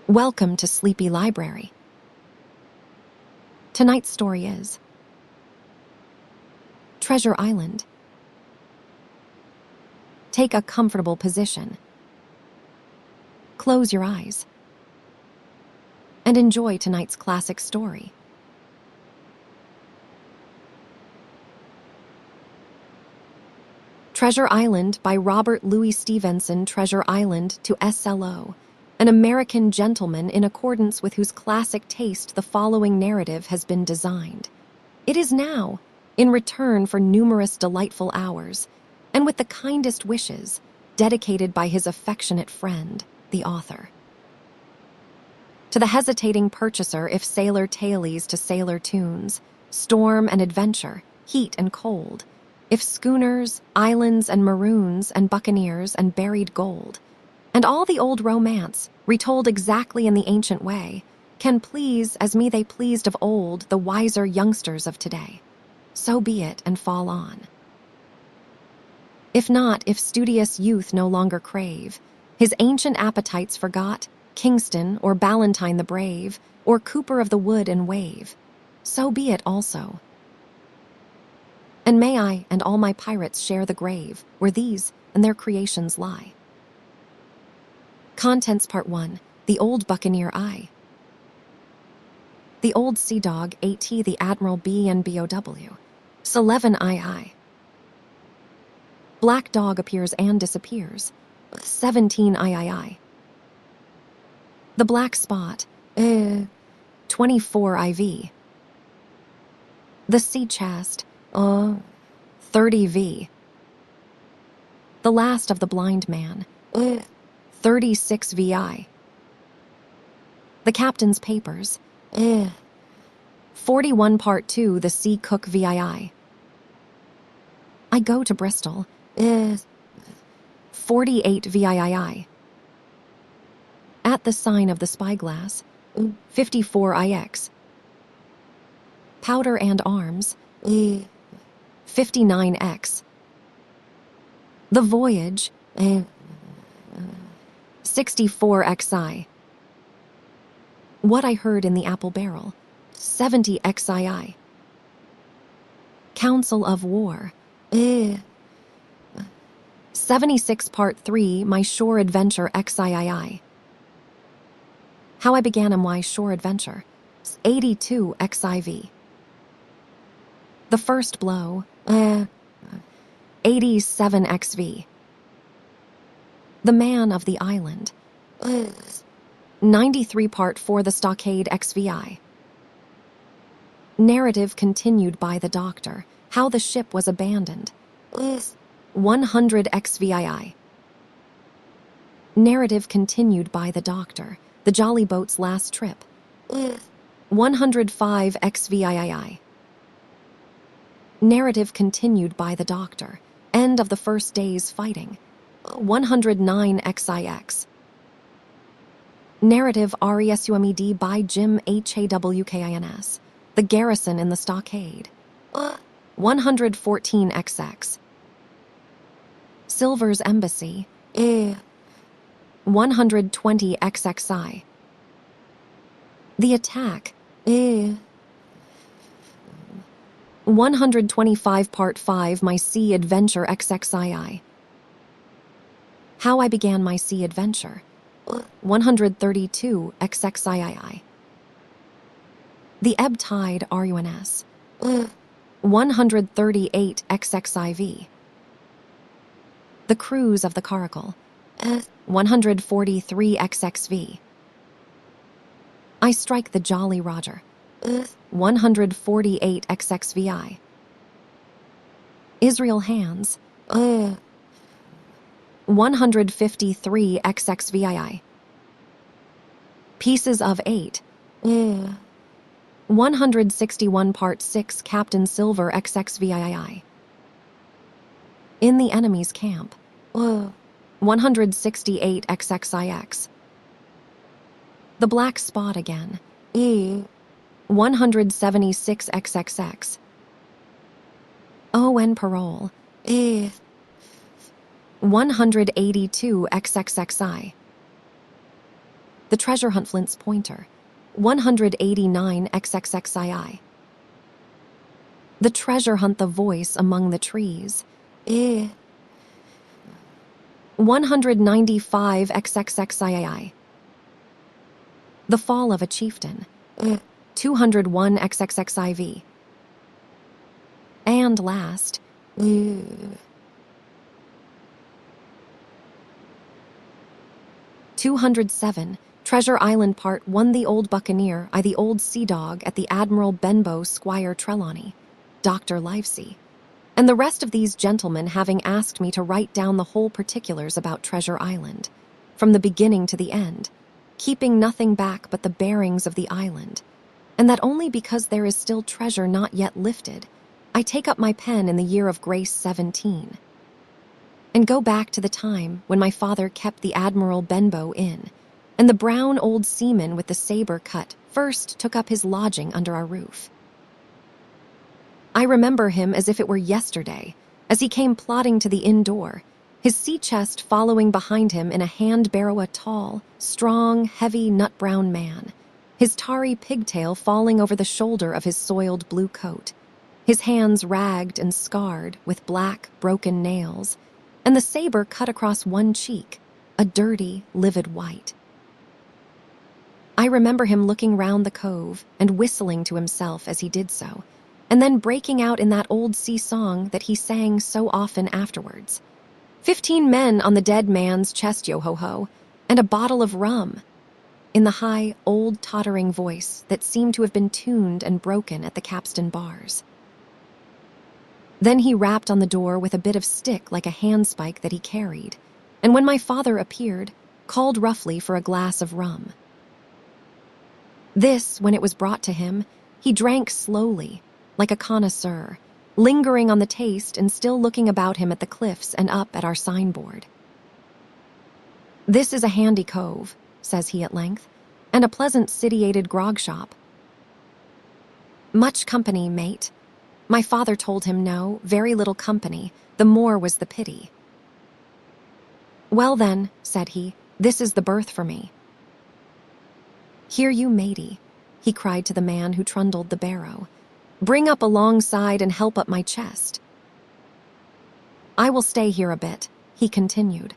Welcome to Sleepy Library. Tonight's story is Treasure Island. Take a comfortable position. Close your eyes and enjoy tonight's classic story. Treasure Island by Robert Louis Stevenson. Treasure Island to S.L.O, an American gentleman in accordance with whose classic taste the following narrative has been designed. It is now, in return for numerous delightful hours, and with the kindest wishes, dedicated by his affectionate friend, the author. To the hesitating purchaser, if sailor tales to sailor tunes, storm and adventure, heat and cold, if schooners, islands and maroons and buccaneers and buried gold, and all the old romance, retold exactly in the ancient way, can please as me they pleased of old the wiser youngsters of today. So be it, and fall on. If not, if studious youth no longer crave, his ancient appetites forgot, Kingston or Ballantyne the brave, or Cooper of the wood and wave, so be it also. And may I and all my pirates share the grave, where these and their creations lie. Contents Part 1. The Old Buccaneer I. The Old Sea Dog, A.T. the Admiral B and B.O.W. S11 II. Black Dog appears and disappears. 17 III. The Black Spot, 24 IV. The Sea Chest, 30 V. The Last of the Blind Man, 36 VI. The Captain's Papers, 41 Part 2, The Sea Cook VII. I Go to Bristol, 48 VIII. At the Sign of the Spyglass, 54 IX. Powder and Arms, 59X. The Voyage, 64 XI. What I Heard in the Apple Barrel, 70 XII. Council of War, 76 Part 3, My Shore Adventure XIII. How I Began My Shore Adventure, 82 XIV. The First Blow, 87 XV. The Man of the Island, 93 Part 4, The Stockade XVI. Narrative continued by the Doctor, How the Ship Was Abandoned, 100 XVI. Narrative continued by the Doctor, The Jolly Boat's Last Trip, 105 XVI. Narrative continued by the Doctor, End of the First Day's Fighting, 109 XIX. Narrative RESUMED by Jim HAWKINS, The Garrison in the Stockade, 114 XX. Silver's Embassy, 120 XXI. The Attack, 125 Part 5, My Sea Adventure XXII. How I Began My Sea Adventure, 132 XXII. The Ebb Tide RUNS, 138 XXIV. The Cruise of the Coracle, 143 XXV. I Strike the Jolly Roger, 148 XXVI. Israel Hands, 153 XXVII. Pieces of 8, 161 Part 6, Captain Silver XXVII. In the Enemy's Camp, 168 XXIX. The Black Spot Again, 176 XXX. O.N. Parole, 182 XXXI. The treasure hunt Flint's pointer. 189 XXXII. The treasure hunt the voice among the trees. 195 XXXII. The fall of a chieftain. 201 XXXIV. And last, 207, Treasure Island Part 1. The Old Buccaneer, I the Old Sea Dog at the Admiral Benbow Squire Trelawney, Dr. Livesey, and the rest of these gentlemen having asked me to write down the whole particulars about Treasure Island, from the beginning to the end, keeping nothing back but the bearings of the island, and that only because there is still treasure not yet lifted, I take up my pen in the year of grace 17, and go back to the time when my father kept the Admiral Benbow Inn, and the brown old seaman with the saber cut first took up his lodging under our roof. I remember him as if it were yesterday, as he came plodding to the inn door, his sea chest following behind him in a hand barrow, a tall, strong, heavy, nut-brown man, his tarry pigtail falling over the shoulder of his soiled blue coat, his hands ragged and scarred with black, broken nails, and the saber cut across one cheek, a dirty, livid white. I remember him looking round the cove and whistling to himself as he did so, and then breaking out in that old sea song that he sang so often afterwards. 15 men on the dead man's chest, yo-ho-ho, and a bottle of rum, in the high, old, tottering voice that seemed to have been tuned and broken at the capstan bars. Then he rapped on the door with a bit of stick like a handspike that he carried, and when my father appeared, called roughly for a glass of rum. This, when it was brought to him, he drank slowly, like a connoisseur, lingering on the taste and still looking about him at the cliffs and up at our signboard. "This is a handy cove," says he at length, "and a pleasant sitiated grog shop. Much company, mate." My father told him no, very little company, the more was the pity. "Well then," said he, "this is the berth for me." "Here you, matey," he cried to the man who trundled the barrow. "Bring up alongside and help up my chest." "I will stay here a bit," he continued.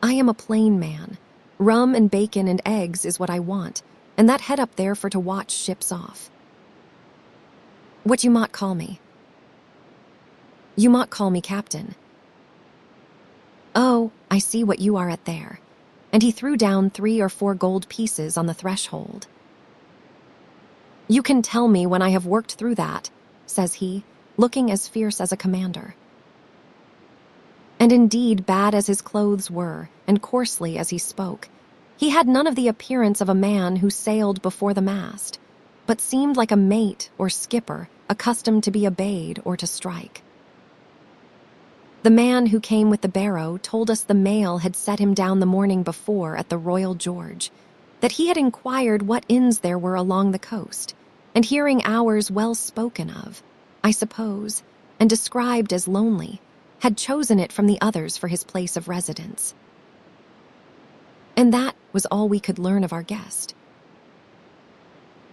"I am a plain man. Rum and bacon and eggs is what I want, and that head up there for to watch ships off." "What you mought call me?" "You mought call me captain." "Oh, I see what you are at there." And he threw down 3 or 4 gold pieces on the threshold. "You can tell me when I have worked through that," says he, looking as fierce as a commander. And indeed, bad as his clothes were, and coarsely as he spoke, he had none of the appearance of a man who sailed before the mast, but seemed like a mate or skipper accustomed to be obeyed or to strike. The man who came with the barrow told us the mail had set him down the morning before at the Royal George, that he had inquired what inns there were along the coast, and hearing ours well spoken of, I suppose, and described as lonely, had chosen it from the others for his place of residence. And that was all we could learn of our guest.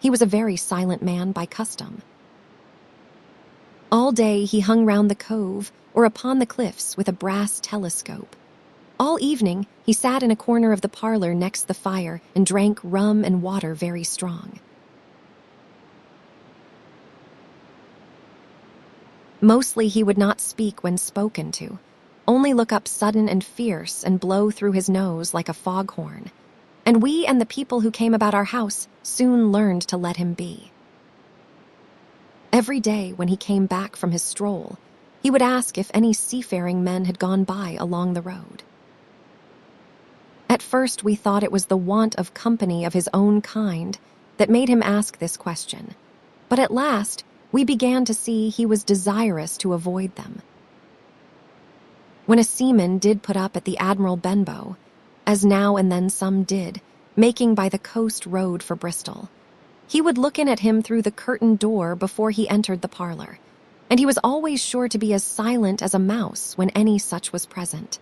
He was a very silent man by custom. All day he hung round the cove or upon the cliffs with a brass telescope. All evening he sat in a corner of the parlor next the fire and drank rum and water very strong. Mostly he would not speak when spoken to, only look up sudden and fierce and blow through his nose like a foghorn, and we and the people who came about our house soon learned to let him be. Every day when he came back from his stroll, he would ask if any seafaring men had gone by along the road. At first we thought it was the want of company of his own kind that made him ask this question, but at last we began to see he was desirous to avoid them. When a seaman did put up at the Admiral Benbow, as now and then some did, making by the coast road for Bristol, he would look in at him through the curtained door before he entered the parlor, and he was always sure to be as silent as a mouse when any such was present.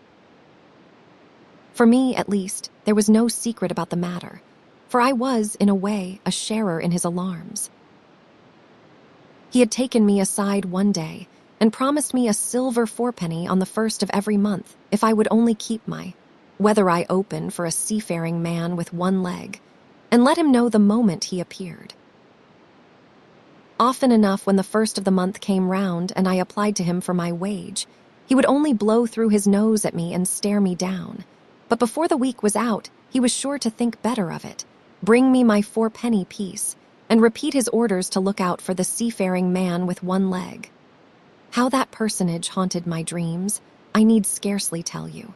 For me, at least, there was no secret about the matter, for I was, in a way, a sharer in his alarms. He had taken me aside one day and promised me a silver fourpenny on the first of every month if I would only keep my weather eye open for a seafaring man with one leg, and let him know the moment he appeared. Often enough, when the first of the month came round and I applied to him for my wage, he would only blow through his nose at me and stare me down. But before the week was out, he was sure to think better of it, bring me my fourpenny piece, and repeat his orders to look out for the seafaring man with one leg. How that personage haunted my dreams, I need scarcely tell you.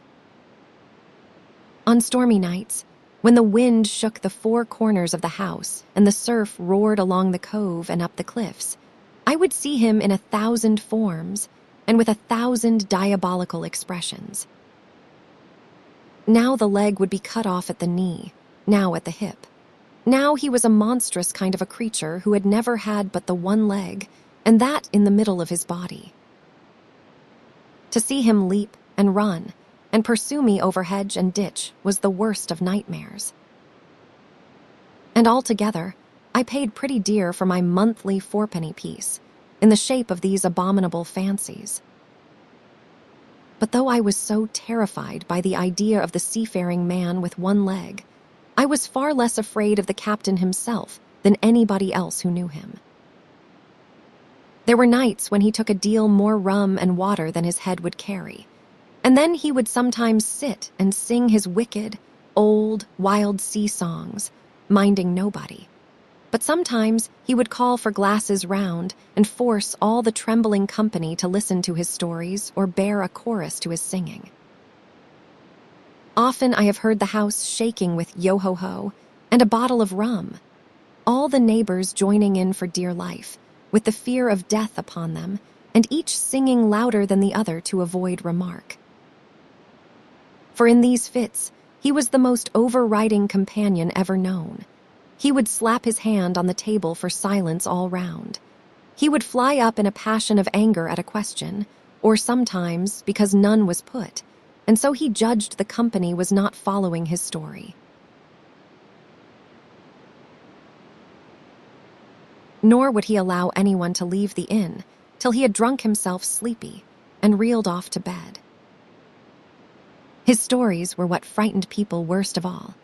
On stormy nights, when the wind shook the four corners of the house and the surf roared along the cove and up the cliffs, I would see him in 1,000 forms and with 1,000 diabolical expressions. Now the leg would be cut off at the knee, now at the hip. Now he was a monstrous kind of a creature who had never had but the one leg, and that in the middle of his body. To see him leap and run and pursue me over hedge and ditch was the worst of nightmares. And altogether, I paid pretty dear for my monthly fourpenny piece, in the shape of these abominable fancies. But though I was so terrified by the idea of the seafaring man with one leg, I was far less afraid of the captain himself than anybody else who knew him. There were nights when he took a deal more rum and water than his head would carry, and then he would sometimes sit and sing his wicked, old, wild sea songs, minding nobody. But sometimes he would call for glasses round and force all the trembling company to listen to his stories or bear a chorus to his singing. Often I have heard the house shaking with yo-ho-ho and a bottle of rum, all the neighbors joining in for dear life, with the fear of death upon them, and each singing louder than the other to avoid remark. For in these fits, he was the most overriding companion ever known. He would slap his hand on the table for silence all round. He would fly up in a passion of anger at a question, or sometimes because none was put, and so he judged the company was not following his story. Nor would he allow anyone to leave the inn till he had drunk himself sleepy and reeled off to bed. His stories were what frightened people worst of all.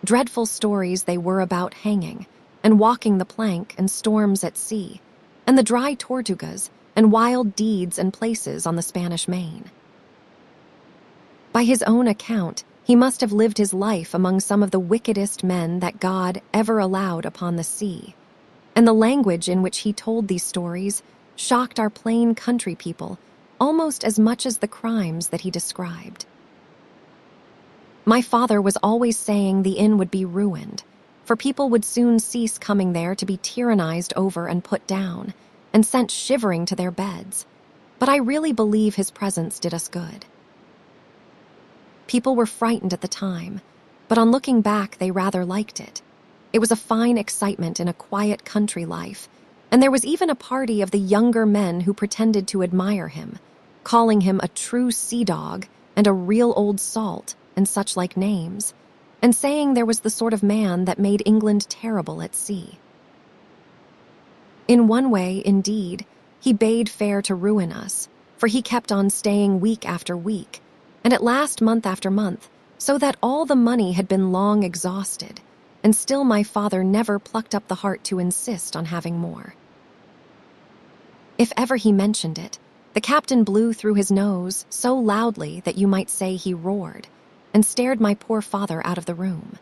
Dreadful stories they were about hanging and walking the plank and storms at sea, and the dry Tortugas and wild deeds and places on the Spanish Main. By his own account, he must have lived his life among some of the wickedest men that God ever allowed upon the sea, and the language in which he told these stories shocked our plain country people almost as much as the crimes that he described. My father was always saying the inn would be ruined, for people would soon cease coming there to be tyrannized over and put down, and sent shivering to their beds, but I really believe his presence did us good. People were frightened at the time, but on looking back they rather liked it. It was a fine excitement in a quiet country life, and there was even a party of the younger men who pretended to admire him, calling him a true sea dog and a real old salt and such like names, and saying there was the sort of man that made England terrible at sea. In one way, indeed, he bade fair to ruin us, for he kept on staying week after week, and at last month after month, so that all the money had been long exhausted, and still my father never plucked up the heart to insist on having more. If ever he mentioned it, the captain blew through his nose so loudly that you might say he roared, and stared my poor father out of the room.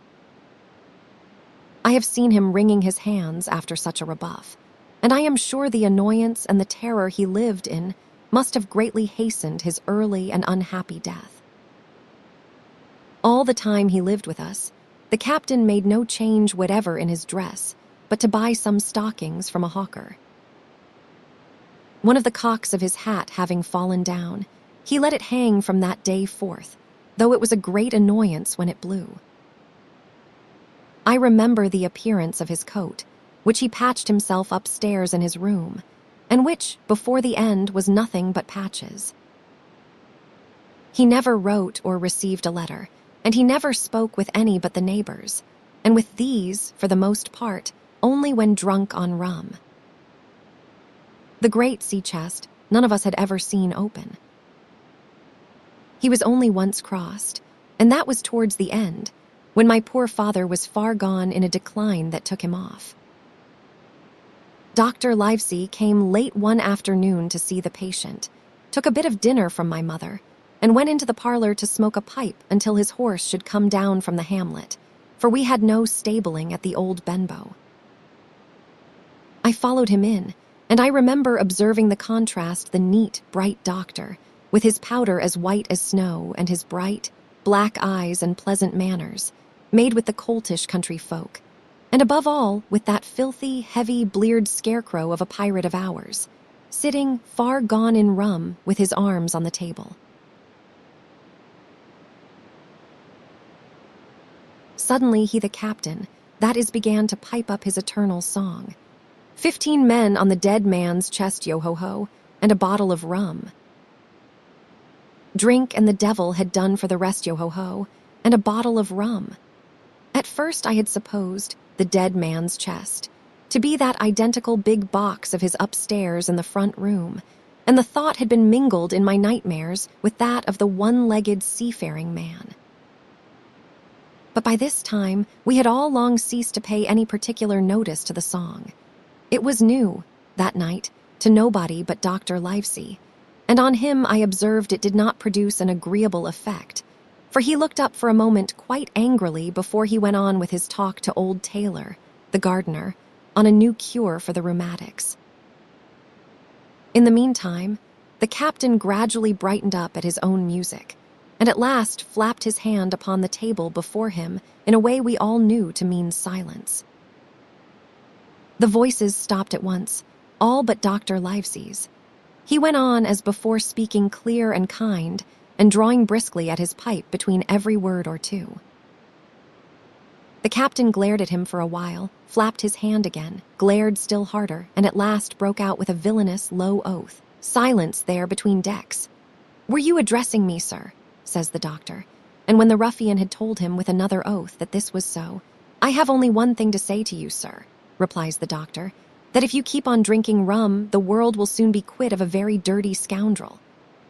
I have seen him wringing his hands after such a rebuff, and I am sure the annoyance and the terror he lived in must have greatly hastened his early and unhappy death. All the time he lived with us, the captain made no change whatever in his dress, but to buy some stockings from a hawker. One of the cocks of his hat having fallen down, he let it hang from that day forth, though it was a great annoyance when it blew. I remember the appearance of his coat, which he patched himself upstairs in his room, and which, before the end, was nothing but patches. He never wrote or received a letter, and he never spoke with any but the neighbors, and with these, for the most part, only when drunk on rum. The great sea chest none of us had ever seen open. He was only once crossed, and that was towards the end, when my poor father was far gone in a decline that took him off. Dr. Livesey came late one afternoon to see the patient, took a bit of dinner from my mother, and went into the parlor to smoke a pipe until his horse should come down from the hamlet, for we had no stabling at the old Benbow. I followed him in, and I remember observing the contrast the neat, bright doctor, with his powder as white as snow and his bright, black eyes and pleasant manners, made with the coltish country folk, and above all with that filthy, heavy, bleared scarecrow of a pirate of ours, sitting far gone in rum with his arms on the table. Suddenly he the captain, that is began to pipe up his eternal song. 15 men on the dead man's chest, yo-ho-ho, and a bottle of rum. Drink and the devil had done for the rest, yo-ho-ho, and a bottle of rum. At first I had supposed the dead man's chest to be that identical big box of his upstairs in the front room, and the thought had been mingled in my nightmares with that of the one-legged seafaring man. But by this time we had all long ceased to pay any particular notice to the song. It was new, that night, to nobody but Dr. Livesey, and on him I observed it did not produce an agreeable effect, for he looked up for a moment quite angrily before he went on with his talk to old Taylor, the gardener, on a new cure for the rheumatics. In the meantime, the captain gradually brightened up at his own music, and at last flapped his hand upon the table before him in a way we all knew to mean silence. The voices stopped at once, all but Dr. Livesey's. He went on as before, speaking clear and kind, and drawing briskly at his pipe between every word or two. The captain glared at him for a while, flapped his hand again, glared still harder, and at last broke out with a villainous low oath. "Silence there between decks. Were you addressing me, sir?" says the doctor, and when the ruffian had told him with another oath that this was so, "I have only one thing to say to you, sir," replies the doctor, "that if you keep on drinking rum, the world will soon be quit of a very dirty scoundrel."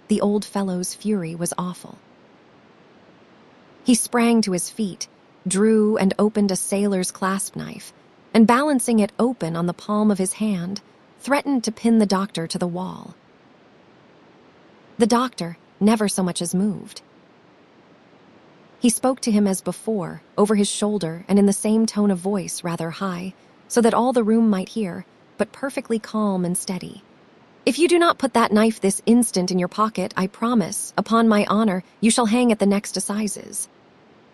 The old fellow's fury was awful. He sprang to his feet, drew and opened a sailor's clasp knife, and balancing it open on the palm of his hand, threatened to pin the doctor to the wall. The doctor never so much as moved. He spoke to him as before, over his shoulder and in the same tone of voice, rather high, so that all the room might hear, but perfectly calm and steady. "If you do not put that knife this instant in your pocket, I promise, upon my honor, you shall hang at the next assizes."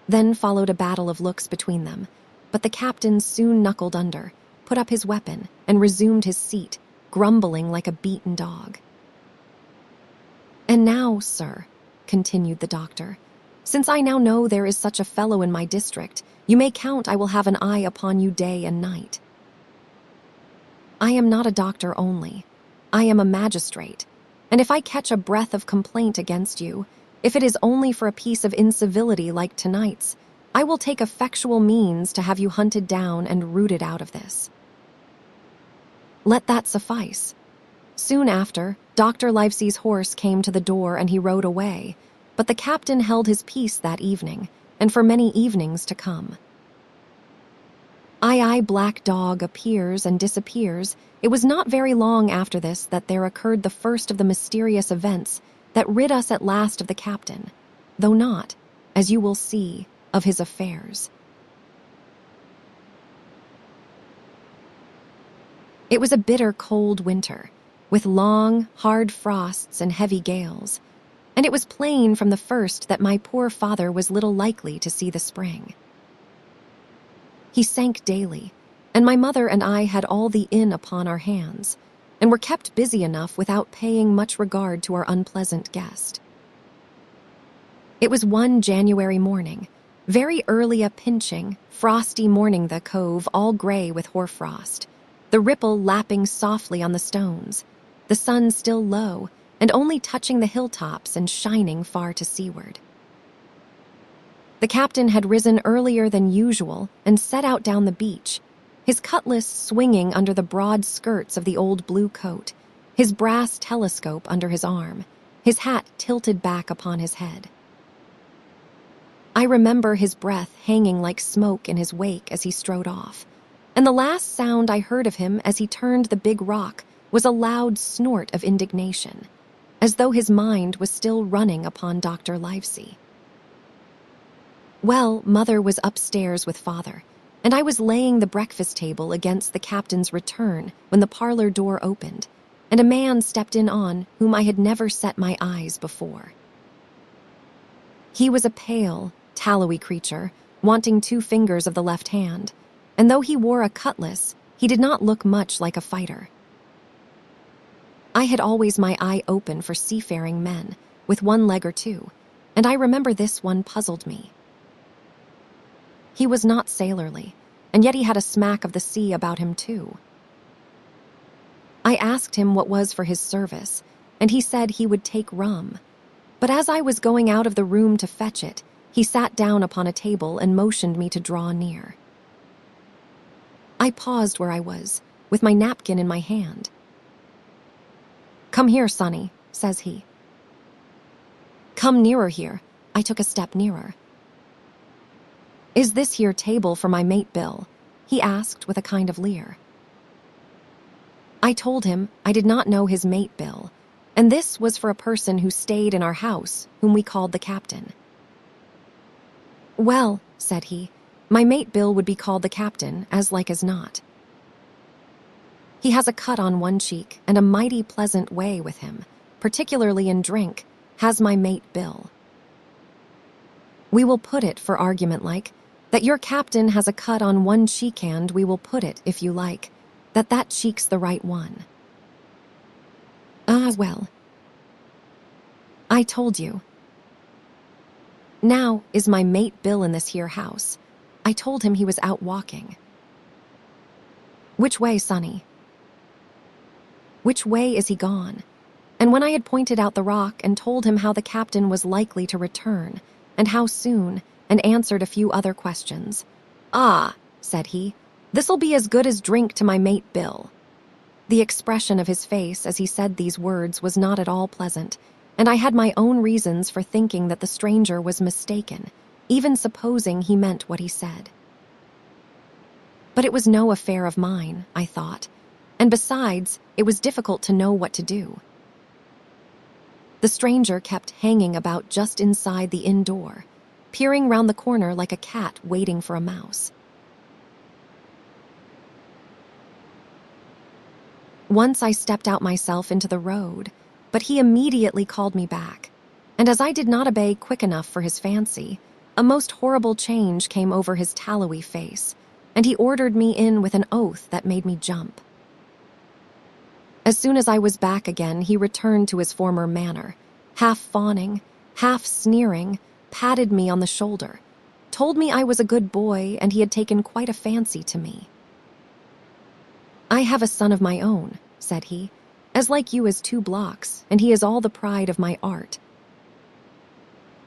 Then followed a battle of looks between them, but the captain soon knuckled under, put up his weapon, and resumed his seat, grumbling like a beaten dog. "And now, sir," continued the doctor, "since I now know there is such a fellow in my district, you may count I will have an eye upon you day and night. I am not a doctor only. I am a magistrate, and if I catch a breath of complaint against you, if it is only for a piece of incivility like tonight's, I will take effectual means to have you hunted down and rooted out of this. Let that suffice." Soon after, Dr. Livesey's horse came to the door and he rode away, but the captain held his peace that evening, and for many evenings to come. Aye, black dog appears and disappears. It was not very long after this that there occurred the first of the mysterious events that rid us at last of the captain, though not, as you will see, of his affairs. It was a bitter cold winter, with long, hard frosts and heavy gales, and it was plain from the first that my poor father was little likely to see the spring. He sank daily, and my mother and I had all the inn upon our hands, and were kept busy enough without paying much regard to our unpleasant guest. It was one January morning, very early a pinching, frosty morning, the cove all gray with hoarfrost, the ripple lapping softly on the stones, the sun still low, and only touching the hilltops and shining far to seaward. The captain had risen earlier than usual and set out down the beach, his cutlass swinging under the broad skirts of the old blue coat, his brass telescope under his arm, his hat tilted back upon his head. I remember his breath hanging like smoke in his wake as he strode off, and the last sound I heard of him as he turned the big rock was a loud snort of indignation, as though his mind was still running upon Dr. Livesey. Well, Mother was upstairs with Father, and I was laying the breakfast table against the captain's return when the parlor door opened, and a man stepped in on whom I had never set my eyes before. He was a pale, tallowy creature, wanting 2 fingers of the left hand, and though he wore a cutlass, he did not look much like a fighter. I had always my eye open for seafaring men, with 1 leg or 2, and I remember this one puzzled me. He was not sailorly, and yet he had a smack of the sea about him too. I asked him what was for his service, and he said he would take rum. But as I was going out of the room to fetch it, he sat down upon a table and motioned me to draw near. I paused where I was, with my napkin in my hand. "Come here, Sonny," says he. "Come nearer here." I took a step nearer. "Is this here table for my mate Bill?" he asked with a kind of leer. I told him I did not know his mate Bill, and this was for a person who stayed in our house, whom we called the captain. "Well," said he, "my mate Bill would be called the captain, as like as not. He has a cut on 1 cheek and a mighty pleasant way with him, particularly in drink, has my mate Bill. We will put it, for argument like, that your captain has a cut on 1 cheek, and we will put it, if you like, that cheek's the right one." "Ah, well. I told you. Now, is my mate Bill in this here house?" I told him he was out walking. "Which way, Sonny?" "Which way is he gone?" And when I had pointed out the rock and told him how the captain was likely to return, and how soon, and answered a few other questions, "Ah," said he, "this'll be as good as drink to my mate Bill." The expression of his face as he said these words was not at all pleasant, and I had my own reasons for thinking that the stranger was mistaken, even supposing he meant what he said. But it was no affair of mine, I thought, and besides, it was difficult to know what to do. The stranger kept hanging about just inside the inn door, peering round the corner like a cat waiting for a mouse. Once I stepped out myself into the road, but he immediately called me back, and as I did not obey quick enough for his fancy, a most horrible change came over his tallowy face, and he ordered me in with an oath that made me jump. As soon as I was back again, he returned to his former manner, half fawning, half sneering, patted me on the shoulder, told me I was a good boy and he had taken quite a fancy to me. "I have a son of my own," said he, "as like you as 2 blocks, and he is all the pride of my art.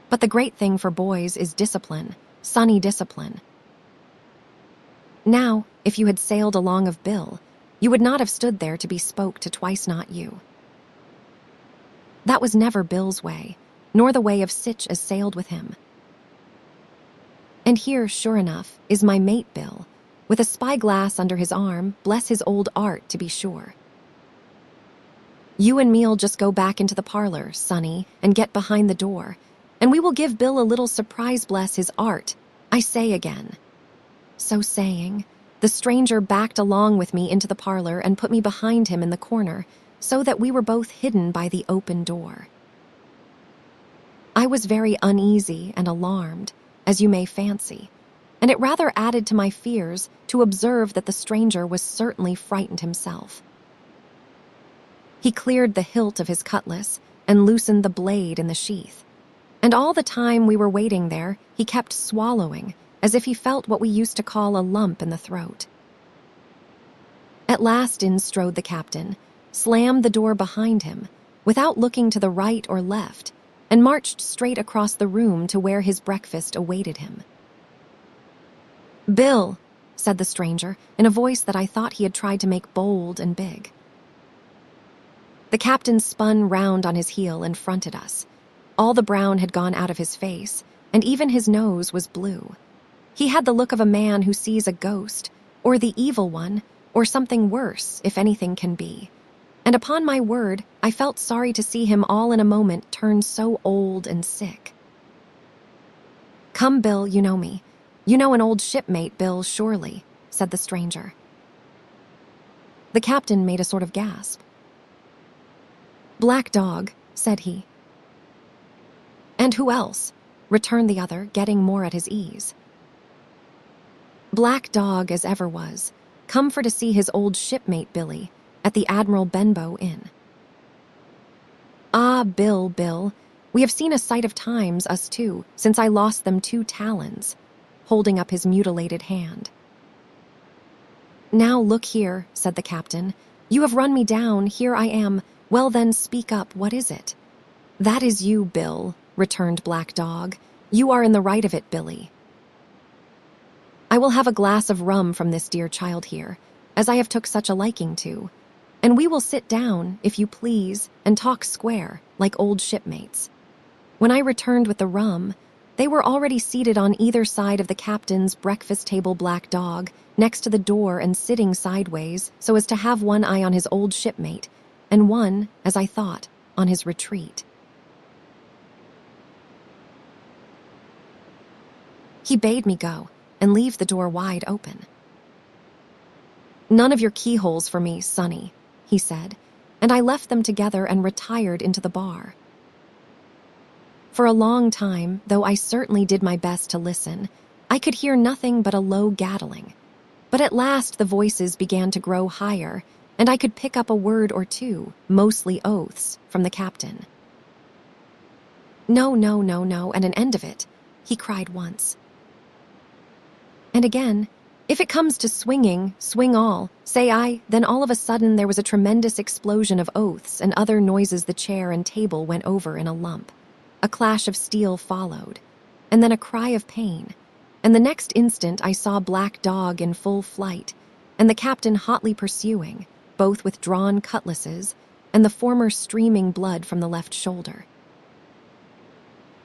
But the great thing for boys is discipline, sunny discipline. Now, if you had sailed along of Bill, you would not have stood there to be spoke to twice not you. That was never Bill's way, nor the way of sich as sailed with him. And here, sure enough, is my mate Bill, with a spyglass under his arm, bless his old art to be sure. You and me'll just go back into the parlor, Sonny, and get behind the door, and we will give Bill a little surprise, bless his art, I say again." So saying, the stranger backed along with me into the parlor and put me behind him in the corner, so that we were both hidden by the open door. I was very uneasy and alarmed, as you may fancy, and it rather added to my fears to observe that the stranger was certainly frightened himself. He cleared the hilt of his cutlass and loosened the blade in the sheath, and all the time we were waiting there, he kept swallowing, as if he felt what we used to call a lump in the throat. At last in strode the captain, slammed the door behind him, without looking to the right or left, and marched straight across the room to where his breakfast awaited him. "Bill," said the stranger, in a voice that I thought he had tried to make bold and big. The captain spun round on his heel and fronted us. All the brown had gone out of his face, and even his nose was blue. He had the look of a man who sees a ghost, or the evil one, or something worse, if anything can be. And upon my word, I felt sorry to see him all in a moment turn so old and sick. "Come, Bill, you know me. You know an old shipmate, Bill, surely," said the stranger. The captain made a sort of gasp. "Black Dog," said he. "And who else?" returned the other, getting more at his ease. "Black Dog as ever was, come for to see his old shipmate Billy at the Admiral Benbow Inn." "Ah, Bill, Bill, we have seen a sight of times, us two, since I lost them 2 talons," holding up his mutilated hand. "Now look here," said the captain. "You have run me down, here I am. Well then, speak up, what is it?" "That is you, Bill," returned Black Dog. "You are in the right of it, Billy. I will have a glass of rum from this dear child here, as I have took such a liking to, and we will sit down, if you please, and talk square, like old shipmates." When I returned with the rum, they were already seated on either side of the captain's breakfast table Black Dog, next to the door and sitting sideways so as to have one eye on his old shipmate, and one, as I thought, on his retreat. He bade me go and leave the door wide open. "None of your keyholes for me, Sonny," he said, and I left them together and retired into the bar. For a long time, though I certainly did my best to listen, I could hear nothing but a low gattling. But at last the voices began to grow higher, and I could pick up a word or two, mostly oaths, from the captain. "No, no, no, no, and an end of it," he cried once. And again, "If it comes to swinging, swing all, say I." Then all of a sudden there was a tremendous explosion of oaths and other noises. The chair and table went over in a lump. A clash of steel followed, and then a cry of pain, and the next instant I saw Black Dog in full flight, and the captain hotly pursuing, both with drawn cutlasses, and the former streaming blood from the left shoulder.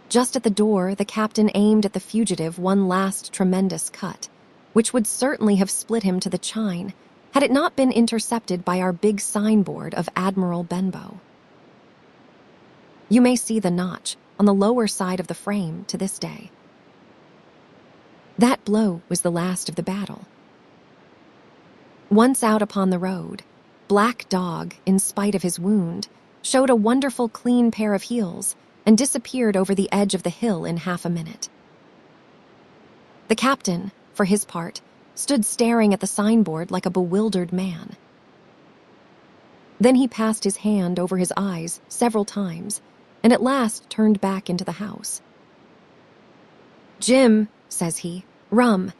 Just at the door, the captain aimed at the fugitive one last tremendous cut, which would certainly have split him to the chine, had it not been intercepted by our big signboard of Admiral Benbow. You may see the notch on the lower side of the frame to this day. That blow was the last of the battle. Once out upon the road, Black Dog, in spite of his wound, showed a wonderful clean pair of heels and disappeared over the edge of the hill in half a minute. The captain, for his part, stood staring at the signboard like a bewildered man. Then he passed his hand over his eyes several times, and at last turned back into the house. "Jim," says he, "rum,"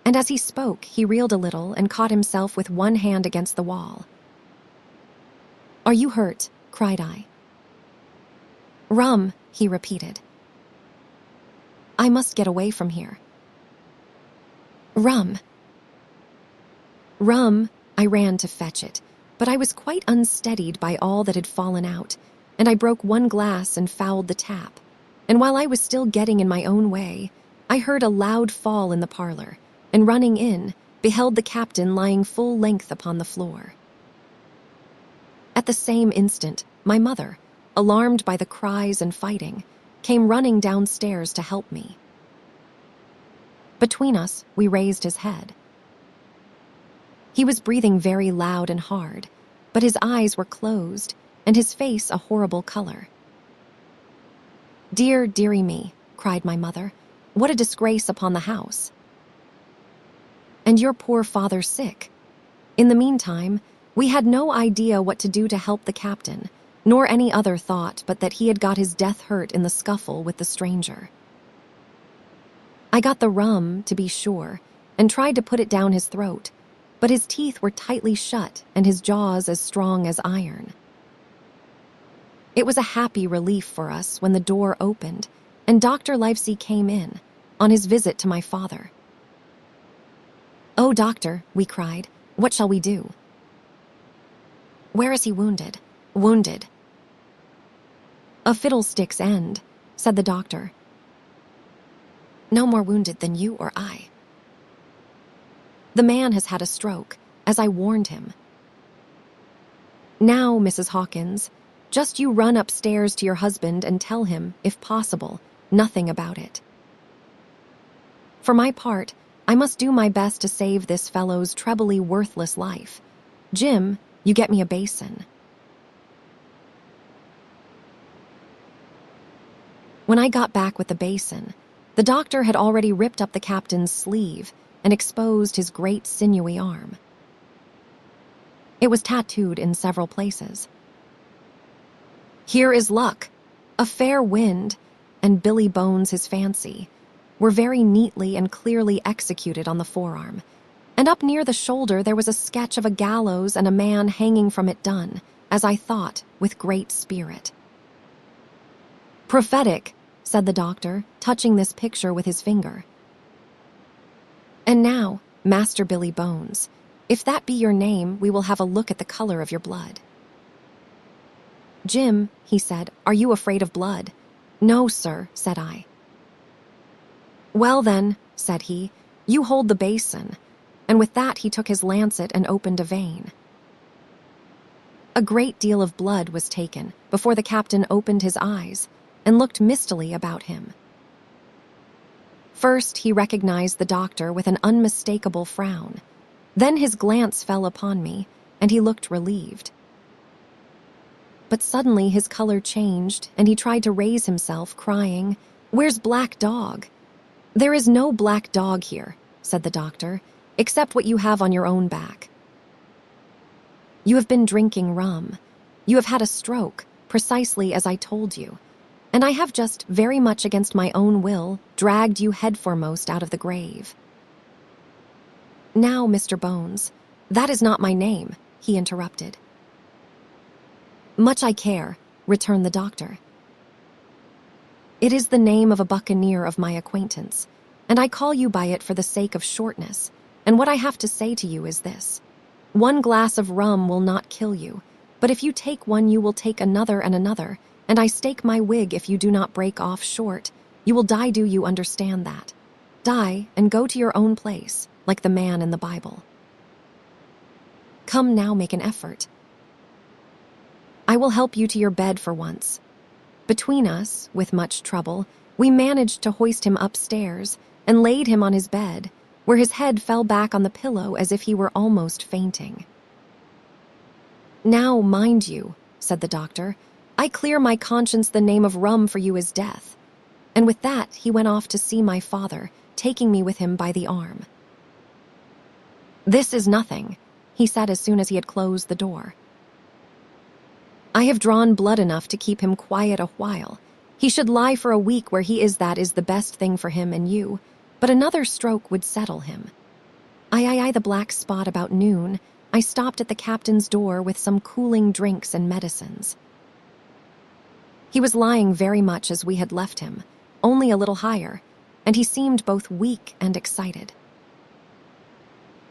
and as he spoke he reeled a little and caught himself with one hand against the wall. "Are you hurt?" cried I. "Rum," he repeated. "I must get away from here." "Rum." Rum, I ran to fetch it, but I was quite unsteadied by all that had fallen out, and I broke one glass and fouled the tap, and while I was still getting in my own way, I heard a loud fall in the parlor, and running in, beheld the captain lying full length upon the floor. At the same instant, my mother, alarmed by the cries and fighting, came running downstairs to help me. Between us, we raised his head. He was breathing very loud and hard, but his eyes were closed, and his face a horrible color. "Dear, dearie me," cried my mother, "what a disgrace upon the house! And your poor father sick." In the meantime, we had no idea what to do to help the captain, nor any other thought but that he had got his death hurt in the scuffle with the stranger. I got the rum, to be sure, and tried to put it down his throat, but his teeth were tightly shut and his jaws as strong as iron. It was a happy relief for us when the door opened and Dr. Livesey came in on his visit to my father. "Oh, doctor," we cried, "what shall we do?" "Where is he wounded?" "Wounded." "A fiddlestick's end," said the doctor. "No more wounded than you or I." "The man has had a stroke, as I warned him." "Now, Mrs. Hawkins, just you run upstairs to your husband and tell him, if possible, nothing about it. For my part, I must do my best to save this fellow's trebly worthless life. Jim, you get me a basin." When I got back with the basin, the doctor had already ripped up the captain's sleeve and exposed his great sinewy arm. It was tattooed in several places. "Here is luck, a fair wind, and Billy Bones his fancy," were very neatly and clearly executed on the forearm, and up near the shoulder there was a sketch of a gallows and a man hanging from it done, as I thought, with great spirit. "Prophetic," said the doctor, touching this picture with his finger. "And now, Master Billy Bones, if that be your name, we will have a look at the color of your blood." "Jim," he said, "are you afraid of blood?" "No, sir," said I. "Well then," said he, "you hold the basin," and with that he took his lancet and opened a vein. A great deal of blood was taken before the captain opened his eyes and looked mistily about him. First he recognized the doctor with an unmistakable frown. Then his glance fell upon me, and he looked relieved. But suddenly his color changed, and he tried to raise himself, crying, "Where's Black Dog?" "There is no black dog here," said the doctor, "except what you have on your own back. You have been drinking rum. You have had a stroke, precisely as I told you, and I have just, very much against my own will, dragged you headforemost out of the grave." "Now, Mr. Bones, that is not my name," he interrupted. "Much I care," returned the doctor. "It is the name of a buccaneer of my acquaintance, and I call you by it for the sake of shortness, and what I have to say to you is this. One glass of rum will not kill you, but if you take one you will take another, and I stake my wig if you do not break off short. You will die, do you understand that? Die and go to your own place, like the man in the Bible. Come now, make an effort. I will help you to your bed for once." Between us, with much trouble, we managed to hoist him upstairs and laid him on his bed, where his head fell back on the pillow as if he were almost fainting. "Now, mind you," said the doctor, "I clear my conscience the name of rum for you is death." And with that he went off to see my father, taking me with him by the arm. "This is nothing," he said as soon as he had closed the door. "I have drawn blood enough to keep him quiet a while. He should lie for a week where he is. That is the best thing for him and you, but another stroke would settle him." The black spot about noon, I stopped at the captain's door with some cooling drinks and medicines. He was lying very much as we had left him, only a little higher, and he seemed both weak and excited.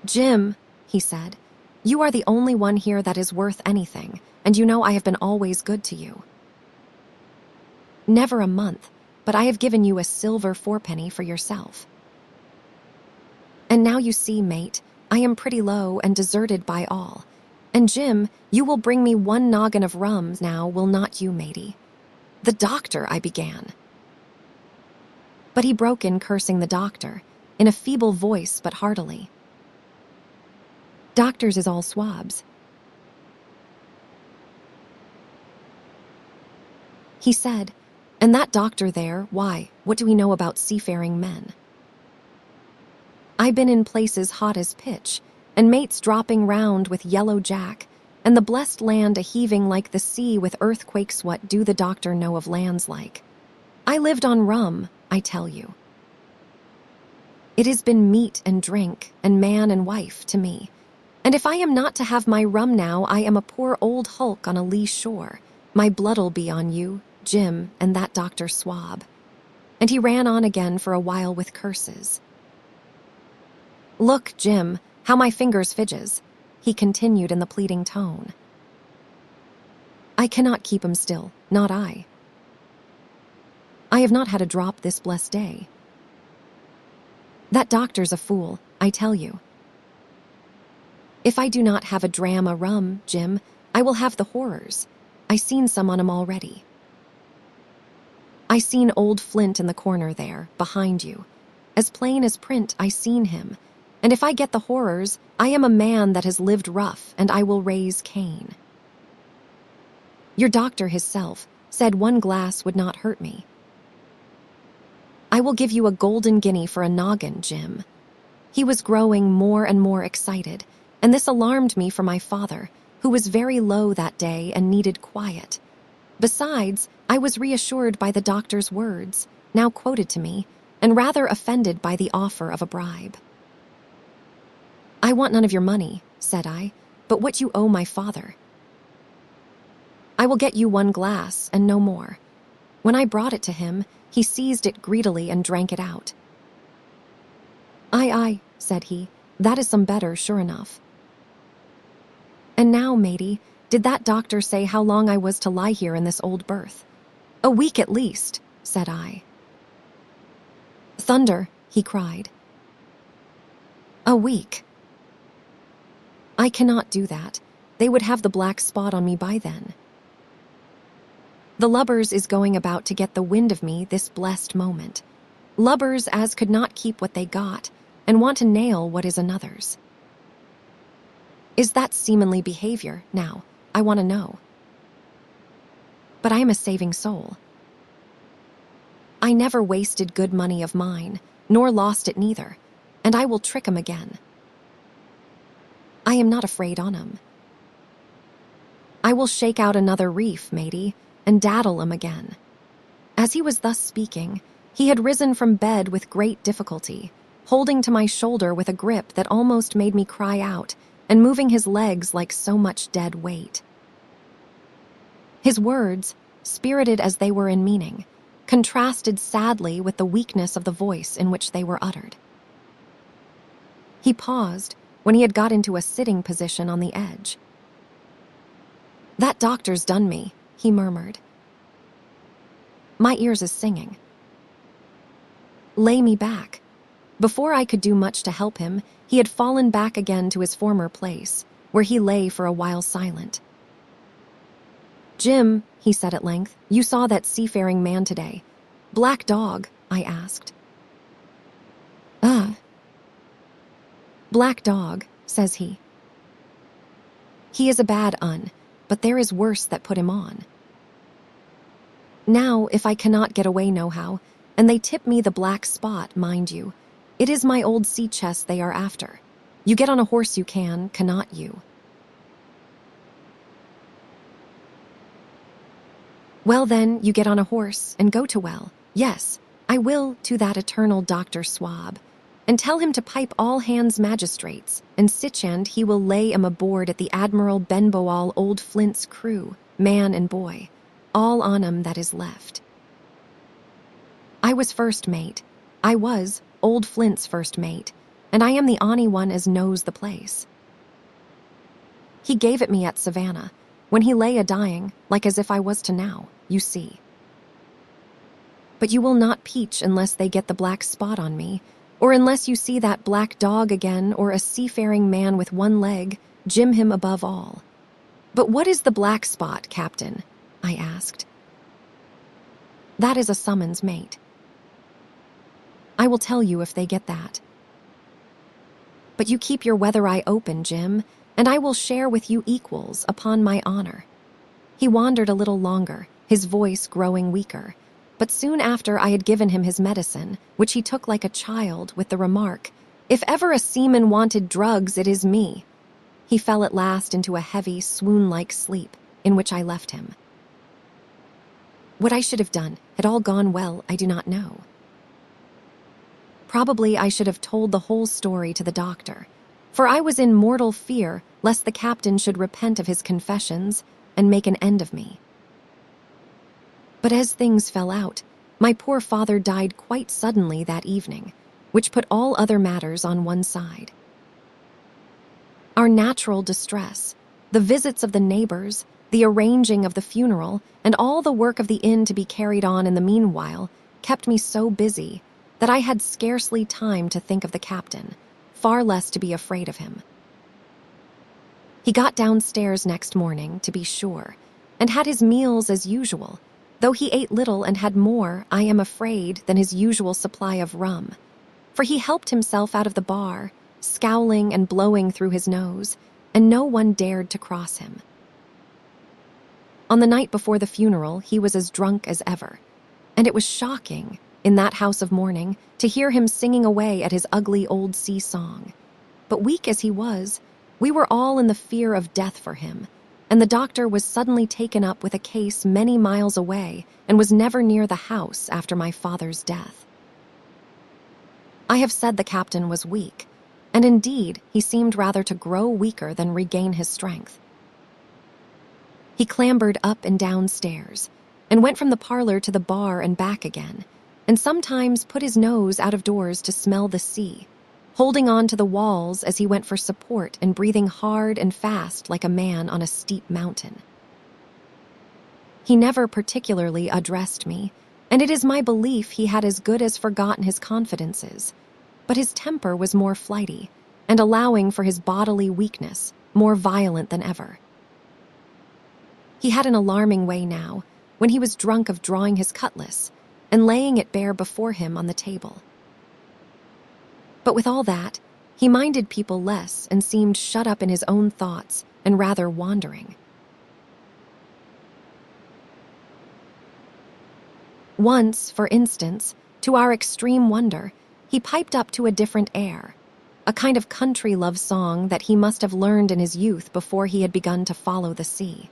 "Jim," he said, "you are the only one here that is worth anything, and you know I have been always good to you. Never a month, but I have given you a silver fourpenny for yourself. And now you see, mate, I am pretty low and deserted by all. And Jim, you will bring me one noggin of rum now, will not you, matey?" "The doctor," I began. But he broke in, cursing the doctor, in a feeble voice but heartily. "Doctors is all swabs," he said, "and that doctor there, why, what do we know about seafaring men? I been in places hot as pitch, and mates dropping round with yellow jack, and the blessed land a-heaving like the sea with earthquakes. What do the doctor know of lands like? I lived on rum, I tell you. It has been meat and drink, and man and wife to me, and if I am not to have my rum now, I am a poor old hulk on a lee shore, My blood'll be on you, Jim, and that Dr. Swab." And he ran on again for a while with curses. "Look, Jim, how my fingers fidges," he continued in the pleading tone. "I cannot keep him still, not I. I have not had a drop this blessed day. That doctor's a fool, I tell you. If I do not have a dram o' rum, Jim, I will have the horrors. I seen some on 'em already. I seen old Flint in the corner there, behind you. As plain as print, I seen him. And if I get the horrors, I am a man that has lived rough, and I will raise Cain. Your doctor hisself said one glass would not hurt me. I will give you a golden guinea for a noggin, Jim." He was growing more and more excited, and this alarmed me for my father, who was very low that day and needed quiet. Besides, I was reassured by the doctor's words, now quoted to me, and rather offended by the offer of a bribe. "I want none of your money," said I, "but what you owe my father. I will get you one glass and no more." When I brought it to him, he seized it greedily and drank it out. Aye, said he, "that is some better, sure enough." "And now, matey, did that doctor say how long I was to lie here in this old berth?" "A week at least," said I. "Thunder," he cried. "A week? I cannot do that. They would have the black spot on me by then. The lubbers is going about to get the wind of me this blessed moment. Lubbers as could not keep what they got, and want to nail what is another's. Is that seamanly behavior, now? I want to know. But I am a saving soul. I never wasted good money of mine, nor lost it neither, and I will trick 'em again. I am not afraid on 'em. I will shake out another reef, matey, and daddle 'em again." As he was thus speaking, he had risen from bed with great difficulty, holding to my shoulder with a grip that almost made me cry out, and moving his legs like so much dead weight. His words, spirited as they were in meaning, contrasted sadly with the weakness of the voice in which they were uttered. He paused when he had got into a sitting position on the edge. "That doctor's done me," he murmured. "My ears is singing. Lay me back." Before I could do much to help him, he had fallen back again to his former place, where he lay for a while silent. "Jim," he said at length, "you saw that seafaring man today. Black dog?" I asked. "Black dog," says he. "He is a bad un, but there is worse that put him on. Now, if I cannot get away nohow, and they tip me the black spot, mind you, it is my old sea chest they are after. You get on a horse you cannot you?" "Well then, you get on a horse and go to well. Yes, I will to that eternal Dr. Swab, and tell him to pipe all hands magistrates, and sichand he will lay 'em aboard at the Admiral Benboal old Flint's crew, man and boy, all on 'em that is left. I was first mate. I was old Flint's first mate, and I am the only one as knows the place. He gave it me at Savannah, when he lay a-dying, like as if I was to now, you see. But you will not peach unless they get the black spot on me, or unless you see that black dog again, or a seafaring man with one leg, Jim him above all." "But what is the black spot, Captain?" I asked. "That is a summons, mate. I will tell you if they get that. But you keep your weather eye open, Jim, and I will share with you equals, upon my honor." He wandered a little longer, his voice growing weaker, but soon after I had given him his medicine, which he took like a child, with the remark, "If ever a seaman wanted drugs, it is me." He fell at last into a heavy, swoon-like sleep, in which I left him. What I should have done, had all gone well, I do not know. Probably I should have told the whole story to the doctor, for I was in mortal fear lest the captain should repent of his confessions and make an end of me. But as things fell out, my poor father died quite suddenly that evening, which put all other matters on one side. Our natural distress, the visits of the neighbors, the arranging of the funeral, and all the work of the inn to be carried on in the meanwhile kept me so busy that I had scarcely time to think of the captain, far less to be afraid of him. He got downstairs next morning, to be sure, and had his meals as usual, though he ate little and had more, I am afraid, than his usual supply of rum, for he helped himself out of the bar, scowling and blowing through his nose, and no one dared to cross him. On the night before the funeral, he was as drunk as ever, and it was shocking, in that house of mourning, to hear him singing away at his ugly old sea song. But weak as he was, we were all in the fear of death for him, and the doctor was suddenly taken up with a case many miles away and was never near the house after my father's death. I have said the captain was weak, and indeed he seemed rather to grow weaker than regain his strength. He clambered up and down stairs, and went from the parlor to the bar and back again, and sometimes put his nose out of doors to smell the sea, holding on to the walls as he went for support and breathing hard and fast like a man on a steep mountain. He never particularly addressed me, and it is my belief he had as good as forgotten his confidences, but his temper was more flighty, and allowing for his bodily weakness, more violent than ever. He had an alarming way now, when he was drunk, of drawing his cutlass and laying it bare before him on the table. But with all that, he minded people less and seemed shut up in his own thoughts and rather wandering. Once, for instance, to our extreme wonder, he piped up to a different air, a kind of country love song that he must have learned in his youth before he had begun to follow the sea.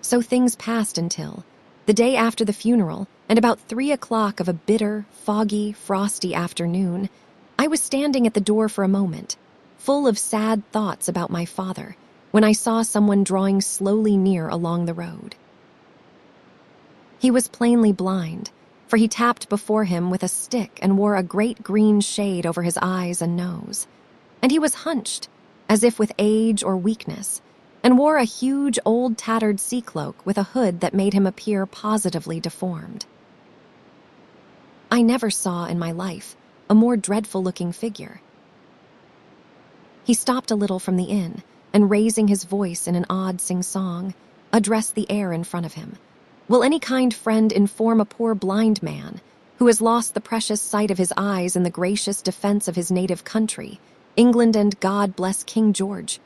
So things passed until, the day after the funeral, and about 3 o'clock of a bitter, foggy, frosty afternoon, I was standing at the door for a moment, full of sad thoughts about my father, when I saw someone drawing slowly near along the road. He was plainly blind, for he tapped before him with a stick and wore a great green shade over his eyes and nose, and he was hunched, as if with age or weakness, and wore a huge old tattered sea cloak with a hood that made him appear positively deformed. I never saw in my life a more dreadful-looking figure. He stopped a little from the inn, and raising his voice in an odd sing-song, addressed the air in front of him. "Will any kind friend inform a poor blind man, who has lost the precious sight of his eyes in the gracious defense of his native country, England, and God bless King George,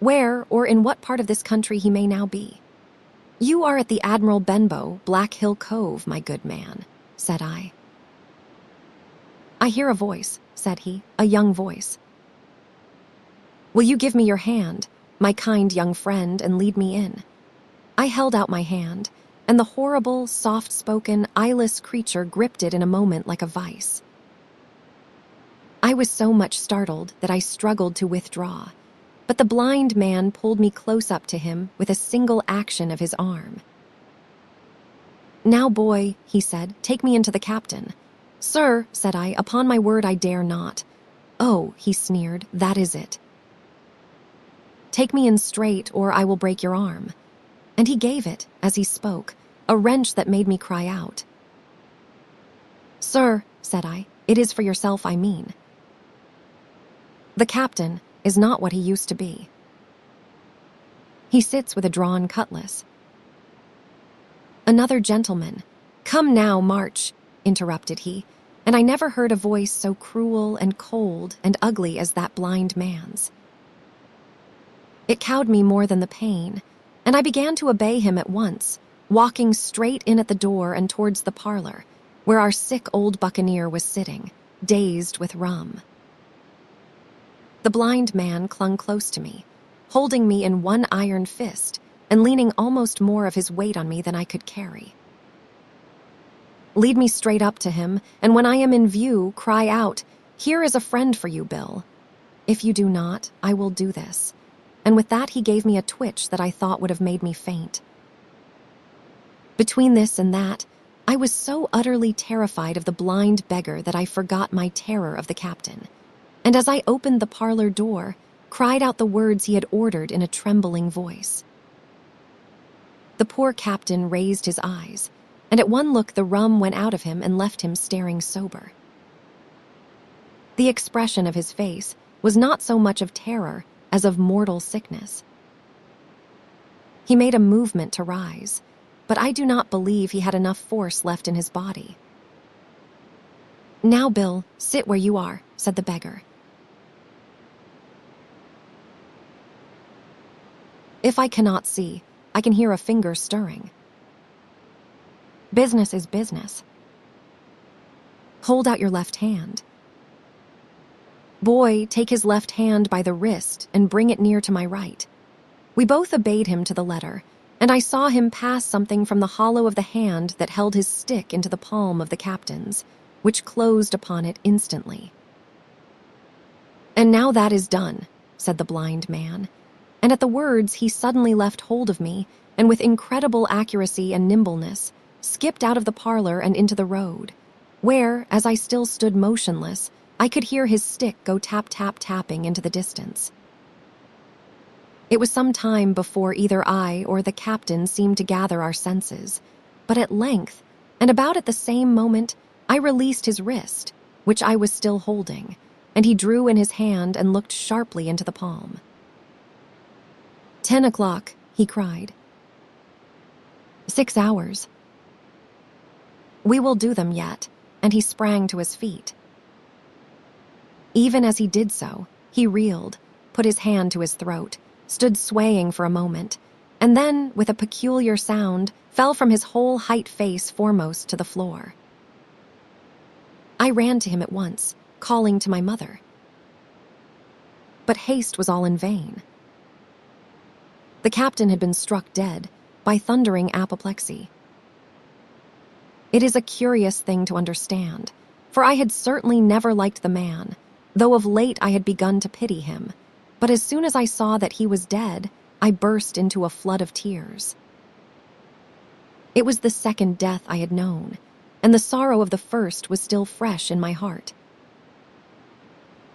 where or in what part of this country he may now be?" "You are at the Admiral Benbow, Black Hill Cove, my good man," said I. "I hear a voice," said he, "a young voice. Will you give me your hand, my kind young friend, and lead me in?" I held out my hand, and the horrible, soft-spoken, eyeless creature gripped it in a moment like a vice. I was so much startled that I struggled to withdraw, but the blind man pulled me close up to him with a single action of his arm. "Now, boy," he said, "take me into the captain." "Sir," said I, "upon my word I dare not." "Oh," he sneered, "that is it. Take me in straight, or I will break your arm." And he gave it, as he spoke, a wrench that made me cry out. "Sir," said I, "it is for yourself I mean. The captain is not what he used to be. He sits with a drawn cutlass." "Another gentleman. Come now, march," interrupted he, and I never heard a voice so cruel and cold and ugly as that blind man's. It cowed me more than the pain, and I began to obey him at once, walking straight in at the door and towards the parlor, where our sick old buccaneer was sitting, dazed with rum. The blind man clung close to me, holding me in one iron fist and leaning almost more of his weight on me than I could carry. "Lead me straight up to him, and when I am in view, cry out, 'Here is a friend for you, Bill.' If you do not, I will do this." And with that he gave me a twitch that I thought would have made me faint. Between this and that, I was so utterly terrified of the blind beggar that I forgot my terror of the captain, and as I opened the parlor door, cried out the words he had ordered in a trembling voice. The poor captain raised his eyes, and at one look the rum went out of him and left him staring sober. The expression of his face was not so much of terror as of mortal sickness. He made a movement to rise, but I do not believe he had enough force left in his body. "Now, Bill, sit where you are," said the beggar. "If I cannot see, I can hear a finger stirring. Business is business. Hold out your left hand." "Boy, take his left hand by the wrist and bring it near to my right." We both obeyed him to the letter, and I saw him pass something from the hollow of the hand that held his stick into the palm of the captain's, which closed upon it instantly. "And now that is done," said the blind man, and at the words he suddenly left hold of me and with incredible accuracy and nimbleness skipped out of the parlor and into the road, where, as I still stood motionless, I could hear his stick go tap-tap-tapping into the distance. It was some time before either I or the captain seemed to gather our senses, but at length, and about at the same moment, I released his wrist, which I was still holding, and he drew in his hand and looked sharply into the palm. 10 o'clock, he cried. 6 hours. We will do them yet, and he sprang to his feet. Even as he did so, he reeled, put his hand to his throat, stood swaying for a moment, and then, with a peculiar sound, fell from his whole height face foremost to the floor. I ran to him at once, calling to my mother. But haste was all in vain. The captain had been struck dead by thundering apoplexy. It is a curious thing to understand, for I had certainly never liked the man, though of late I had begun to pity him, but as soon as I saw that he was dead, I burst into a flood of tears. It was the second death I had known, and the sorrow of the first was still fresh in my heart.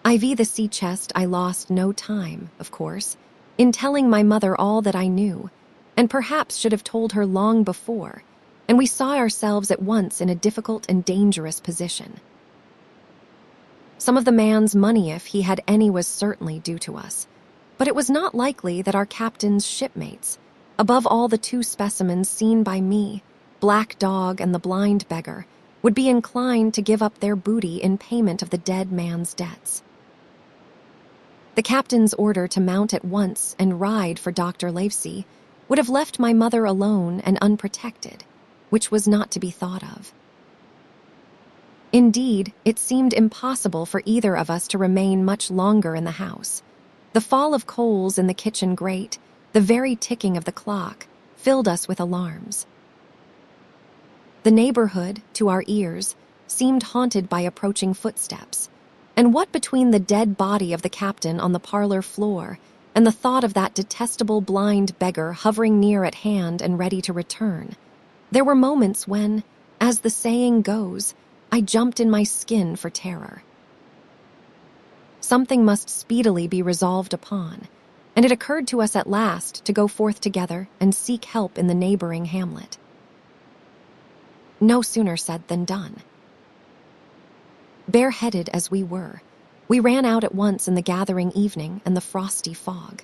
IV the sea chest I lost no time, of course, in telling my mother all that I knew, and perhaps should have told her long before, and we saw ourselves at once in a difficult and dangerous position. Some of the man's money, if he had any, was certainly due to us, but it was not likely that our captain's shipmates, above all the 2 specimens seen by me, Black Dog and the blind beggar, would be inclined to give up their booty in payment of the dead man's debts. The captain's order to mount at once and ride for Dr. Livesey would have left my mother alone and unprotected, which was not to be thought of. Indeed, it seemed impossible for either of us to remain much longer in the house. The fall of coals in the kitchen grate, the very ticking of the clock, filled us with alarms. The neighborhood, to our ears, seemed haunted by approaching footsteps, and what between the dead body of the captain on the parlor floor and the thought of that detestable blind beggar hovering near at hand and ready to return, there were moments when, as the saying goes, I jumped in my skin for terror. Something must speedily be resolved upon, and it occurred to us at last to go forth together and seek help in the neighboring hamlet. No sooner said than done. Bareheaded as we were, we ran out at once in the gathering evening and the frosty fog.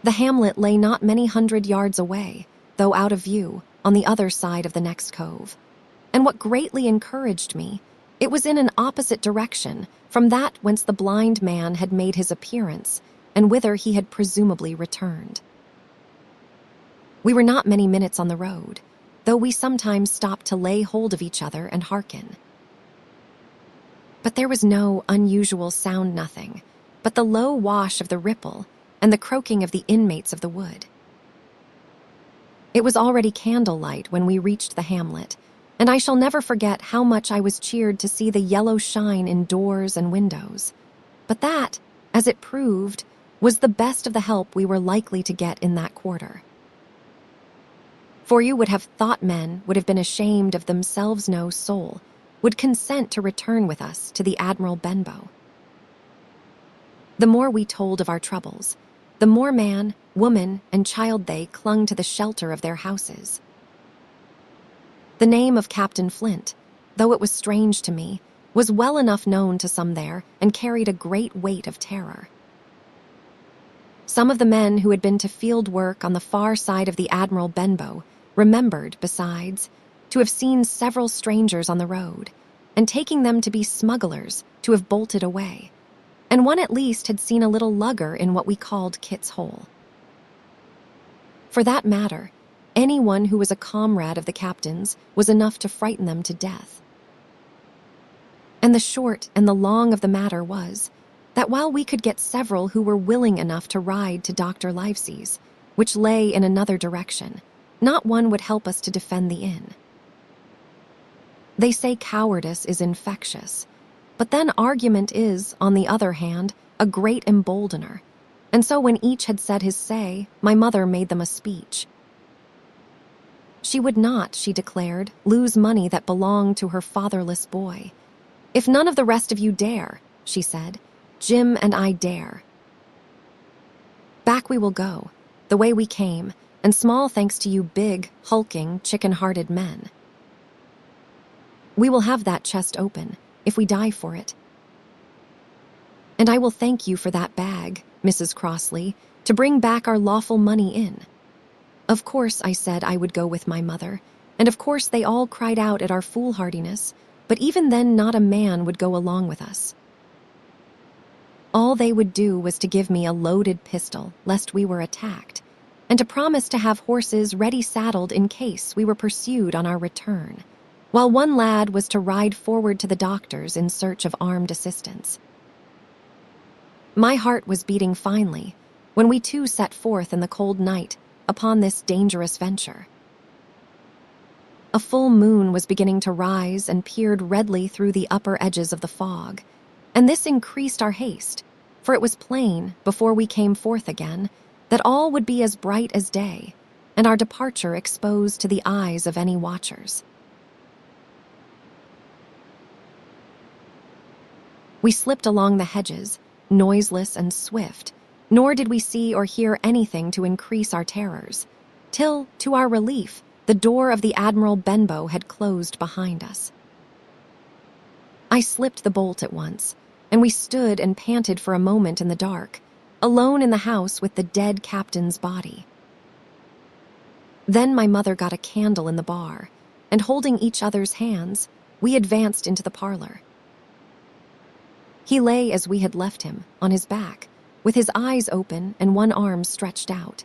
The hamlet lay not many 100 yards away, though out of view, on the other side of the next cove. And what greatly encouraged me, it was in an opposite direction from that whence the blind man had made his appearance, and whither he had presumably returned. We were not many minutes on the road, though we sometimes stopped to lay hold of each other and hearken. But there was no unusual sound, nothing, but the low wash of the ripple and the croaking of the inmates of the wood. It was already candlelight when we reached the hamlet, and I shall never forget how much I was cheered to see the yellow shine in doors and windows. But that, as it proved, was the best of the help we were likely to get in that quarter. For you would have thought men would have been ashamed of themselves no soul, would consent to return with us to the Admiral Benbow. The more we told of our troubles, the more man, woman, and child they clung to the shelter of their houses. The name of Captain Flint, though it was strange to me, was well enough known to some there and carried a great weight of terror. Some of the men who had been to field work on the far side of the Admiral Benbow remembered, besides, to have seen several strangers on the road, and taking them to be smugglers, to have bolted away, and one at least had seen a little lugger in what we called Kit's Hole. For that matter, anyone who was a comrade of the captain's was enough to frighten them to death. And the short and the long of the matter was that while we could get several who were willing enough to ride to Dr. Livesey's, which lay in another direction, not one would help us to defend the inn. They say cowardice is infectious, but then argument is, on the other hand, a great emboldener, and so when each had said his say, my mother made them a speech. She would not, she declared, lose money that belonged to her fatherless boy. If none of the rest of you dare, she said, Jim and I dare. Back we will go, the way we came, and small thanks to you big, hulking, chicken-hearted men. We will have that chest open, if we die for it. And I will thank you for that bag, Mrs. Crossley, to bring back our lawful money in. Of course, I said I would go with my mother, and of course they all cried out at our foolhardiness, but even then not a man would go along with us. All they would do was to give me a loaded pistol, lest we were attacked, and to promise to have horses ready saddled in case we were pursued on our return, while one lad was to ride forward to the doctor's in search of armed assistance. My heart was beating finely when we too set forth in the cold night upon this dangerous venture. A full moon was beginning to rise and peered redly through the upper edges of the fog, and this increased our haste, for it was plain, before we came forth again, that all would be as bright as day, and our departure exposed to the eyes of any watchers. We slipped along the hedges, noiseless and swift, nor did we see or hear anything to increase our terrors, till, to our relief, the door of the Admiral Benbow had closed behind us. I slipped the bolt at once, and we stood and panted for a moment in the dark, alone in the house with the dead captain's body. Then my mother got a candle in the bar, and holding each other's hands, we advanced into the parlor. He lay as we had left him, on his back, with his eyes open and one arm stretched out.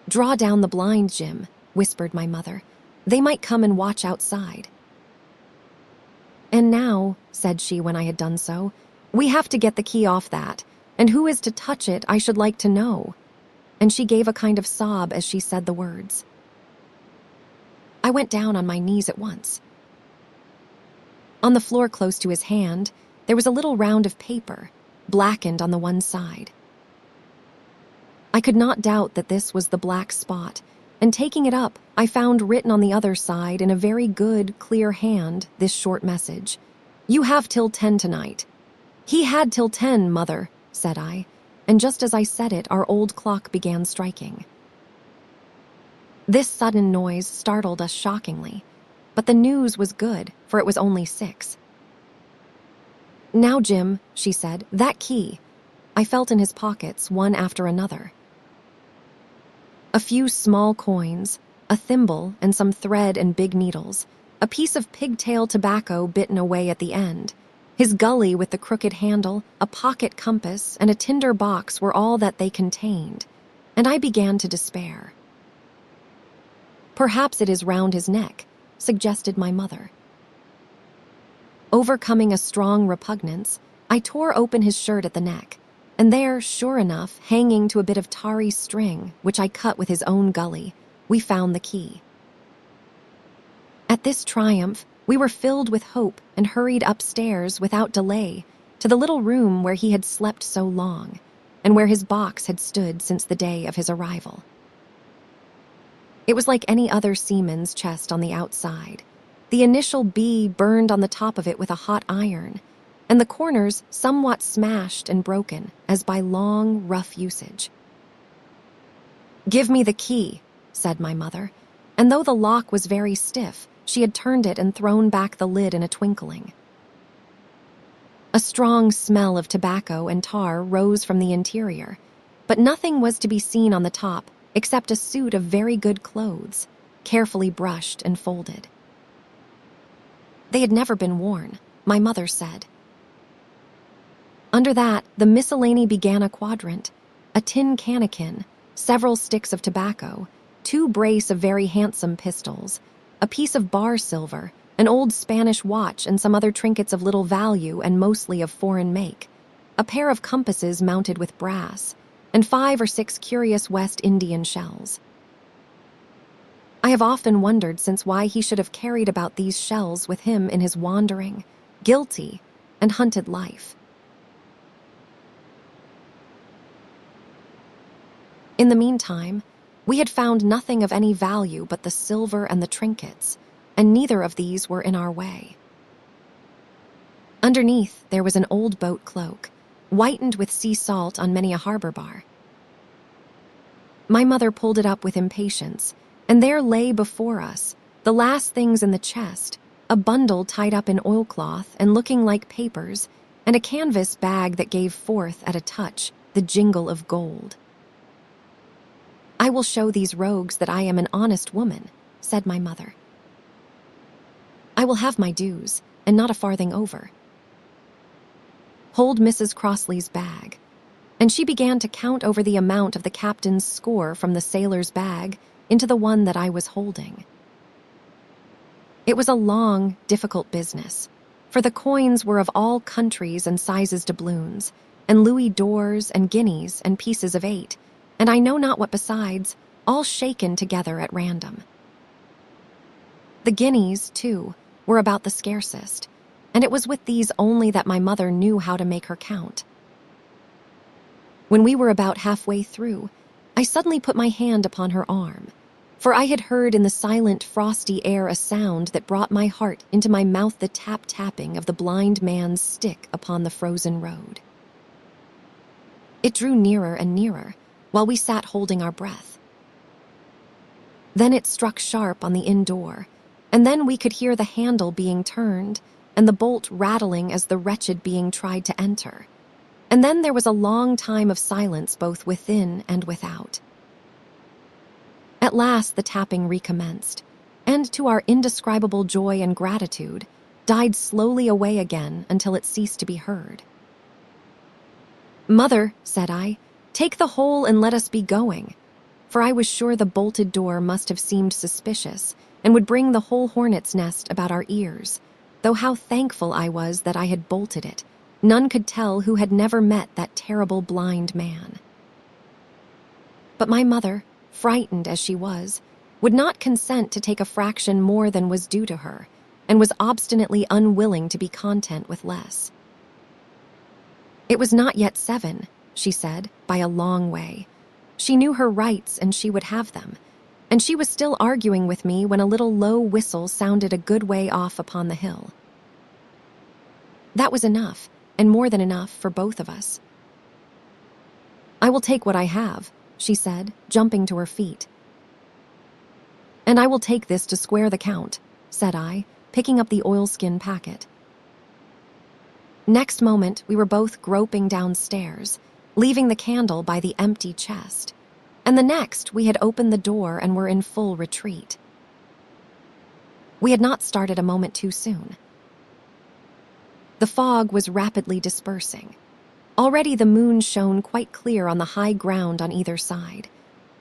"Draw down the blind, Jim," whispered my mother. "They might come and watch outside." "And now," said she when I had done so, "we have to get the key off that, and who is to touch it I should like to know." And she gave a kind of sob as she said the words. I went down on my knees at once. On the floor close to his hand, there was a little round of paper, blackened on the one side. I could not doubt that this was the black spot, and taking it up, I found written on the other side in a very good, clear hand this short message: "You have till 10 tonight." "He had till 10, Mother," said I, and just as I said it, our old clock began striking. This sudden noise startled us shockingly, but the news was good, for it was only 6. "Now, Jim," she said, "that key." I felt in his pockets, one after another. A few small coins, a thimble and some thread and big needles, a piece of pigtail tobacco bitten away at the end, his gully with the crooked handle, a pocket compass, and a tinder box were all that they contained, and I began to despair. "Perhaps it is round his neck," suggested my mother. Overcoming a strong repugnance, I tore open his shirt at the neck, and there, sure enough, hanging to a bit of tarry string, which I cut with his own gully, we found the key. At this triumph, we were filled with hope and hurried upstairs without delay to the little room where he had slept so long, and where his box had stood since the day of his arrival. It was like any other seaman's chest on the outside. The initial B burned on the top of it with a hot iron, and the corners somewhat smashed and broken as by long, rough usage. "Give me the key," said my mother, and though the lock was very stiff, she had turned it and thrown back the lid in a twinkling. A strong smell of tobacco and tar rose from the interior, but nothing was to be seen on the top except a suit of very good clothes, carefully brushed and folded. They had never been worn, my mother said. Under that, the miscellany began a quadrant: a tin cannikin, several sticks of tobacco, 2 brace of very handsome pistols, a piece of bar silver, an old Spanish watch and some other trinkets of little value and mostly of foreign make, a pair of compasses mounted with brass, and 5 or 6 curious West Indian shells. I have often wondered since why he should have carried about these shells with him in his wandering, guilty, and hunted life. In the meantime, we had found nothing of any value but the silver and the trinkets, and neither of these were in our way. Underneath, there was an old boat cloak, whitened with sea salt on many a harbor bar. My mother pulled it up with impatience, and there lay before us, the last things in the chest, a bundle tied up in oilcloth and looking like papers, and a canvas bag that gave forth, at a touch, the jingle of gold. "I will show these rogues that I am an honest woman," said my mother. "I will have my dues, and not a farthing over. Hold Mrs. Crossley's bag." And she began to count over the amount of the captain's score from the sailor's bag into the one that I was holding. It was a long, difficult business, for the coins were of all countries and sizes doubloons, and louis d'ors and guineas and pieces of 8, and I know not what besides, all shaken together at random. The guineas, too, were about the scarcest, and it was with these only that my mother knew how to make her count. When we were about halfway through, I suddenly put my hand upon her arm, for I had heard in the silent, frosty air a sound that brought my heart into my mouth, the tap-tapping of the blind man's stick upon the frozen road. It drew nearer and nearer, while we sat holding our breath. Then it struck sharp on the inn door, and then we could hear the handle being turned and the bolt rattling as the wretched being tried to enter. And then there was a long time of silence both within and without. At last the tapping recommenced, and to our indescribable joy and gratitude, died slowly away again until it ceased to be heard. "Mother," said I, "take the whole and let us be going," for I was sure the bolted door must have seemed suspicious and would bring the whole hornet's nest about our ears, though how thankful I was that I had bolted it. None could tell who had never met that terrible blind man. But my mother, frightened as she was, would not consent to take a fraction more than was due to her, and was obstinately unwilling to be content with less. It was not yet 7, she said, by a long way. She knew her rights and she would have them, and she was still arguing with me when a little low whistle sounded a good way off upon the hill. That was enough, and more than enough for both of us. "I will take what I have," she said, jumping to her feet. "And I will take this to square the count," said I, picking up the oilskin packet. Next moment, we were both groping downstairs, leaving the candle by the empty chest, and the next we had opened the door and were in full retreat. We had not started a moment too soon. The fog was rapidly dispersing. Already the moon shone quite clear on the high ground on either side,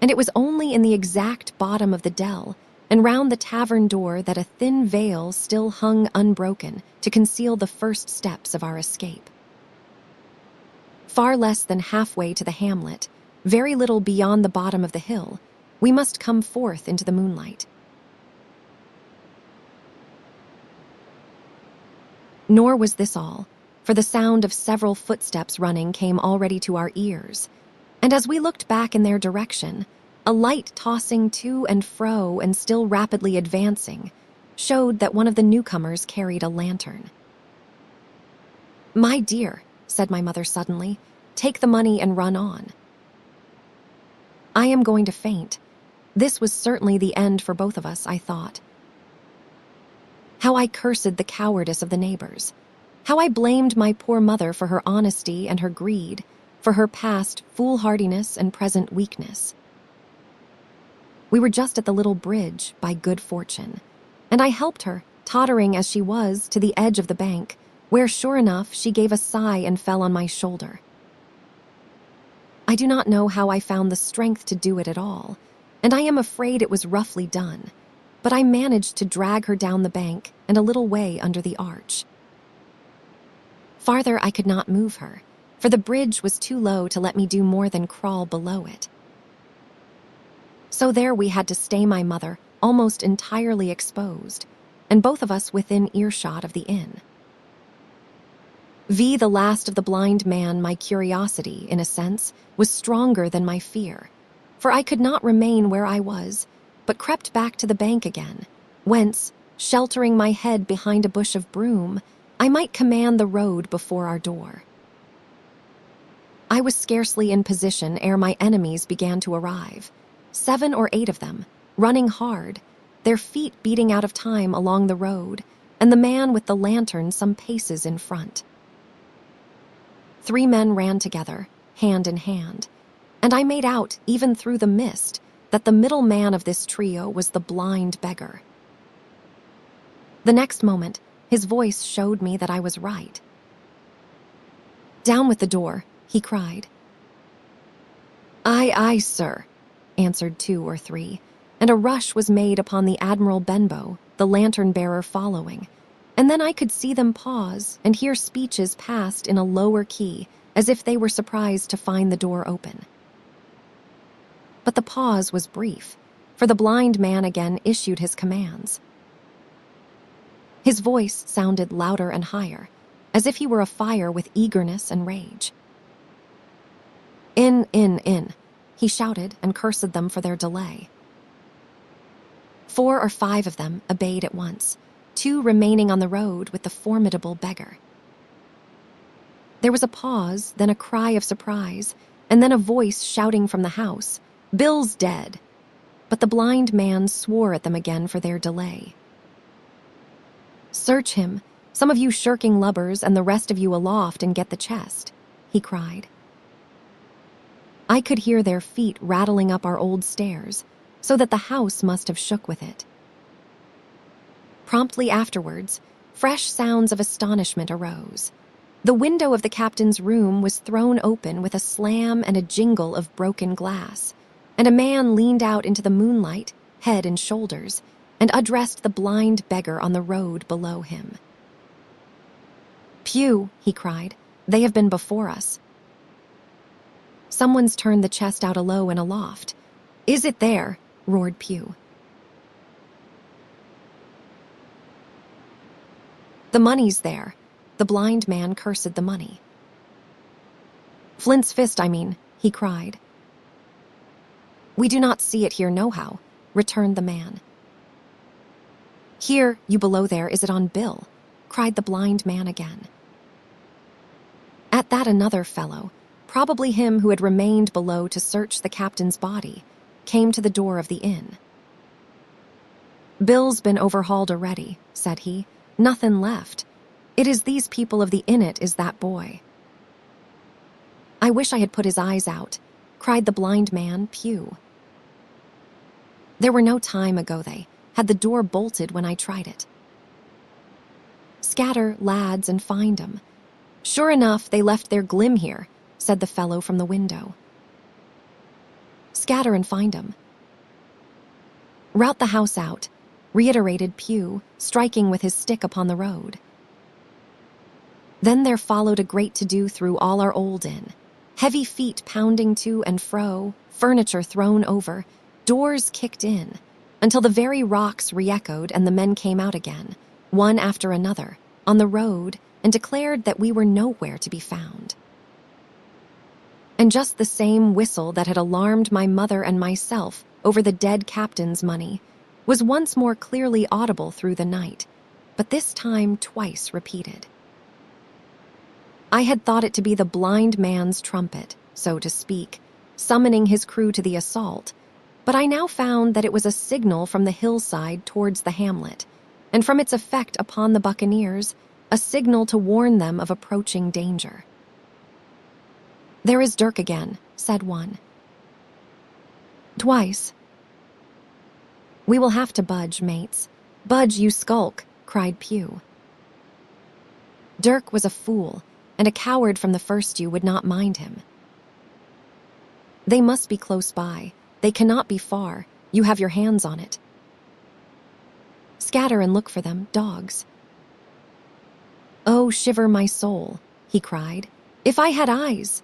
and it was only in the exact bottom of the dell and round the tavern door that a thin veil still hung unbroken to conceal the first steps of our escape. Far less than halfway to the hamlet, very little beyond the bottom of the hill, we must come forth into the moonlight. Nor was this all, for the sound of several footsteps running came already to our ears, and as we looked back in their direction, a light tossing to and fro and still rapidly advancing showed that one of the newcomers carried a lantern. "My dear," said my mother suddenly, "take the money and run on." I am going to faint. This was certainly the end for both of us, I thought. How I cursed the cowardice of the neighbors. How I blamed my poor mother for her honesty and her greed, for her past foolhardiness and present weakness. We were just at the little bridge, by good fortune, and I helped her, tottering as she was, to the edge of the bank, where, sure enough, she gave a sigh and fell on my shoulder. I do not know how I found the strength to do it at all, and I am afraid it was roughly done, but I managed to drag her down the bank and a little way under the arch. Farther I could not move her, for the bridge was too low to let me do more than crawl below it. So there we had to stay my mother, almost entirely exposed, and both of us within earshot of the inn. The last of the blind man, my curiosity, in a sense, was stronger than my fear, for I could not remain where I was, but crept back to the bank again, whence, sheltering my head behind a bush of broom, I might command the road before our door. I was scarcely in position ere my enemies began to arrive, 7 or 8 of them, running hard, their feet beating out of time along the road, and the man with the lantern some paces in front. 3 men ran together, hand in hand, and I made out, even through the mist, that the middle man of this trio was the blind beggar. The next moment, his voice showed me that I was right. "Down with the door," he cried. "Aye, aye, sir," answered 2 or 3, and a rush was made upon the Admiral Benbow, the lantern-bearer following, and then I could see them pause and hear speeches passed in a lower key, as if they were surprised to find the door open. But the pause was brief, for the blind man again issued his commands. His voice sounded louder and higher, as if he were afire with eagerness and rage. In, he shouted and cursed them for their delay. 4 or 5 of them obeyed at once, 2 remaining on the road with the formidable beggar. There was a pause, then a cry of surprise, and then a voice shouting from the house, "Bill's dead!" But the blind man swore at them again for their delay. "Search him, some of you shirking lubbers and the rest of you aloft and get the chest," he cried. I could hear their feet rattling up our old stairs, so that the house must have shook with it. Promptly afterwards, fresh sounds of astonishment arose. The window of the captain's room was thrown open with a slam and a jingle of broken glass, and a man leaned out into the moonlight, head and shoulders, and addressed the blind beggar on the road below him. "Pew," he cried, "they have been before us." "Someone's turned the chest out alow and aloft." "Is it there?" roared Pew. "The money's there." The blind man cursed the money. "Flint's fist, I mean," he cried. "We do not see it here nohow," returned the man. "Here, you below there, is it on Bill?" cried the blind man again. At that another fellow, probably him who had remained below to search the captain's body, came to the door of the inn. "Bill's been overhauled already," said he. "Nothin' left. It is these people of the inn, it is that boy." "I wish I had put his eyes out," cried the blind man, Pew. "There were no time ago they had the door bolted when I tried it. Scatter, lads, and find 'em. Sure enough, they left their glim here," said the fellow from the window. "Scatter and find 'em." "Rout the house out," reiterated Pew, striking with his stick upon the road. Then there followed a great to-do through all our old inn, heavy feet pounding to and fro, furniture thrown over, doors kicked in, until the very rocks re-echoed and the men came out again, one after another, on the road and declared that we were nowhere to be found. And just the same whistle that had alarmed my mother and myself over the dead captain's money was once more clearly audible through the night, but this time twice repeated. I had thought it to be the blind man's trumpet, so to speak, summoning his crew to the assault, but I now found that it was a signal from the hillside towards the hamlet, and from its effect upon the buccaneers, a signal to warn them of approaching danger. "There is Dirk again," said one. "Twice." "We will have to budge, mates. Budge, you skulk," cried Pew. Dirk was a fool, and a coward from the first. You would not mind him. "They must be close by. They cannot be far. You have your hands on it. Scatter and look for them, dogs." "Oh, shiver my soul," he cried. "If I had eyes!"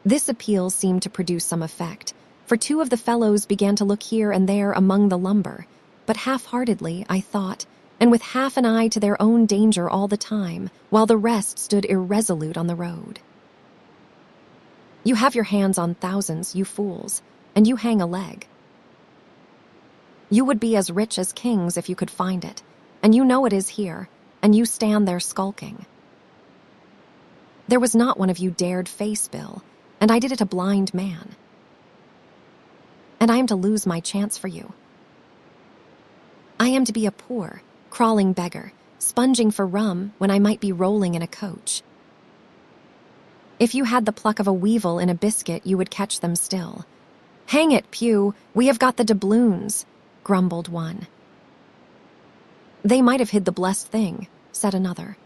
This appeal seemed to produce some effect, for two of the fellows began to look here and there among the lumber, but half-heartedly, I thought, and with half an eye to their own danger all the time, while the rest stood irresolute on the road. "You have your hands on thousands, you fools, and you hang a leg. You would be as rich as kings if you could find it, and you know it is here, and you stand there skulking. There was not one of you dared face Bill, and I did it a blind man. And I am to lose my chance for you. I am to be a poor, crawling beggar, sponging for rum when I might be rolling in a coach. If you had the pluck of a weevil in a biscuit, you would catch them still. Hang it, Pew, we have got the doubloons," grumbled one. "They might have hid the blessed thing," said another.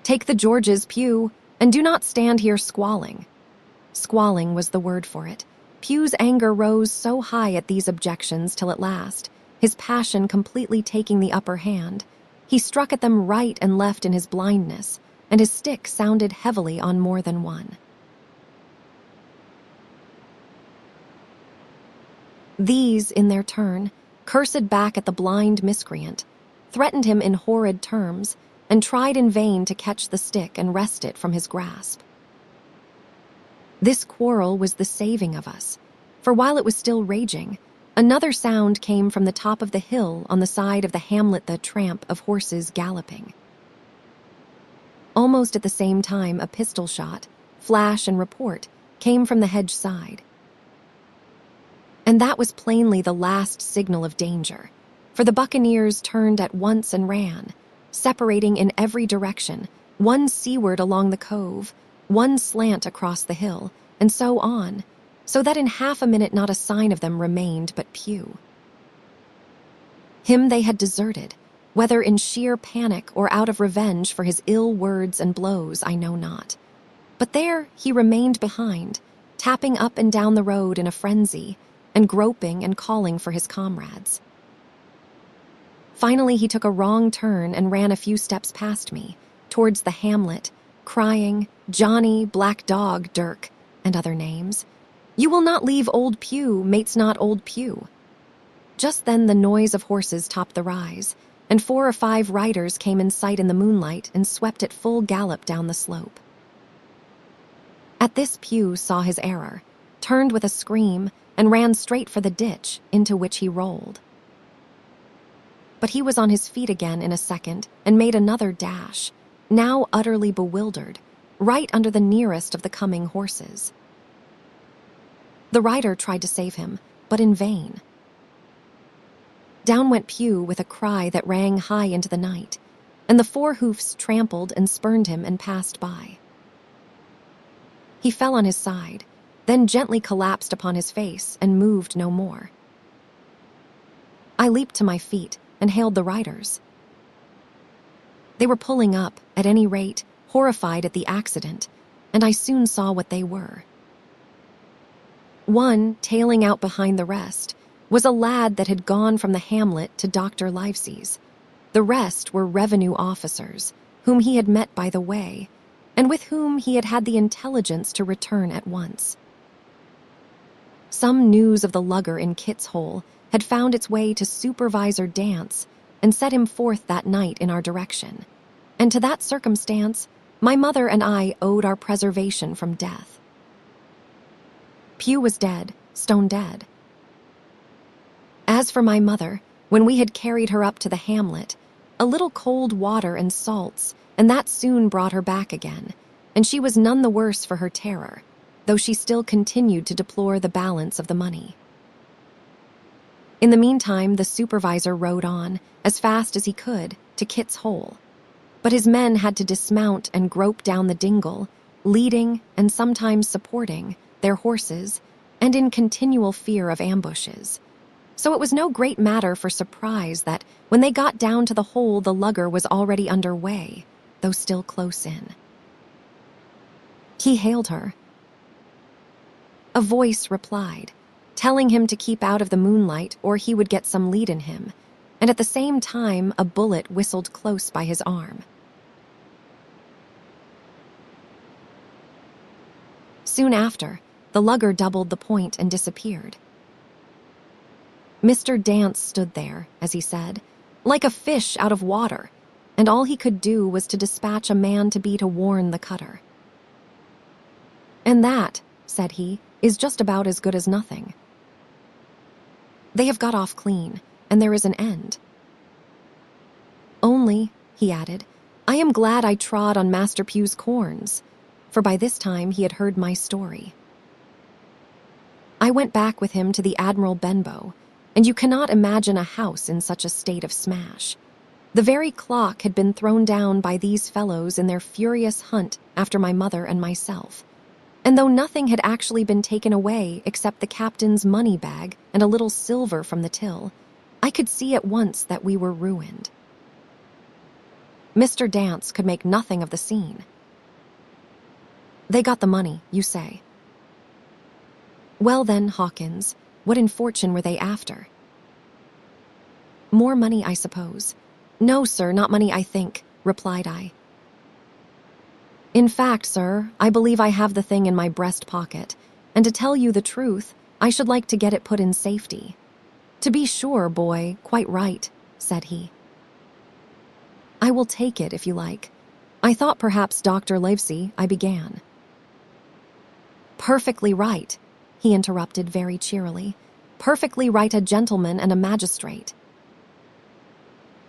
"Take the Georges, Pew, and do not stand here squalling." Squalling was the word for it. Pew's anger rose so high at these objections till at last, his passion completely taking the upper hand, he struck at them right and left in his blindness, and his stick sounded heavily on more than one. These, in their turn, cursed back at the blind miscreant, threatened him in horrid terms, and tried in vain to catch the stick and wrest it from his grasp. This quarrel was the saving of us, for while it was still raging, another sound came from the top of the hill on the side of the hamlet, the tramp of horses galloping. Almost at the same time, a pistol shot, flash and report, came from the hedge side. And that was plainly the last signal of danger, for the buccaneers turned at once and ran, separating in every direction, one seaward along the cove, one slant across the hill, and so on, so that in half a minute not a sign of them remained but Pew. Him they had deserted, whether in sheer panic or out of revenge for his ill words and blows, I know not. But there he remained behind, tapping up and down the road in a frenzy, and groping and calling for his comrades. Finally he took a wrong turn and ran a few steps past me, towards the hamlet, crying, "Johnny, Black Dog, Dirk," and other names. "You will not leave old Pew, mate's not old Pew." Just then the noise of horses topped the rise, and 4 or 5 riders came in sight in the moonlight and swept at full gallop down the slope. At this Pew saw his error, turned with a scream, and ran straight for the ditch, into which he rolled. But he was on his feet again in a second and made another dash, now utterly bewildered, right under the nearest of the coming horses. The rider tried to save him, but in vain. Down went Pew with a cry that rang high into the night, and the 4 hoofs trampled and spurned him and passed by. He fell on his side, then gently collapsed upon his face and moved no more. I leaped to my feet and hailed the riders. They were pulling up, at any rate, horrified at the accident, and I soon saw what they were. One, tailing out behind the rest, was a lad that had gone from the hamlet to Dr. Livesey's. The rest were revenue officers, whom he had met by the way, and with whom he had had the intelligence to return at once. Some news of the lugger in Kit's Hole had found its way to Supervisor Dance, and set him forth that night in our direction. And to that circumstance, my mother and I owed our preservation from death. Pugh was dead, stone dead. As for my mother, when we had carried her up to the hamlet, a little cold water and salts, and that soon brought her back again, and she was none the worse for her terror, though she still continued to deplore the balance of the money. In the meantime, the supervisor rode on, as fast as he could, to Kit's Hole. But his men had to dismount and grope down the dingle, leading, and sometimes supporting, their horses, and in continual fear of ambushes. So it was no great matter for surprise that, when they got down to the hole, the lugger was already under way, though still close in. He hailed her. A voice replied, telling him to keep out of the moonlight or he would get some lead in him, and at the same time a bullet whistled close by his arm. Soon after, the lugger doubled the point and disappeared. Mr. Dance stood there, as he said, like a fish out of water, and all he could do was to dispatch a man to be to warn the cutter. "And that," said he, "is just about as good as nothing. They have got off clean, and there is an end. Only," he added, "I am glad I trod on Master Pugh's corns," for by this time he had heard my story. I went back with him to the Admiral Benbow, and you cannot imagine a house in such a state of smash. The very clock had been thrown down by these fellows in their furious hunt after my mother and myself, and though nothing had actually been taken away except the captain's money bag and a little silver from the till, I could see at once that we were ruined. Mr. Dance could make nothing of the scene. "They got the money, you say? Well then, Hawkins, what in fortune were they after?" "More money, I suppose." "No, sir, not money, I think," replied I. "In fact, sir, I believe I have the thing in my breast pocket, and to tell you the truth, I should like to get it put in safety." "To be sure, boy, quite right," said he. "I will take it, if you like. I thought perhaps Dr. Livesey," I began. "Perfectly right," he interrupted very cheerily. "Perfectly right, a gentleman and a magistrate.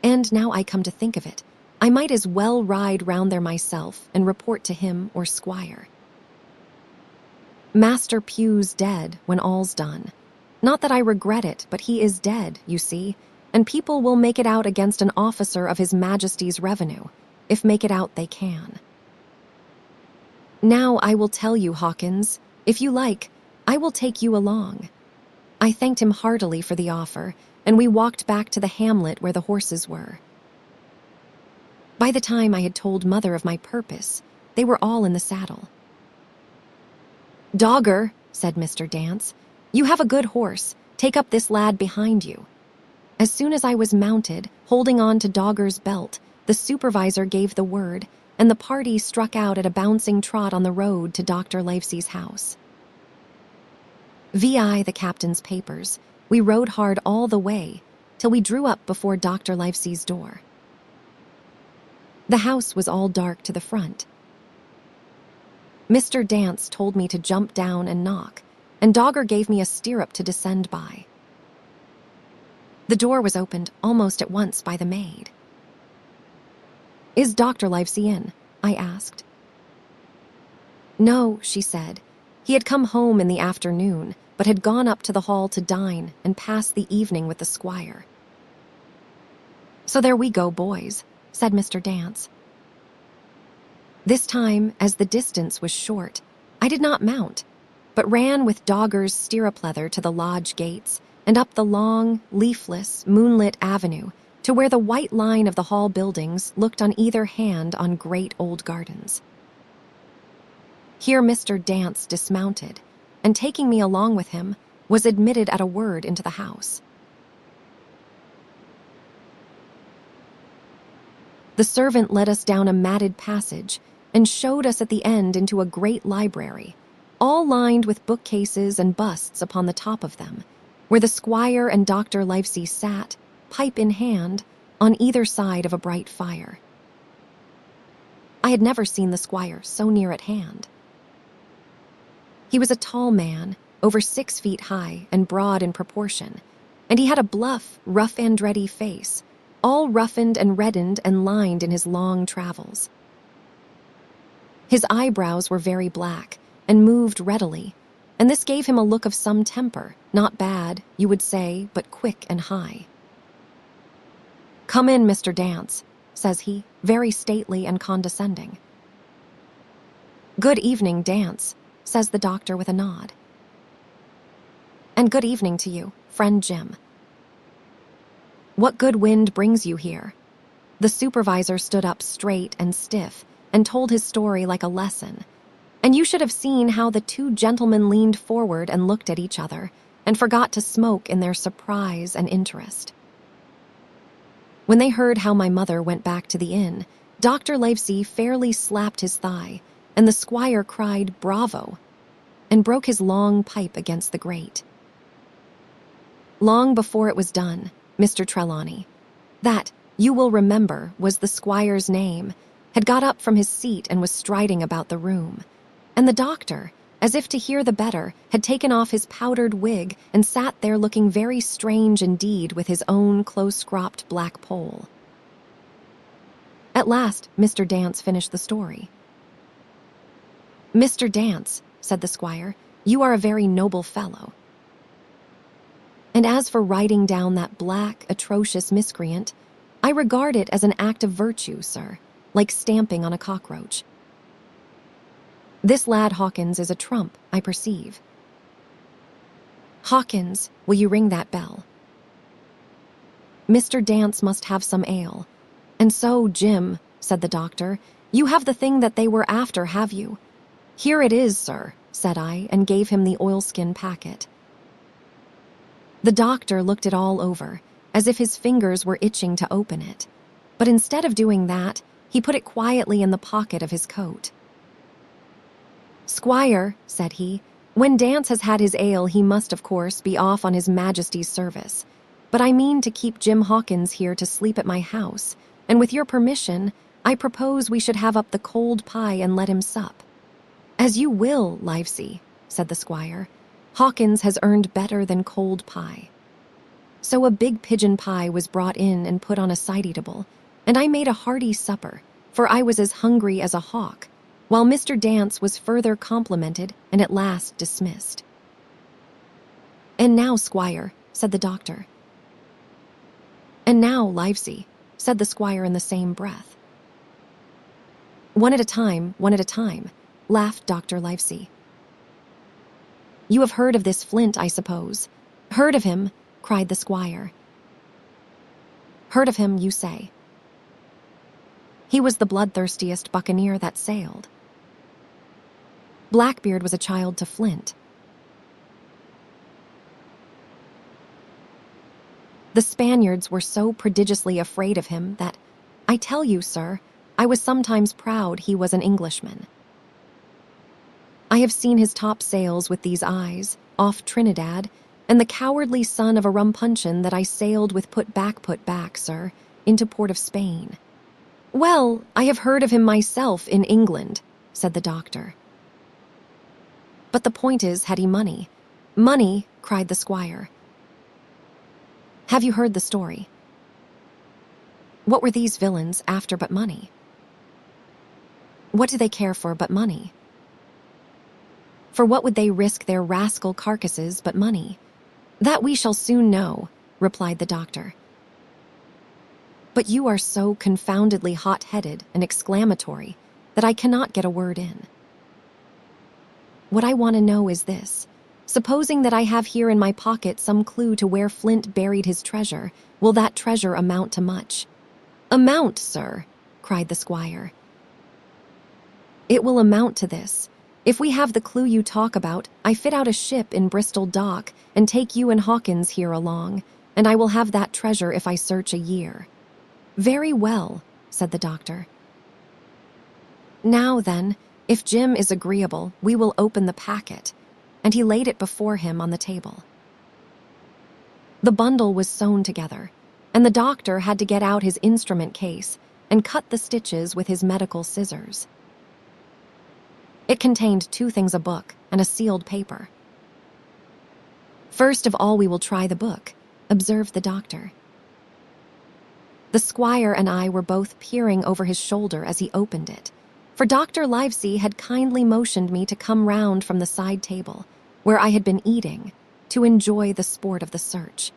And now I come to think of it, I might as well ride round there myself and report to him or squire. Master Pugh's dead when all's done. Not that I regret it, but he is dead, you see, and people will make it out against an officer of His Majesty's revenue, if make it out they can. Now I will tell you, Hawkins, if you like, I will take you along." I thanked him heartily for the offer, and we walked back to the hamlet where the horses were. By the time I had told Mother of my purpose, they were all in the saddle. "Dogger," said Mr. Dance, "you have a good horse. Take up this lad behind you." As soon as I was mounted, holding on to Dogger's belt, the supervisor gave the word, and the party struck out at a bouncing trot on the road to Dr. Livesey's house. VI the captain's papers, we rode hard all the way, till we drew up before Dr. Livesey's door. The house was all dark to the front. Mr. Dance told me to jump down and knock, and Dogger gave me a stirrup to descend by. The door was opened almost at once by the maid. "Is Dr. Livesey in?" I asked. "No," she said. "He had come home in the afternoon, but had gone up to the hall to dine and pass the evening with the squire." "So there we go, boys," said Mr. Dance. This time, as the distance was short, I did not mount, but ran with Dogger's stirrup leather to the lodge gates and up the long, leafless, moonlit avenue to where the white line of the hall buildings looked on either hand on great old gardens. Here Mr. Dance dismounted, and taking me along with him, was admitted at a word into the house. The servant led us down a matted passage and showed us at the end into a great library, all lined with bookcases and busts upon the top of them, where the squire and Dr. Livesey sat, pipe in hand, on either side of a bright fire. I had never seen the squire so near at hand. He was a tall man, over 6 feet high and broad in proportion, and he had a bluff, rough and ready face, all roughened and reddened and lined in his long travels. His eyebrows were very black and moved readily, and this gave him a look of some temper, not bad, you would say, but quick and high. "Come in, Mr. Dance," says he, very stately and condescending. "Good evening, Dance," says the doctor with a nod. "And good evening to you, friend Jim. What good wind brings you here?" The supervisor stood up straight and stiff and told his story like a lesson. And you should have seen how the two gentlemen leaned forward and looked at each other and forgot to smoke in their surprise and interest. When they heard how my mother went back to the inn, Dr. Livesey fairly slapped his thigh, and the squire cried "Bravo!" and broke his long pipe against the grate. Long before it was done, Mr. Trelawney, that, you will remember, was the squire's name, had got up from his seat and was striding about the room. And the doctor, as if to hear the better, had taken off his powdered wig and sat there looking very strange indeed with his own close-cropped black poll. At last, Mr. Dance finished the story. "Mr. Dance," said the squire, "you are a very noble fellow. And as for writing down that black, atrocious miscreant, I regard it as an act of virtue, sir, like stamping on a cockroach. This lad Hawkins is a trump, I perceive. Hawkins, will you ring that bell? Mr. Dance must have some ale. And so, Jim," said the doctor, "you have the thing that they were after, have you?" "Here it is, sir," said I, and gave him the oilskin packet. The doctor looked it all over, as if his fingers were itching to open it. But instead of doing that, he put it quietly in the pocket of his coat. "Squire," said he, "when Dance has had his ale, he must, of course, be off on his Majesty's service. But I mean to keep Jim Hawkins here to sleep at my house, and with your permission, I propose we should have up the cold pie and let him sup." "As you will, Livesey," said the squire. "Hawkins has earned better than cold pie." So a big pigeon pie was brought in and put on a side eatable, and I made a hearty supper, for I was as hungry as a hawk, while Mr. Dance was further complimented and at last dismissed. "And now, squire," said the doctor. "And now, Livesey," said the squire in the same breath. One at a time, laughed Dr. Livesey. "You have heard of this Flint, I suppose." "Heard of him," cried the squire. "Heard of him, you say? He was the bloodthirstiest buccaneer that sailed. Blackbeard was a child to Flint. The Spaniards were so prodigiously afraid of him that, I tell you, sir, I was sometimes proud he was an Englishman. I have seen his topsails with these eyes, off Trinidad, and the cowardly son of a rumpuncheon that I sailed with put back, sir, into port of Spain." "Well, I have heard of him myself in England," said the doctor. "But the point is, had he money?" "Money," cried the squire. "Have you heard the story? What were these villains after but money? What do they care for but money? For what would they risk their rascal carcasses but money? That we shall soon know," replied the doctor. "But you are so confoundedly hot-headed and exclamatory that I cannot get a word in. What I want to know is this. Supposing that I have here in my pocket some clue to where Flint buried his treasure, will that treasure amount to much?" "Amount, sir," cried the squire. "It will amount to this. If we have the clue you talk about, I fit out a ship in Bristol dock and take you and Hawkins here along, and I will have that treasure if I search a year." "Very well," said the doctor. "Now then, if Jim is agreeable, we will open the packet," and he laid it before him on the table. The bundle was sewn together, and the doctor had to get out his instrument case and cut the stitches with his medical scissors. It contained 2 things: a book and a sealed paper. "First of all, we will try the book," observed the doctor. The squire and I were both peering over his shoulder as he opened it, for Dr. Livesey had kindly motioned me to come round from the side table, where I had been eating, to enjoy the sport of the search.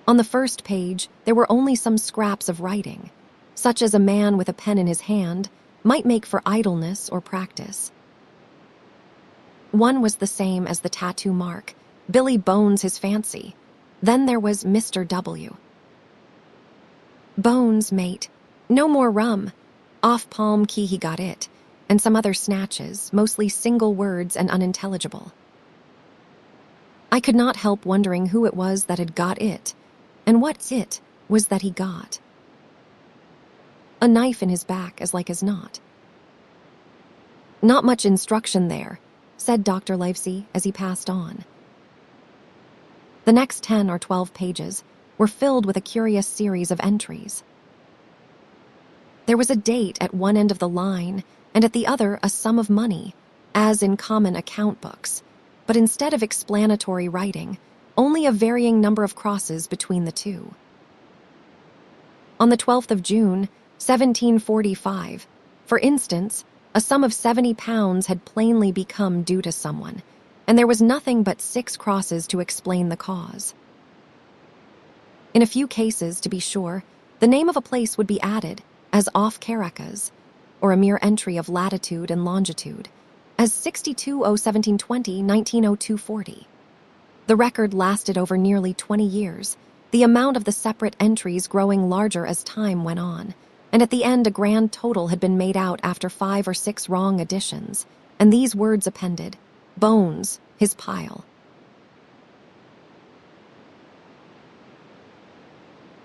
On the first page, there were only some scraps of writing, such as a man with a pen in his hand might make for idleness or practice. One was the same as the tattoo mark, "Billy Bones his fancy." Then there was Mr. W. "Bones, mate. No more rum. Off Palm Key he got it," and some other snatches, mostly single words and unintelligible. I could not help wondering who it was that had got it, and what it was that he got. A knife in his back, as like as not. "Not much instruction there," said Dr. Livesey as he passed on. The next 10 or 12 pages were filled with a curious series of entries. There was a date at one end of the line, and at the other a sum of money, as in common account books, but instead of explanatory writing, only a varying number of crosses between the two. On the 12th of June, 1745, for instance, a sum of £70 had plainly become due to someone, and there was nothing but 6 crosses to explain the cause. In a few cases, to be sure, the name of a place would be added, as off Caracas, or a mere entry of latitude and longitude, as 62/1720, 190240. The record lasted over nearly 20 years, the amount of the separate entries growing larger as time went on, and at the end a grand total had been made out after 5 or 6 wrong additions, and these words appended: "Bones, his pile."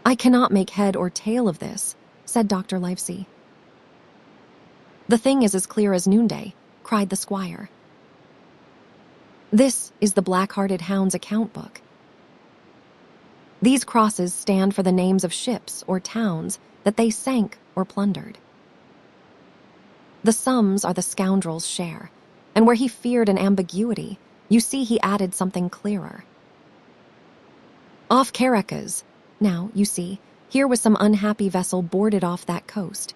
"I cannot make head or tail of this," said Dr. Livesey. "The thing is as clear as noonday," cried the squire. "This is the Black-Hearted Hound's account book. These crosses stand for the names of ships or towns that they sank or plundered. The sums are the scoundrel's share, and where he feared an ambiguity, you see he added something clearer. Off Caracas. Now, you see, here was some unhappy vessel boarded off that coast.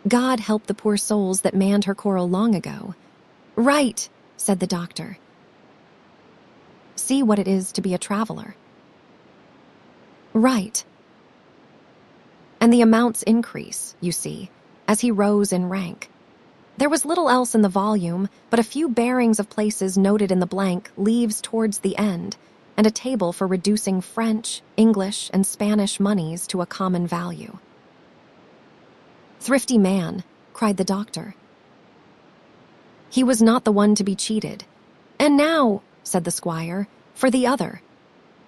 God help the poor souls that manned her coral long ago. Right, said the doctor. See what it is to be a traveler. Right. And the amounts increase, you see, as he rose in rank. There was little else in the volume but a few bearings of places noted in the blank leaves towards the end, and a table for reducing French, English, and Spanish moneys to a common value. Thrifty man, cried the doctor. He was not the one to be cheated. And now, said the squire, for the other.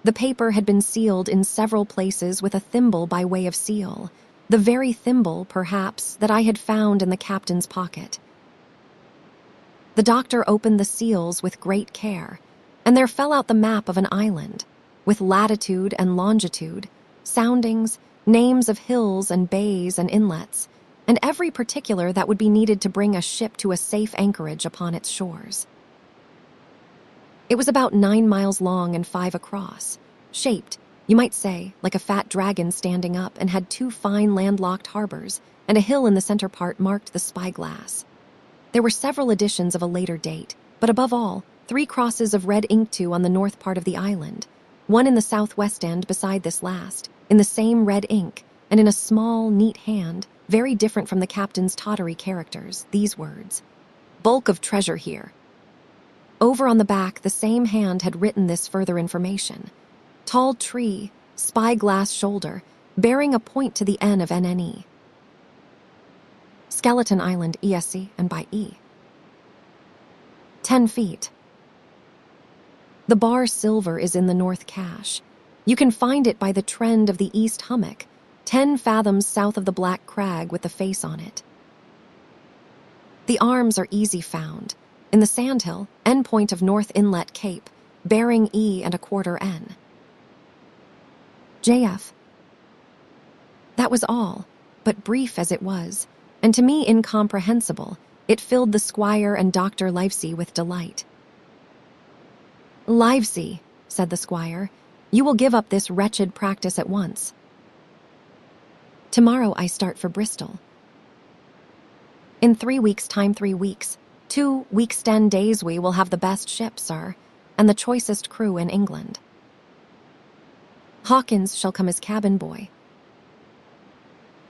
The paper had been sealed in several places with a thimble by way of seal, the very thimble, perhaps, that I had found in the captain's pocket. The doctor opened the seals with great care, and there fell out the map of an island, with latitude and longitude, soundings, names of hills and bays and inlets, and every particular that would be needed to bring a ship to a safe anchorage upon its shores. It was about 9 miles long and 5 across, shaped, you might say, like a fat dragon standing up, and had 2 fine landlocked harbors, and a hill in the center part marked the spyglass. There were several editions of a later date, but above all, 3 crosses of red ink on the north part of the island, one in the southwest end beside this last, in the same red ink, and in a small, neat hand, very different from the captain's tottery characters, these words, "Bulk of treasure here." Over on the back, the same hand had written this further information: "Tall tree, spyglass shoulder, bearing a point to the N of NNE. Skeleton Island, ESC, and by E. 10 feet. The bar silver is in the North Cache. You can find it by the trend of the East Hummock, 10 fathoms south of the Black Crag with the face on it. The arms are easy found, in the sandhill, end point of North Inlet Cape, bearing E and a quarter N. JF. That was all, but brief as it was, and to me incomprehensible, it filled the squire and Dr. Livesey with delight. "Livesey," said the squire, "you will give up this wretched practice at once." "Tomorrow I start for Bristol." "In 3 weeks' time, 3 weeks. 2 weeks 10 days we will have the best ship, sir, and the choicest crew in England. Hawkins shall come as cabin boy."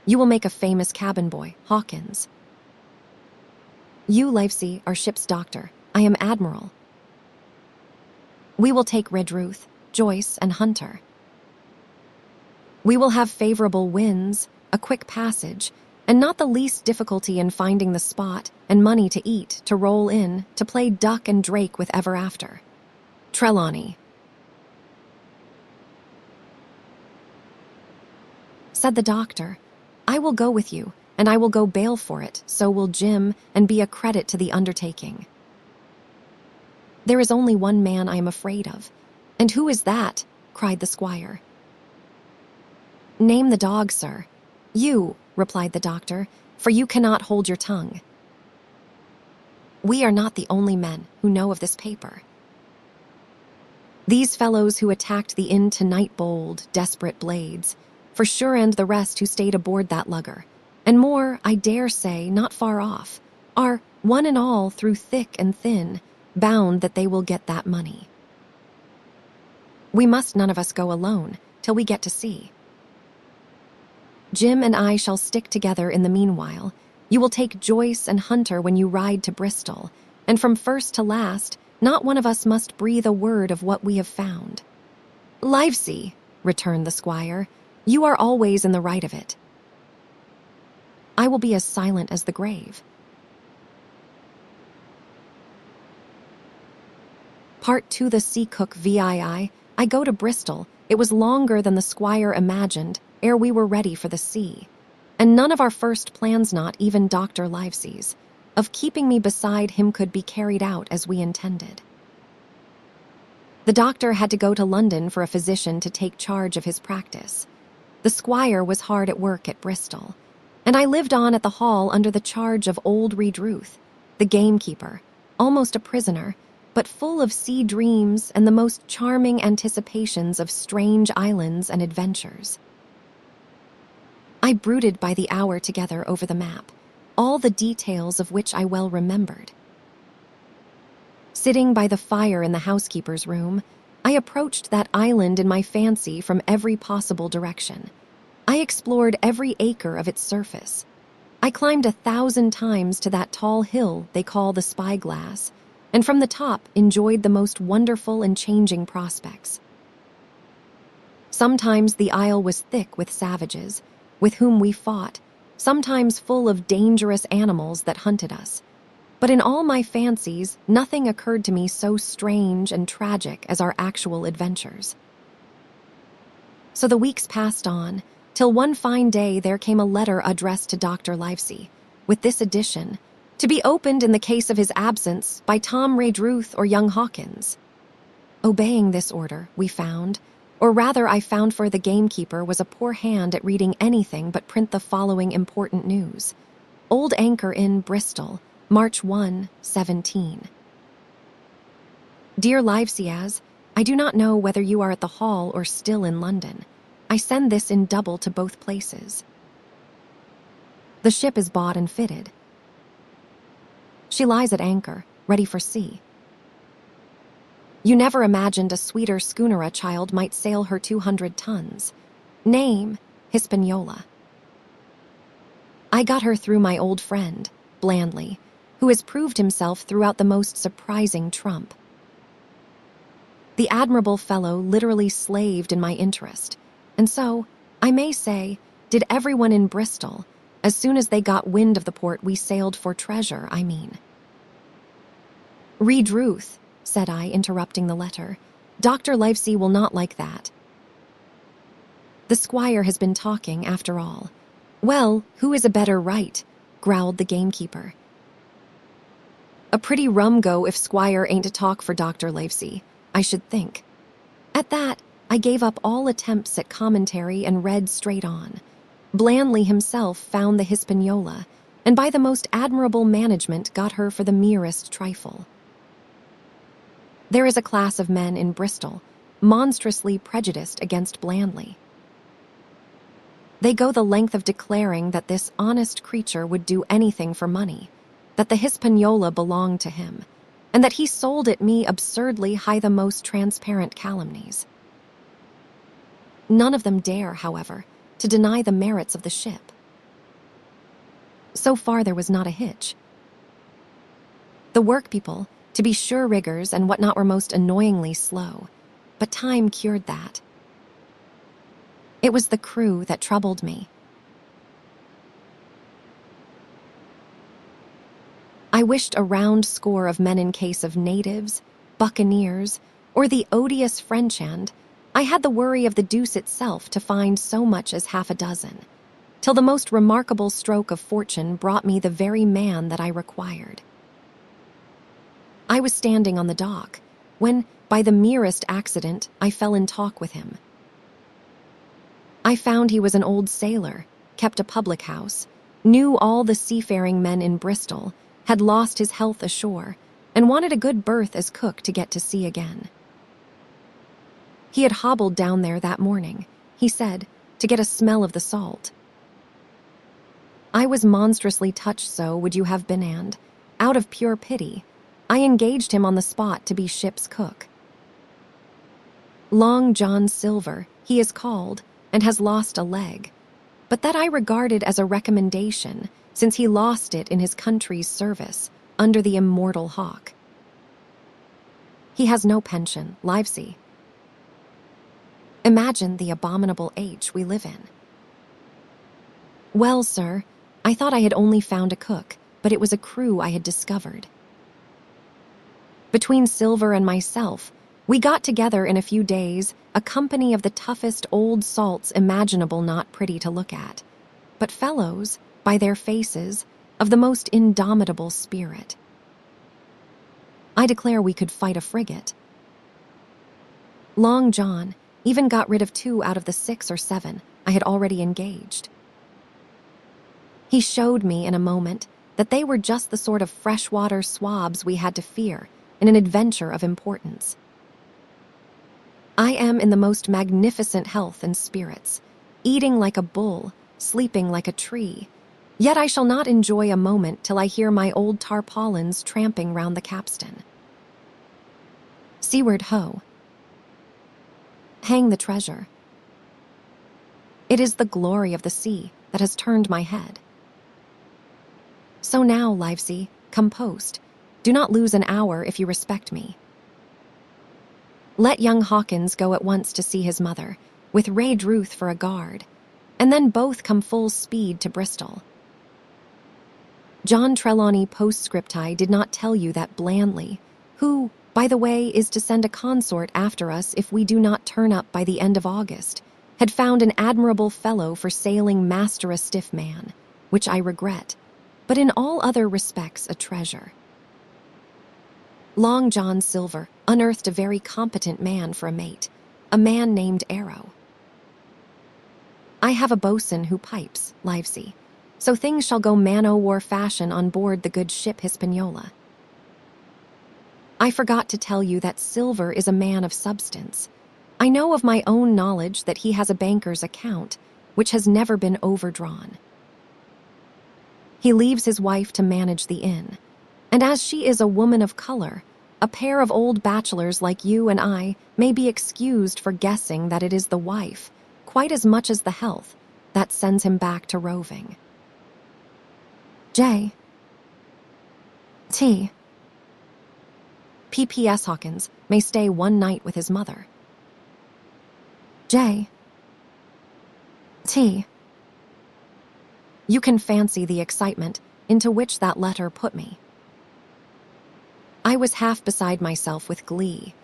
"You will make a famous cabin boy, Hawkins." "You, Livesey, are ship's doctor. I am admiral." "We will take Redruth, Joyce, and Hunter. We will have favorable winds, a quick passage, and not the least difficulty in finding the spot and money to eat, to roll in, to play duck and drake with ever after. Trelawney," said the doctor, "I will go with you, and I will go bail for it, so will Jim, and be a credit to the undertaking." "There is only one man I am afraid of." "And who is that?" cried the squire. "Name the dog, sir." "You," replied the doctor, "for you cannot hold your tongue." "We are not the only men who know of this paper. These fellows who attacked the inn tonight, bold, desperate blades, for sure, and the rest who stayed aboard that lugger, and more, I dare say, not far off, are, one and all, through thick and thin, bound that they will get that money. We must none of us go alone till we get to sea. Jim and I shall stick together in the meanwhile. You will take Joyce and Hunter when you ride to Bristol, and from first to last, not one of us must breathe a word of what we have found." "Livesey," returned the squire, "you are always in the right of it." "I will be as silent as the grave." Part 2. The Sea Cook VII. I go to Bristol. It was longer than the squire imagined, ere we were ready for the sea. And none of our first plans, not even Dr. Livesey's, of keeping me beside him could be carried out as we intended. The doctor had to go to London for a physician to take charge of his practice. The squire was hard at work at Bristol, and I lived on at the Hall under the charge of old Redruth, the gamekeeper, almost a prisoner, but full of sea dreams and the most charming anticipations of strange islands and adventures. I brooded by the hour together over the map, all the details of which I well remembered. Sitting by the fire in the housekeeper's room, I approached that island in my fancy from every possible direction. I explored every acre of its surface. I climbed 1,000 times to that tall hill they call the Spyglass, and from the top enjoyed the most wonderful and changing prospects. Sometimes the isle was thick with savages, with whom we fought, sometimes full of dangerous animals that hunted us. But in all my fancies, nothing occurred to me so strange and tragic as our actual adventures. So the weeks passed on, till one fine day there came a letter addressed to Dr. Livesey, with this addition: to be opened in the case of his absence by Tom Redruth or young Hawkins. Obeying this order, we found, or rather I found, for the gamekeeper was a poor hand at reading anything but print, the following important news: Old Anchor Inn, Bristol, March 1, 17. Dear Livesey, as I do not know whether you are at the Hall or still in London, I send this in double to both places. The ship is bought and fitted. She lies at anchor, ready for sea. You never imagined a sweeter schooner a child might sail her 200 tons. Name, Hispaniola. I got her through my old friend, Blandley, who has proved himself throughout the most surprising trump. The admirable fellow literally slaved in my interest, and so, I may say, did everyone in Bristol. As soon as they got wind of the port, we sailed for treasure, I mean. Redruth, said I, interrupting the letter. Dr. Livesey will not like that. The squire has been talking, after all. Well, who is a better right? Growled the gamekeeper. A pretty rum go if squire ain't to talk for Dr. Livesey, I should think. At that, I gave up all attempts at commentary and read straight on. Blandly himself found the Hispaniola, and by the most admirable management got her for the merest trifle. There is a class of men in Bristol, monstrously prejudiced against Blandly. They go the length of declaring that this honest creature would do anything for money, that the Hispaniola belonged to him, and that he sold it me absurdly high the most transparent calumnies. None of them dare, however, to deny the merits of the ship. So far there was not a hitch. The workpeople, to be sure riggers and whatnot, were most annoyingly slow, but time cured that. It was the crew that troubled me. I wished a round score of men in case of natives, buccaneers, or the odious French hand. I had the worry of the deuce itself to find so much as half a dozen, till the most remarkable stroke of fortune brought me the very man that I required. I was standing on the dock, when, by the merest accident, I fell in talk with him. I found he was an old sailor, kept a public house, knew all the seafaring men in Bristol, had lost his health ashore, and wanted a good berth as cook to get to sea again. He had hobbled down there that morning, he said, to get a smell of the salt. I was monstrously touched, so would you have been, and, out of pure pity, I engaged him on the spot to be ship's cook. Long John Silver, he is called, and has lost a leg, but that I regarded as a recommendation, since he lost it in his country's service, under the immortal Hawk. He has no pension, Livesey. Imagine the abominable age we live in. Well, sir, I thought I had only found a cook, but it was a crew I had discovered. Between Silver and myself, we got together in a few days a company of the toughest old salts imaginable, not pretty to look at, but fellows, by their faces, of the most indomitable spirit. I declare we could fight a frigate. Long John even got rid of 2 out of the 6 or 7 I had already engaged. He showed me in a moment that they were just the sort of freshwater swabs we had to fear in an adventure of importance. I am in the most magnificent health and spirits, eating like a bull, sleeping like a tree, yet I shall not enjoy a moment till I hear my old tarpaulins tramping round the capstan. Seaward ho! Hang the treasure. It is the glory of the sea that has turned my head. So now, Livesey, come post. Do not lose an hour if you respect me. Let young Hawkins go at once to see his mother, with Ray Druth for a guard, and then both come full speed to Bristol. John Trelawney postscripti did not tell you that Blandly, who, by the way, is to send a consort after us if we do not turn up by the end of August, had found an admirable fellow for sailing master a stiff man, which I regret, but in all other respects a treasure. Long John Silver unearthed a very competent man for a mate, a man named Arrow. I have a boatswain who pipes, Livesey, so things shall go man-o'-war fashion on board the good ship Hispaniola. I forgot to tell you that Silver is a man of substance. I know of my own knowledge that he has a banker's account, which has never been overdrawn. He leaves his wife to manage the inn, and as she is a woman of color, a pair of old bachelors like you and I may be excused for guessing that it is the wife, quite as much as the health, that sends him back to roving. J. T. P.P.S. Hawkins may stay 1 night with his mother. J. T. You can fancy the excitement into which that letter put me. I was half beside myself with glee,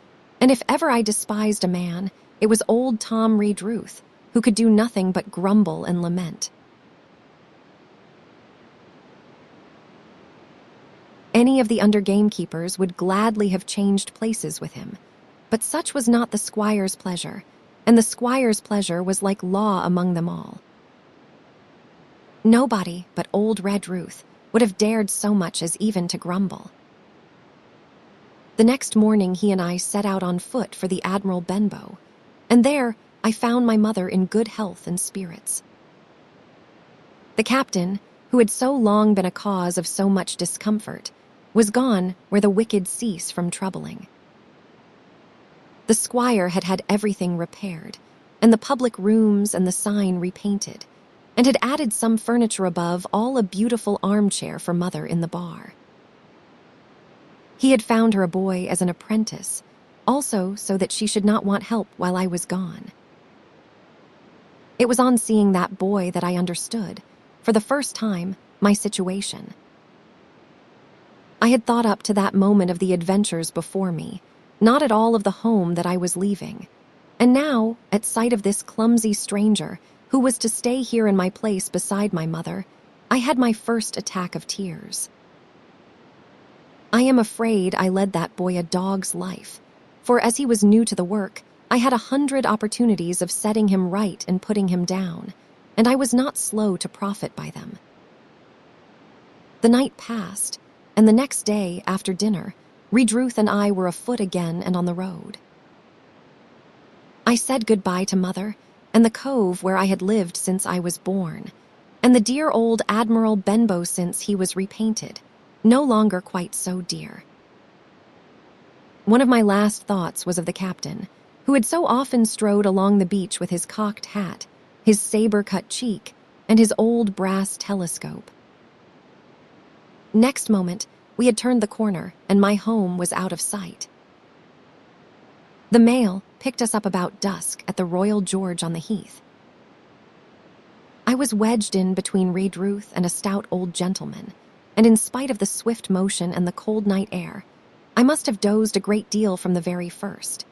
and if ever I despised a man, it was old Tom Reed Ruth, who could do nothing but grumble and lament. Any of the under gamekeepers would gladly have changed places with him, but such was not the squire's pleasure, and the squire's pleasure was like law among them all. Nobody but old Red Ruth would have dared so much as even to grumble. The next morning he and I set out on foot for the Admiral Benbow, and there I found my mother in good health and spirits. The captain, who had so long been a cause of so much discomfort, was gone where the wicked cease from troubling. The squire had had everything repaired, and the public rooms and the sign repainted, and had added some furniture above all a beautiful armchair for mother in the bar. He had found her a boy as an apprentice, also so that she should not want help while I was gone. It was on seeing that boy that I understood, for the first time, my situation. I had thought up to that moment of the adventures before me, not at all of the home that I was leaving, and now, at sight of this clumsy stranger who was to stay here in my place beside my mother, I had my first attack of tears. I am afraid I led that boy a dog's life, for as he was new to the work, I had 100 opportunities of setting him right and putting him down, and I was not slow to profit by them. The night passed, and the next day, after dinner, Redruth and I were afoot again and on the road. I said goodbye to mother, and the cove where I had lived since I was born, and the dear old Admiral Benbow since he was repainted, no longer quite so dear. One of my last thoughts was of the captain, who had so often strode along the beach with his cocked hat, his saber-cut cheek, and his old brass telescope. Next moment, we had turned the corner, and my home was out of sight. The mail picked us up about dusk at the Royal George on the Heath. I was wedged in between Redruth and a stout old gentleman, and in spite of the swift motion and the cold night air, I must have dozed a great deal from the very first,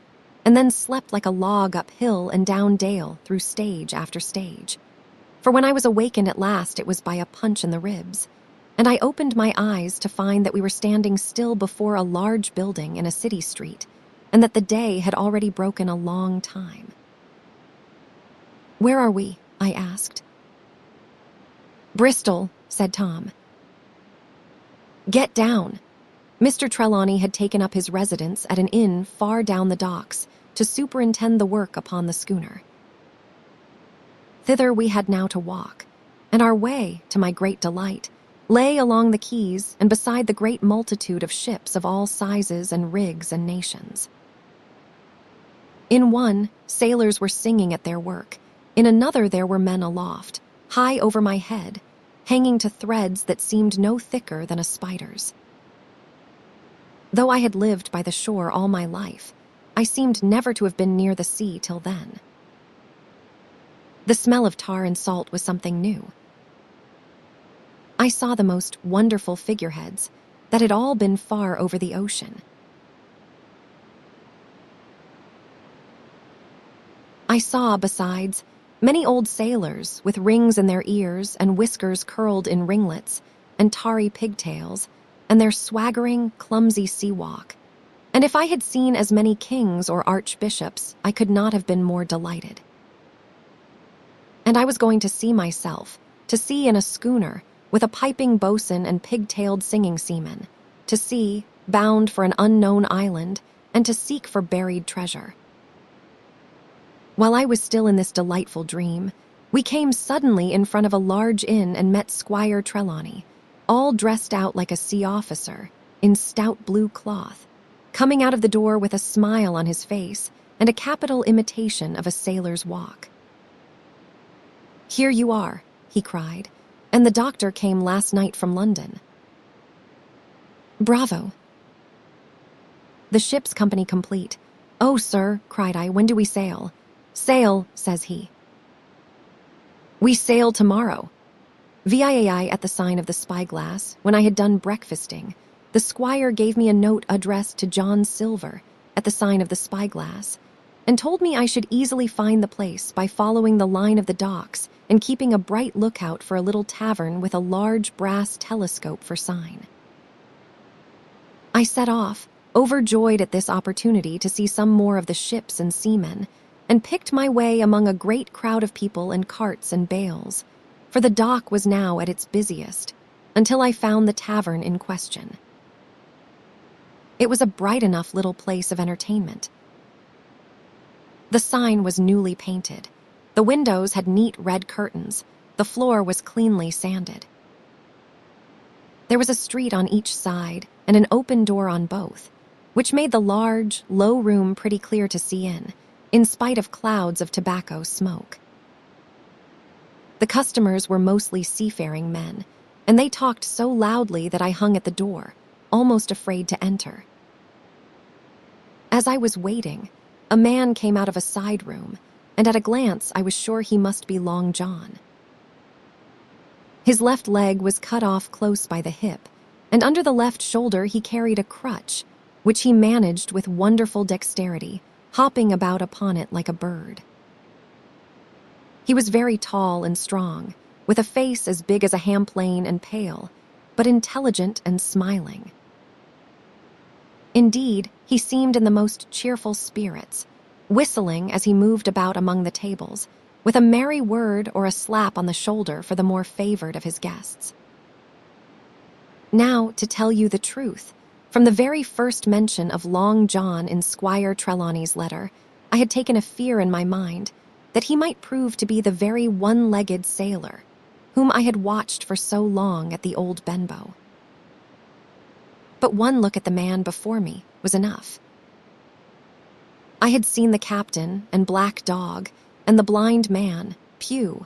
and then slept like a log up hill and down dale through stage after stage. For when I was awakened at last, it was by a punch in the ribs, and I opened my eyes to find that we were standing still before a large building in a city street, and that the day had already broken a long time. "Where are we?" I asked. "Bristol," said Tom. "Get down." Mr. Trelawney had taken up his residence at an inn far down the docks to superintend the work upon the schooner. Thither we had now to walk, and our way, to my great delight, lay along the quays and beside the great multitude of ships of all sizes and rigs and nations. In one, sailors were singing at their work. In another there were men aloft, high over my head, hanging to threads that seemed no thicker than a spider's. Though I had lived by the shore all my life, I seemed never to have been near the sea till then. The smell of tar and salt was something new. I saw the most wonderful figureheads that had all been far over the ocean. I saw, besides, many old sailors with rings in their ears and whiskers curled in ringlets and tarry pigtails, and their swaggering, clumsy sea walk. And if I had seen as many kings or archbishops, I could not have been more delighted. And I was going to see myself, to sea in a schooner, with a piping boatswain and pig-tailed singing seamen, to sea, bound for an unknown island, and to seek for buried treasure. While I was still in this delightful dream, we came suddenly in front of a large inn and met Squire Trelawney, all dressed out like a sea officer, in stout blue cloth, coming out of the door with a smile on his face and a capital imitation of a sailor's walk. "Here you are," he cried, "and the doctor came last night from London." "Bravo." "The ship's company complete." "Oh, sir," cried I, "when do we sail?" "Sail," says he. "We sail tomorrow." VIAI at the sign of the Spyglass, when I had done breakfasting, the squire gave me a note addressed to John Silver at the sign of the Spyglass, and told me I should easily find the place by following the line of the docks and keeping a bright lookout for a little tavern with a large brass telescope for sign. I set off, overjoyed at this opportunity to see some more of the ships and seamen, and picked my way among a great crowd of people and carts and bales, for the dock was now at its busiest, until I found the tavern in question. It was a bright enough little place of entertainment. The sign was newly painted. The windows had neat red curtains. The floor was cleanly sanded. There was a street on each side and an open door on both, which made the large, low room pretty clear to see in spite of clouds of tobacco smoke. The customers were mostly seafaring men, and they talked so loudly that I hung at the door, almost afraid to enter. As I was waiting, a man came out of a side room, and at a glance I was sure he must be Long John. His left leg was cut off close by the hip, and under the left shoulder he carried a crutch, which he managed with wonderful dexterity, hopping about upon it like a bird. He was very tall and strong, with a face as big as a hamplane and pale, but intelligent and smiling. Indeed, he seemed in the most cheerful spirits, whistling as he moved about among the tables, with a merry word or a slap on the shoulder for the more favored of his guests. Now, to tell you the truth, from the very first mention of Long John in Squire Trelawney's letter, I had taken a fear in my mind that he might prove to be the very one-legged sailor whom I had watched for so long at the old Benbow. But one look at the man before me was enough. I had seen the captain and Black Dog and the blind man, Pew,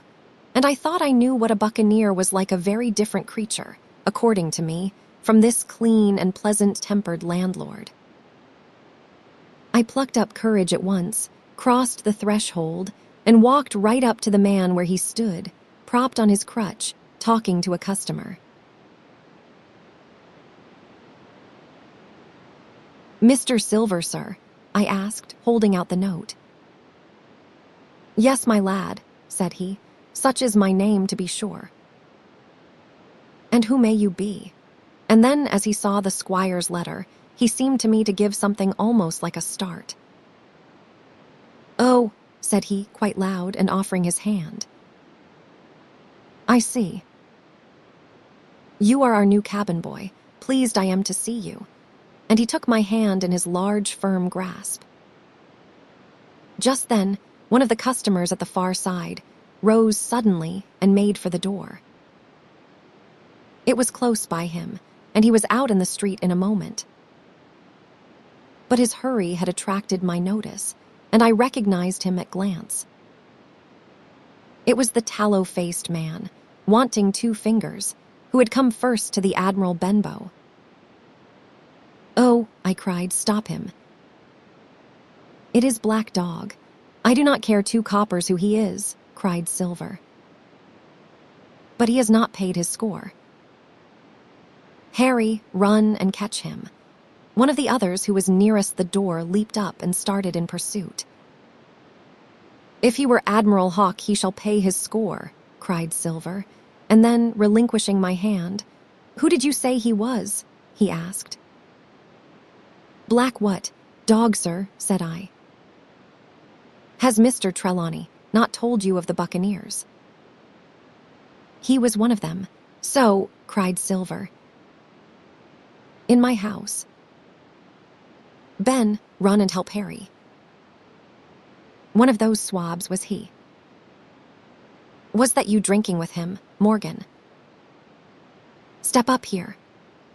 and I thought I knew what a buccaneer was like, a very different creature, according to me, from this clean and pleasant-tempered landlord. I plucked up courage at once, crossed the threshold, and walked right up to the man where he stood, propped on his crutch, talking to a customer. "Mr. Silver, sir?" I asked, holding out the note. "Yes, my lad," said he. "Such is my name, to be sure." "And who may you be?" And then, as he saw the squire's letter, he seemed to me to give something almost like a start. "Oh," said he, quite loud, and offering his hand. "I see. You are our new cabin boy. Pleased I am to see you." And he took my hand in his large, firm grasp. Just then, one of the customers at the far side rose suddenly and made for the door. It was close by him, and he was out in the street in a moment. But his hurry had attracted my notice, and I recognized him at glance. It was the tallow-faced man, wanting 2 fingers, who had come first to the Admiral Benbow. "Oh," I cried, "stop him. It is Black Dog. I do not care 2 coppers who he is," cried Silver. "But he has not paid his score. Harry, run and catch him." One of the others who was nearest the door leaped up and started in pursuit. "If he were Admiral Hawke, he shall pay his score," cried Silver, and then, relinquishing my hand, "Who did you say he was?" he asked. "Black what? Dog, sir," said I. "Has Mr. Trelawney not told you of the buccaneers?" "He was one of them." "So," cried Silver. "In my house. Ben, run and help Harry." One of those swabs was he. "Was that you drinking with him, Morgan?" "Step up here."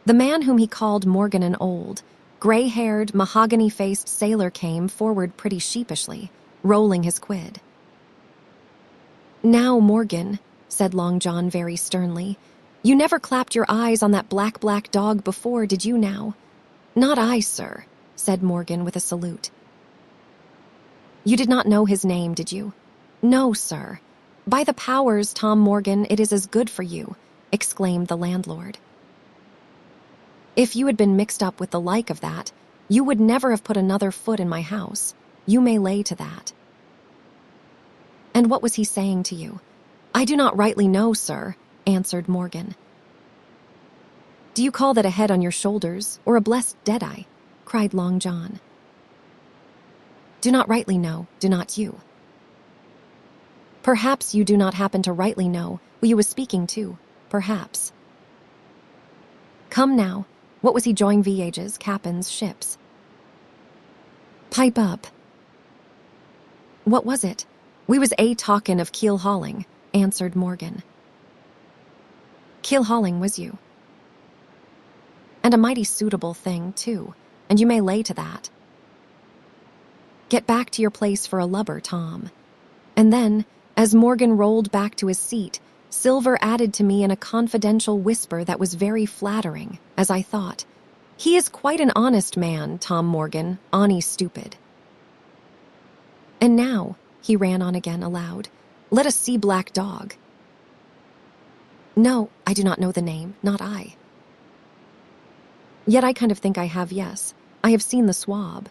The man whom he called Morgan, an old, gray-haired, mahogany-faced sailor, came forward pretty sheepishly, rolling his quid. "Now, Morgan," said Long John very sternly, "you never clapped your eyes on that black dog before, did you now?" "Not I, sir," said Morgan with a salute. "You did not know his name, did you?" "No, sir." "By the powers, Tom Morgan, it is as good for you," exclaimed the landlord. "If you had been mixed up with the like of that, you would never have put another foot in my house. You may lay to that." "And what was he saying to you?" "I do not rightly know, sir," answered Morgan. "Do you call that a head on your shoulders, or a blessed deadeye?" cried Long John. Do not rightly know, do not you? Perhaps you do not happen to rightly know who you was speaking to, perhaps. Come now, what was he join voyages, captains, ships? Pipe up. What was it? We was talkin' of keel hauling, answered Morgan. Keel hauling was you. And a mighty suitable thing, too, and you may lay to that. Get back to your place for a lubber, Tom. And then, as Morgan rolled back to his seat, Silver added to me in a confidential whisper that was very flattering, as I thought. He is quite an honest man, Tom Morgan, honey stupid. And now, he ran on again aloud, let us see Black Dog. No, I do not know the name, not I. Yet I kind of think I have, yes. I have seen the swab.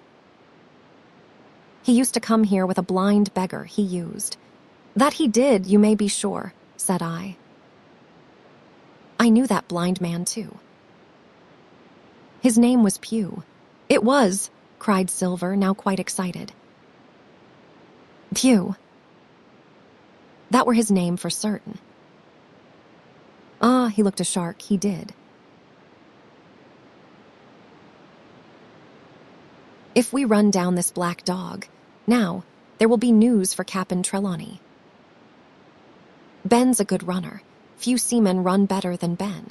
He used to come here with a blind beggar he used. That he did, you may be sure, said I. I knew that blind man, too. His name was Pugh. It was, cried Silver, now quite excited. Pugh. That were his name for certain. Ah, he looked a shark, he did. If we run down this Black Dog, now, there will be news for Captain Trelawney. Ben's a good runner. Few seamen run better than Ben.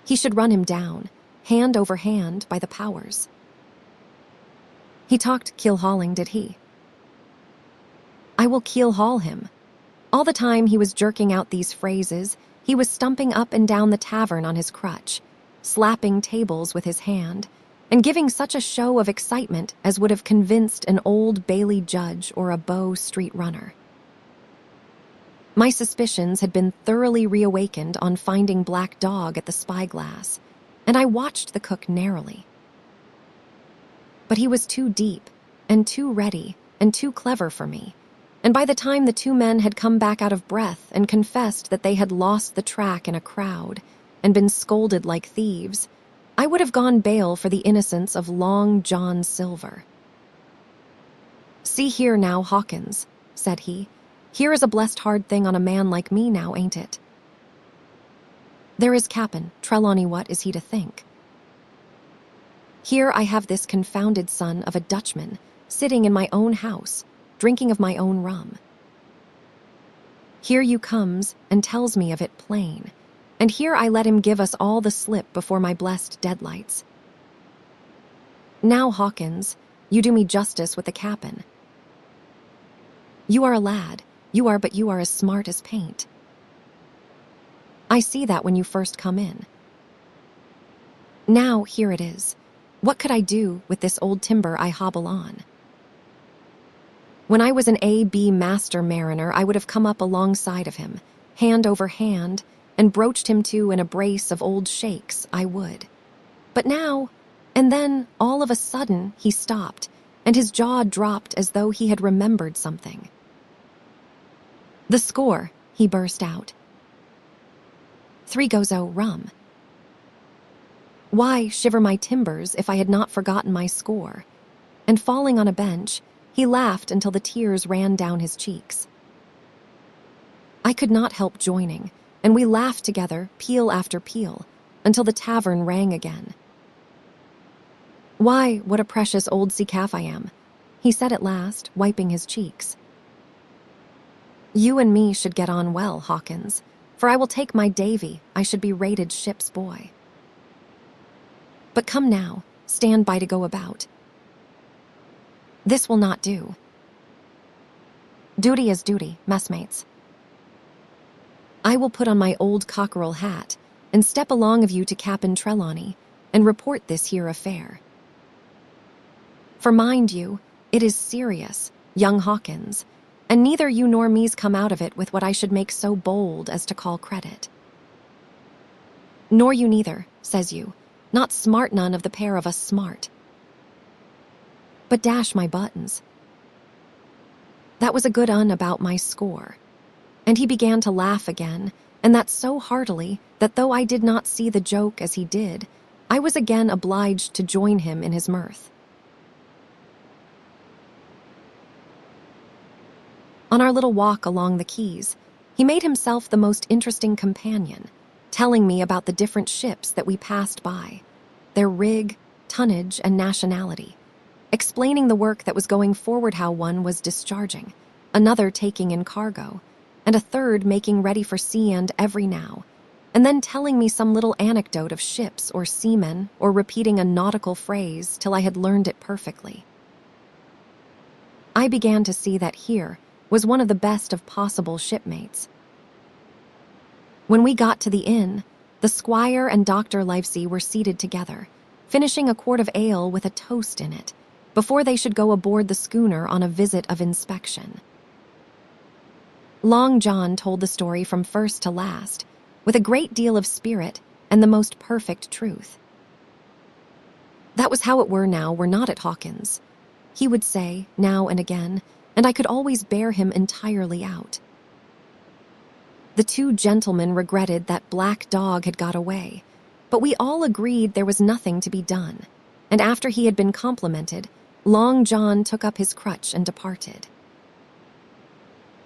He should run him down, hand over hand, by the powers. He talked keel hauling, did he? I will keel haul him. All the time he was jerking out these phrases, he was stumping up and down the tavern on his crutch, slapping tables with his hand, and giving such a show of excitement as would have convinced an Old Bailey judge or a Bow Street runner. My suspicions had been thoroughly reawakened on finding Black Dog at the spyglass, and I watched the cook narrowly. But he was too deep, and too ready, and too clever for me, and by the time the two men had come back out of breath and confessed that they had lost the track in a crowd and been scolded like thieves, I would have gone bail for the innocence of Long John Silver. See here now, Hawkins, said he. Here is a blessed hard thing on a man like me now, ain't it? There is Cap'n Trelawney, what is he to think? Here I have this confounded son of a Dutchman sitting in my own house, drinking of my own rum. Here you comes and tells me of it plain, and here I let him give us all the slip before my blessed deadlights. Now, Hawkins, you do me justice with the Cap'n. You are a lad, you are, but you are as smart as paint. I see that when you first come in. Now, here it is. What could I do with this old timber I hobble on? When I was an A.B. master mariner, I would have come up alongside of him, hand over hand, and broached him to in a brace of old shakes, I would. But now, and then, all of a sudden, he stopped, and his jaw dropped as though he had remembered something. The score, he burst out. 3 goes-o rum. Why shiver my timbers if I had not forgotten my score? And falling on a bench, he laughed until the tears ran down his cheeks. I could not help joining, and we laughed together, peal after peal, until the tavern rang again. Why, what a precious old sea calf I am, he said at last, wiping his cheeks. You and me should get on well, Hawkins, for I will take my Davy, I should be rated ship's boy. But come now, stand by to go about. This will not do. Duty is duty, messmates. I will put on my old cockerel hat and step along of you to Cap'n Trelawney and report this here affair. For mind you, it is serious, young Hawkins, and neither you nor me's come out of it with what I should make so bold as to call credit. Nor you neither, says you, not smart none of the pair of us smart. But dash my buttons. That was a good un about my score. And he began to laugh again, and that so heartily that though I did not see the joke as he did, I was again obliged to join him in his mirth. On our little walk along the quays, he made himself the most interesting companion, telling me about the different ships that we passed by, their rig, tonnage, and nationality, explaining the work that was going forward, how one was discharging, another taking in cargo, and a third making ready for sea and every now, and then telling me some little anecdote of ships or seamen or repeating a nautical phrase till I had learned it perfectly. I began to see that here was one of the best of possible shipmates. When we got to the inn, the squire and Dr. Livesey were seated together, finishing a quart of ale with a toast in it, before they should go aboard the schooner on a visit of inspection. Long John told the story from first to last, with a great deal of spirit and the most perfect truth. That was how it were now we're not at Hawkins, he would say now and again, and I could always bear him entirely out. The two gentlemen regretted that black dog had got away, but we all agreed there was nothing to be done, and after he had been complimented, Long John took up his crutch and departed.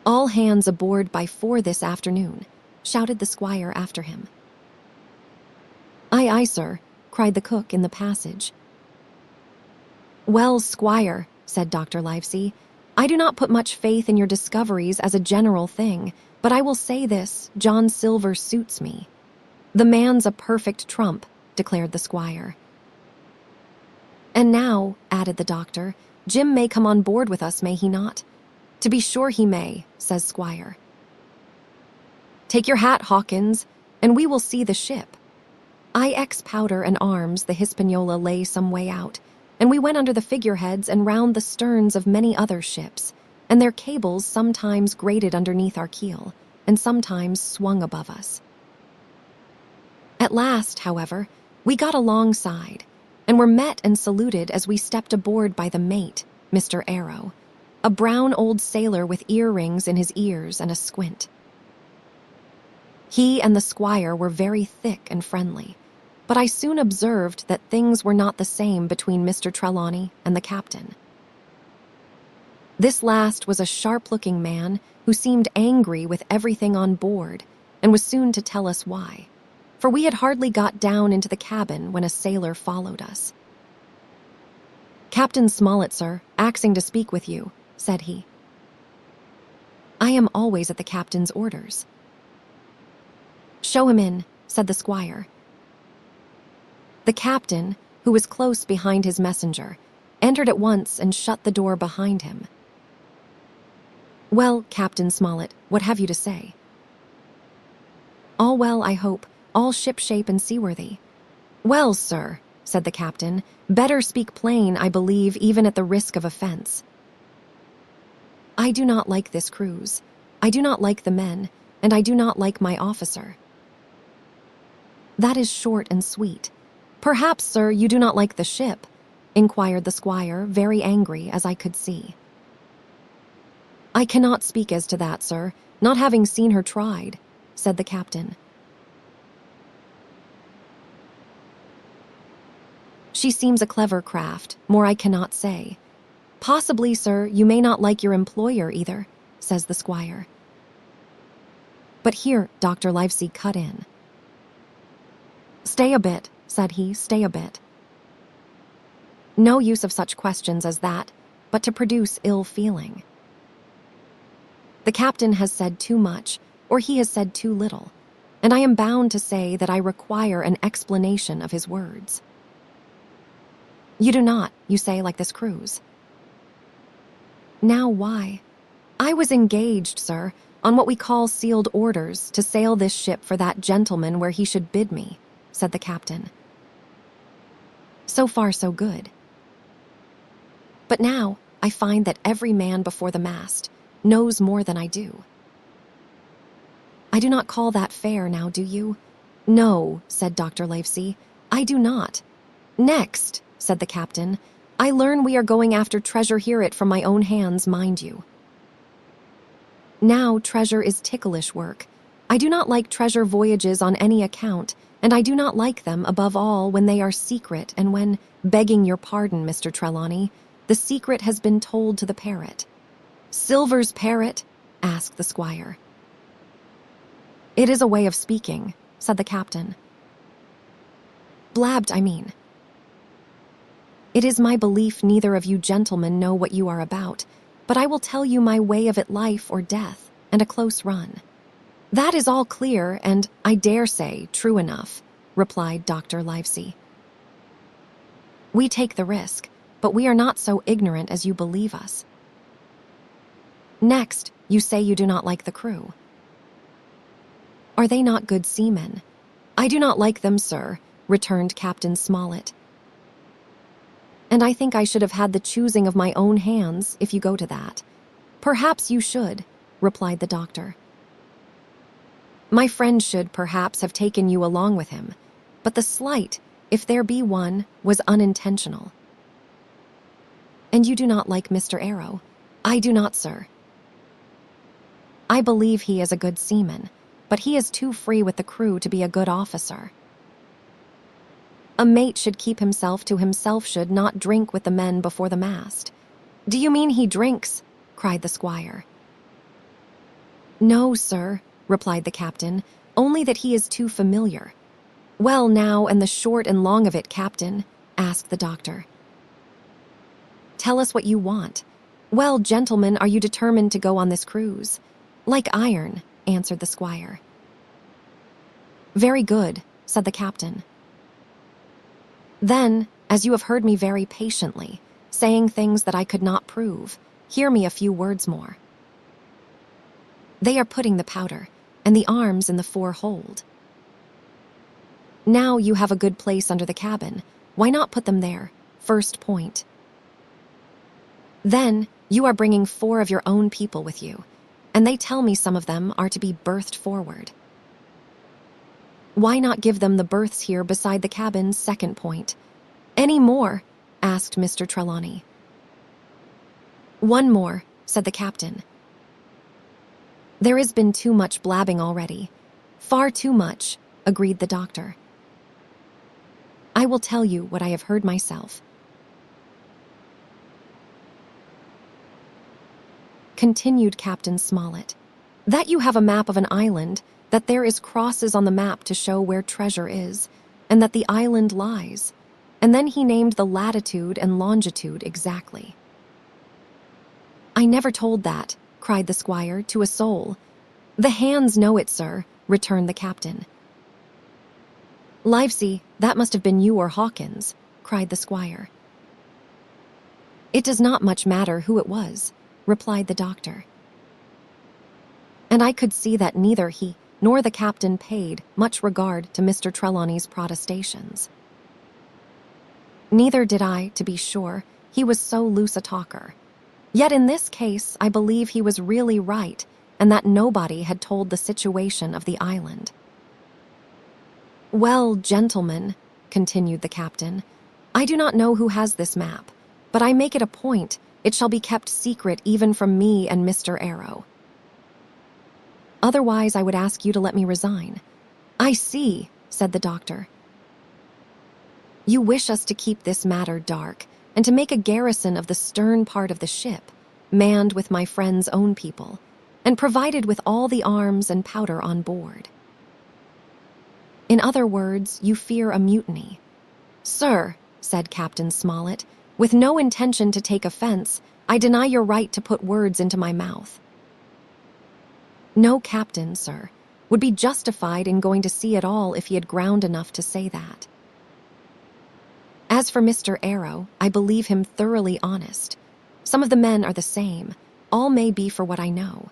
"All hands aboard by 4 this afternoon," shouted the squire after him. "Aye, aye, sir," cried the cook in the passage. "Well, squire," said Dr. Livesey, "I do not put much faith in your discoveries as a general thing, but I will say this, John Silver suits me." "The man's a perfect trump," declared the squire. "And now," added the doctor, "Jim may come on board with us, may he not?" "To be sure he may," says Squire. "Take your hat, Hawkins, and we will see the ship." IX powder and arms, the Hispaniola lay some way out, and we went under the figureheads and round the sterns of many other ships, and their cables sometimes grated underneath our keel, and sometimes swung above us. At last, however, we got alongside, and were met and saluted as we stepped aboard by the mate, Mr. Arrow, a brown old sailor with earrings in his ears and a squint. He and the squire were very thick and friendly, but I soon observed that things were not the same between Mr. Trelawney and the captain. This last was a sharp-looking man who seemed angry with everything on board and was soon to tell us why, for we had hardly got down into the cabin when a sailor followed us. "Captain Smollett, sir, axing to speak with you," said he. "I am always at the captain's orders." "Show him in," said the squire. The captain, who was close behind his messenger, entered at once and shut the door behind him. "Well, Captain Smollett, what have you to say?" "All well, I hope, all shipshape and seaworthy." "Well, sir," said the captain, "better speak plain, I believe, even at the risk of offense." "I do not like this cruise. I do not like the men, and I do not like my officer." "That is short and sweet. Perhaps, sir, you do not like the ship?" inquired the squire, very angry, as I could see. "I cannot speak as to that, sir, not having seen her tried," said the captain. "She seems a clever craft, more I cannot say." "Possibly, sir, you may not like your employer either," says the squire. But here Dr. Livesey cut in. "Stay a bit," said he, "stay a bit. No use of such questions as that, but to produce ill feeling. The captain has said too much, or he has said too little, and I am bound to say that I require an explanation of his words." "You do not, you say, like this cruise." "Now why? I was engaged, sir, on what we call sealed orders, to sail this ship for that gentleman where he should bid me," said the captain. "So far, so good. But now I find that every man before the mast knows more than I do. I do not call that fair now, do you?" "No," said Dr. Livesey, "I do not." "Next," said the captain, "I learn we are going after treasure here it from my own hands, mind you. Now treasure is ticklish work. I do not like treasure voyages on any account, and I do not like them, above all, when they are secret and when, begging your pardon, Mr. Trelawney, the secret has been told to the parrot." "Silver's parrot," asked the squire. It is a way of speaking, said the captain. Blabbed, I mean. It is my belief neither of you gentlemen know what you are about, but I will tell you my way of it, life or death, and a close run. That is all clear and, I dare say, true enough, replied Dr. Livesey. We take the risk, but we are not so ignorant as you believe us. Next, you say you do not like the crew. Are they not good seamen? I do not like them, sir, returned Captain Smollett. And I think I should have had the choosing of my own hands, if you go to that. Perhaps you should, replied the doctor. My friend should perhaps have taken you along with him, but the slight, if there be one, was unintentional. And you do not like Mr. Arrow? I do not, sir. I believe he is a good seaman, but he is too free with the crew to be a good officer. A mate should keep himself to himself, should not drink with the men before the mast. Do you mean he drinks? Cried the squire. No, sir, replied the captain, only that he is too familiar. Well now, and the short and long of it, Captain, asked the doctor. Tell us what you want. Well, gentlemen, are you determined to go on this cruise? Like iron, answered the squire. Very good, said the captain. Then, as you have heard me very patiently, saying things that I could not prove, hear me a few words more. They are putting the powder, and the arms in the fore hold. Now you have a good place under the cabin. Why not put them there? First point. Then, you are bringing 4 of your own people with you, and they tell me some of them are to be berthed forward. Why not give them the berths here beside the cabin's second point? Any more? Asked Mr. Trelawney. One more, said the captain. There has been too much blabbing already. Far too much, agreed the doctor. I will tell you what I have heard myself. Continued Captain Smollett, that you have a map of an island, that there is crosses on the map to show where treasure is, and that the island lies, and then he named the latitude and longitude exactly. I never told that, cried the squire, to a soul. The hands know it, sir, returned the captain. Livesey, that must have been you or Hawkins, cried the squire. It does not much matter who it was, replied the doctor. And I could see that neither he nor the captain paid much regard to Mr. Trelawney's protestations. Neither did I, to be sure, he was so loose a talker. Yet in this case I believe he was really right, and that nobody had told the situation of the island. Well, gentlemen, continued the captain, I do not know who has this map, but I make it a point it shall be kept secret even from me and Mr. Arrow. Otherwise I would ask you to let me resign. I see, said the doctor. You wish us to keep this matter dark, and to make a garrison of the stern part of the ship, manned with my friend's own people, and provided with all the arms and powder on board. In other words, you fear a mutiny. Sir, said Captain Smollett, with no intention to take offense, I deny your right to put words into my mouth. No captain, sir, would be justified in going to sea at all if he had ground enough to say that. As for Mr. Arrow, I believe him thoroughly honest. Some of the men are the same. All may be for what I know.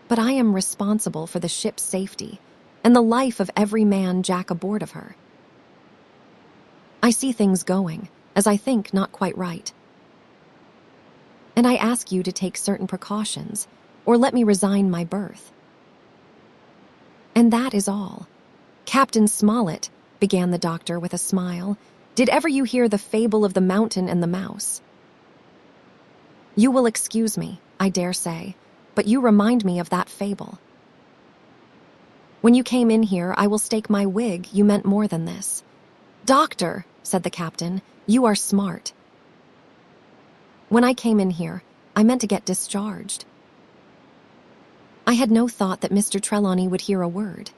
But I am responsible for the ship's safety and the life of every man jack aboard of her. I see things going, as I think, not quite right. And I ask you to take certain precautions, or let me resign my berth. And that is all. Captain Smollett, began the doctor with a smile, did ever you hear the fable of the mountain and the mouse? You will excuse me, I dare say, but you remind me of that fable. When you came in here, I will stake my wig you meant more than this. Doctor, said the captain, you are smart. When I came in here, I meant to get discharged. I had no thought that Mr. Trelawney would hear a word.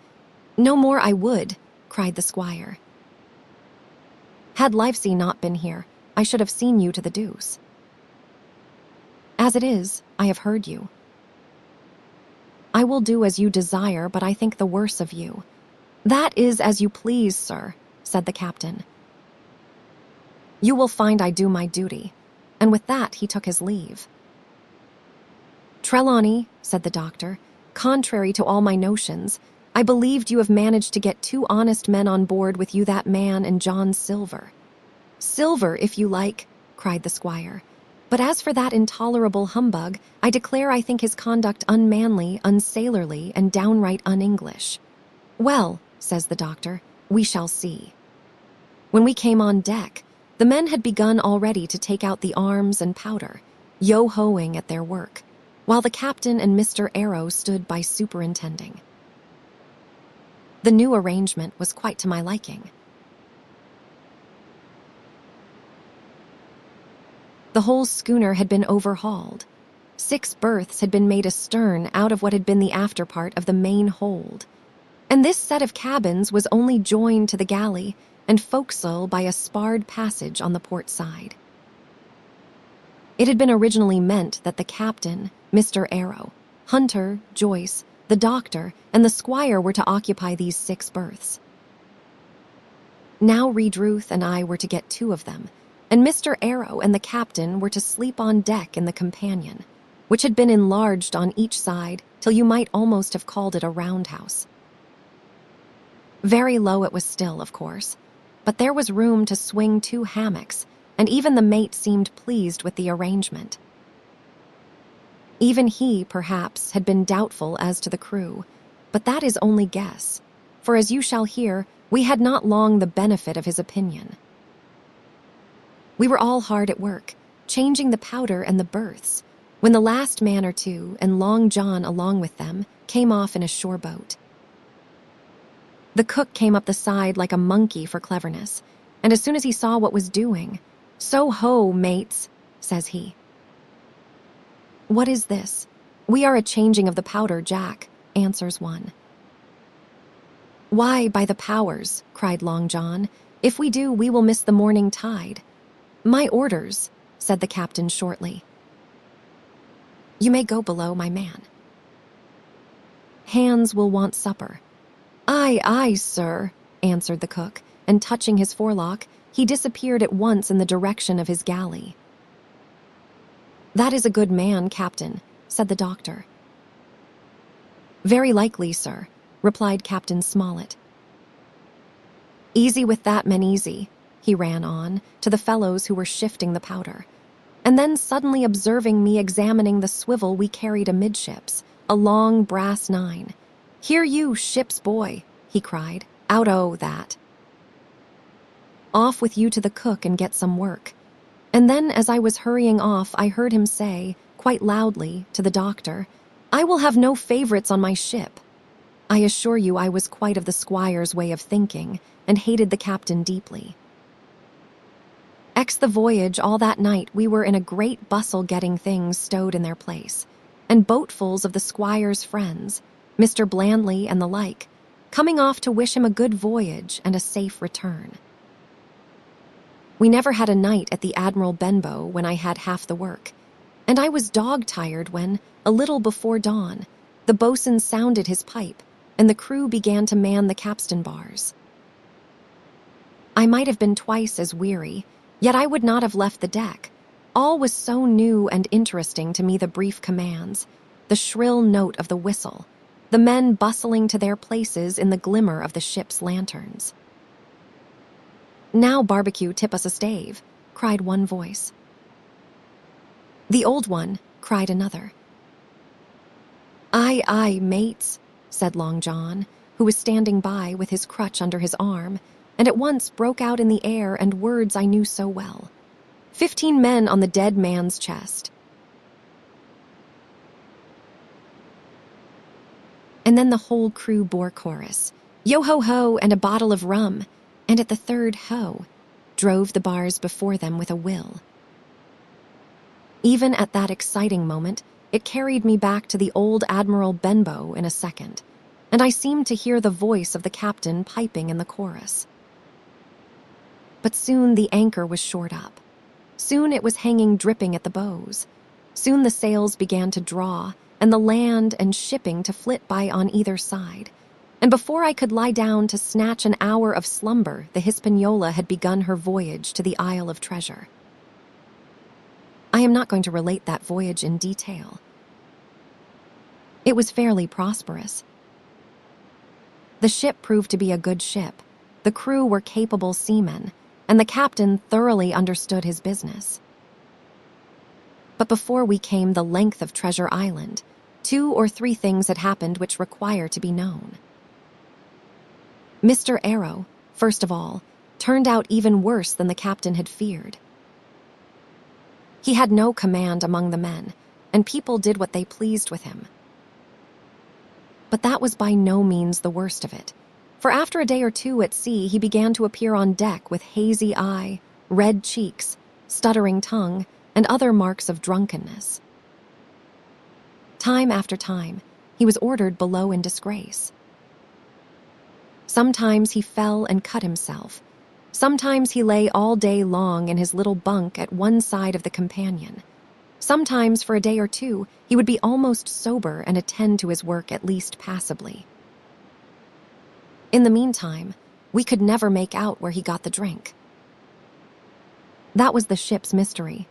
"No more I would," cried the squire. "Had Livesey not been here, I should have seen you to the deuce. As it is, I have heard you. I will do as you desire, but I think the worse of you." "That is as you please, sir," said the captain. "You will find I do my duty." And with that he took his leave. "Trelawney," said the doctor, "contrary to all my notions, I believed you have managed to get 2 honest men on board with you, that man and John Silver." "Silver, if you like," cried the squire. "But as for that intolerable humbug, I declare I think his conduct unmanly, unsailorly, and downright un-English." "Well," says the doctor, "we shall see." When we came on deck, the men had begun already to take out the arms and powder, yo-hoing at their work, while the captain and Mr. Arrow stood by superintending. The new arrangement was quite to my liking. The whole schooner had been overhauled. 6 berths had been made astern out of what had been the afterpart of the main hold, and this set of cabins was only joined to the galley and forecastle by a sparred passage on the port side. It had been originally meant that the captain, Mr. Arrow, Hunter, Joyce, the doctor, and the squire were to occupy these 6 berths. Now Redruth and I were to get 2 of them, and Mr. Arrow and the captain were to sleep on deck in the companion, which had been enlarged on each side till you might almost have called it a roundhouse. Very low it was still, of course, but there was room to swing 2 hammocks, and even the mate seemed pleased with the arrangement. Even he, perhaps, had been doubtful as to the crew, but that is only guess, for as you shall hear, we had not long the benefit of his opinion. We were all hard at work, changing the powder and the berths, when the last man or 2, and Long John along with them, came off in a shore boat. The cook came up the side like a monkey for cleverness, and as soon as he saw what was doing, "So ho, mates," says he. "What is this?" "We are a changing of the powder, Jack," answers one. "Why, by the powers," cried Long John, "if we do, we will miss the morning tide." "My orders," said the captain shortly. "You may go below, my man. Hands will want supper." "Aye, aye, sir," answered the cook, and touching his forelock, he disappeared at once in the direction of his galley. "That is a good man, captain," said the doctor. "Very likely, sir," replied Captain Smollett. "Easy with that, men, easy," he ran on, to the fellows who were shifting the powder, and then suddenly observing me examining the swivel we carried amidships, a long brass 9. "Here you, ship's boy," he cried, "out o' that. Off with you to the cook and get some work." And then as I was hurrying off, I heard him say, quite loudly, to the doctor, "I will have no favorites on my ship." I assure you I was quite of the squire's way of thinking, and hated the captain deeply. The voyage, all that night we were in a great bustle getting things stowed in their place, and boatfuls of the squire's friends, Mr. Blandley and the like, coming off to wish him a good voyage and a safe return. We never had a night at the Admiral Benbow when I had half the work, and I was dog-tired when, a little before dawn, the boatswain sounded his pipe, and the crew began to man the capstan bars. I might have been twice as weary, yet I would not have left the deck. All was so new and interesting to me, the brief commands, the shrill note of the whistle, the men bustling to their places in the glimmer of the ship's lanterns. "Now, Barbecue, tip us a stave," cried one voice. "The old one," cried another. "Aye, aye, mates," said Long John, who was standing by with his crutch under his arm, and at once broke out in the air and words I knew so well. 15 men on the dead man's chest." And then the whole crew bore chorus, "Yo-ho-ho," and a bottle of rum, and at the third ho, drove the bars before them with a will. Even at that exciting moment, It carried me back to the old Admiral Benbow in a second, and I seemed to hear the voice of the captain piping in the chorus. But soon the anchor was shored up. Soon it was hanging dripping at the bows. Soon the sails began to draw, and the land and shipping to flit by on either side. And before I could lie down to snatch an hour of slumber, the Hispaniola had begun her voyage to the Isle of Treasure. I am not going to relate that voyage in detail. It was fairly prosperous. The ship proved to be a good ship, the crew were capable seamen, and the captain thoroughly understood his business. But before we came the length of Treasure Island, 2 or 3 things had happened which require to be known. Mr. Arrow, first of all, turned out even worse than the captain had feared. He had no command among the men, and people did what they pleased with him. But that was by no means the worst of it, for after a day or 2 at sea he began to appear on deck with hazy eye, red cheeks, stuttering tongue, and other marks of drunkenness. Time after time, he was ordered below in disgrace. Sometimes he fell and cut himself. Sometimes he lay all day long in his little bunk at one side of the companion. Sometimes, for a day or 2, he would be almost sober and attend to his work at least passably. In the meantime, we could never make out where he got the drink. That was the ship's mystery.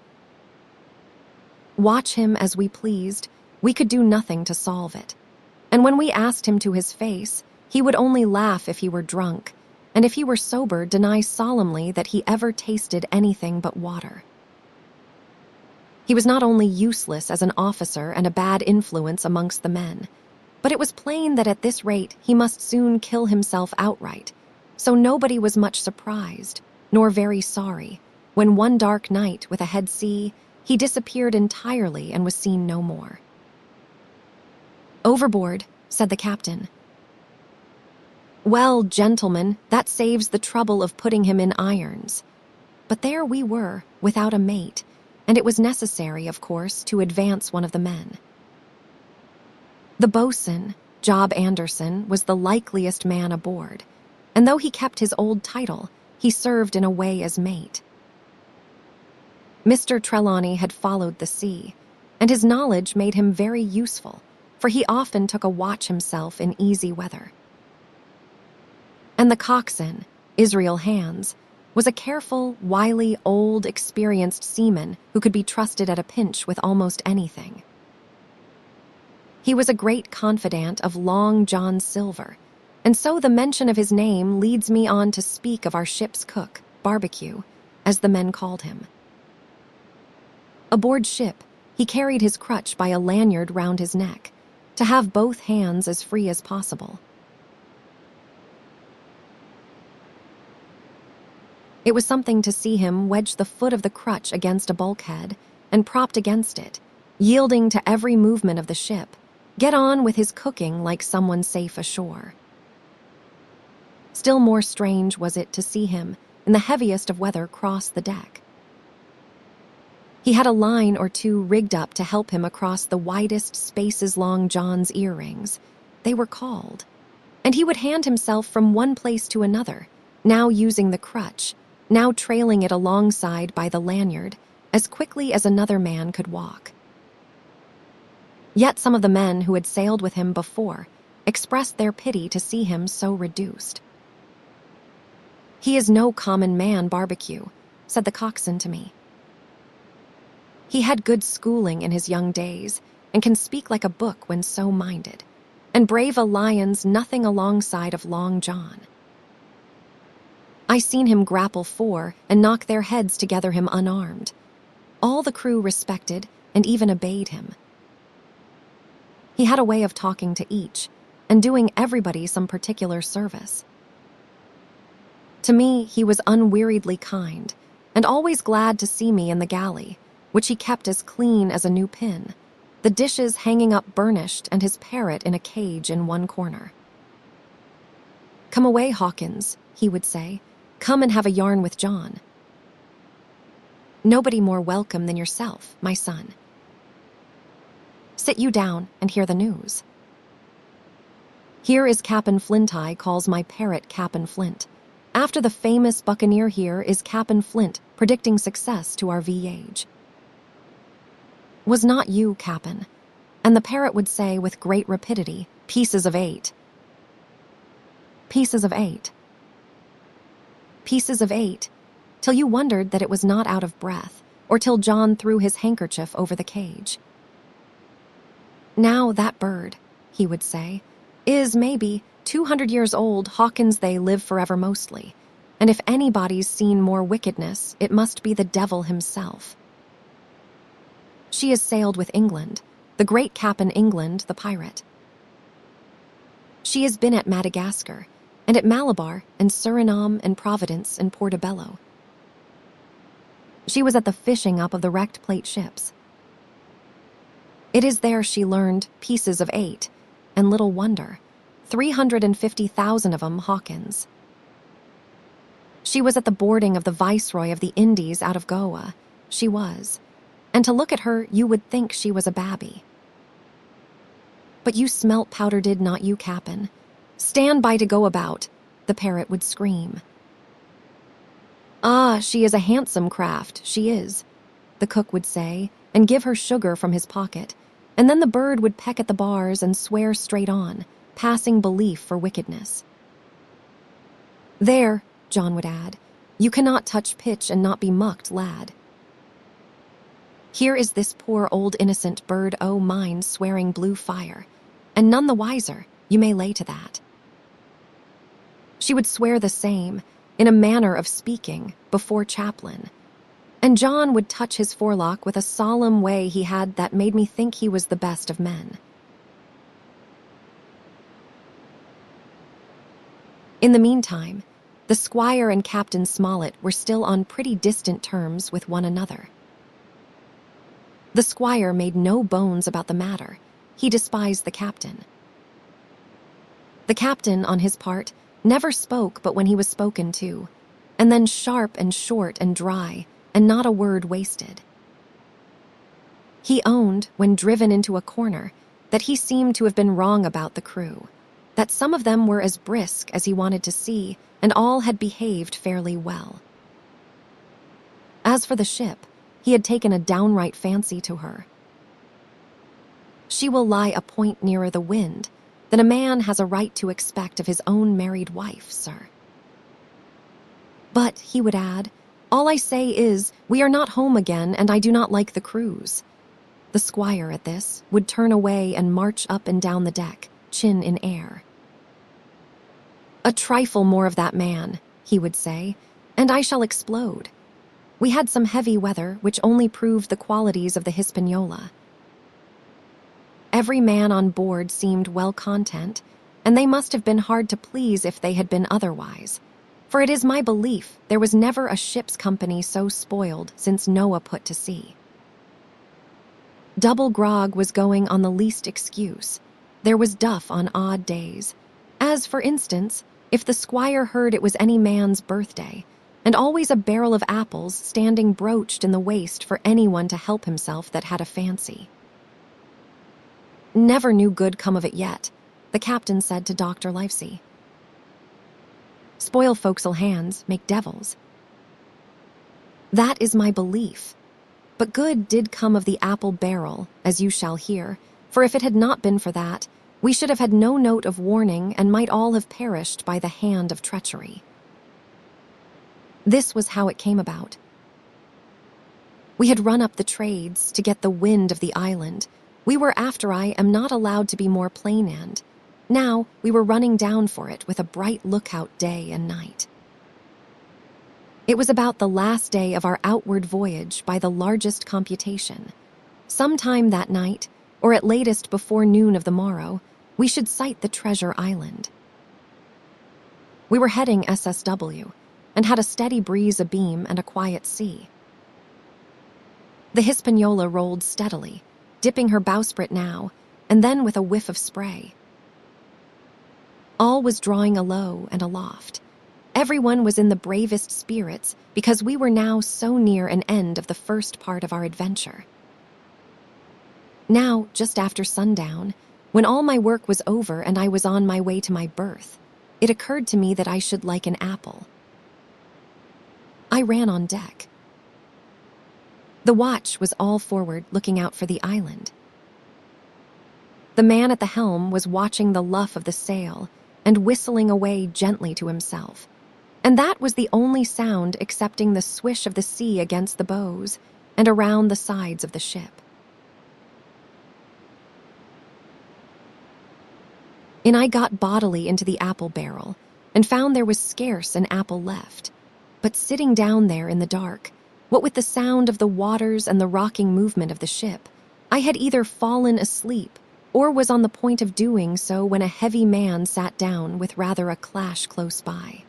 Watch him as we pleased, we could do nothing to solve it. And when we asked him to his face, he would only laugh if he were drunk, and if he were sober, deny solemnly that he ever tasted anything but water. He was not only useless as an officer and a bad influence amongst the men, but it was plain that at this rate he must soon kill himself outright, so nobody was much surprised, nor very sorry, when one dark night with a head sea, he disappeared entirely and was seen no more. "Overboard," said the captain. "Well, gentlemen, that saves the trouble of putting him in irons." But there we were, without a mate, and it was necessary, of course, to advance one of the men. The boatswain, Job Anderson, was the likeliest man aboard, and though he kept his old title, he served in a way as mate. Mr. Trelawney had followed the sea, and his knowledge made him very useful, for he often took a watch himself in easy weather. And the coxswain, Israel Hands, was a careful, wily, old, experienced seaman who could be trusted at a pinch with almost anything. He was a great confidant of Long John Silver, and so the mention of his name leads me on to speak of our ship's cook, Barbecue, as the men called him. Aboard ship, he carried his crutch by a lanyard round his neck, to have both hands as free as possible. It was something to see him wedge the foot of the crutch against a bulkhead and, propped against it, yielding to every movement of the ship, get on with his cooking like someone safe ashore. Still more strange was it to see him, in the heaviest of weather, cross the deck. He had a line or 2 rigged up to help him across the widest spaces Long John's earrings, they were called, and he would hand himself from one place to another, now using the crutch, now trailing it alongside by the lanyard, as quickly as another man could walk. Yet some of the men who had sailed with him before expressed their pity to see him so reduced. "He is no common man, Barbecue," said the coxswain to me. "He had good schooling in his young days, and can speak like a book when so minded, and brave a lion's nothing alongside of Long John. I seen him grapple 4 and knock their heads together him unarmed. All the crew respected and even obeyed him. He had a way of talking to each and doing everybody some particular service. To me, he was unweariedly kind and always glad to see me in the galley, which he kept as clean as a new pin, the dishes hanging up burnished and his parrot in a cage in one corner. 'Come away, Hawkins,' he would say. 'Come and have a yarn with John.' 'Nobody more welcome than yourself, my son.' Sit you down and hear the news. Here is Cap'n Flint-Eye calls my parrot Cap'n Flint. After the famous buccaneer here is Cap'n Flint predicting success to our voyage. Was not you, Cap'n? And the parrot would say with great rapidity, pieces of 8. Pieces of 8. Pieces of 8, till you wondered that it was not out of breath, or till John threw his handkerchief over the cage. Now that bird, he would say, is maybe 200 years old. Hawkins they live forever mostly, and if anybody's seen more wickedness, it must be the devil himself. She has sailed with England, the great Cap'n England, the pirate. She has been at Madagascar, and at Malabar, and Suriname, and Providence, and Portobello. She was at the fishing up of the wrecked plate ships. It is there she learned pieces of 8, and little wonder, 350,000 of 'em Hawkins. She was at the boarding of the Viceroy of the Indies out of Goa, she was, and to look at her you would think she was a babby. But you smelt powder, did not you, Cap'n? Stand by to go about, the parrot would scream. Ah, she is a handsome craft, she is, the cook would say, and give her sugar from his pocket, and then the bird would peck at the bars and swear straight on, passing belief for wickedness. There, John would add, you cannot touch pitch and not be mucked, lad. Here is this poor old innocent bird o' mine swearing blue fire, and none the wiser, you may lay to that. She would swear the same, in a manner of speaking, before Chaplain, and John would touch his forelock with a solemn way he had that made me think he was the best of men. In the meantime, the squire and Captain Smollett were still on pretty distant terms with one another. The squire made no bones about the matter. He despised the captain. The captain, on his part, never spoke but when he was spoken to, and then sharp and short and dry, and not a word wasted. He owned, when driven into a corner, that he seemed to have been wrong about the crew, that some of them were as brisk as he wanted to see, and all had behaved fairly well. As for the ship, he had taken a downright fancy to her. She will lie a point nearer the wind than a man has a right to expect of his own married wife, sir. But, he would add, all I say is, we are not home again, and I do not like the cruise. The squire, at this, would turn away and march up and down the deck, chin in air. A trifle more of that man, he would say, and I shall explode. We had some heavy weather, which only proved the qualities of the Hispaniola. Every man on board seemed well content, and they must have been hard to please if they had been otherwise, for it is my belief there was never a ship's company so spoiled since Noah put to sea. Double grog was going on the least excuse. There was duff on odd days, as, for instance, if the squire heard it was any man's birthday, and always a barrel of apples standing broached in the waist for anyone to help himself that had a fancy. Never knew good come of it yet, the captain said to Dr. Livesey. Spoil folks'll hands make devils. That is my belief. But good did come of the apple barrel, as you shall hear, for if it had not been for that, we should have had no note of warning and might all have perished by the hand of treachery. This was how it came about. We had run up the trades to get the wind of the island. We were after I am not allowed to be more plain and now we were running down for it with a bright lookout day and night. It was about the last day of our outward voyage by the largest computation. Sometime that night, or at latest before noon of the morrow, we should sight the treasure island. We were heading SSW, and had a steady breeze abeam and a quiet sea. The Hispaniola rolled steadily, dipping her bowsprit now, and then with a whiff of spray. All was drawing alow and aloft. Everyone was in the bravest spirits because we were now so near an end of the first part of our adventure. Now, just after sundown, when all my work was over and I was on my way to my berth, it occurred to me that I should like an apple. I ran on deck. The watch was all forward, looking out for the island. The man at the helm was watching the luff of the sail and whistling away gently to himself, and that was the only sound excepting the swish of the sea against the bows and around the sides of the ship. And I got bodily into the apple barrel and found there was scarce an apple left, but sitting down there in the dark, what with the sound of the waters and the rocking movement of the ship, I had either fallen asleep or was on the point of doing so when a heavy man sat down with rather a clash close by.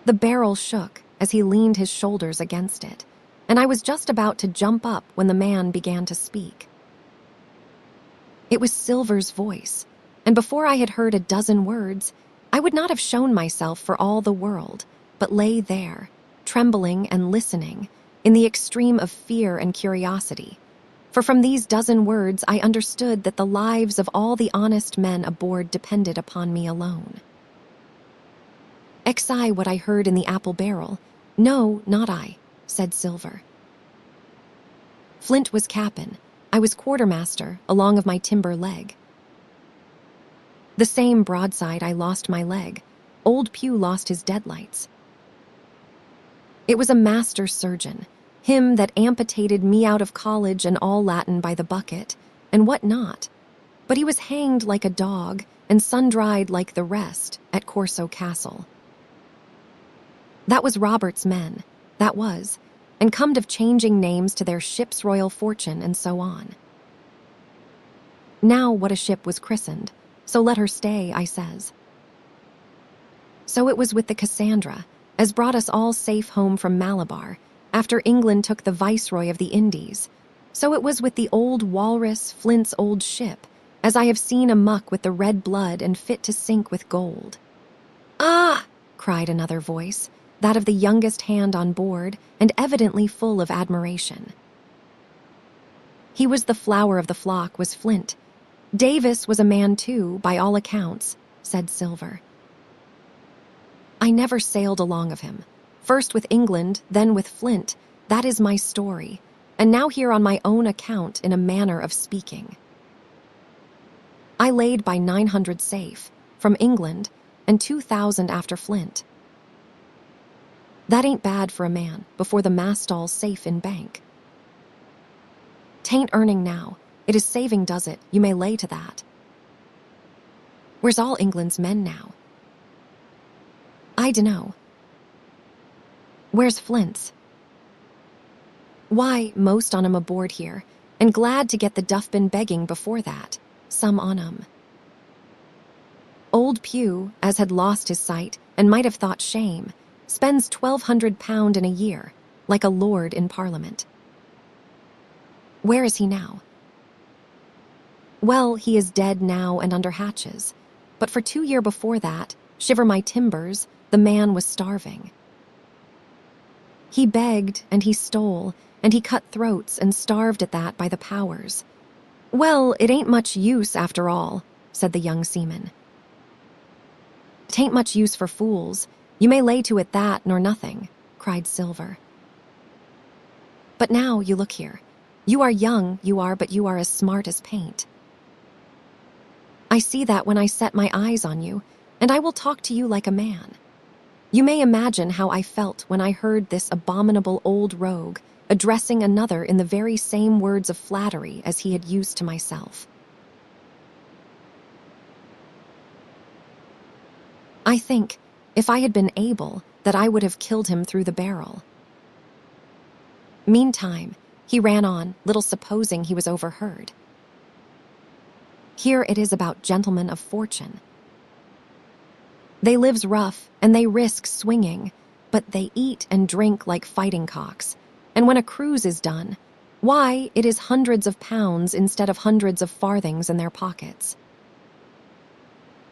The barrel shook as he leaned his shoulders against it, and I was just about to jump up when the man began to speak. It was Silver's voice, and before I had heard a dozen words, I would not have shown myself for all the world, but lay there, trembling and listening, in the extreme of fear and curiosity. For from these dozen words I understood that the lives of all the honest men aboard depended upon me alone. "Exi what I heard in the apple barrel. No, not I," said Silver. "Flint was cap'n. I was quartermaster, along of my timber leg. The same broadside I lost my leg. Old Pew lost his deadlights. It was a master surgeon, him that amputated me out of college and all Latin by the bucket, and what not. But he was hanged like a dog, and sun-dried like the rest, at Corso Castle. That was Robert's men, that was, and comed of changing names to their ship's royal fortune and so on. Now what a ship was christened, so let her stay, I says. So it was with the Cassandra, as brought us all safe home from Malabar, after England took the viceroy of the Indies. So it was with the old walrus, Flint's old ship, as I have seen amuck with the red blood and fit to sink with gold. "Ah!" cried another voice, that of the youngest hand on board, and evidently full of admiration. He was the flower of the flock, was Flint. Davis was a man too, by all accounts, said Silver. I never sailed along of him. First with England, then with Flint. That is my story, and now here on my own account in a manner of speaking. I laid by 900 safe, from England, and 2,000 after Flint. That ain't bad for a man, before the mast-all's safe in bank. 'Tain't earning now, it is saving does it, you may lay to that. Where's all England's men now? I dunno. Where's Flint's? Why, most on 'em aboard here, and glad to get the duff been begging before that, some on 'em. Old Pew, as had lost his sight, and might have thought shame, spends £1,200 in a year, like a lord in Parliament. Where is he now? Well, he is dead now and under hatches, but for 2 years before that, shiver my timbers, the man was starving. He begged, and he stole, and he cut throats and starved at that by the powers. Well, it ain't much use after all, said the young seaman. 'Tain't much use for fools. You may lay to it that nor nothing, cried Silver. But now you look here. You are young, you are, but you are as smart as paint. I see that when I set my eyes on you, and I will talk to you like a man. You may imagine how I felt when I heard this abominable old rogue addressing another in the very same words of flattery as he had used to myself. I think, if I had been able, that I would have killed him through the barrel. Meantime, he ran on, little supposing he was overheard. Here it is about gentlemen of fortune. They lives rough, and they risk swinging, but they eat and drink like fighting cocks, and when a cruise is done, why, it is hundreds of pounds instead of hundreds of farthings in their pockets.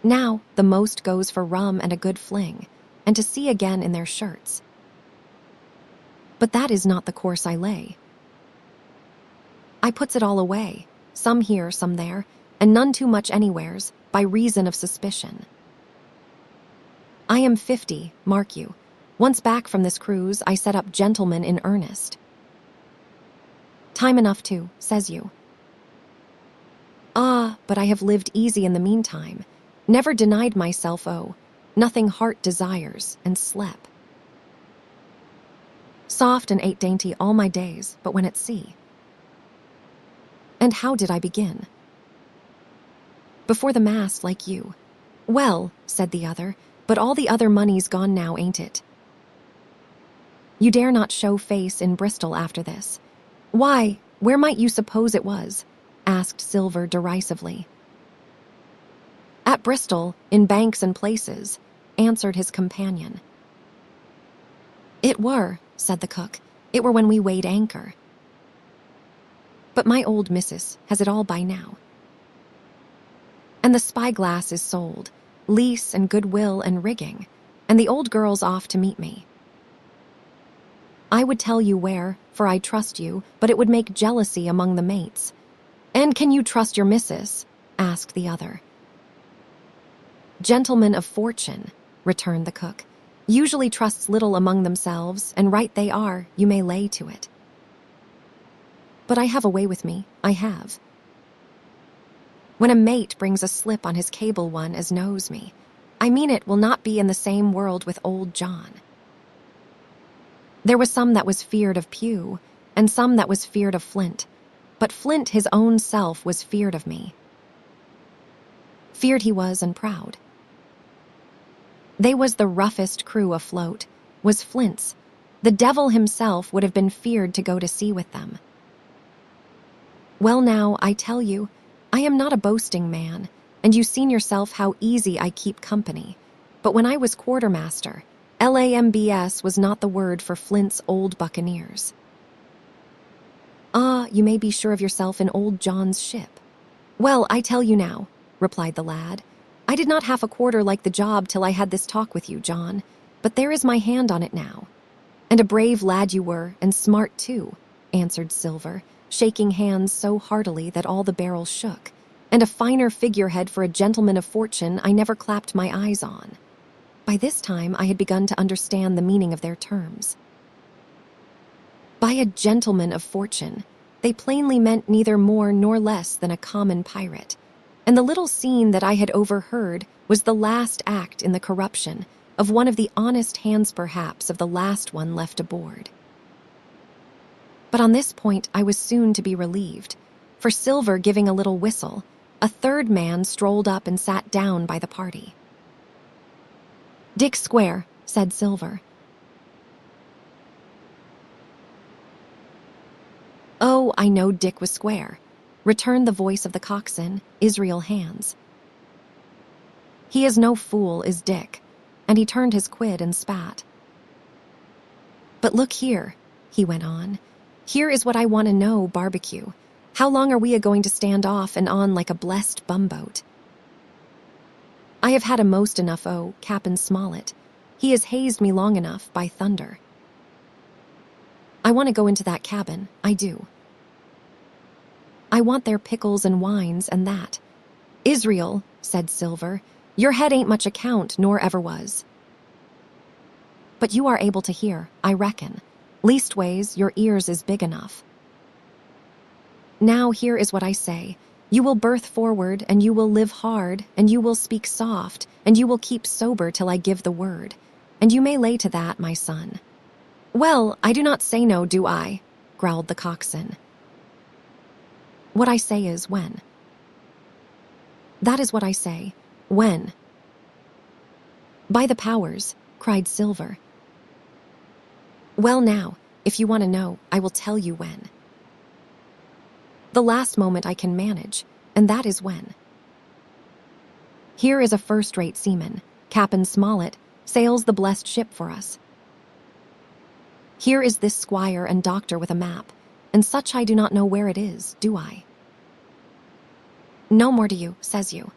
Now, the most goes for rum and a good fling, and to sea again in their shirts. But that is not the course I lay. I puts it all away, some here, some there, and none too much anywheres, by reason of suspicion. I am 50, mark you. Once back from this cruise, I set up gentleman in earnest. Time enough too, says you. Ah, but I have lived easy in the meantime, never denied myself, nothing heart desires, and slept. Soft and ate dainty all my days, but when at sea. And how did I begin? Before the mast, like you. Well, said the other, but all the other money's gone now, ain't it? You dare not show face in Bristol after this. Why, where might you suppose it was? Asked Silver derisively. At Bristol, in banks and places, answered his companion. It were, said the cook, it were when we weighed anchor. But my old missus has it all by now. And the spyglass is sold, lease and goodwill and rigging, and the old girl's off to meet me. I would tell you where, for I trust you, but it would make jealousy among the mates. And can you trust your missus? Asked the other. Gentlemen of fortune, returned the cook, usually trusts little among themselves, and right they are, you may lay to it. But I have a way with me, I have. When a mate brings a slip on his cable one as knows me, I mean it will not be in the same world with old John. There was some that was feared of Pew, and some that was feared of Flint, but Flint his own self was feared of me. Feared he was and proud. They was the roughest crew afloat, was Flint's. The devil himself would have been feared to go to sea with them. Well now, I tell you, I am not a boasting man, and you seen yourself how easy I keep company. But when I was quartermaster, LAMBS was not the word for Flint's old buccaneers. Ah, you may be sure of yourself in old John's ship. Well, I tell you now, replied the lad, I did not half a quarter like the job till I had this talk with you, John, but there is my hand on it now. And a brave lad you were, and smart too, answered Silver, shaking hands so heartily that all the barrels shook, and a finer figurehead for a gentleman of fortune I never clapped my eyes on. By this time I had begun to understand the meaning of their terms. By a gentleman of fortune, they plainly meant neither more nor less than a common pirate, and the little scene that I had overheard was the last act in the corruption of one of the honest hands perhaps of the last one left aboard. But on this point I was soon to be relieved, for Silver giving a little whistle, a third man strolled up and sat down by the party. Dick Square, said Silver. Oh, I know Dick was square, returned the voice of the coxswain, Israel Hands. He is no fool, is Dick, and he turned his quid and spat. But look here, he went on, here is what I want to know, Barbecue. How long are we a-going to stand off and on like a blessed bumboat? I have had a most enough, Cap'n Smollett. He has hazed me long enough, by thunder. I want to go into that cabin, I do. I want their pickles and wines and that. Israel, said Silver, your head ain't much account, nor ever was. But you are able to hear, I reckon. Leastways, your ears is big enough. Now here is what I say. You will berth forward, and you will live hard, and you will speak soft, and you will keep sober till I give the word. And you may lay to that, my son. Well, I do not say no, do I? Growled the coxswain. What I say is when. That is what I say. When? By the powers, cried Silver. Well now, if you want to know, I will tell you when. The last moment I can manage, and that is when. Here is a first-rate seaman, Cap'n Smollett, sails the blessed ship for us. Here is this squire and doctor with a map, and such I do not know where it is, do I? No more do you, says you.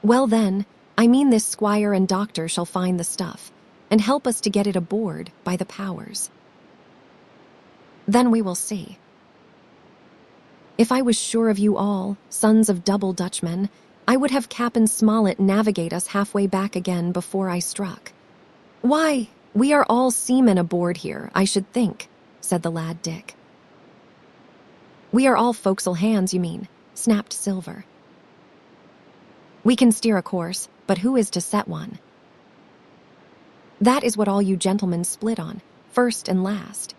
Well then, I mean this squire and doctor shall find the stuff, and help us to get it aboard by the powers. Then we will see. If I was sure of you all, sons of double Dutchmen, I would have Captain Smollett navigate us halfway back again before I struck. Why, we are all seamen aboard here, I should think, said the lad Dick. We are all forecastle hands, you mean, snapped Silver. We can steer a course, but who is to set one? That is what all you gentlemen split on, first and last.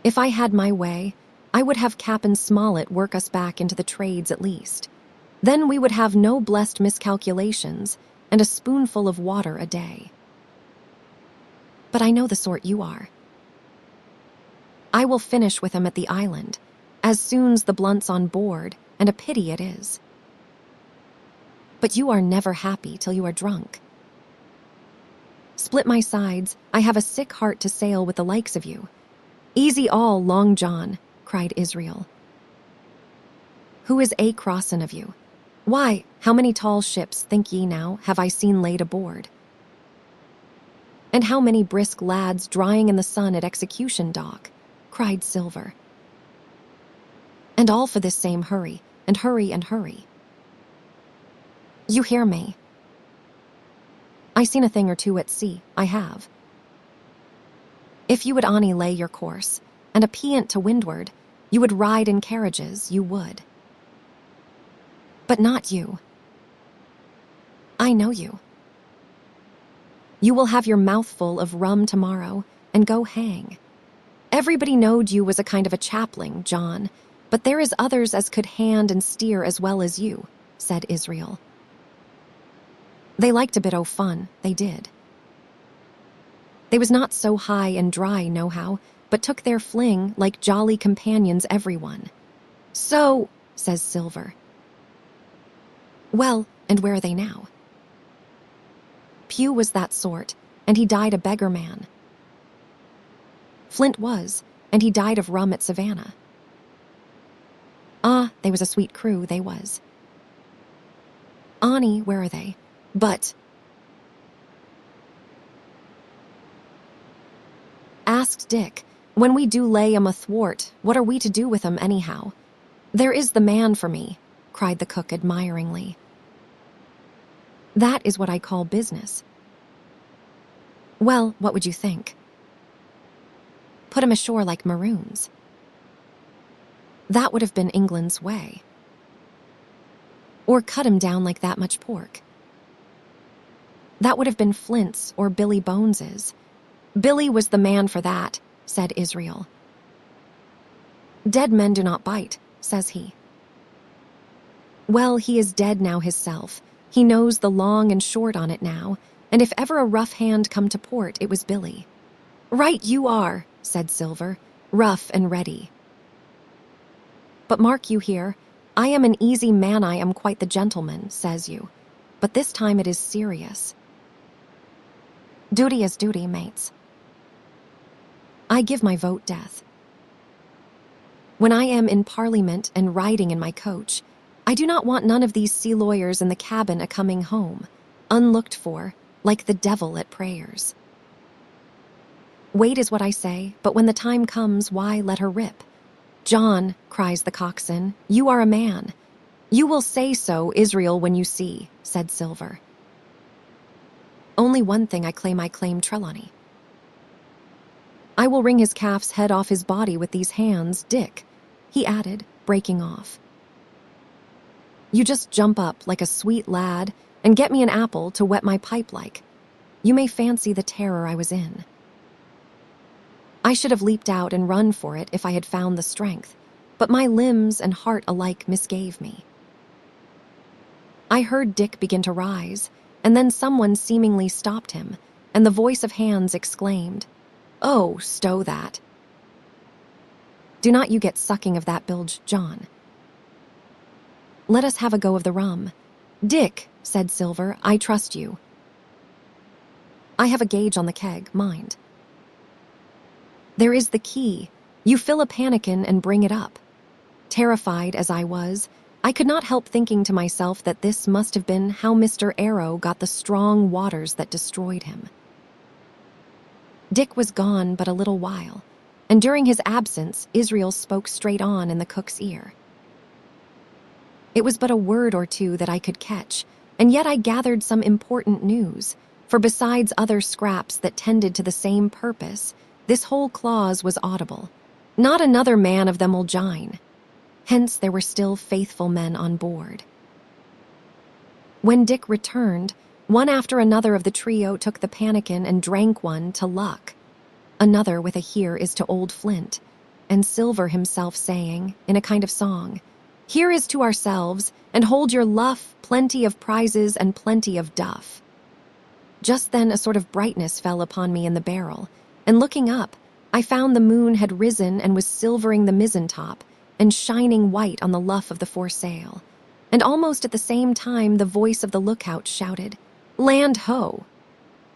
If I had my way, I would have Captain Smollett work us back into the trades at least. Then we would have no blessed miscalculations and a spoonful of water a day. But I know the sort you are. I will finish with him at the island, as soon's the blunt's on board, and a pity it is. But you are never happy till you are drunk. Split my sides, I have a sick heart to sail with the likes of you. Easy all, Long John, cried Israel. Who is a crossin' of you? Why, how many tall ships, think ye now, have I seen laid aboard? And how many brisk lads drying in the sun at Execution Dock, cried Silver. And all for this same hurry, and hurry, and hurry. You hear me? I seen a thing or two at sea, I have. If you would ony lay your course, and a peant to windward, you would ride in carriages, you would. But not you. I know you. You will have your mouthful of rum tomorrow, and go hang. Everybody knowed you was a kind of a chaplain, John, but there is others as could hand and steer as well as you, said Israel. They liked a bit o' fun, they did. They was not so high and dry, nohow, but took their fling like jolly companions everyone. So, says Silver. Well, and where are they now? Pugh was that sort, and he died a beggar man. Flint was, and he died of rum at Savannah. Ah, they was a sweet crew, they was. Ani, where are they? But... Asked Dick, when we do lay 'em athwart, what are we to do with 'em anyhow? There is the man for me, cried the cook admiringly. That is what I call business. Well, what would you think? Put 'em ashore like maroons. That would have been England's way. Or cut 'em down like that much pork. That would have been Flint's or Billy Bones's. Billy was the man for that, said Israel. Dead men do not bite, says he. Well, he is dead now hisself. He knows the long and short on it now, and if ever a rough hand come to port, it was Billy. Right you are, said Silver, rough and ready. But mark you here, I am an easy man, I am quite the gentleman, says you. But this time it is serious. Duty is duty, mates. I give my vote death. When I am in Parliament and riding in my coach, I do not want none of these sea lawyers in the cabin a-coming home, unlooked for, like the devil at prayers. Wait is what I say, but when the time comes, why, let her rip. John, cries the coxswain, you are a man. You will say so, Israel, when you see, said Silver. Only one thing I claim Trelawney. I will wring his calf's head off his body with these hands, Dick, he added, breaking off. You just jump up like a sweet lad and get me an apple to wet my pipe like. You may fancy the terror I was in. I should have leaped out and run for it if I had found the strength, but my limbs and heart alike misgave me. I heard Dick begin to rise, and then someone seemingly stopped him, and the voice of Hans exclaimed, Oh, stow that. Do not you get sucking of that bilge, John. Let us have a go of the rum. Dick, said Silver, I trust you. I have a gauge on the keg, mind. There is the key. You fill a pannikin and bring it up. Terrified as I was, I could not help thinking to myself that this must have been how Mr. Arrow got the strong waters that destroyed him. Dick was gone but a little while, and during his absence, Israel spoke straight on in the cook's ear. It was but a word or two that I could catch, and yet I gathered some important news, for besides other scraps that tended to the same purpose, this whole clause was audible. Not another man of them will jine. Hence there were still faithful men on board. When Dick returned, one after another of the trio took the pannikin and drank one to luck, another with a here is to old Flint, and Silver himself saying, in a kind of song, "Here is to ourselves, and hold your luff, plenty of prizes and plenty of duff." Just then a sort of brightness fell upon me in the barrel, and looking up, I found the moon had risen and was silvering the mizzen-top and shining white on the luff of the foresail, and almost at the same time the voice of the lookout shouted, "Land ho!"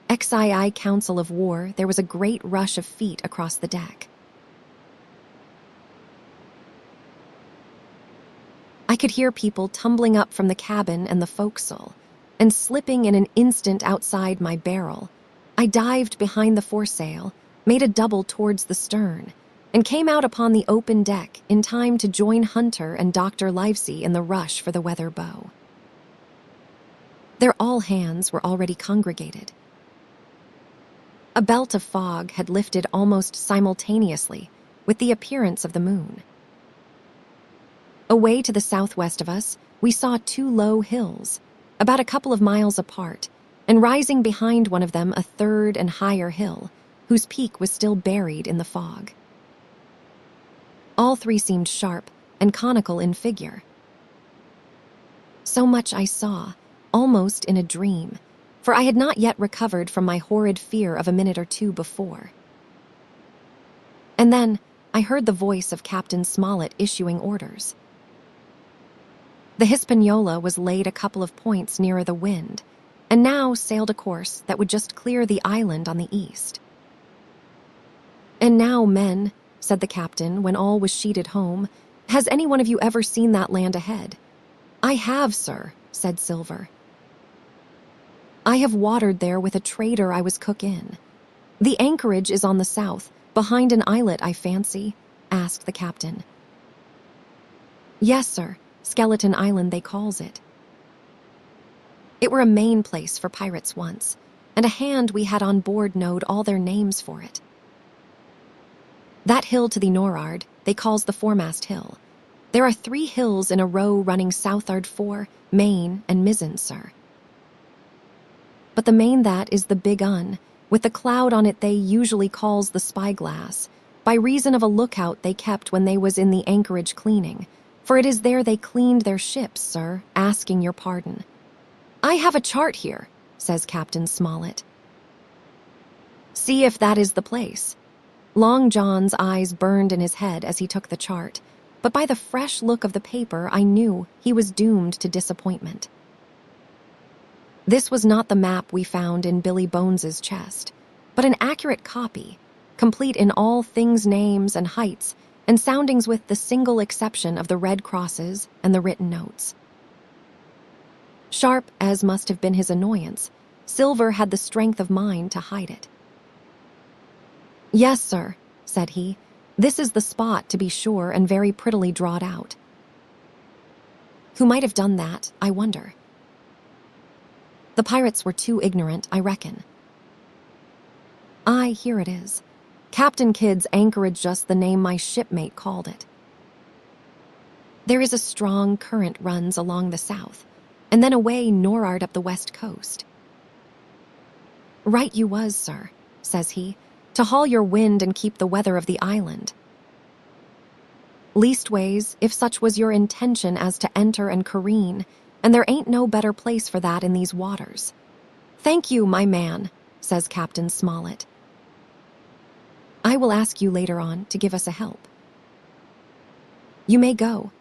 XII Council of War, there was a great rush of feet across the deck. I could hear people tumbling up from the cabin and the forecastle, and slipping in an instant outside my barrel, I dived behind the foresail, made a double towards the stern, and came out upon the open deck in time to join Hunter and Dr. Livesey in the rush for the weather bow. Their all-hands were already congregated. A belt of fog had lifted almost simultaneously with the appearance of the moon. Away to the southwest of us, we saw two low hills, about a couple of miles apart, and rising behind one of them a third and higher hill, whose peak was still buried in the fog. All three seemed sharp and conical in figure. So much I saw, almost in a dream, for I had not yet recovered from my horrid fear of a minute or two before. And then I heard the voice of Captain Smollett issuing orders. The Hispaniola was laid a couple of points nearer the wind, and now sailed a course that would just clear the island on the east. "And now, men," said the captain when all was sheeted home, "has any one of you ever seen that land ahead?" "I have, sir," said Silver. "I have watered there with a trader I was cook in. The anchorage is on the south, behind an islet, I fancy?" asked the captain. "Yes, sir. Skeleton Island, they calls it." It were a main place for pirates once, and a hand we had on board knowed all their names for it. That hill to the nor'ard they calls the foremast hill. There are 3 hills in a row running south'ard fore, main, and mizzen, sir. But the main that is the big un, with the cloud on it they usually calls the spyglass, by reason of a lookout they kept when they was in the anchorage cleaning, for it is there they cleaned their ships, sir, asking your pardon. "I have a chart here," says Captain Smollett. "See if that is the place." Long John's eyes burned in his head as he took the chart, but by the fresh look of the paper I knew he was doomed to disappointment. This was not the map we found in Billy Bones's chest, but an accurate copy, complete in all things, names and heights, and soundings with the single exception of the red crosses and the written notes. Sharp as must have been his annoyance, Silver had the strength of mind to hide it. "Yes, sir," said he, "this is the spot, to be sure, and very prettily drawed out." Who might have done that, I wonder? The pirates were too ignorant, I reckon. Aye, here it is. Captain Kidd's anchorage, just the name my shipmate called it. There is a strong current runs along the south, and then away nor'ard up the west coast. "Right you was, sir," says he, "to haul your wind and keep the weather of the island. Leastways, if such was your intention as to enter and careen, and there ain't no better place for that in these waters." "Thank you, my man," says Captain Smollett. "I will ask you later on to give us a help." "You may go."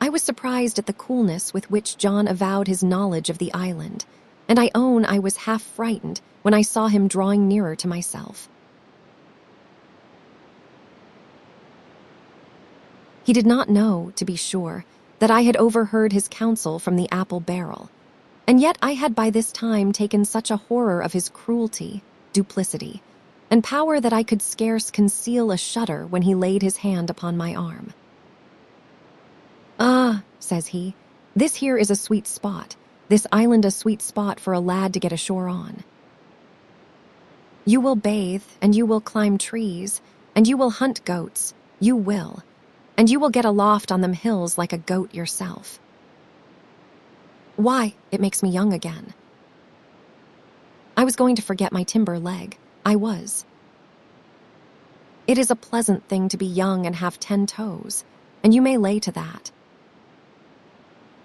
I was surprised at the coolness with which John avowed his knowledge of the island, and I own I was half frightened when I saw him drawing nearer to myself. He did not know, to be sure, that I had overheard his counsel from the apple barrel, and yet I had by this time taken such a horror of his cruelty, duplicity, and power that I could scarce conceal a shudder when he laid his hand upon my arm. "Ah," says he, "this here is a sweet spot, this island a sweet spot for a lad to get ashore on. You will bathe, and you will climb trees, and you will hunt goats, you will, and you will get aloft on them hills like a goat yourself. Why, it makes me young again. I was going to forget my timber leg. I was. It is a pleasant thing to be young and have 10 toes, and you may lay to that.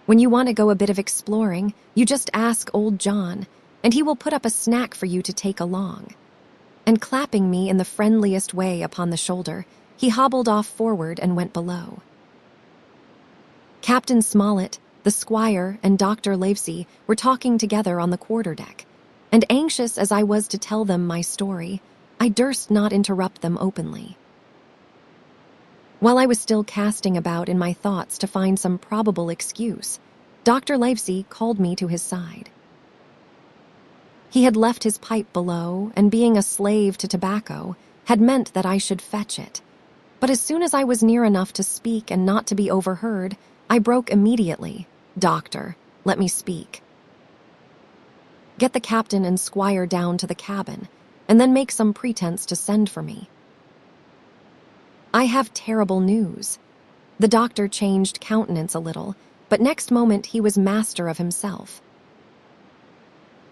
When you want to go a bit of exploring, you just ask old John, and he will put up a snack for you to take along." And clapping me in the friendliest way upon the shoulder, he hobbled off forward and went below. Captain Smollett, the squire, and Dr. Livesey were talking together on the quarterdeck, and anxious as I was to tell them my story, I durst not interrupt them openly. While I was still casting about in my thoughts to find some probable excuse, Dr. Livesey called me to his side. He had left his pipe below, and being a slave to tobacco, had meant that I should fetch it. But as soon as I was near enough to speak and not to be overheard, I broke immediately. "Doctor, let me speak. Get the captain and squire down to the cabin, and then make some pretense to send for me. I have terrible news." The doctor changed countenance a little, but next moment he was master of himself.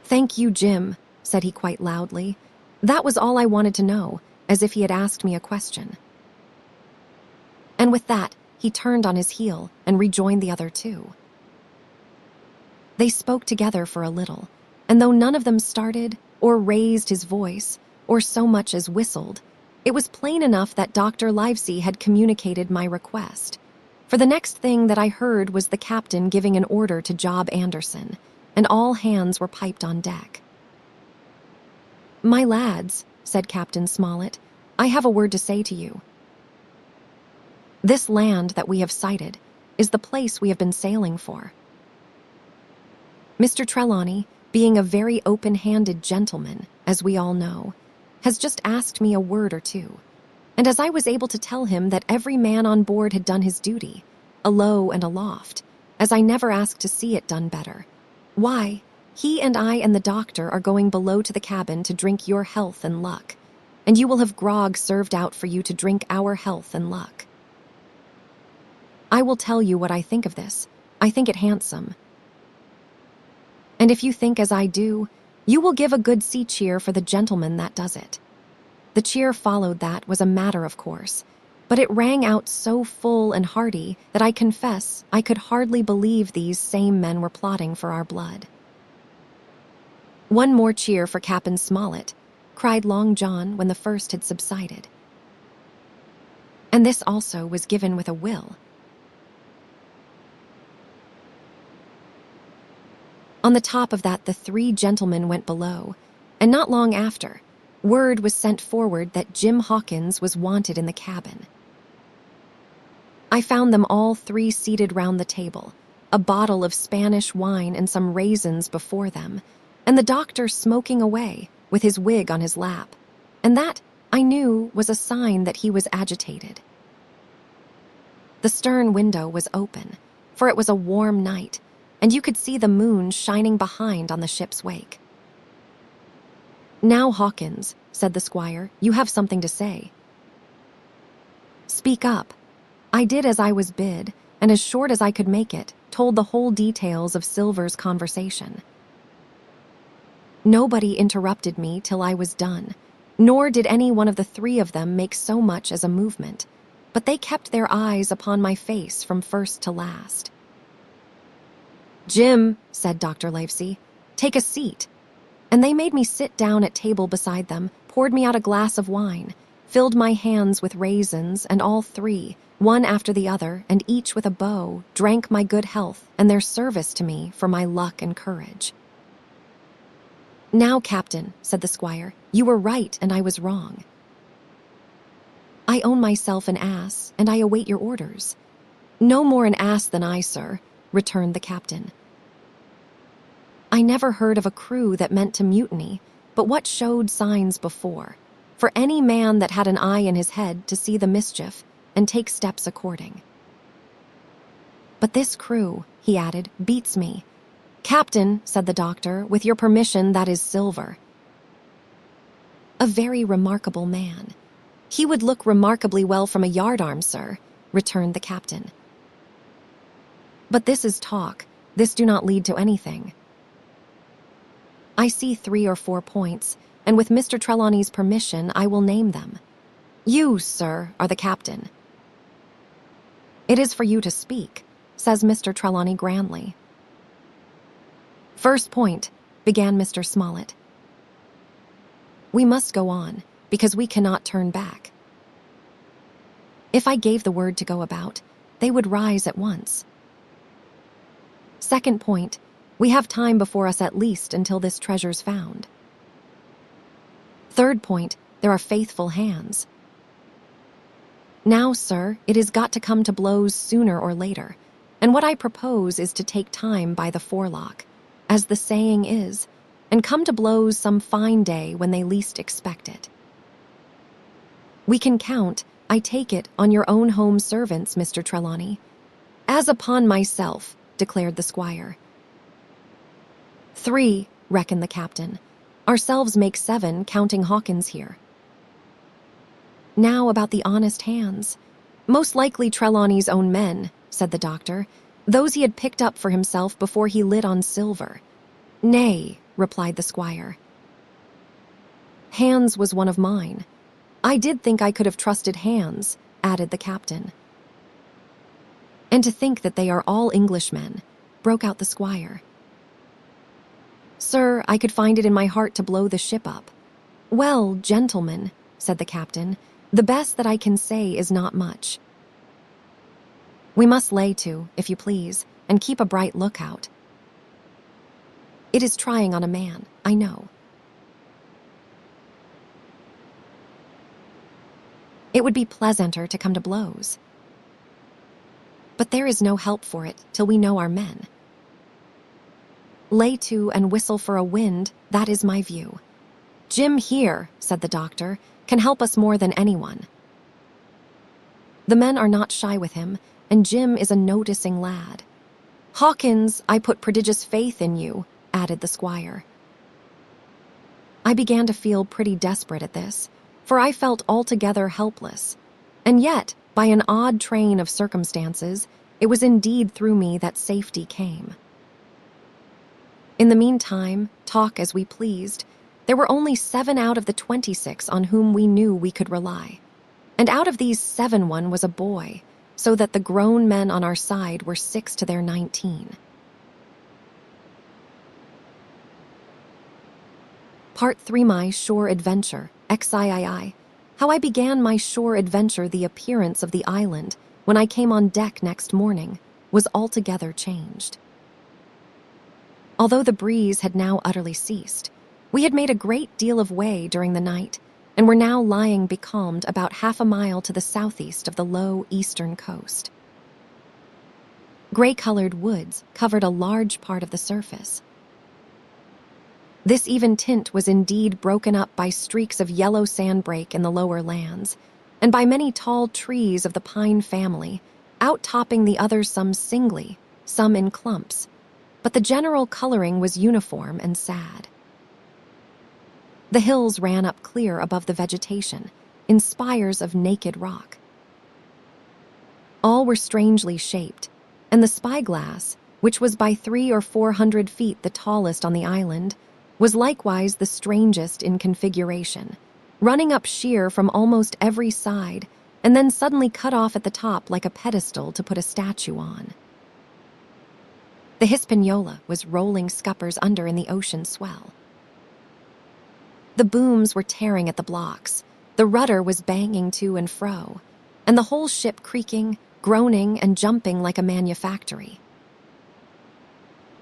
"Thank you, Jim," said he quite loudly. "That was all I wanted to know," as if he had asked me a question. And with that, he turned on his heel and rejoined the other two. They spoke together for a little, and though none of them started, or raised his voice, or so much as whistled, it was plain enough that Dr. Livesey had communicated my request, for the next thing that I heard was the captain giving an order to Job Anderson, and all hands were piped on deck. "My lads," said Captain Smollett, "I have a word to say to you. This land that we have sighted is the place we have been sailing for. Mr. Trelawney, being a very open-handed gentleman, as we all know, has just asked me a word or two, and as I was able to tell him that every man on board had done his duty, alow and aloft, as I never asked to see it done better, why, he and I and the doctor are going below to the cabin to drink your health and luck, and you will have grog served out for you to drink our health and luck. I will tell you what I think of this. I think it handsome. And if you think as I do, you will give a good sea cheer for the gentleman that does it." The cheer followed that was a matter of course, but it rang out so full and hearty that I confess I could hardly believe these same men were plotting for our blood. "One more cheer for Captain Smollett," cried Long John when the first had subsided. And this also was given with a will. On the top of that the 3 gentlemen went below, and not long after, word was sent forward that Jim Hawkins was wanted in the cabin. I found them all 3 seated round the table, a bottle of Spanish wine and some raisins before them, and the doctor smoking away, with his wig on his lap, and that, I knew, was a sign that he was agitated. The stern window was open, for it was a warm night, and you could see the moon shining behind on the ship's wake. "Now, Hawkins," said the squire, "you have something to say." "Speak up." I did as I was bid, and as short as I could make it, told the whole details of Silver's conversation. Nobody interrupted me till I was done, nor did any one of the 3 of them make so much as a movement, but they kept their eyes upon my face from first to last. "Jim," said Dr. Livesey, "take a seat." And they made me sit down at table beside them, poured me out a glass of wine, filled my hands with raisins, and all 3, one after the other, and each with a bow, drank my good health and their service to me for my luck and courage. "Now, Captain," said the squire, "you were right and I was wrong. I own myself an ass, and I await your orders." "No more an ass than I, sir," returned the captain. "I never heard of a crew that meant to mutiny, but what showed signs before. for any man that had an eye in his head to see the mischief and take steps according. But this crew, he added, beats me. Captain, said the doctor, with your permission, that is Silver. A very remarkable man. He would look remarkably well from a yardarm, sir, returned the captain. But this is talk. This do not lead to anything. I see 3 or 4 points, and with Mr. Trelawney's permission, I will name them. You, sir, are the captain. It is for you to speak, says Mr. Trelawney grandly. First point, began Mr. Smollett. We must go on, because we cannot turn back. If I gave the word to go about, they would rise at once. Second point, we have time before us at least until this treasure's found. Third point, there are faithful hands. Now, sir, it has got to come to blows sooner or later, and what I propose is to take time by the forelock, as the saying is, and come to blows some fine day when they least expect it. We can count, I take it, on your own home servants, Mr. Trelawney. As upon myself, declared the squire. 3, reckoned the captain. Ourselves make 7, counting Hawkins here. Now about the honest hands. Most likely Trelawney's own men, said the doctor, those he had picked up for himself before he lit on Silver. Nay, replied the squire. Hands was one of mine. I did think I could have trusted Hands, added the captain. And to think that they are all Englishmen, broke out the squire. Sir, I could find it in my heart to blow the ship up. Well, gentlemen, said the captain, the best that I can say is not much. We must lay to, if you please, and keep a bright lookout. It is trying on a man, I know. It would be pleasanter to come to blows. But there is no help for it till we know our men. Lay to and whistle for a wind, that is my view. Jim here, said the doctor, can help us more than anyone. The men are not shy with him, and Jim is a noticing lad. Hawkins, I put prodigious faith in you, added the squire. I began to feel pretty desperate at this, for I felt altogether helpless, and yet, by an odd train of circumstances, it was indeed through me that safety came. In the meantime, talk as we pleased, there were only 7 out of the 26 on whom we knew we could rely, and out of these 7 one was a boy, so that the grown men on our side were 6 to their 19. Part 3, my shore adventure, XIII. How I began my shore adventure. The appearance of the island, when I came on deck next morning, was altogether changed. Although the breeze had now utterly ceased, we had made a great deal of way during the night, and were now lying becalmed about half a mile to the southeast of the low eastern coast. Gray-colored woods covered a large part of the surface. This even tint was indeed broken up by streaks of yellow sandbrake in the lower lands, and by many tall trees of the pine family, out-topping the others some singly, some in clumps, but the general coloring was uniform and sad. The hills ran up clear above the vegetation, in spires of naked rock. All were strangely shaped, and the spyglass, which was by 300 or 400 feet the tallest on the island, was likewise the strangest in configuration, running up sheer from almost every side, and then suddenly cut off at the top like a pedestal to put a statue on. The Hispaniola was rolling scuppers under in the ocean swell. The booms were tearing at the blocks, the rudder was banging to and fro, and the whole ship creaking, groaning, and jumping like a manufactory.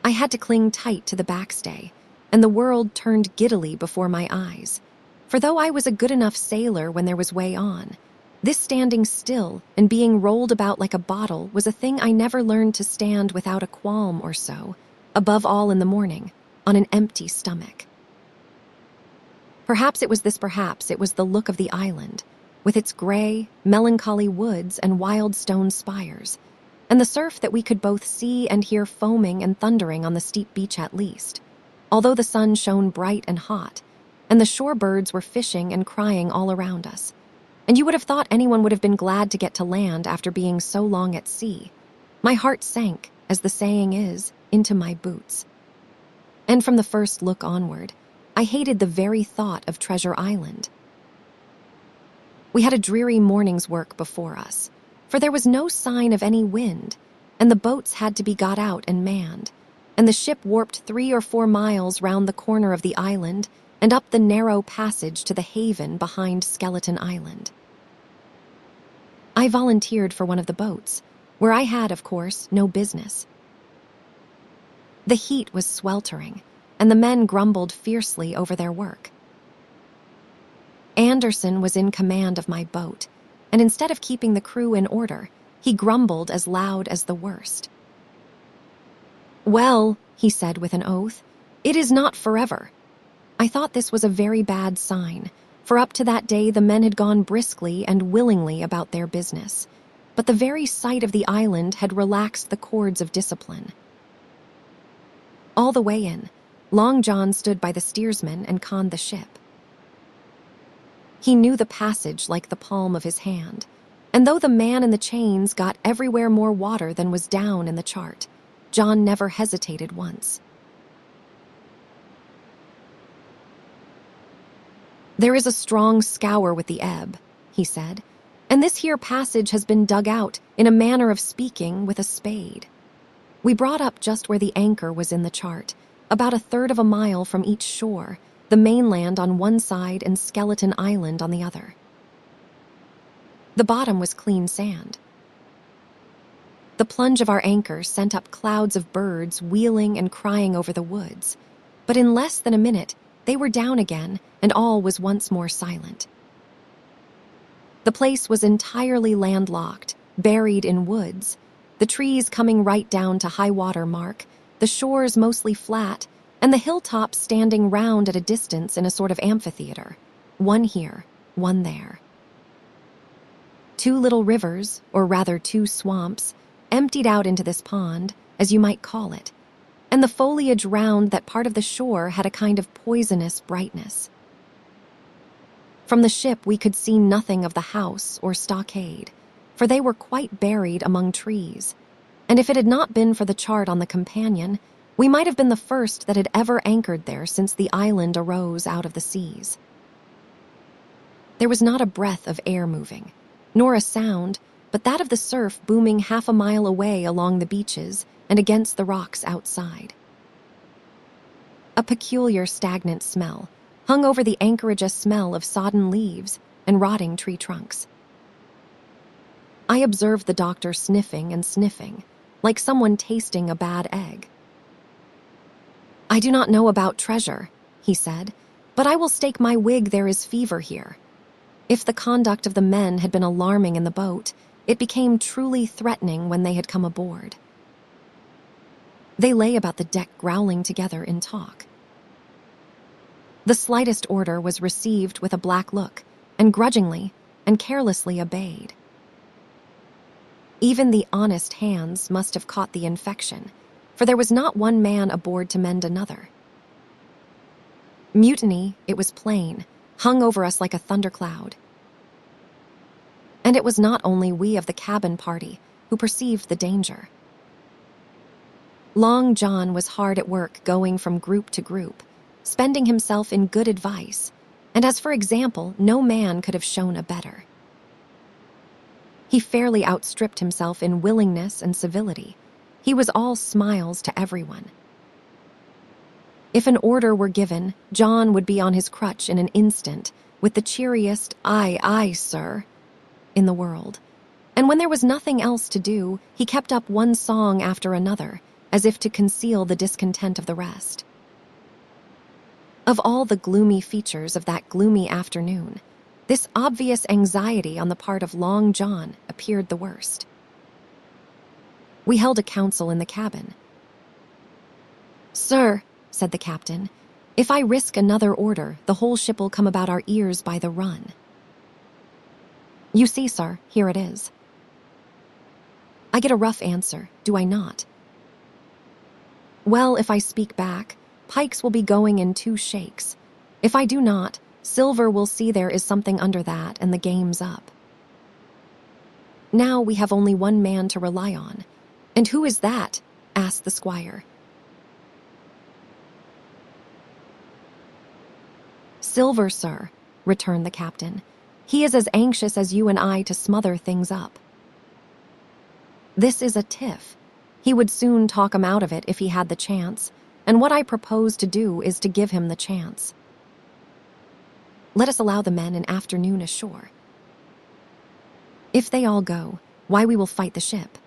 I had to cling tight to the backstay, and the world turned giddily before my eyes, for though I was a good enough sailor when there was way on, this standing still and being rolled about like a bottle was a thing I never learned to stand without a qualm or so, above all in the morning, on an empty stomach. Perhaps it was the look of the island, with its gray, melancholy woods and wild stone spires, and the surf that we could both see and hear foaming and thundering on the steep beach at least, although the sun shone bright and hot, and the shore birds were fishing and crying all around us. And you would have thought anyone would have been glad to get to land after being so long at sea. My heart sank, as the saying is, into my boots. And from the first look onward, I hated the very thought of Treasure Island. We had a dreary morning's work before us, for there was no sign of any wind, and the boats had to be got out and manned, and the ship warped 3 or 4 miles round the corner of the island and up the narrow passage to the haven behind Skeleton Island. I volunteered for one of the boats, where I had, of course, no business. The heat was sweltering, and the men grumbled fiercely over their work. Anderson was in command of my boat, and instead of keeping the crew in order, he grumbled as loud as the worst. "Well," he said with an oath, "it is not forever." I thought this was a very bad sign, for up to that day the men had gone briskly and willingly about their business, but the very sight of the island had relaxed the cords of discipline. All the way in, Long John stood by the steersman and conned the ship. He knew the passage like the palm of his hand, and though the man in the chains got everywhere more water than was down in the chart, John never hesitated once. "There is a strong scour with the ebb," he said, "and this here passage has been dug out, in a manner of speaking, with a spade." We brought up just where the anchor was in the chart, about 1/3 of a mile from each shore, the mainland on one side and Skeleton Island on the other. The bottom was clean sand. The plunge of our anchor sent up clouds of birds wheeling and crying over the woods, but in less than a minute they were down again and all was once more silent. The place was entirely landlocked, buried in woods, the trees coming right down to high water mark, the shores mostly flat, and the hilltops standing round at a distance in a sort of amphitheater, one here, one there. 2 little rivers, or rather 2 swamps, emptied out into this pond, as you might call it, and the foliage round that part of the shore had a kind of poisonous brightness. From the ship we could see nothing of the house or stockade, for they were quite buried among trees, and if it had not been for the chart on the companion, we might have been the first that had ever anchored there since the island arose out of the seas. There was not a breath of air moving, nor a sound but that of the surf booming 1/2 a mile away along the beaches and against the rocks outside. A peculiar stagnant smell hung over the anchorage, a smell of sodden leaves and rotting tree trunks. I observed the doctor sniffing and sniffing, like someone tasting a bad egg. "I do not know about treasure," he said, "but I will stake my wig there is fever here." If the conduct of the men had been alarming in the boat, it became truly threatening when they had come aboard. They lay about the deck growling together in talk. The slightest order was received with a black look, and grudgingly and carelessly obeyed. Even the honest hands must have caught the infection, for there was not one man aboard to mend another. Mutiny, it was plain, hung over us like a thundercloud. And it was not only we of the cabin party who perceived the danger. Long John was hard at work going from group to group, spending himself in good advice, and as for example, no man could have shown a better. He fairly outstripped himself in willingness and civility. He was all smiles to everyone. If an order were given, John would be on his crutch in an instant, with the cheeriest "Aye, aye, sir," in the world. And when there was nothing else to do, he kept up one song after another, as if to conceal the discontent of the rest. Of all the gloomy features of that gloomy afternoon, this obvious anxiety on the part of Long John appeared the worst. We held a council in the cabin. "Sir," said the captain, If I risk another order, the whole ship'll come about our ears by the run. You see, sir, here it is. I get a rough answer, do I not? Well, if I speak back, Pikes will be going in 2 shakes. If I do not, Silver will see there is something under that, and the game's up. Now we have only one man to rely on. And who is that? Asked the squire. Silver, sir, returned the captain. He is as anxious as you and I to smother things up. This is a tiff. He would soon talk him out of it if he had the chance, and what I propose to do is to give him the chance. Let us allow the men an afternoon ashore. If they all go, why we will fight the ship.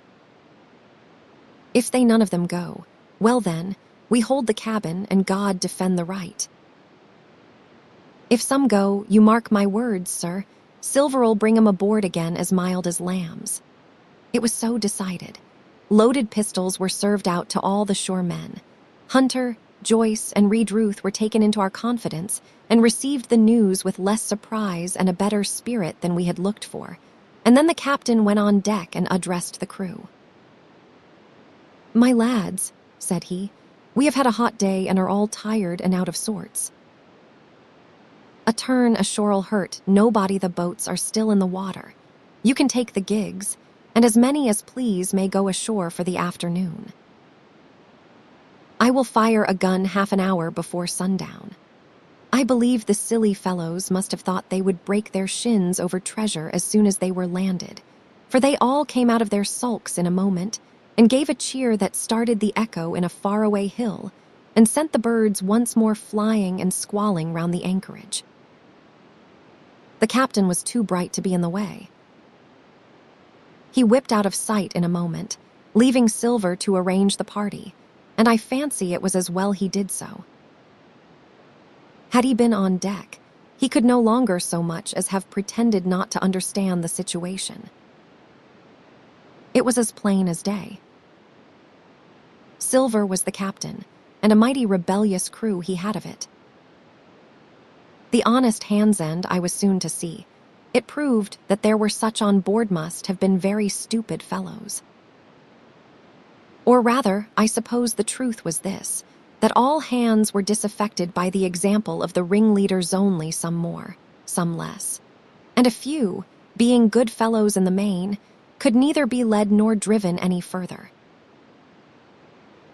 If they none of them go, well then, we hold the cabin and God defend the right. If some go, you mark my words, sir, Silver'll bring 'em aboard again as mild as lambs. It was so decided. Loaded pistols were served out to all the shore men. Hunter, Joyce, and Reed Ruth were taken into our confidence and received the news with less surprise and a better spirit than we had looked for, and then the captain went on deck and addressed the crew. My lads, said he, we have had a hot day and are all tired and out of sorts. A turn ashore'll hurt nobody. The boats are still in the water. You can take the gigs, and as many as please may go ashore for the afternoon. I will fire a gun half an hour before sundown. I believe the silly fellows must have thought they would break their shins over treasure as soon as they were landed, for they all came out of their sulks in a moment and gave a cheer that started the echo in a faraway hill and sent the birds once more flying and squalling round the anchorage. The captain was too bright to be in the way. He whipped out of sight in a moment, leaving Silver to arrange the party, and I fancy it was as well he did so. Had he been on deck, he could no longer so much as have pretended not to understand the situation. It was as plain as day. Silver was the captain, and a mighty rebellious crew he had of it. The honest hand's end I was soon to see. It proved that there were such on board must have been very stupid fellows. Or rather, I suppose the truth was this, that all hands were disaffected by the example of the ringleaders only, some more, some less. And a few, being good fellows in the main, could neither be led nor driven any further.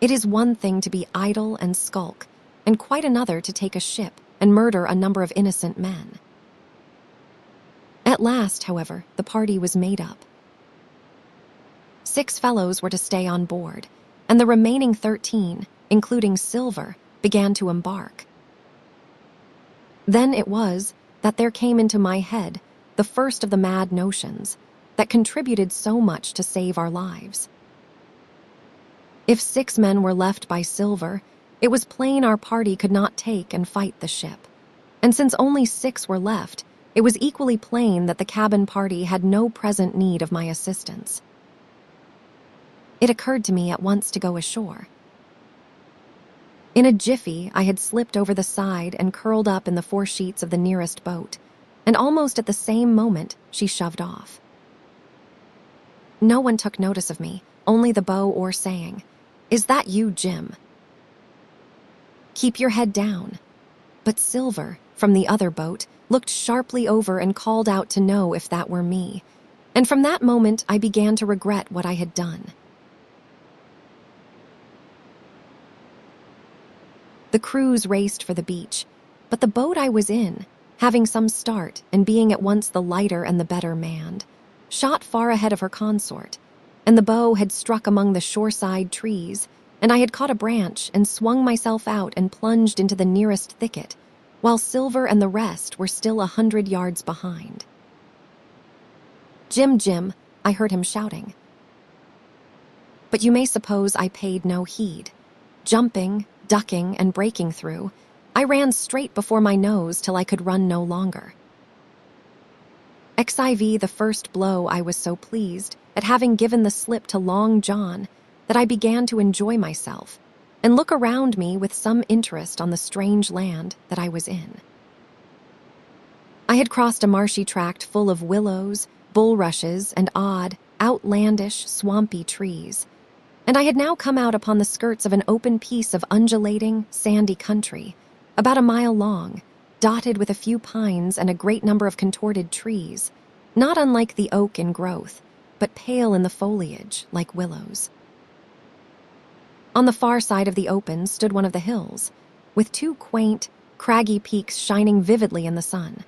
It is one thing to be idle and skulk, and quite another to take a ship and murder a number of innocent men. At last, however, the party was made up. 6 fellows were to stay on board, and the remaining 13, including Silver, began to embark. Then it was that there came into my head the first of the mad notions that contributed so much to save our lives. If 6 men were left by Silver, it was plain our party could not take and fight the ship. And since only 6 were left, it was equally plain that the cabin party had no present need of my assistance. It occurred to me at once to go ashore. In a jiffy, I had slipped over the side and curled up in the foresheets of the nearest boat, and almost at the same moment she shoved off. No one took notice of me, only the bow oar saying, "Is that you, Jim?" "Keep your head down." But Silver, from the other boat, looked sharply over and called out to know if that were me, and from that moment I began to regret what I had done. The crews raced for the beach, but the boat I was in, having some start and being at once the lighter and the better manned, shot far ahead of her consort, and the bow had struck among the shoreside trees, and I had caught a branch and swung myself out and plunged into the nearest thicket, while Silver and the rest were still 100 yards behind. "Jim, Jim," I heard him shouting. But you may suppose I paid no heed. Jumping, ducking, and breaking through, I ran straight before my nose till I could run no longer. XIV the first blow I was so pleased at having given the slip to Long John that I began to enjoy myself, and look around me with some interest on the strange land that I was in. I had crossed a marshy tract full of willows, bulrushes, and odd, outlandish, swampy trees, and I had now come out upon the skirts of an open piece of undulating, sandy country, about a mile long, dotted with a few pines and a great number of contorted trees, not unlike the oak in growth, but pale in the foliage like willows. On the far side of the open stood one of the hills, with two quaint, craggy peaks shining vividly in the sun.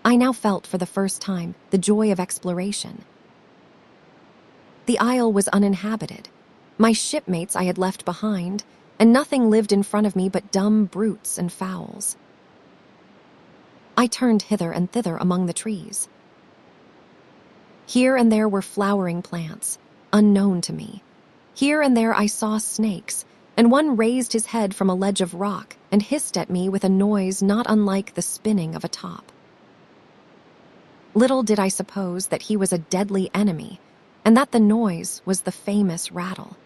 I now felt for the first time the joy of exploration. The isle was uninhabited. My shipmates I had left behind, and nothing lived in front of me but dumb brutes and fowls. I turned hither and thither among the trees. Here and there were flowering plants, unknown to me. Here and there I saw snakes, and one raised his head from a ledge of rock and hissed at me with a noise not unlike the spinning of a top. Little did I suppose that he was a deadly enemy, and that the noise was the famous rattle.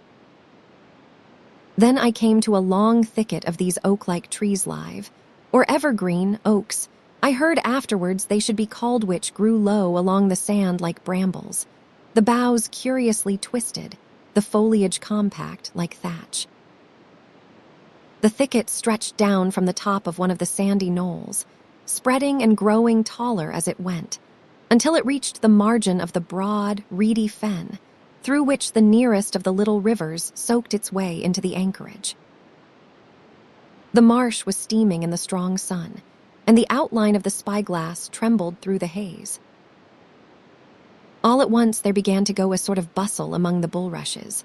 Then I came to a long thicket of these oak-like trees live, or evergreen oaks. I heard afterwards they should be called, which grew low along the sand like brambles, the boughs curiously twisted, the foliage compact like thatch. The thicket stretched down from the top of one of the sandy knolls, spreading and growing taller as it went, until it reached the margin of the broad, reedy fen, through which the nearest of the little rivers soaked its way into the anchorage. The marsh was steaming in the strong sun, and the outline of the spyglass trembled through the haze. All at once there began to go a sort of bustle among the bulrushes.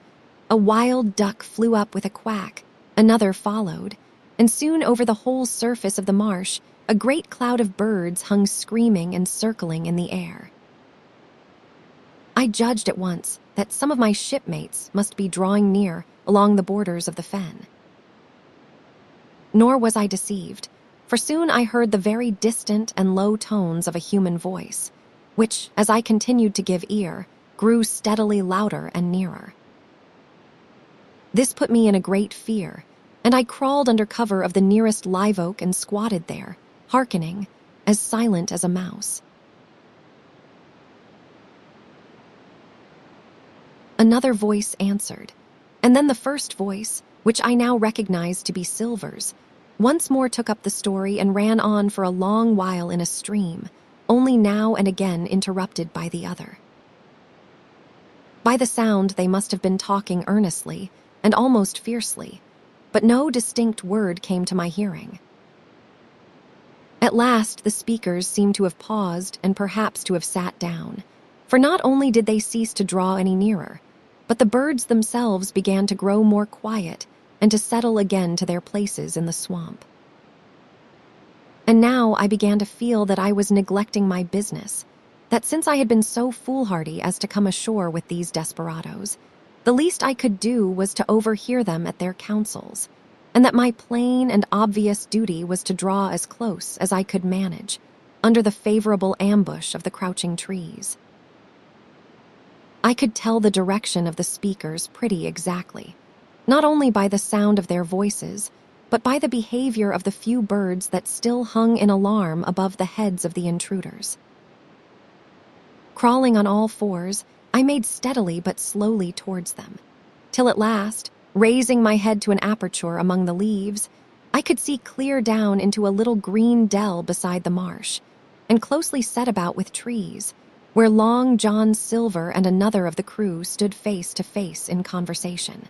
A wild duck flew up with a quack, another followed, and soon over the whole surface of the marsh a great cloud of birds hung screaming and circling in the air. I judged at once that some of my shipmates must be drawing near along the borders of the fen. Nor was I deceived, for soon I heard the very distant and low tones of a human voice, which, as I continued to give ear, grew steadily louder and nearer. This put me in a great fear, and I crawled under cover of the nearest live oak and squatted there, hearkening, as silent as a mouse. Another voice answered, and then the first voice, which I now recognized to be Silver's, once more took up the story and ran on for a long while in a stream, only now and again interrupted by the other. By the sound they must have been talking earnestly and almost fiercely, but no distinct word came to my hearing. At last the speakers seemed to have paused and perhaps to have sat down, for not only did they cease to draw any nearer, but the birds themselves began to grow more quiet and to settle again to their places in the swamp. And now I began to feel that I was neglecting my business, that since I had been so foolhardy as to come ashore with these desperadoes, the least I could do was to overhear them at their councils, and that my plain and obvious duty was to draw as close as I could manage, under the favorable ambush of the crouching trees. I could tell the direction of the speakers pretty exactly, not only by the sound of their voices, but by the behavior of the few birds that still hung in alarm above the heads of the intruders. Crawling on all fours, I made steadily but slowly towards them, till at last, raising my head to an aperture among the leaves, I could see clear down into a little green dell beside the marsh, and closely set about with trees, where Long John Silver and another of the crew stood face to face in conversation.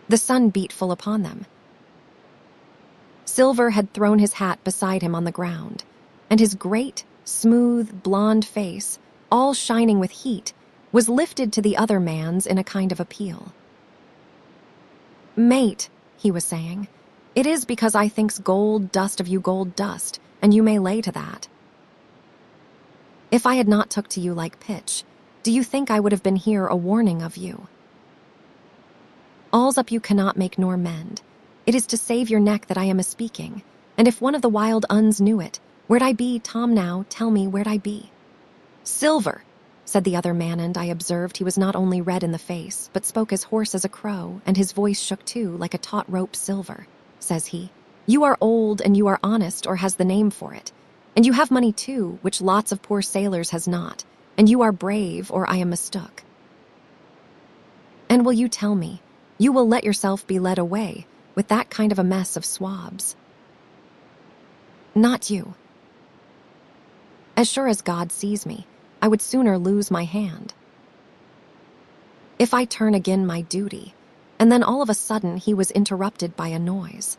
The sun beat full upon them. Silver had thrown his hat beside him on the ground, and his great, smooth, blonde face, all shining with heat, was lifted to the other man's in a kind of appeal. "Mate," he was saying, "it is because I thinks gold dust of you gold dust, and you may lay to that. If I had not took to you like pitch, do you think I would have been here a warning of you? All's up you cannot make nor mend. It is to save your neck that I am a-speaking, and if one of the wild uns knew it, where'd I be, Tom, now, tell me where'd I be?" "Silver," said the other man, and I observed he was not only red in the face, but spoke as hoarse as a crow, and his voice shook too, like a taut rope silver. Says he, "You are old, and you are honest, or has the name for it. And you have money too, which lots of poor sailors has not. And you are brave, or I am mistook. And will you tell me, you will let yourself be led away with that kind of a mess of swabs?" "Not you. As sure as God sees me, I would sooner lose my hand. If I turn again my duty," and then all of a sudden he was interrupted by a noise.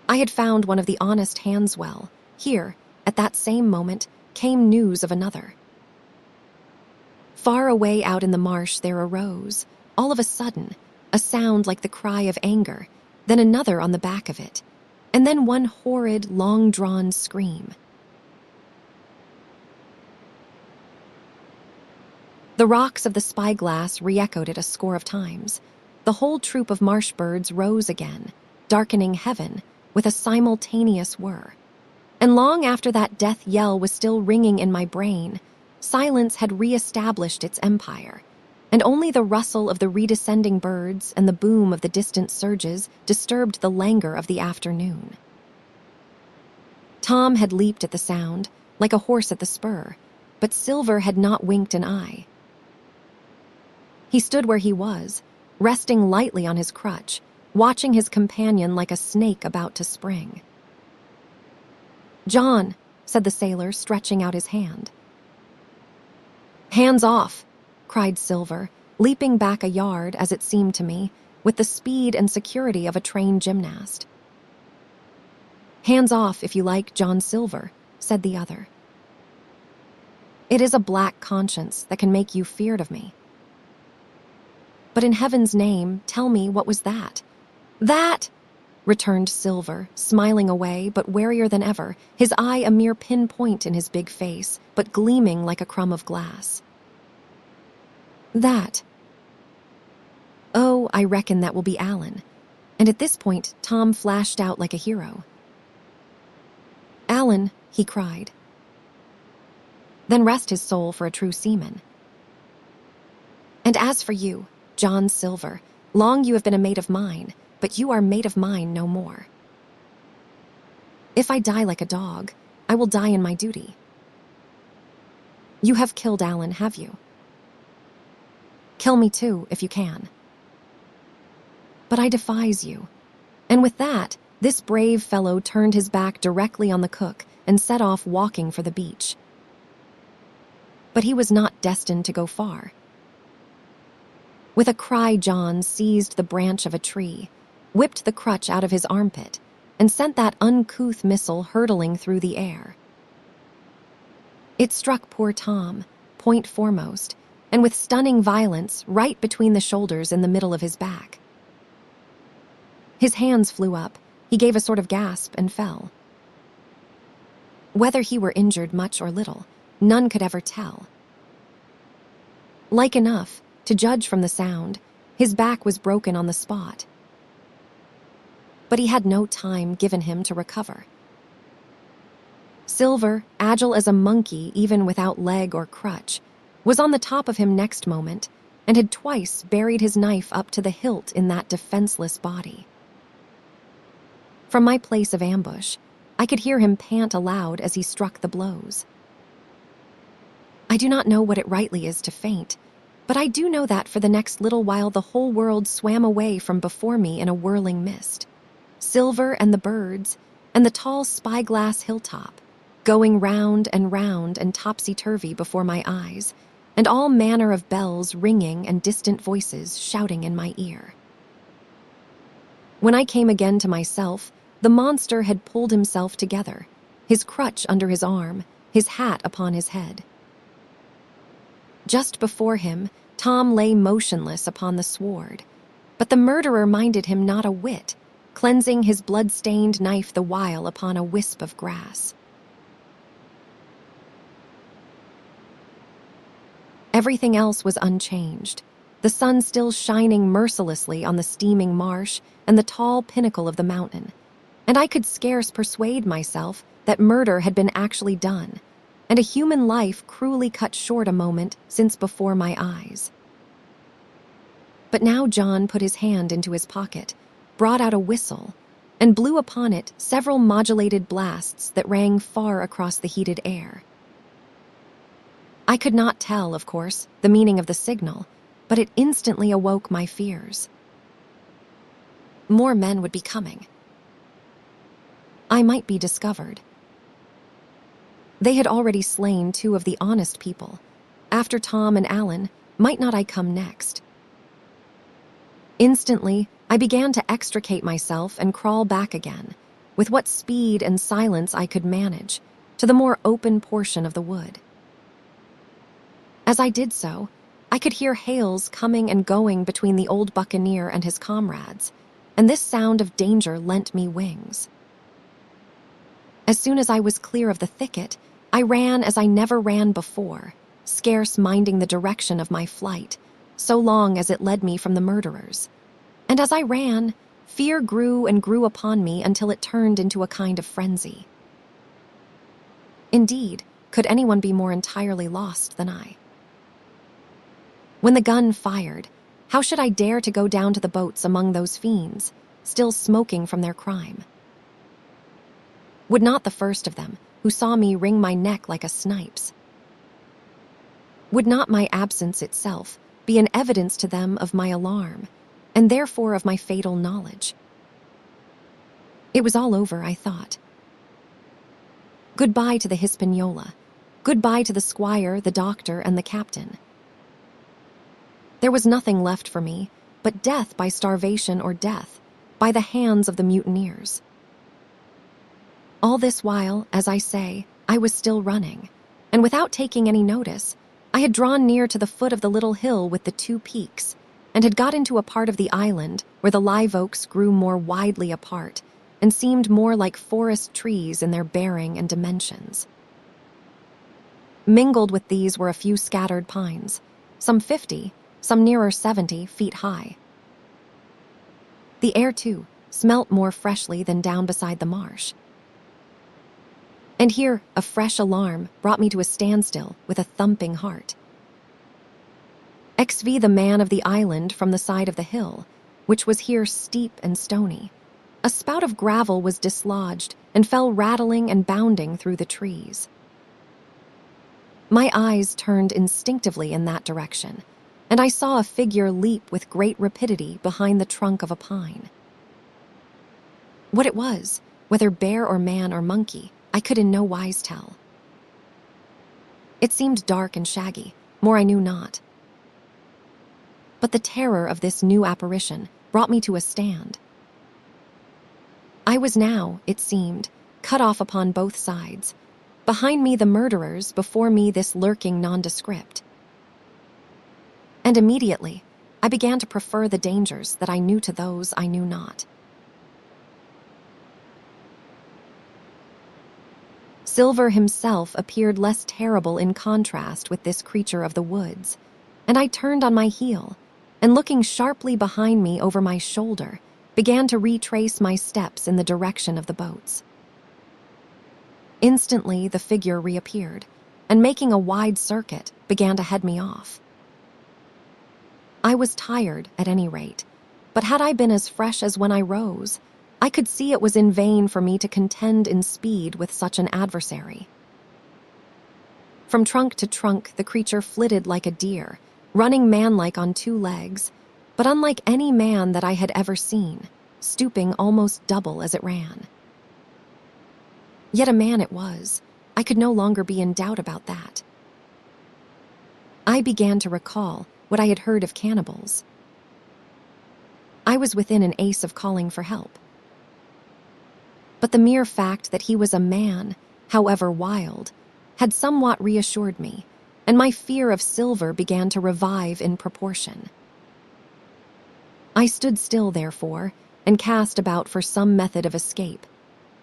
I had found one of the honest hands well. Here, at that same moment, came news of another. Far away out in the marsh there arose, all of a sudden, a sound like the cry of anger, then another on the back of it, and then one horrid, long-drawn scream. The rocks of the spyglass re-echoed it a score of times. The whole troop of marsh birds rose again, darkening heaven with a simultaneous whir. And long after that death yell was still ringing in my brain, silence had re-established its empire, and only the rustle of the redescending birds and the boom of the distant surges disturbed the languor of the afternoon. Tom had leaped at the sound, like a horse at the spur, but Silver had not winked an eye. He stood where he was, resting lightly on his crutch, watching his companion like a snake about to spring. "John," said the sailor, stretching out his hand. "Hands off," cried Silver, leaping back a yard, as it seemed to me, with the speed and security of a trained gymnast. "Hands off, if you like, John Silver," said the other. "It is a black conscience that can make you feared of me. But in heaven's name, tell me, what was that?" "That," returned Silver, smiling away, but warier than ever, his eye a mere pinpoint in his big face, but gleaming like a crumb of glass. "That. Oh, I reckon that will be Alan." And at this point, Tom flashed out like a hero. "Alan," he cried. "Then rest his soul for a true seaman. And as for you, John Silver, long you have been a mate of mine, but you are mate of mine no more. If I die like a dog, I will die in my duty. You have killed Alan, have you? Kill me too, if you can. But I defies you." And with that, this brave fellow turned his back directly on the cook and set off walking for the beach. But he was not destined to go far. With a cry, John seized the branch of a tree, whipped the crutch out of his armpit, and sent that uncouth missile hurtling through the air. It struck poor Tom, point foremost, and with stunning violence, right between the shoulders in the middle of his back. His hands flew up, he gave a sort of gasp and fell. Whether he were injured much or little, none could ever tell. Like enough, to judge from the sound, his back was broken on the spot. But he had no time given him to recover. Silver, agile as a monkey even without leg or crutch, was on the top of him next moment and had twice buried his knife up to the hilt in that defenseless body. From my place of ambush, I could hear him pant aloud as he struck the blows. I do not know what it rightly is to faint, but I do know that for the next little while the whole world swam away from before me in a whirling mist. Silver and the birds, and the tall spyglass hilltop, going round and topsy-turvy before my eyes, and all manner of bells ringing and distant voices shouting in my ear. When I came again to myself, the monster had pulled himself together, his crutch under his arm, his hat upon his head. Just before him, Tom lay motionless upon the sward, but the murderer minded him not a whit, cleansing his blood-stained knife the while upon a wisp of grass. Everything else was unchanged, the sun still shining mercilessly on the steaming marsh and the tall pinnacle of the mountain, and I could scarce persuade myself that murder had been actually done, and a human life cruelly cut short a moment since before my eyes. But now John put his hand into his pocket, brought out a whistle, and blew upon it several modulated blasts that rang far across the heated air. I could not tell, of course, the meaning of the signal, but it instantly awoke my fears. More men would be coming. I might be discovered. They had already slain 2 of the honest people. After Tom and Alan, might not I come next? Instantly, I began to extricate myself and crawl back again, with what speed and silence I could manage, to the more open portion of the wood. As I did so, I could hear hails coming and going between the old buccaneer and his comrades, and this sound of danger lent me wings. As soon as I was clear of the thicket, I ran as I never ran before, scarce minding the direction of my flight, so long as it led me from the murderers. And as I ran, fear grew and grew upon me until it turned into a kind of frenzy. Indeed, could anyone be more entirely lost than I? When the gun fired, how should I dare to go down to the boats among those fiends, still smoking from their crime? Would not the first of them, who saw me wring my neck like a snipe's, would not my absence itself be an evidence to them of my alarm, and therefore of my fatal knowledge? It was all over, I thought. Goodbye to the Hispaniola. Goodbye to the squire, the doctor, and the captain. There was nothing left for me but death by starvation or death by the hands of the mutineers. All this while, as I say, I was still running, and without taking any notice, I had drawn near to the foot of the little hill with the 2 peaks, and had got into a part of the island where the live oaks grew more widely apart and seemed more like forest trees in their bearing and dimensions. Mingled with these were a few scattered pines, some 50, some nearer 70 feet high. The air, too, smelt more freshly than down beside the marsh. And here, a fresh alarm brought me to a standstill with a thumping heart. XV the man of the island from the side of the hill, which was here steep and stony. A spout of gravel was dislodged and fell rattling and bounding through the trees. My eyes turned instinctively in that direction, and I saw a figure leap with great rapidity behind the trunk of a pine. What it was, whether bear or man or monkey, I could in no wise tell. It seemed dark and shaggy, more I knew not. But the terror of this new apparition brought me to a stand. I was now, it seemed, cut off upon both sides. Behind me the murderers, before me this lurking nondescript. And immediately, I began to prefer the dangers that I knew to those I knew not. Silver himself appeared less terrible in contrast with this creature of the woods, and I turned on my heel, and looking sharply behind me over my shoulder, began to retrace my steps in the direction of the boats. Instantly, the figure reappeared, and making a wide circuit, began to head me off. I was tired, at any rate, but had I been as fresh as when I rose, I could see it was in vain for me to contend in speed with such an adversary. From trunk to trunk, the creature flitted like a deer, running manlike on 2 legs, but unlike any man that I had ever seen, stooping almost double as it ran. Yet a man it was. I could no longer be in doubt about that. I began to recall what I had heard of cannibals. I was within an ace of calling for help. But the mere fact that he was a man, however wild, had somewhat reassured me, and my fear of Silver began to revive in proportion. I stood still, therefore, and cast about for some method of escape,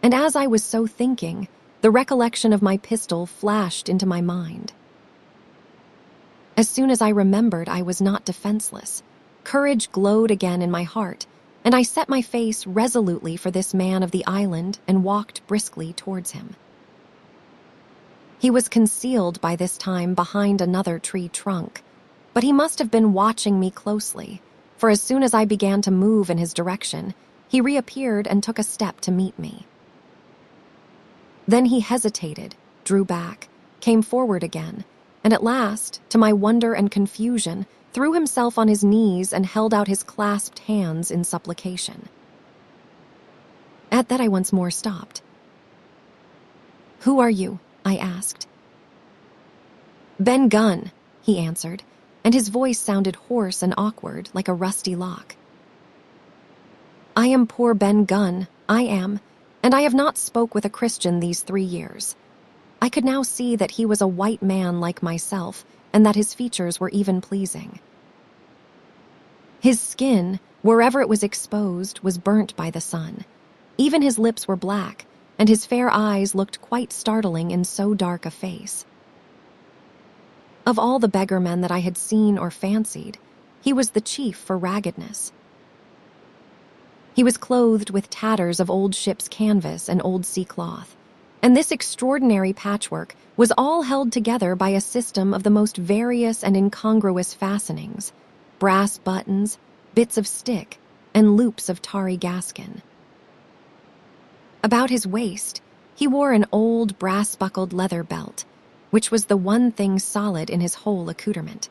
and as I was so thinking, the recollection of my pistol flashed into my mind. As soon as I remembered I was not defenseless, courage glowed again in my heart, and I set my face resolutely for this man of the island and walked briskly towards him. He was concealed by this time behind another tree trunk, but he must have been watching me closely, for as soon as I began to move in his direction, he reappeared and took a step to meet me. Then he hesitated, drew back, came forward again, and at last, to my wonder and confusion, threw himself on his knees and held out his clasped hands in supplication. At that I once more stopped. "Who are you?" I asked. "Ben Gunn," he answered, and his voice sounded hoarse and awkward like a rusty lock. "I am poor Ben Gunn, I am, and I have not spoke with a Christian these 3 years." I could now see that he was a white man like myself, and that his features were even pleasing. His skin, wherever it was exposed, was burnt by the sun. Even his lips were black, and his fair eyes looked quite startling in so dark a face. Of all the beggar men that I had seen or fancied, he was the chief for raggedness. He was clothed with tatters of old ship's canvas and old sea cloth, and this extraordinary patchwork was all held together by a system of the most various and incongruous fastenings, brass buttons, bits of stick, and loops of tarry gaskin. About his waist, he wore an old brass-buckled leather belt, which was the one thing solid in his whole accoutrement.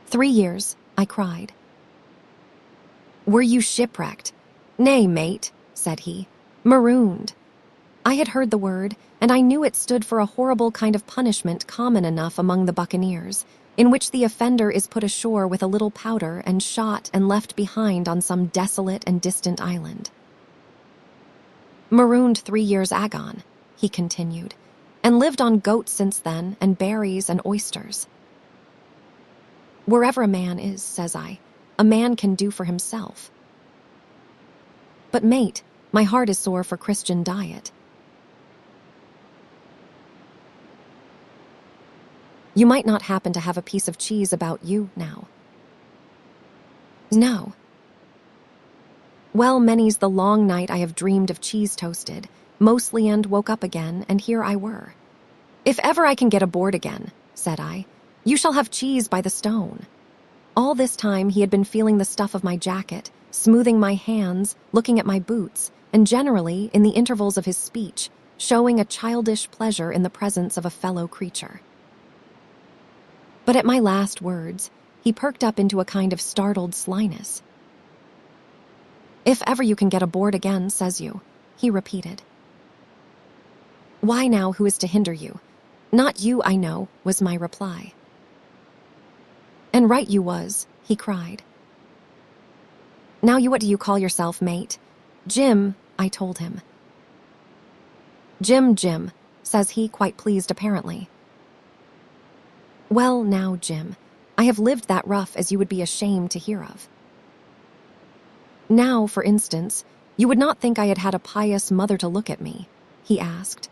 3 years, I cried. "Were you shipwrecked?" "Nay, mate," said he, "marooned." I had heard the word, and I knew it stood for a horrible kind of punishment common enough among the buccaneers, in which the offender is put ashore with a little powder and shot and left behind on some desolate and distant island. "Marooned 3 years agone," he continued, "and lived on goats since then, and berries and oysters." "Wherever a man is," says I, "a man can do for himself." "But, mate, my heart is sore for Christian diet." "You might not happen to have a piece of cheese about you now." "No." "Well, many's the long night I have dreamed of cheese toasted, mostly, and woke up again, and here I were." "If ever I can get aboard again," said I, "you shall have cheese by the stone." All this time he had been feeling the stuff of my jacket, smoothing my hands, looking at my boots, and generally, in the intervals of his speech, showing a childish pleasure in the presence of a fellow creature. But at my last words, he perked up into a kind of startled slyness. "If ever you can get aboard again, says you," he repeated. "Why now, who is to hinder you?" "Not you, I know," was my reply. "And right you was," he cried. "Now you, what do you call yourself, mate?" "Jim," I told him. Jim, says he, quite pleased apparently. "Well now, Jim, I have lived that rough as you would be ashamed to hear of." "Now, for instance, you would not think I had had a pious mother to look at me?" he asked.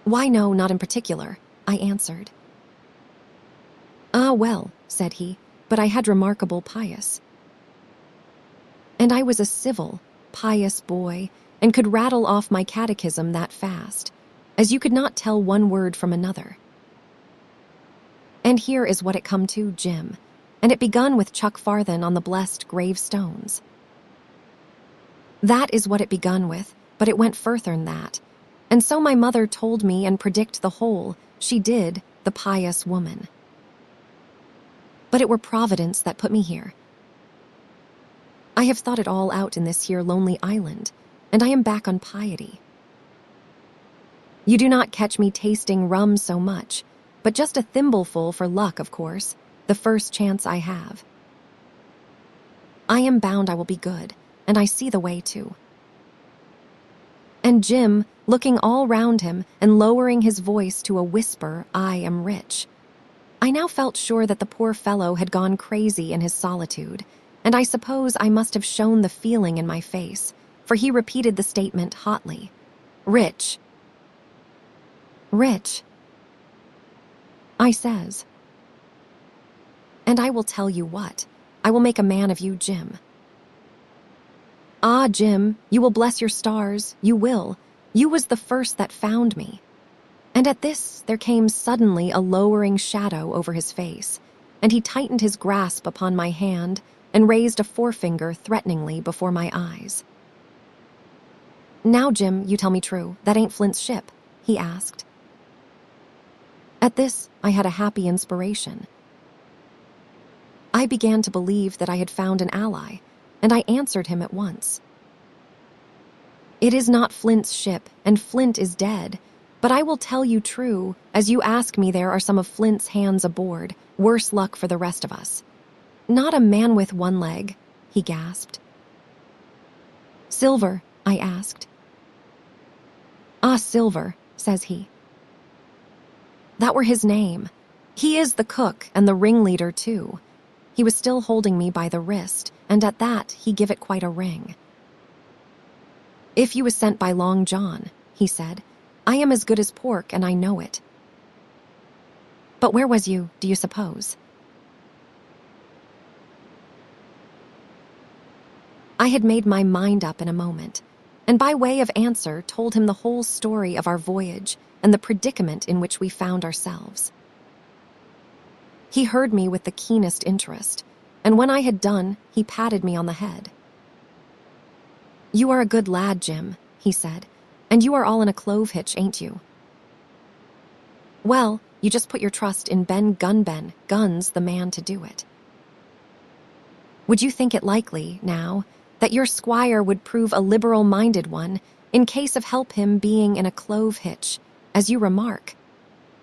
"Why, no, not in particular," I answered. "Ah, well," said he, "but I had remarkable pious." And I was a civil, pious boy, and could rattle off my catechism that fast, as you could not tell one word from another. And here is what it come to, Jim, and it begun with Chuck Farthen on the blessed gravestones. That is what it begun with, but it went further'n that, and so my mother told me and predict the whole, she did, the pious woman. But it were Providence that put me here. I have thought it all out in this here lonely island, and I am back on piety. You do not catch me tasting rum so much, but just a thimbleful for luck, of course, the first chance I have. I am bound I will be good, and I see the way too. And Jim, looking all round him and lowering his voice to a whisper, "I am rich." I now felt sure that the poor fellow had gone crazy in his solitude, and I suppose I must have shown the feeling in my face, for he repeated the statement hotly. "Rich." "Rich," I says. "And I will tell you what, I will make a man of you, Jim." "Ah, Jim, you will bless your stars, you will, You was the first that found me." And at this there came suddenly a lowering shadow over his face, and he tightened his grasp upon my hand and raised a forefinger threateningly before my eyes. "Now, Jim, you tell me true, that ain't Flint's ship?" he asked. At this, I had a happy inspiration. I began to believe that I had found an ally, and I answered him at once. "It is not Flint's ship, and Flint is dead. But I will tell you true, as you ask me there are some of Flint's hands aboard, worse luck for the rest of us." "Not a man with one leg," he gasped. "Silver?" I asked. "Ah, Silver," says he. That were his name. He is the cook and the ringleader too. He was still holding me by the wrist, and at that he give it quite a ring. "If you was sent by Long John," he said, "I am as good as pork, and I know it." "But where was you, do you suppose?" I had made my mind up in a moment, and by way of answer told him the whole story of our voyage and the predicament in which we found ourselves. He heard me with the keenest interest, and when I had done, he patted me on the head. "You are a good lad, Jim," he said, "and you are all in a clove hitch, ain't you? Well, you just put your trust in Ben Gun's the man to do it. Would you think it likely, now, that your squire would prove a liberal-minded one in case of help him being in a clove hitch, as you remark?"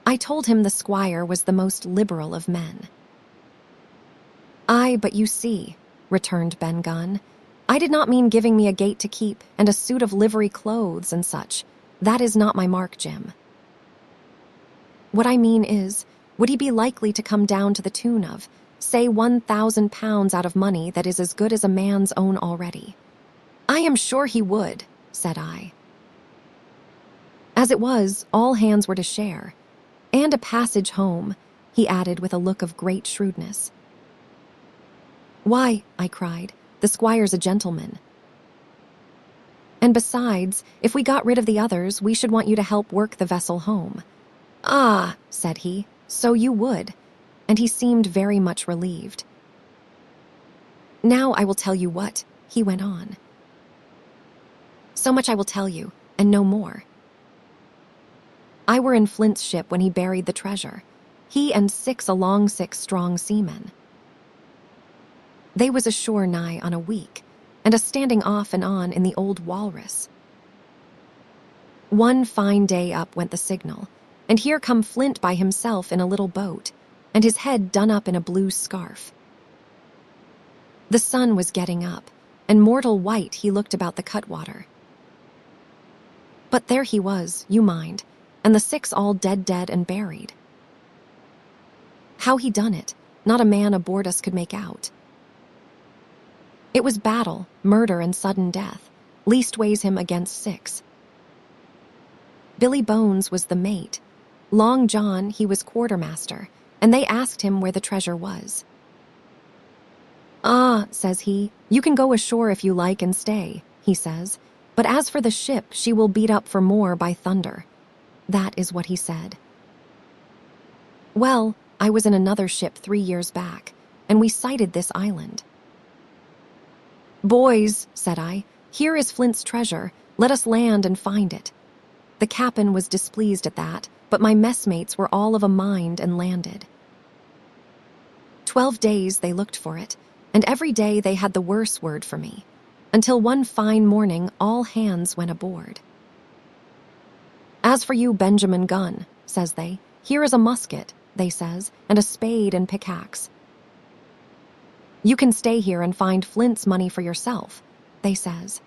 I told him the squire was the most liberal of men. "Aye, but you see," returned Ben Gunn, "I did not mean giving me a gate to keep and a suit of livery clothes and such. That is not my mark, Jim. What I mean is, would he be likely to come down to the tune of, say, £1,000 out of money that is as good as a man's own already?" "I am sure he would," said I. As it was, all hands were to share, and a passage home, he added with a look of great shrewdness. "Why," I cried, "the squire's a gentleman. And besides, if we got rid of the others, we should want you to help work the vessel home." "Ah," said he, "so you would," and he seemed very much relieved. "Now I will tell you what," he went on. "So much I will tell you, and no more. I were in Flint's ship when he buried the treasure, he and 6 strong seamen. They was ashore nigh on a week, and standing off and on in the old Walrus. One fine day up went the signal, and here come Flint by himself in a little boat, and his head done up in a blue scarf. The sun was getting up, and mortal white he looked about the cutwater. But there he was, you mind, and the 6 all dead and buried. How he done it, not a man aboard us could make out. It was battle, murder, and sudden death, leastways him against 6. Billy Bones was the mate. Long John, he was quartermaster, and they asked him where the treasure was. "Ah," says he, "you can go ashore if you like and stay," he says, "but as for the ship, she will beat up for more by thunder." That is what he said. Well, I was in another ship 3 years back, and we sighted this island. "Boys," said I, "here is Flint's treasure. Let us land and find it." The captain was displeased at that, but my messmates were all of a mind and landed. 12 days they looked for it, and every day they had the worse word for me, until one fine morning all hands went aboard. "As for you, Benjamin Gunn," says they, "here is a musket," they says, "and a spade and pickaxe. You can stay here and find Flint's money for yourself," they says.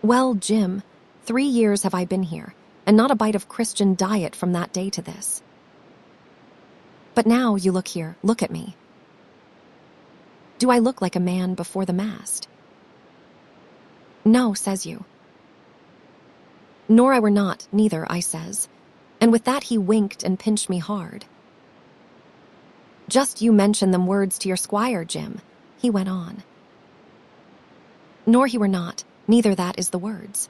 Well, Jim, 3 years have I been here, and not a bite of Christian diet from that day to this. But now you look here, look at me. Do I look like a man before the mast? No, says you. Nor I were not, neither, I says, and with that he winked and pinched me hard. Just you mention them words to your squire, Jim, he went on. Nor he were not, neither that is the words.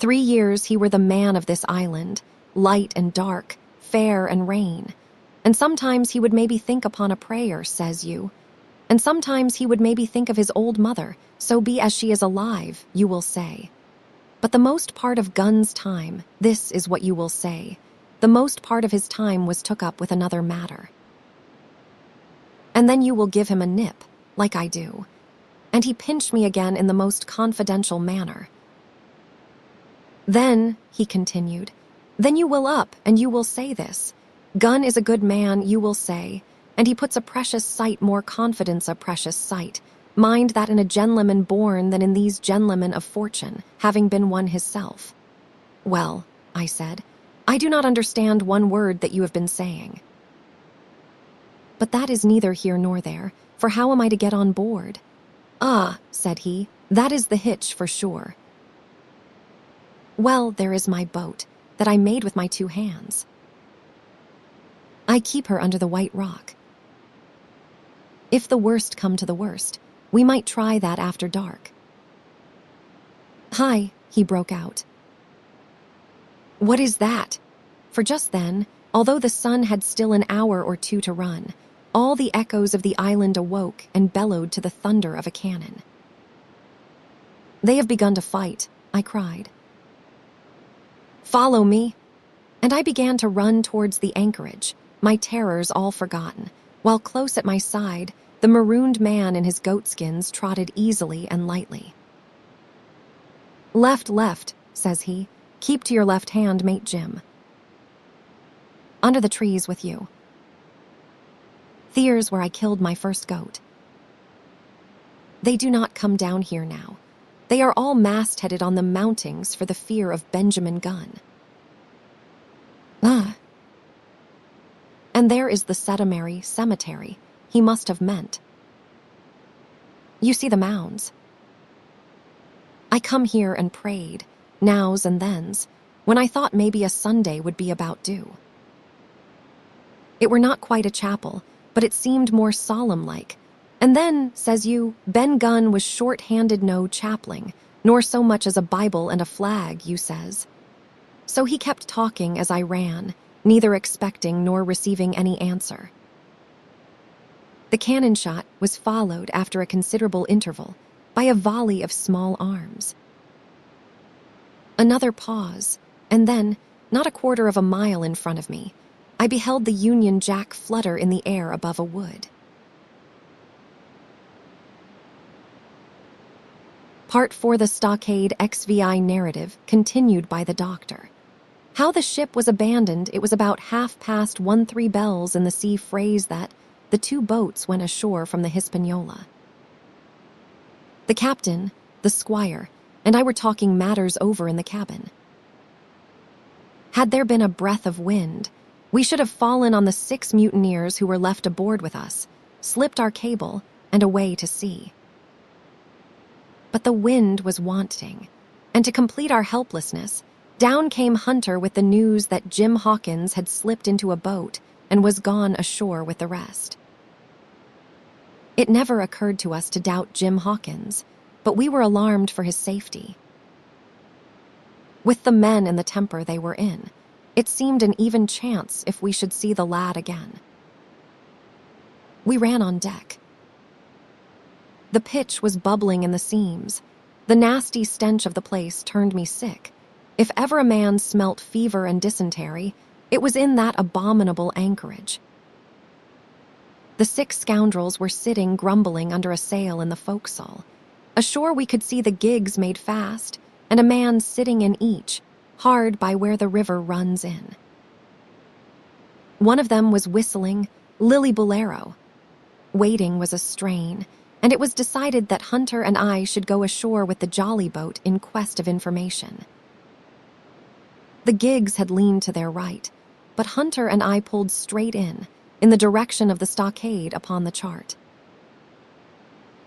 3 years he were the man of this island, light and dark, fair and rain. And sometimes he would maybe think upon a prayer, says you. And sometimes he would maybe think of his old mother, so be as she is alive, you will say. But the most part of Gun's time, this is what you will say, the most part of his time was took up with another matter. And then you will give him a nip, like I do. And he pinched me again in the most confidential manner. Then, he continued, then you will up, and you will say this. Gun is a good man, you will say, and he puts a precious sight more confidence a precious sight. Mind that in a gentleman born than in these gentlemen of fortune, having been one hisself. Well, I said, I do not understand one word that you have been saying. But that is neither here nor there, for how am I to get on board? Ah, said he, that is the hitch for sure. Well, there is my boat, that I made with my 2 hands. I keep her under the white rock. If the worst come to the worst, we might try that after dark. Hi, he broke out. What is that? For just then, although the sun had still an hour or 2 to run, all the echoes of the island awoke and bellowed to the thunder of a cannon. They have begun to fight, I cried. Follow me. And I began to run towards the anchorage, my terrors all forgotten, while close at my side, the marooned man in his goatskins trotted easily and lightly. Left, says he. Keep to your left hand, mate Jim. Under the trees with you. There's where I killed my first goat. They do not come down here now. They are all mast-headed on the mountings for the fear of Benjamin Gunn. Ah. And there is the Setamary cemetery, he must have meant. You see the mounds. I come here and prayed, nows and thens, when I thought maybe a Sunday would be about due. It were not quite a chapel, but it seemed more solemn-like. And then, says you, Ben Gunn was short-handed no chapling, nor so much as a Bible and a flag, you says. So he kept talking as I ran, neither expecting nor receiving any answer. The cannon shot was followed after a considerable interval by a volley of small arms. Another pause, and then, not a quarter of a mile in front of me, I beheld the Union Jack flutter in the air above a wood. Part 4 The Stockade XVI narrative continued by the doctor. How the ship was abandoned, it was about 13:30 bells in the sea phrase that the 2 boats went ashore from the Hispaniola. The captain, the squire, and I were talking matters over in the cabin. Had there been a breath of wind, we should have fallen on the 6 mutineers who were left aboard with us, slipped our cable, and away to sea. But the wind was wanting, and to complete our helplessness, down came Hunter with the news that Jim Hawkins had slipped into a boat and was gone ashore with the rest. It never occurred to us to doubt Jim Hawkins, but we were alarmed for his safety. With the men and the temper they were in, it seemed an even chance if we should see the lad again. We ran on deck. The pitch was bubbling in the seams. The nasty stench of the place turned me sick. If ever a man smelt fever and dysentery, it was in that abominable anchorage. The 6 scoundrels were sitting grumbling under a sail in the forecastle. Ashore we could see the gigs made fast, and a man sitting in each, hard by where the river runs in. One of them was whistling Lily Bolero. Waiting was a strain, and it was decided that Hunter and I should go ashore with the jolly boat in quest of information. The gigs had leaned to their right, but Hunter and I pulled straight in the direction of the stockade upon the chart.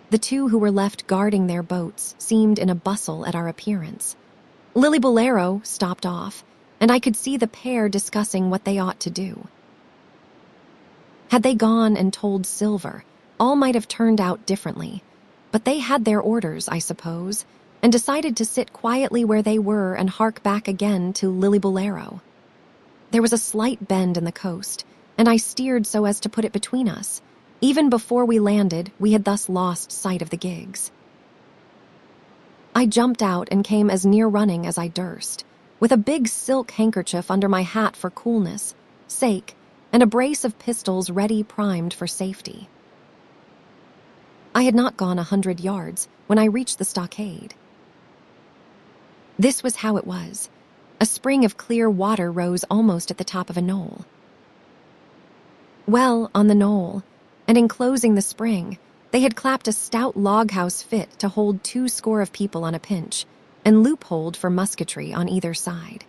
The 2 who were left guarding their boats seemed in a bustle at our appearance. Lily Bolero stopped off, and I could see the pair discussing what they ought to do. Had they gone and told Silver, all might have turned out differently, but they had their orders, I suppose, and decided to sit quietly where they were and hark back again to Lillibulero. There was a slight bend in the coast, and I steered so as to put it between us. Even before we landed, we had thus lost sight of the gigs. I jumped out and came as near running as I durst, with a big silk handkerchief under my hat for coolness' sake, and a brace of pistols ready primed for safety. I had not gone 100 yards when I reached the stockade. This was how it was. A spring of clear water rose almost at the top of a knoll. Well, on the knoll, and enclosing the spring, they had clapped a stout log house fit to hold 20 of people on a pinch, and loopholed for musketry on either side.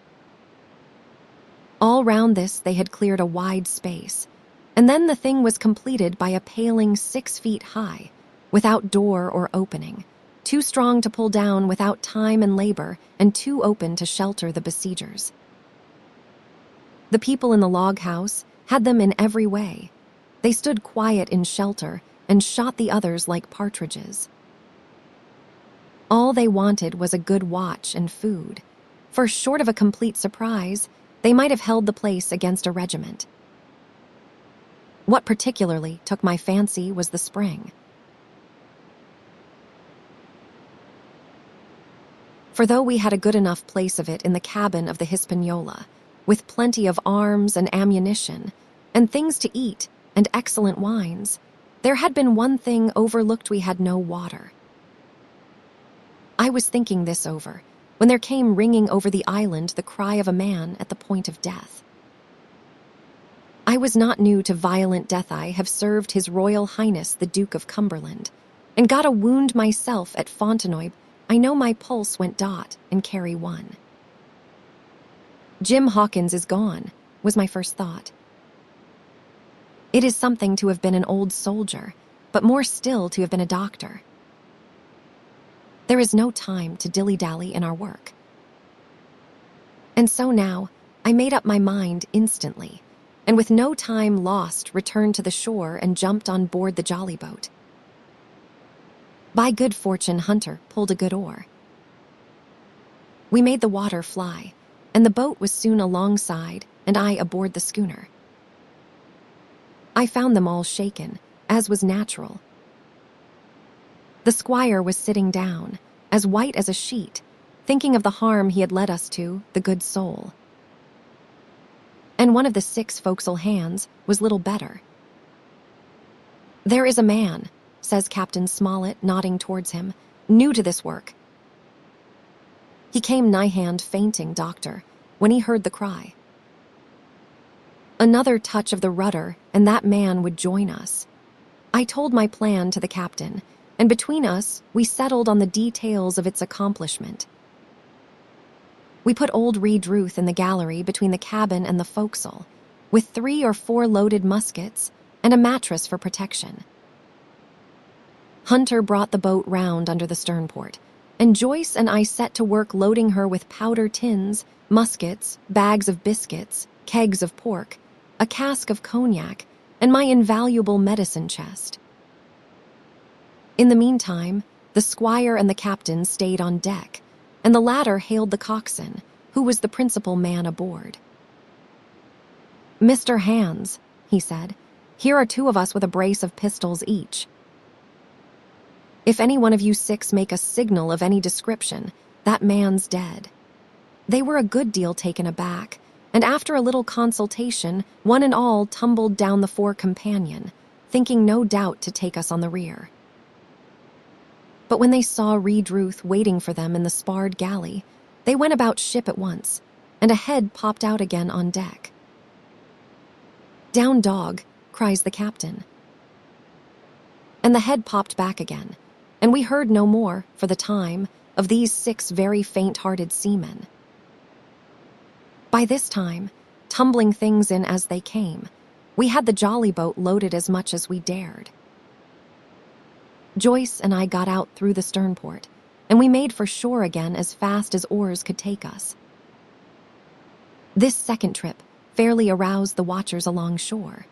All round this they had cleared a wide space, and then the thing was completed by a paling 6 feet high, without door or opening, too strong to pull down without time and labor, and too open to shelter the besiegers. The people in the log house had them in every way. They stood quiet in shelter and shot the others like partridges. All they wanted was a good watch and food, for short of a complete surprise, they might have held the place against a regiment. What particularly took my fancy was the spring. For though we had a good enough place of it in the cabin of the Hispaniola, with plenty of arms and ammunition, and things to eat, and excellent wines, there had been one thing overlooked: we had no water. I was thinking this over, when there came ringing over the island the cry of a man at the point of death. I was not new to violent death. I have served His Royal Highness the Duke of Cumberland, and got a wound myself at Fontenoy. I know my pulse went dot and carry one. Jim Hawkins is gone, was my first thought. It is something to have been an old soldier, but more still to have been a doctor. There is no time to dilly-dally in our work. And so now, I made up my mind instantly, and with no time lost returned to the shore and jumped on board the jolly boat. By good fortune, Hunter pulled a good oar. We made the water fly, and the boat was soon alongside, and I aboard the schooner. I found them all shaken, as was natural. The squire was sitting down, as white as a sheet, thinking of the harm he had led us to, the good soul. And one of the 6 forecastle hands was little better. "There is a man," says Captain Smollett, nodding towards him, "new to this work. He came nigh-hand fainting, doctor, when he heard the cry. Another touch of the rudder, and that man would join us. I told my plan to the captain, and between us we settled on the details of its accomplishment. We put old Reed Ruth in the gallery between the cabin and the forecastle, with 3 or 4 loaded muskets and a mattress for protection. Hunter brought the boat round under the sternport, and Joyce and I set to work loading her with powder tins, muskets, bags of biscuits, kegs of pork, a cask of cognac, and my invaluable medicine chest. In the meantime, the squire and the captain stayed on deck, and the latter hailed the coxswain, who was the principal man aboard. "Mr. Hands," he said, "here are 2 of us with a brace of pistols each. If any one of you 6 make a signal of any description, that man's dead." They were a good deal taken aback, and after a little consultation, one and all tumbled down the fore companion, thinking no doubt to take us on the rear. But when they saw Reed Ruth waiting for them in the sparred galley, they went about ship at once, and a head popped out again on deck. "Down, dog," cries the captain. And the head popped back again, and we heard no more, for the time, of these 6 very faint-hearted seamen. By this time, tumbling things in as they came, we had the jolly boat loaded as much as we dared. Joyce and I got out through the sternport, and we made for shore again as fast as oars could take us. This second trip fairly aroused the watchers along shore.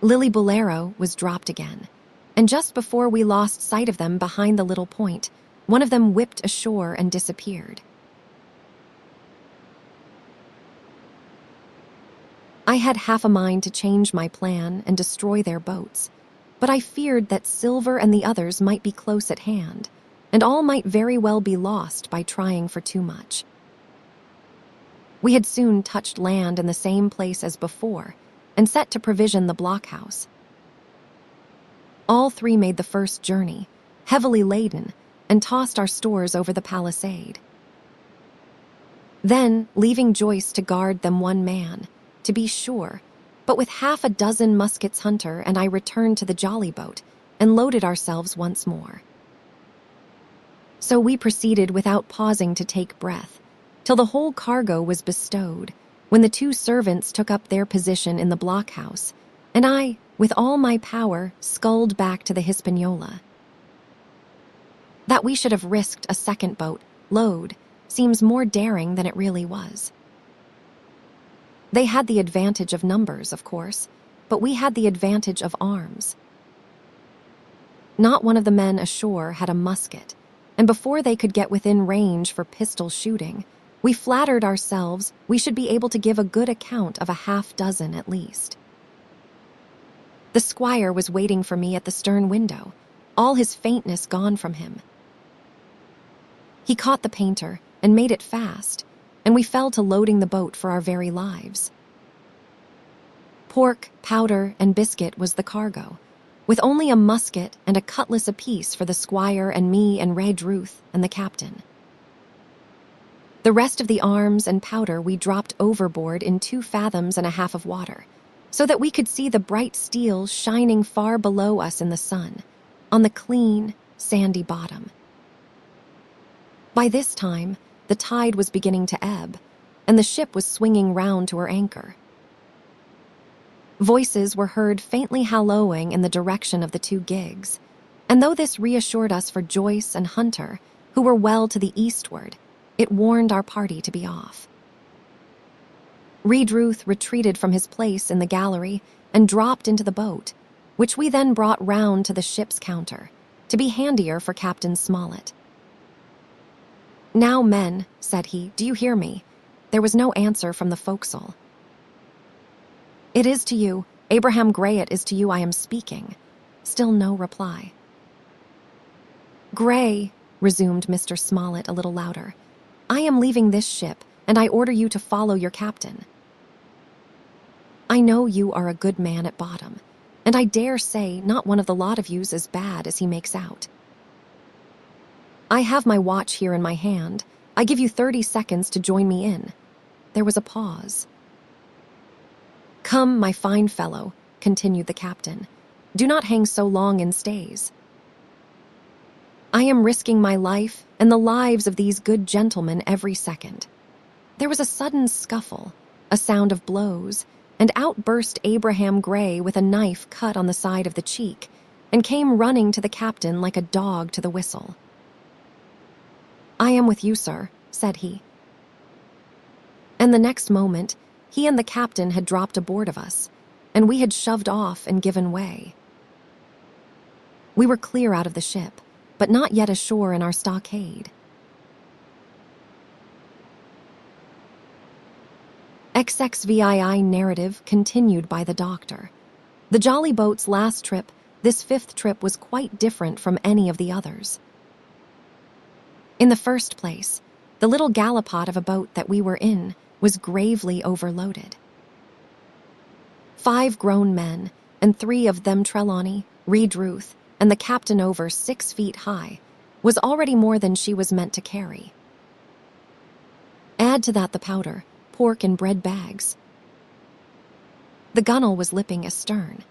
Lillibulero was dropped again, and just before we lost sight of them behind the little point, One of them whipped ashore and disappeared. I had half a mind to change my plan and destroy their boats, but I feared that Silver and the others might be close at hand, and all might very well be lost by trying for too much. We had soon touched land in the same place as before, and set to provision the blockhouse. All three made the first journey, heavily laden, and tossed our stores over the palisade. Then, leaving Joyce to guard them one man, to be sure, but with half a dozen muskets, Hunter and I returned to the jolly boat and loaded ourselves once more. So we proceeded without pausing to take breath, till the whole cargo was bestowed, when the two servants took up their position in the blockhouse, and I, with all my power, sculled back to the Hispaniola. That we should have risked a second boat, load, seems more daring than it really was. They had the advantage of numbers, of course, but we had the advantage of arms. Not one of the men ashore had a musket, and before they could get within range for pistol shooting, we flattered ourselves we should be able to give a good account of a half-dozen at least. The squire was waiting for me at the stern window, all his faintness gone from him. He caught the painter and made it fast, and we fell to loading the boat for our very lives. Pork, powder, and biscuit was the cargo, with only a musket and a cutlass apiece for the squire and me and Red Ruth and the captain. The rest of the arms and powder we dropped overboard in 2 fathoms and a half of water, so that we could see the bright steel shining far below us in the sun, on the clean, sandy bottom. By this time, the tide was beginning to ebb, and the ship was swinging round to her anchor. Voices were heard faintly hallooing in the direction of the 2 gigs, and though this reassured us for Joyce and Hunter, who were well to the eastward, it warned our party to be off. Redruth retreated from his place in the gallery and dropped into the boat, which we then brought round to the ship's counter, to be handier for Captain Smollett. "Now, men," said he, "do you hear me?" There was no answer from the forecastle. "It is to you, Abraham Gray, it is to you I am speaking." Still no reply. "Gray," resumed Mr. Smollett a little louder, "I am leaving this ship, and I order you to follow your captain. I know you are a good man at bottom, and I dare say not one of the lot of you's as bad as he makes out. I have my watch here in my hand. I give you 30 seconds to join me in." There was a pause. "Come, my fine fellow," continued the captain. "Do not hang so long in stays. I am risking my life and the lives of these good gentlemen every second." There was a sudden scuffle, a sound of blows, and out burst Abraham Gray with a knife cut on the side of the cheek, and came running to the captain like a dog to the whistle. "I am with you, sir," said he. And the next moment, he and the captain had dropped aboard of us, and we had shoved off and given way. We were clear out of the ship, but not yet ashore in our stockade. XXVII narrative continued by the doctor. The jolly boat's last trip, this 5th trip, was quite different from any of the others. In the first place, the little gallipot of a boat that we were in was gravely overloaded. 5 grown men, and 3 of them Trelawney, Redruth, and the captain over 6 feet high, was already more than she was meant to carry. Add to that the powder, pork, and bread bags. The gunwale was lipping astern.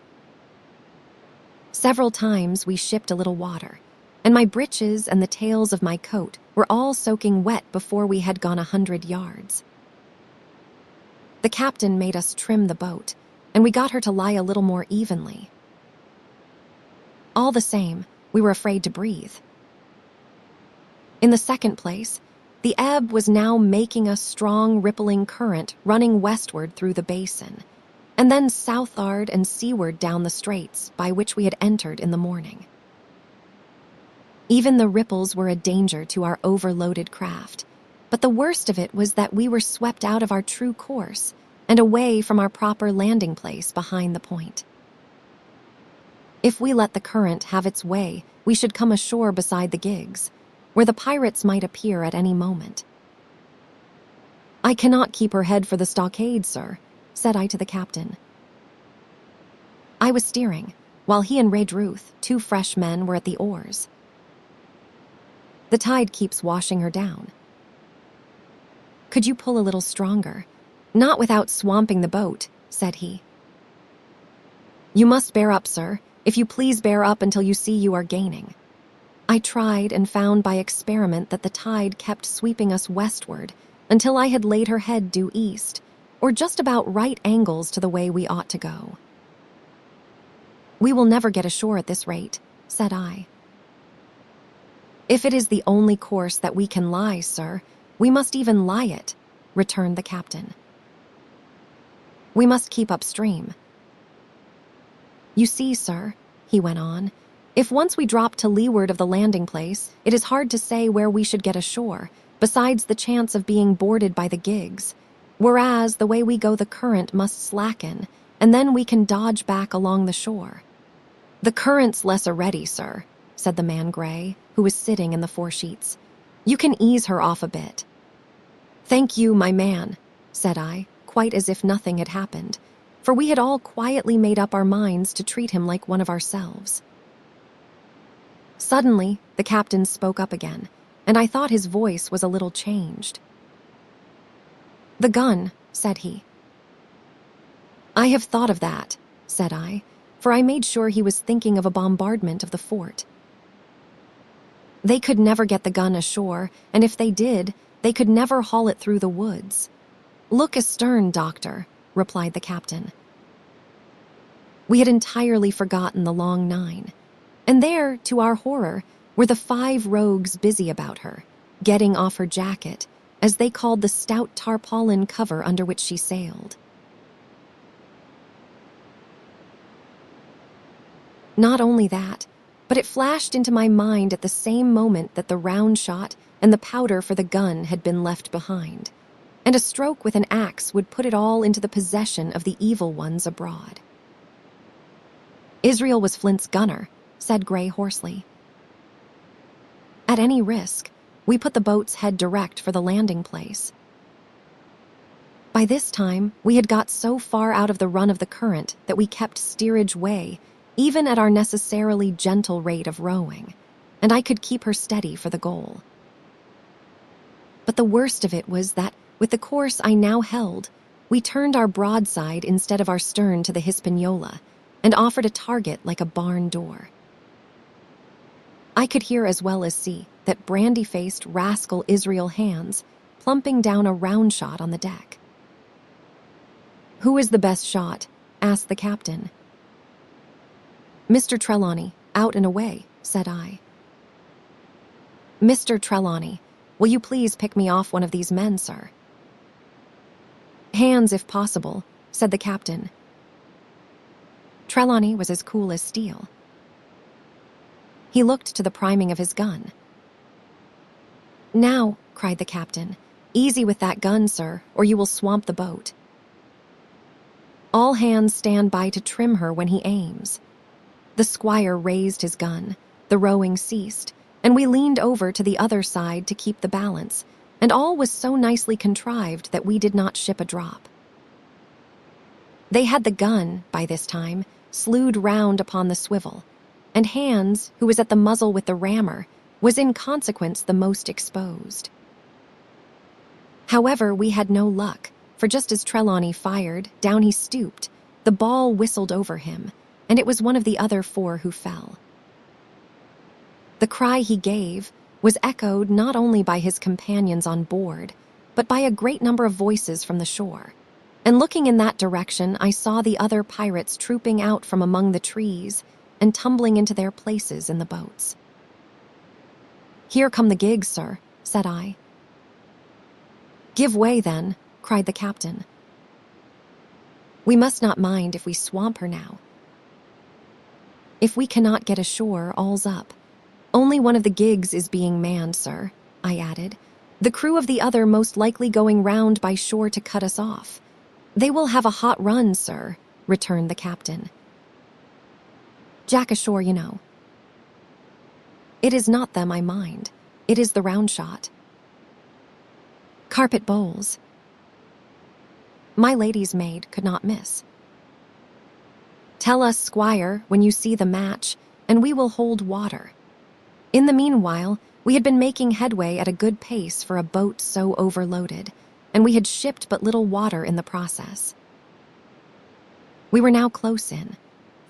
Several times we shipped a little water, and my breeches and the tails of my coat were all soaking wet before we had gone 100 yards. The captain made us trim the boat, and we got her to lie a little more evenly. All the same, we were afraid to breathe. In the second place, the ebb was now making a strong rippling current running westward through the basin, and then southward and seaward down the straits by which we had entered in the morning. Even the ripples were a danger to our overloaded craft. But the worst of it was that we were swept out of our true course and away from our proper landing place behind the point. If we let the current have its way, we should come ashore beside the gigs, where the pirates might appear at any moment. "I cannot keep her head for the stockade, sir," said I to the captain. I was steering, while he and Redruth, 2 fresh men, were at the oars. "The tide keeps washing her down. Could you pull a little stronger? Not without swamping the boat," said he. "You must bear up, sir. If you please bear up until you see you are gaining." I tried and found by experiment that the tide kept sweeping us westward until I had laid her head due east, or just about right angles to the way we ought to go. "We will never get ashore at this rate," said I. "If it is the only course that we can lie, sir, we must even lie it," returned the captain. "We must keep upstream. You see, sir," he went on, "if once we drop to leeward of the landing place, it is hard to say where we should get ashore, besides the chance of being boarded by the gigs, whereas the way we go the current must slacken, and then we can dodge back along the shore." "The current's less a-ready, sir," said the man Gray, who was sitting in the foresheets. "You can ease her off a bit." "Thank you, my man," said I, quite as if nothing had happened, for we had all quietly made up our minds to treat him like one of ourselves. Suddenly, the captain spoke up again, and I thought his voice was a little changed. "The gun," said he. "I have thought of that," said I, for I made sure he was thinking of a bombardment of the fort. "They could never get the gun ashore, and if they did, they could never haul it through the woods." "Look astern, Doctor," replied the captain. We had entirely forgotten the long 9, and there, to our horror, were the 5 rogues busy about her, getting off her jacket, as they called the stout tarpaulin cover under which she sailed. Not only that, but it flashed into my mind at the same moment that the round shot and the powder for the gun had been left behind, and a stroke with an axe would put it all into the possession of the evil ones abroad. "Israel was Flint's gunner," said Gray hoarsely. At any risk, we put the boat's head direct for the landing place. By this time, we had got so far out of the run of the current that we kept steerage way, even at our necessarily gentle rate of rowing, and I could keep her steady for the goal. But the worst of it was that, with the course I now held, we turned our broadside instead of our stern to the Hispaniola, and offered a target like a barn door. I could hear as well as see that brandy-faced rascal Israel Hands plumping down a round shot on the deck. "Who is the best shot?" asked the captain. "Mr. Trelawney, out and away," said I. "Mr. Trelawney, will you please pick me off one of these men, sir?" "Hands, if possible," said the captain. Trelawney was as cool as steel. He looked to the priming of his gun. "Now," cried the captain, "easy with that gun, sir, or you will swamp the boat. All hands stand by to trim her when he aims." The squire raised his gun, the rowing ceased, and we leaned over to the other side to keep the balance, and all was so nicely contrived that we did not ship a drop. They had the gun, by this time, slewed round upon the swivel, and Hands, who was at the muzzle with the rammer, was in consequence the most exposed. However, we had no luck, for just as Trelawney fired, down he stooped, the ball whistled over him, and it was one of the other 4 who fell. The cry he gave was echoed not only by his companions on board, but by a great number of voices from the shore, and looking in that direction I saw the other pirates trooping out from among the trees and tumbling into their places in the boats. "Here come the gigs, sir," said I. "Give way, then," cried the captain. "We must not mind if we swamp her now. If we cannot get ashore, all's up. Only one of the gigs is being manned, sir, I added. The crew of the other most likely going round by shore to cut us off. They will have a hot run, sir, returned the captain. Jack ashore, you know. It is not them I mind. It is the round shot. Carpet bowls. My lady's maid could not miss. Tell us, squire, when you see the match, and we will hold water. In the meanwhile, we had been making headway at a good pace for a boat so overloaded, and we had shipped but little water in the process. We were now close in,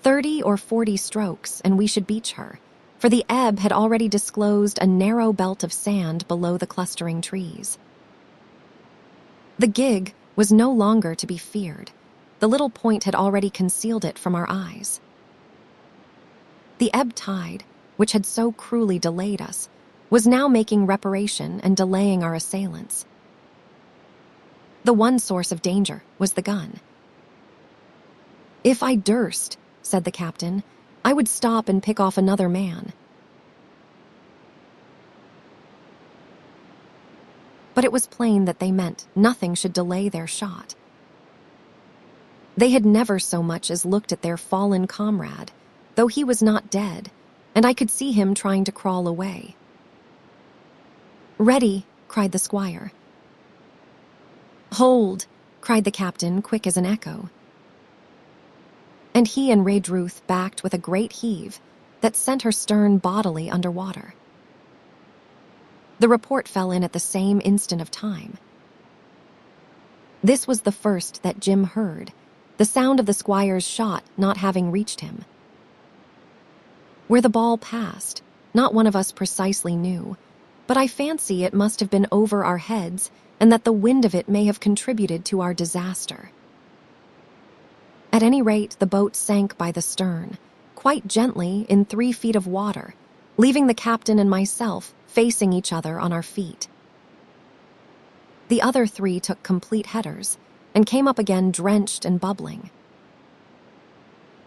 30 or 40 strokes, and we should beach her, for the ebb had already disclosed a narrow belt of sand below the clustering trees. The gig was no longer to be feared. The little point had already concealed it from our eyes. The ebb tide, which had so cruelly delayed us, was now making reparation and delaying our assailants. The one source of danger was the gun. If I durst, said the captain, I would stop and pick off another man. But it was plain that they meant nothing should delay their shot. They had never so much as looked at their fallen comrade, though he was not dead, and I could see him trying to crawl away. Ready, cried the squire. Hold, cried the captain, quick as an echo. And he and Redruth backed with a great heave that sent her stern bodily under water. The report fell in at the same instant of time. This was the first that Jim heard, the sound of the squire's shot not having reached him. Where the ball passed, not one of us precisely knew, but I fancy it must have been over our heads and that the wind of it may have contributed to our disaster. At any rate, the boat sank by the stern, quite gently in 3 feet of water, leaving the captain and myself facing each other on our feet. The other 3 took complete headers and came up again drenched and bubbling.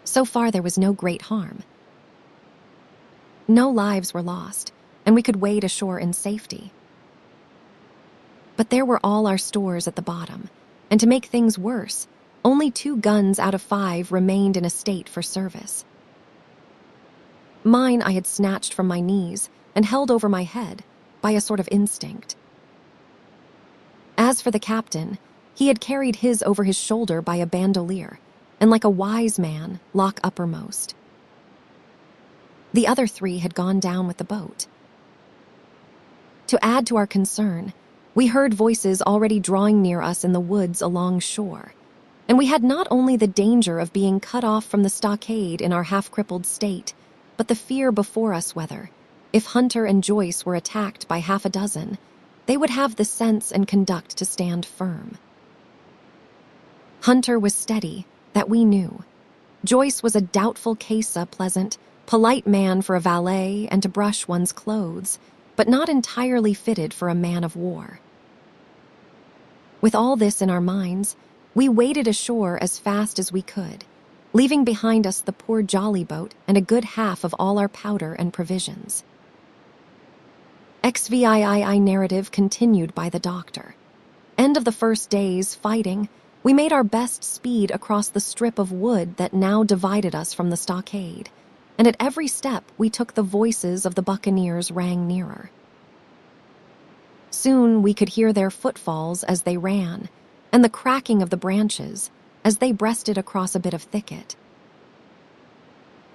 So far there was no great harm. No lives were lost, and we could wade ashore in safety. But there were all our stores at the bottom, and to make things worse, only 2 guns out of 5 remained in a state for service. Mine I had snatched from my knees and held over my head by a sort of instinct. As for the captain, he had carried his over his shoulder by a bandolier, and like a wise man, lock uppermost. The other 3 had gone down with the boat. To add to our concern, we heard voices already drawing near us in the woods along shore, and we had not only the danger of being cut off from the stockade in our half-crippled state, but the fear before us whether, if Hunter and Joyce were attacked by half a dozen, they would have the sense and conduct to stand firm. Hunter was steady, that we knew. Joyce was a doubtful case, a pleasant, polite man for a valet and to brush one's clothes, but not entirely fitted for a man of war. With all this in our minds, we waded ashore as fast as we could, leaving behind us the poor jolly boat and a good half of all our powder and provisions. XVII narrative continued by the doctor. End of the first day's fighting, we made our best speed across the strip of wood that now divided us from the stockade, and at every step we took the voices of the buccaneers rang nearer. Soon we could hear their footfalls as they ran, and the cracking of the branches as they breasted across a bit of thicket.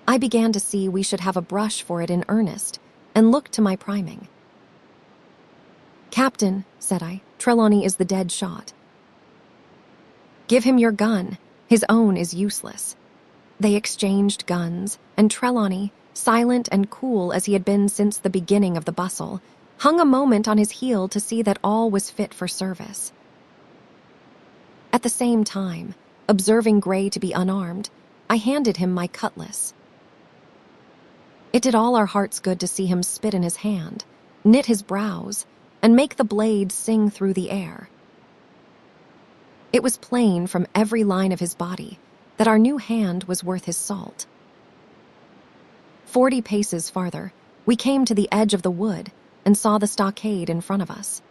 I began to see we should have a brush for it in earnest, and looked to my priming. "Captain," said I, "Trelawney is the dead shot." "Give him your gun. His own is useless." They exchanged guns, and Trelawney, silent and cool as he had been since the beginning of the bustle, hung a moment on his heel to see that all was fit for service. At the same time, observing Gray to be unarmed, I handed him my cutlass. It did all our hearts good to see him spit in his hand, knit his brows, and make the blade sing through the air. It was plain from every line of his body that our new hand was worth his salt. 40 paces farther, We came to the edge of the wood and saw the stockade in front of us.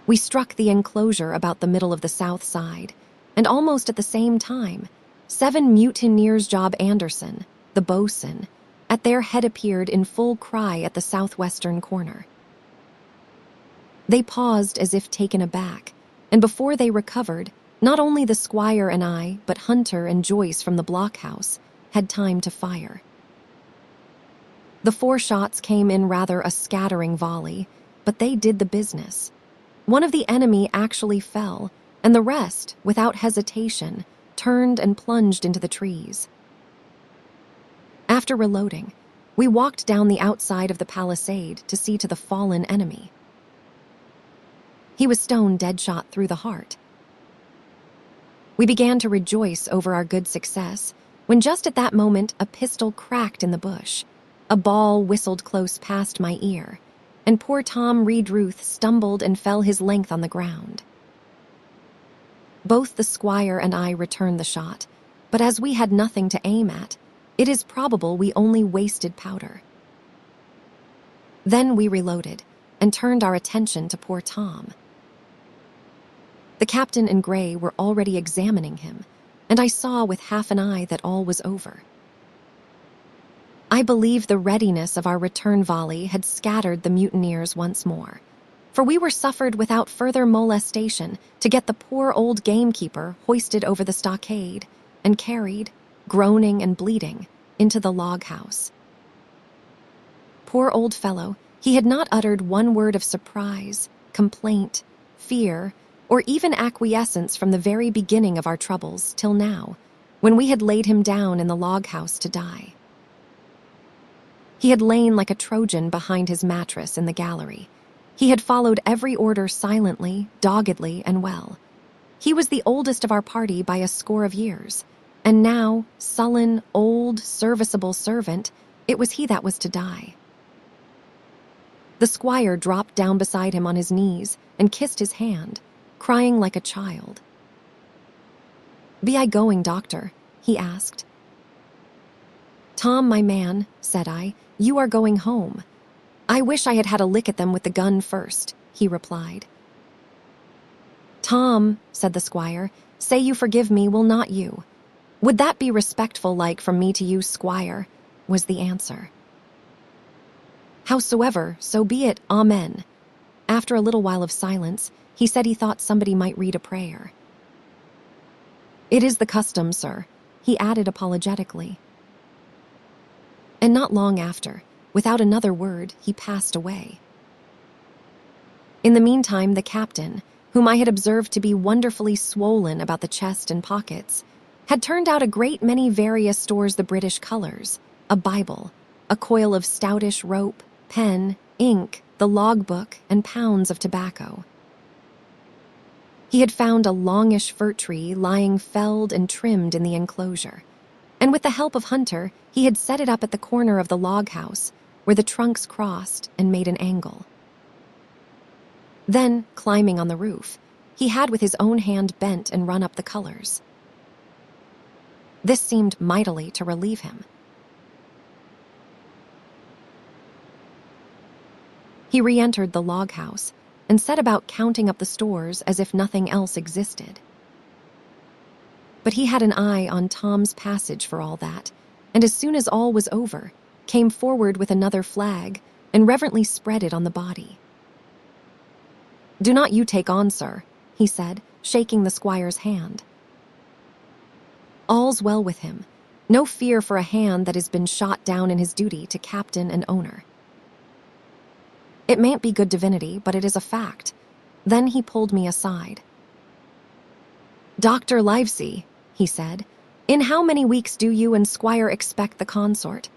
We struck the enclosure about the middle of the south side, and almost at the same time, 7 mutineers Job Anderson, the boatswain, at their head appeared in full cry at the southwestern corner. They paused as if taken aback, and before they recovered, not only the squire and I, but Hunter and Joyce from the blockhouse had time to fire. The 4 shots came in rather a scattering volley, but they did the business. One of the enemy actually fell, and the rest, without hesitation, turned and plunged into the trees. After reloading, we walked down the outside of the palisade to see to the fallen enemy. He was stone dead shot through the heart. We began to rejoice over our good success, when just at that moment a pistol cracked in the bush. A ball whistled close past my ear, and poor Tom Redruth stumbled and fell his length on the ground. Both the squire and I returned the shot, but as we had nothing to aim at, it is probable we only wasted powder. Then we reloaded and turned our attention to poor Tom. The captain and Gray were already examining him, and I saw with half an eye that all was over. I believe the readiness of our return volley had scattered the mutineers once more, for we were suffered without further molestation to get the poor old gamekeeper hoisted over the stockade and carried, groaning and bleeding, into the log house. Poor old fellow, he had not uttered one word of surprise, complaint, fear, or even acquiescence from the very beginning of our troubles till now, when we had laid him down in the log house to die. He had lain like a Trojan behind his mattress in the gallery. He had followed every order silently, doggedly, and well. He was the oldest of our party by a score of years, and now, sullen, old, serviceable servant, it was he that was to die. The squire dropped down beside him on his knees and kissed his hand, crying like a child. "Be I going, doctor?" he asked. "Tom, my man," said I, "you are going home." "I wish I had had a lick at them with the gun first," he replied. "Tom," said the squire, "say you forgive me, will not you?" "Would that be respectful like from me to you, squire?" was the answer. "Howsoever, so be it, amen." After a little while of silence, he said he thought somebody might read a prayer. "It is the custom, sir," he added apologetically. And not long after, without another word, he passed away. In the meantime, the captain, whom I had observed to be wonderfully swollen about the chest and pockets, had turned out a great many various stores the British colors, a Bible, a coil of stoutish rope, pen, ink, the logbook, and pounds of tobacco. He had found a longish fir tree lying felled and trimmed in the enclosure, and with the help of Hunter, he had set it up at the corner of the log house, where the trunks crossed and made an angle. Then, climbing on the roof, he had with his own hand bent and run up the colors. This seemed mightily to relieve him. He re-entered the log house and set about counting up the stores as if nothing else existed. But he had an eye on Tom's passage for all that, and as soon as all was over, came forward with another flag and reverently spread it on the body. "Do not you take on, sir," he said, shaking the squire's hand. "All's well with him. No fear for a hand that has been shot down in his duty to captain and owner. It mayn't be good divinity, but it is a fact." Then he pulled me aside. "Dr. Livesey," he said, "in how many weeks do you and Squire expect the consort?"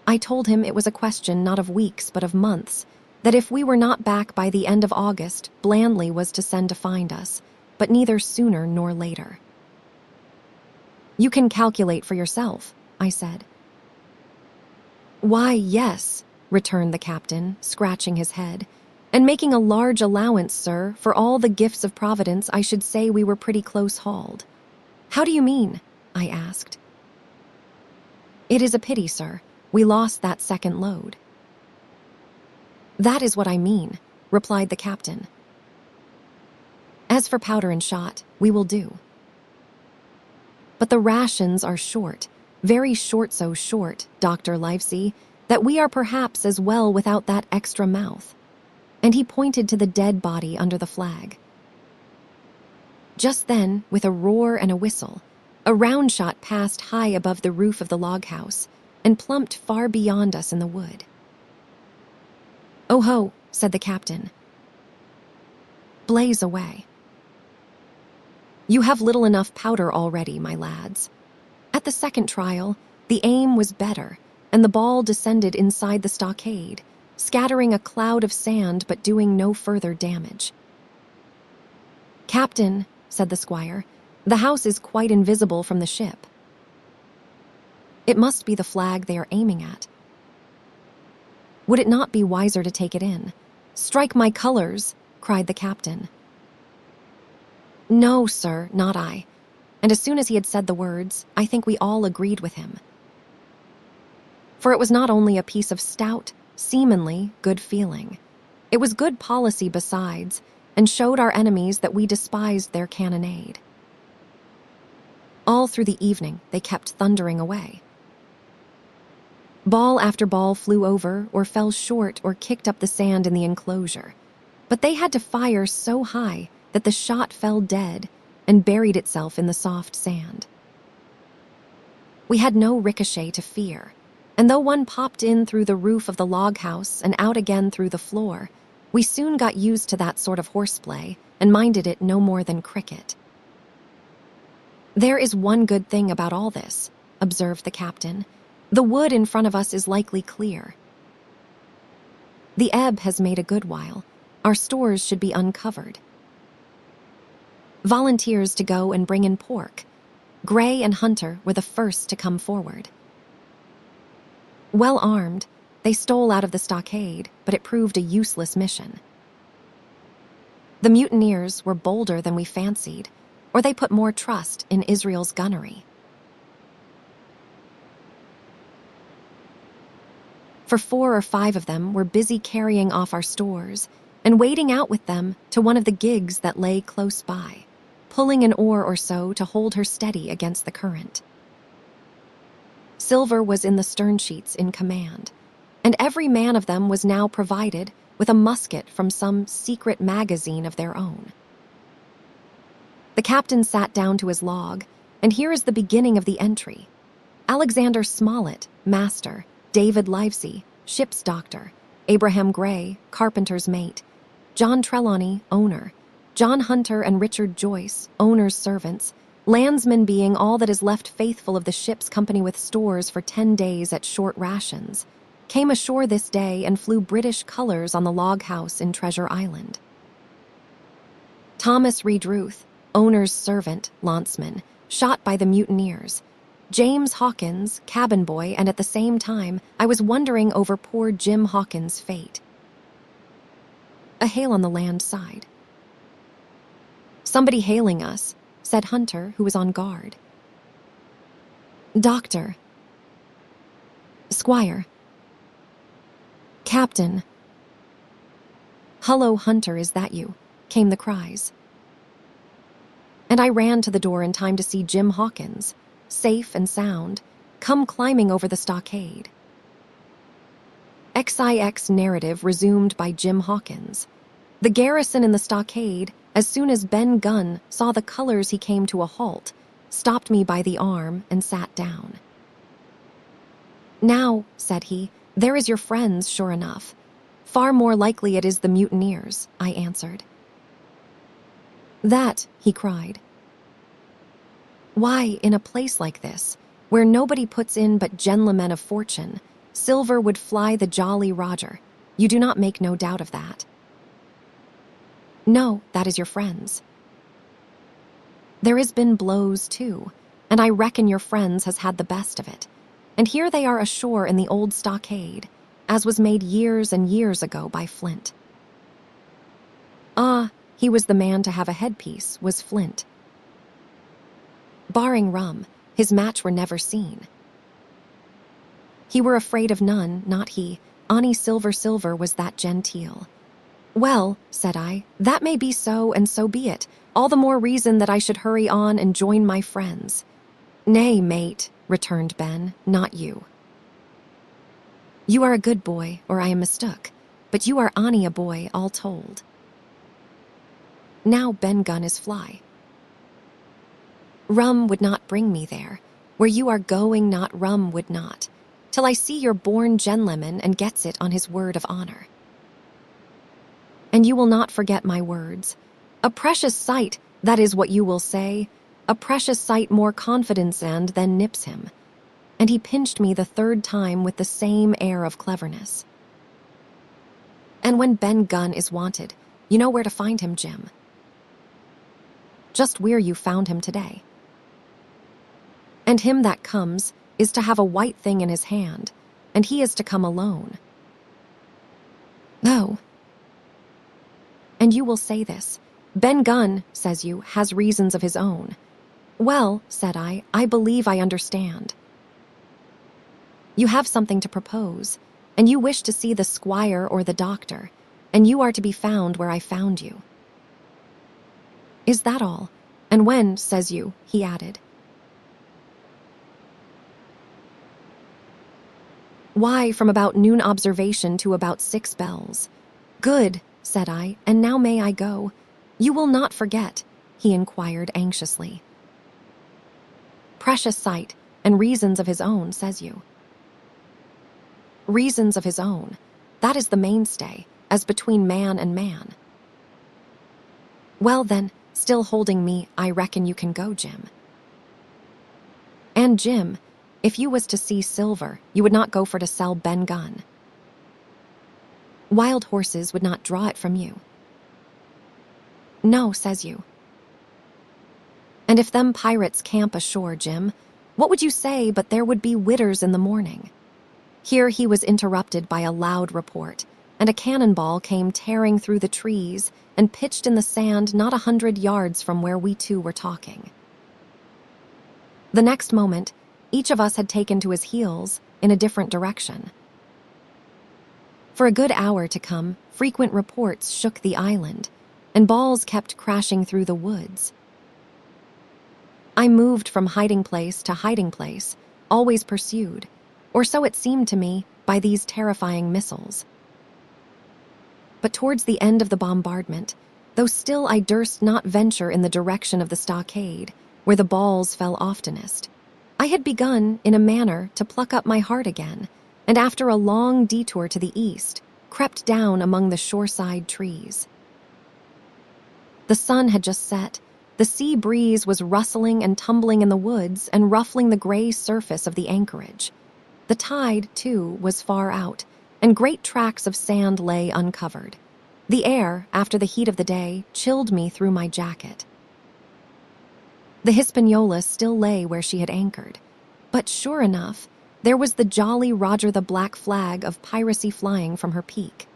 I told him it was a question not of weeks but of months, that if we were not back by the end of August, Blandley was to send to find us, but neither sooner nor later. "You can calculate for yourself," I said. "Why, yes," returned the captain, scratching his head, "and making a large allowance, sir, for all the gifts of Providence, I should say we were pretty close hauled." "How do you mean?" I asked. "It is a pity, sir. We lost that second load." "That is what I mean," replied the captain. "As for powder and shot, we will do. But the rations are short, very short, so short, Dr. Livesey, that we are perhaps as well without that extra mouth." And he pointed to the dead body under the flag. Just then, with a roar and a whistle, a round shot passed high above the roof of the log house and plumped far beyond us in the wood. "Oh ho," said the captain. "Blaze away. You have little enough powder already, my lads." At the second trial, the aim was better, and the ball descended inside the stockade, scattering a cloud of sand but doing no further damage. "Captain," said the squire, "the house is quite invisible from the ship." "It must be the flag they are aiming at. Would it not be wiser to take it in?" "Strike my colors," cried the captain. "No, sir, not I." And as soon as he had said the words, I think we all agreed with him. For it was not only a piece of stout, seamanly good feeling. It was good policy besides, and showed our enemies that we despised their cannonade. All through the evening they kept thundering away. Ball after ball flew over or fell short or kicked up the sand in the enclosure, but they had to fire so high that the shot fell dead and buried itself in the soft sand. We had no ricochet to fear, and though one popped in through the roof of the log house and out again through the floor, we soon got used to that sort of horseplay and minded it no more than cricket. "There is one good thing about all this," observed the captain. "The wood in front of us is likely clear. The ebb has made a good while. Our stores should be uncovered. Volunteers to go and bring in pork. Gray and Hunter were the first to come forward. Well armed, they stole out of the stockade, but it proved a useless mission. The mutineers were bolder than we fancied, or they put more trust in Israel's gunnery. For 4 or 5 of them were busy carrying off our stores and wading out with them to one of the gigs that lay close by, pulling an oar or so to hold her steady against the current. Silver was in the stern sheets in command, and every man of them was now provided with a musket from some secret magazine of their own. The captain sat down to his log, and here is the beginning of the entry. Alexander Smollett, master; David Livesey, ship's doctor; Abraham Gray, carpenter's mate; John Trelawney, owner; John Hunter and Richard Joyce, owner's servants, landsmen being all that is left faithful of the ship's company with stores for 10 days at short rations, came ashore this day and flew British colors on the log house in Treasure Island. Thomas Reed Ruth, owner's servant, lanceman, shot by the mutineers; James Hawkins, cabin boy, and at the same time I was wondering over poor Jim Hawkins' fate. A hail on the land side. "Somebody hailing us," said Hunter, who was on guard. "Doctor." "Squire." "Captain." "Hullo, Hunter, is that you?" came the cries. And I ran to the door in time to see Jim Hawkins, safe and sound, come climbing over the stockade. XIX narrative resumed by Jim Hawkins. The garrison in the stockade, as soon as Ben Gunn saw the colors, he came to a halt, stopped me by the arm, and sat down. "Now," said he, "there is your friends, sure enough. Far more likely it is the mutineers," I answered. "That," he cried. "Why, in a place like this, where nobody puts in but gentlemen of fortune, Silver would fly the Jolly Roger. You do not make no doubt of that." "No, that is your friends." "There has been blows, too, and I reckon your friends has had the best of it. And here they are ashore in the old stockade, as was made years and years ago by Flint." Ah, he was the man to have a headpiece, was Flint. Barring rum, his match were never seen. He were afraid of none, not he. Ani Silver was that genteel. Well, said I, that may be so, and so be it. All the more reason that I should hurry on and join my friends. Nay, mate, returned Ben, not you. You are a good boy, or I am mistook, but you are Ani a boy, all told. Now Ben Gunn is fly. Rum would not bring me there. Where you are going, not rum would not, till I see your born gentleman and gets it on his word of honor. And you will not forget my words. A precious sight, that is what you will say, a precious sight more confidence and than nips him. And he pinched me the third time with the same air of cleverness. And when Ben Gunn is wanted, you know where to find him, Jim. Just where you found him today. And him that comes is to have a white thing in his hand, and he is to come alone. No. And you will say this, Ben Gunn, says you, has reasons of his own. Well, said I believe I understand. You have something to propose, and you wish to see the squire or the doctor, and you are to be found where I found you. Is that all? And when, says you, he added. Why, from about noon observation to about 6 bells. Good, said I, and now may I go? You will not forget, he inquired anxiously. Precious sight, and reasons of his own, says you. Reasons of his own, that is the mainstay, as between man and man. Well then, still holding me, I reckon you can go, Jim. And Jim, if you was to see silver, you would not go for to sell Ben Gunn. Wild horses would not draw it from you. No, says you. And if them pirates camp ashore, Jim, what would you say but there would be widders in the morning? Here he was interrupted by a loud report, and a cannonball came tearing through the trees and pitched in the sand not 100 yards from where we two were talking. The next moment, each of us had taken to his heels in a different direction. For a good hour to come, frequent reports shook the island, and balls kept crashing through the woods. I moved from hiding place to hiding place, always pursued, or so it seemed to me, by these terrifying missiles. But towards the end of the bombardment, though still I durst not venture in the direction of the stockade, where the balls fell oftenest, I had begun, in a manner, to pluck up my heart again, and after a long detour to the east, crept down among the shoreside trees. The sun had just set. The sea breeze was rustling and tumbling in the woods and ruffling the gray surface of the anchorage. The tide, too, was far out, and great tracts of sand lay uncovered. The air, after the heat of the day, chilled me through my jacket. The Hispaniola still lay where she had anchored, but sure enough, there was the Jolly Roger the Black flag of piracy flying from her peak.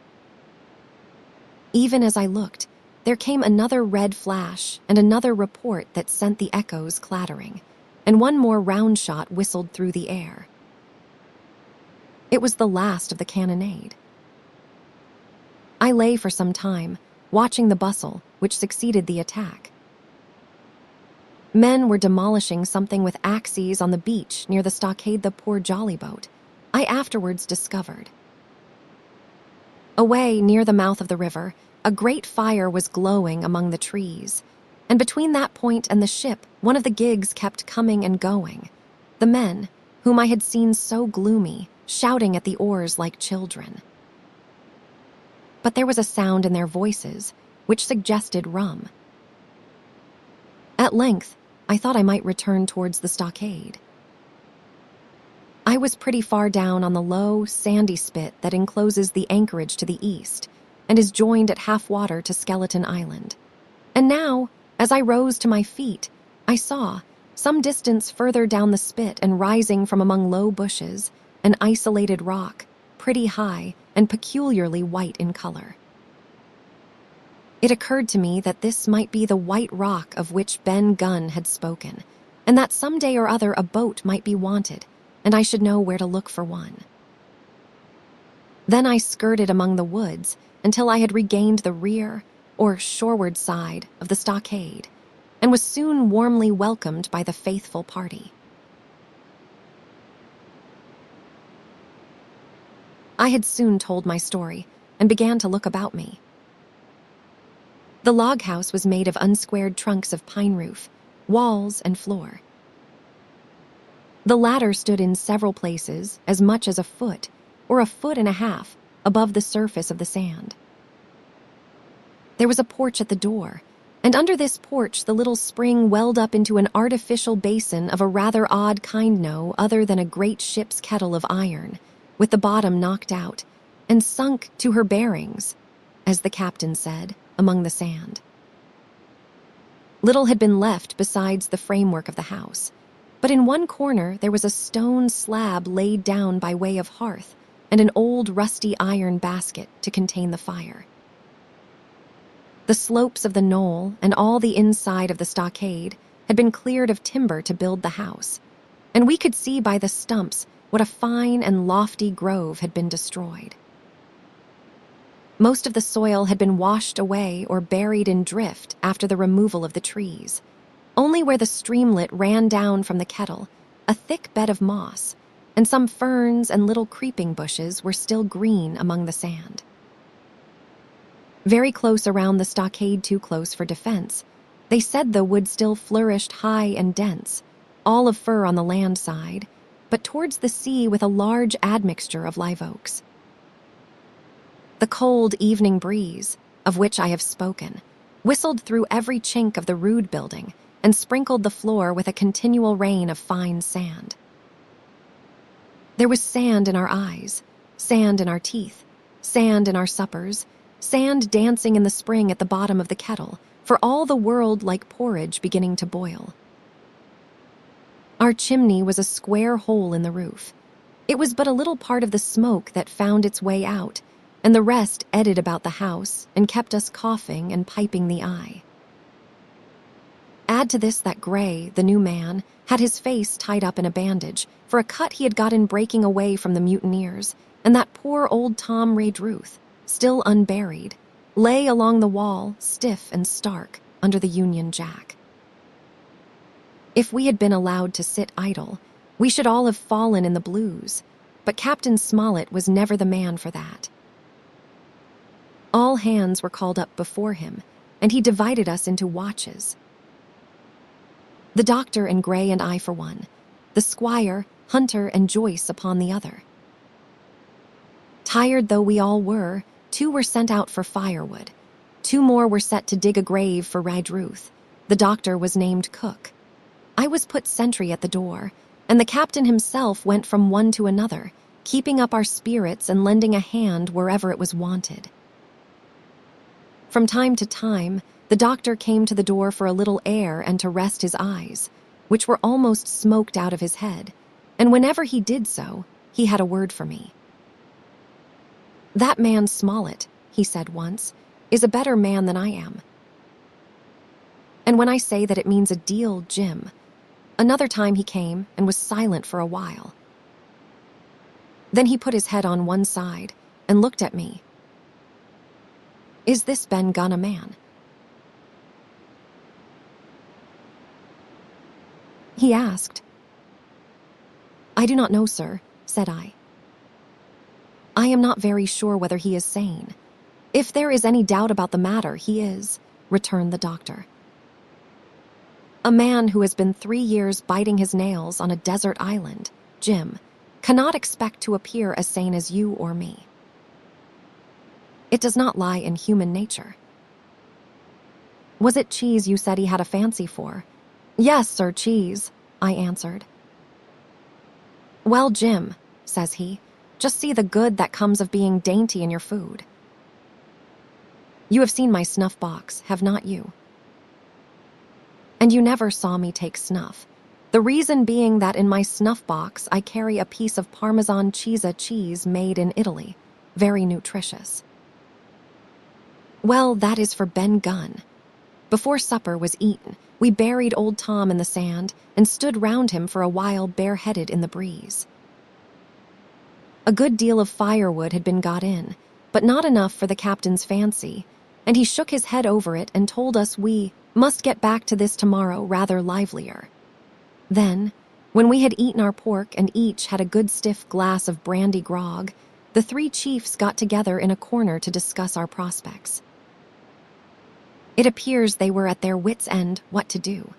Even as I looked, there came another red flash and another report that sent the echoes clattering, and one more round shot whistled through the air. It was the last of the cannonade. I lay for some time, watching the bustle which succeeded the attack. Men were demolishing something with axes on the beach near the stockade, the poor jolly boat, I afterwards discovered. Away near the mouth of the river, a great fire was glowing among the trees, and between that point and the ship, one of the gigs kept coming and going. The men, whom I had seen so gloomy, shouting at the oars like children. But there was a sound in their voices which suggested rum. At length, I thought I might return towards the stockade. I was pretty far down on the low, sandy spit that encloses the anchorage to the east and is joined at half water to Skeleton Island. And now, as I rose to my feet, I saw, some distance further down the spit and rising from among low bushes, an isolated rock, pretty high and peculiarly white in color. It occurred to me that this might be the white rock of which Ben Gunn had spoken, and that some day or other a boat might be wanted, and I should know where to look for one. Then I skirted among the woods until I had regained the rear, or shoreward side, of the stockade, and was soon warmly welcomed by the faithful party. I had soon told my story and began to look about me. The log house was made of unsquared trunks of pine roof, walls, and floor. The latter stood in several places as much as a foot or a foot and a half above the surface of the sand. There was a porch at the door, and under this porch the little spring welled up into an artificial basin of a rather odd kind, no other than a great ship's kettle of iron, with the bottom knocked out, and sunk to her bearings, as the captain said, among the sand. Little had been left besides the framework of the house, but in one corner there was a stone slab laid down by way of hearth, and an old rusty iron basket to contain the fire. The slopes of the knoll and all the inside of the stockade had been cleared of timber to build the house, and we could see by the stumps what a fine and lofty grove had been destroyed. Most of the soil had been washed away or buried in drift after the removal of the trees. Only where the streamlet ran down from the kettle, a thick bed of moss, and some ferns and little creeping bushes were still green among the sand. Very close around the stockade, too close for defense, they said the wood still flourished high and dense, all of fir on the land side, but towards the sea with a large admixture of live oaks. The cold evening breeze, of which I have spoken, whistled through every chink of the rude building and sprinkled the floor with a continual rain of fine sand. There was sand in our eyes, sand in our teeth, sand in our suppers, sand dancing in the spring at the bottom of the kettle, for all the world like porridge beginning to boil. Our chimney was a square hole in the roof. It was but a little part of the smoke that found its way out, and the rest eddied about the house and kept us coughing and piping the eye. Add to this that Gray, the new man, had his face tied up in a bandage for a cut he had got in breaking away from the mutineers, and that poor old Tom Raydruth, still unburied, lay along the wall, stiff and stark, under the Union Jack. If we had been allowed to sit idle, we should all have fallen in the blues, but Captain Smollett was never the man for that. All hands were called up before him, and he divided us into watches. The doctor and Gray and I for one, the squire, Hunter, and Joyce upon the other. Tired though we all were, 2 were sent out for firewood. 2 more were set to dig a grave for Raydruth. The doctor was named Cook. I was put sentry at the door, and the captain himself went from one to another, keeping up our spirits and lending a hand wherever it was wanted. From time to time, the doctor came to the door for a little air and to rest his eyes, which were almost smoked out of his head, and whenever he did so, he had a word for me. "That man Smollett," he said once, "is a better man than I am. And when I say that, it means a deal, Jim." Another time he came and was silent for a while. Then he put his head on one side and looked at me. "Is this Ben Gunn a man?" he asked. "I do not know, sir," said I. "I am not very sure whether he is sane. If there is any doubt about the matter, he is," returned the doctor. "A man who has been 3 years biting his nails on a desert island, Jim, cannot expect to appear as sane as you or me. It does not lie in human nature." "Was it cheese you said he had a fancy for?" "Yes, sir, cheese," I answered. "Well, Jim," says he, "just see the good that comes of being dainty in your food. You have seen my snuff box, have not you? And you never saw me take snuff, the reason being that in my snuff box I carry a piece of Parmesan cheese made in Italy, very nutritious. Well, that is for Ben Gunn. Before supper was eaten, we buried old Tom in the sand and stood round him for a while bareheaded in the breeze. A good deal of firewood had been got in, but not enough for the captain's fancy, and he shook his head over it and told us we must get back to this tomorrow rather livelier. Then, when we had eaten our pork and each had a good stiff glass of brandy grog, the three chiefs got together in a corner to discuss our prospects. It appears they were at their wits' end what to do,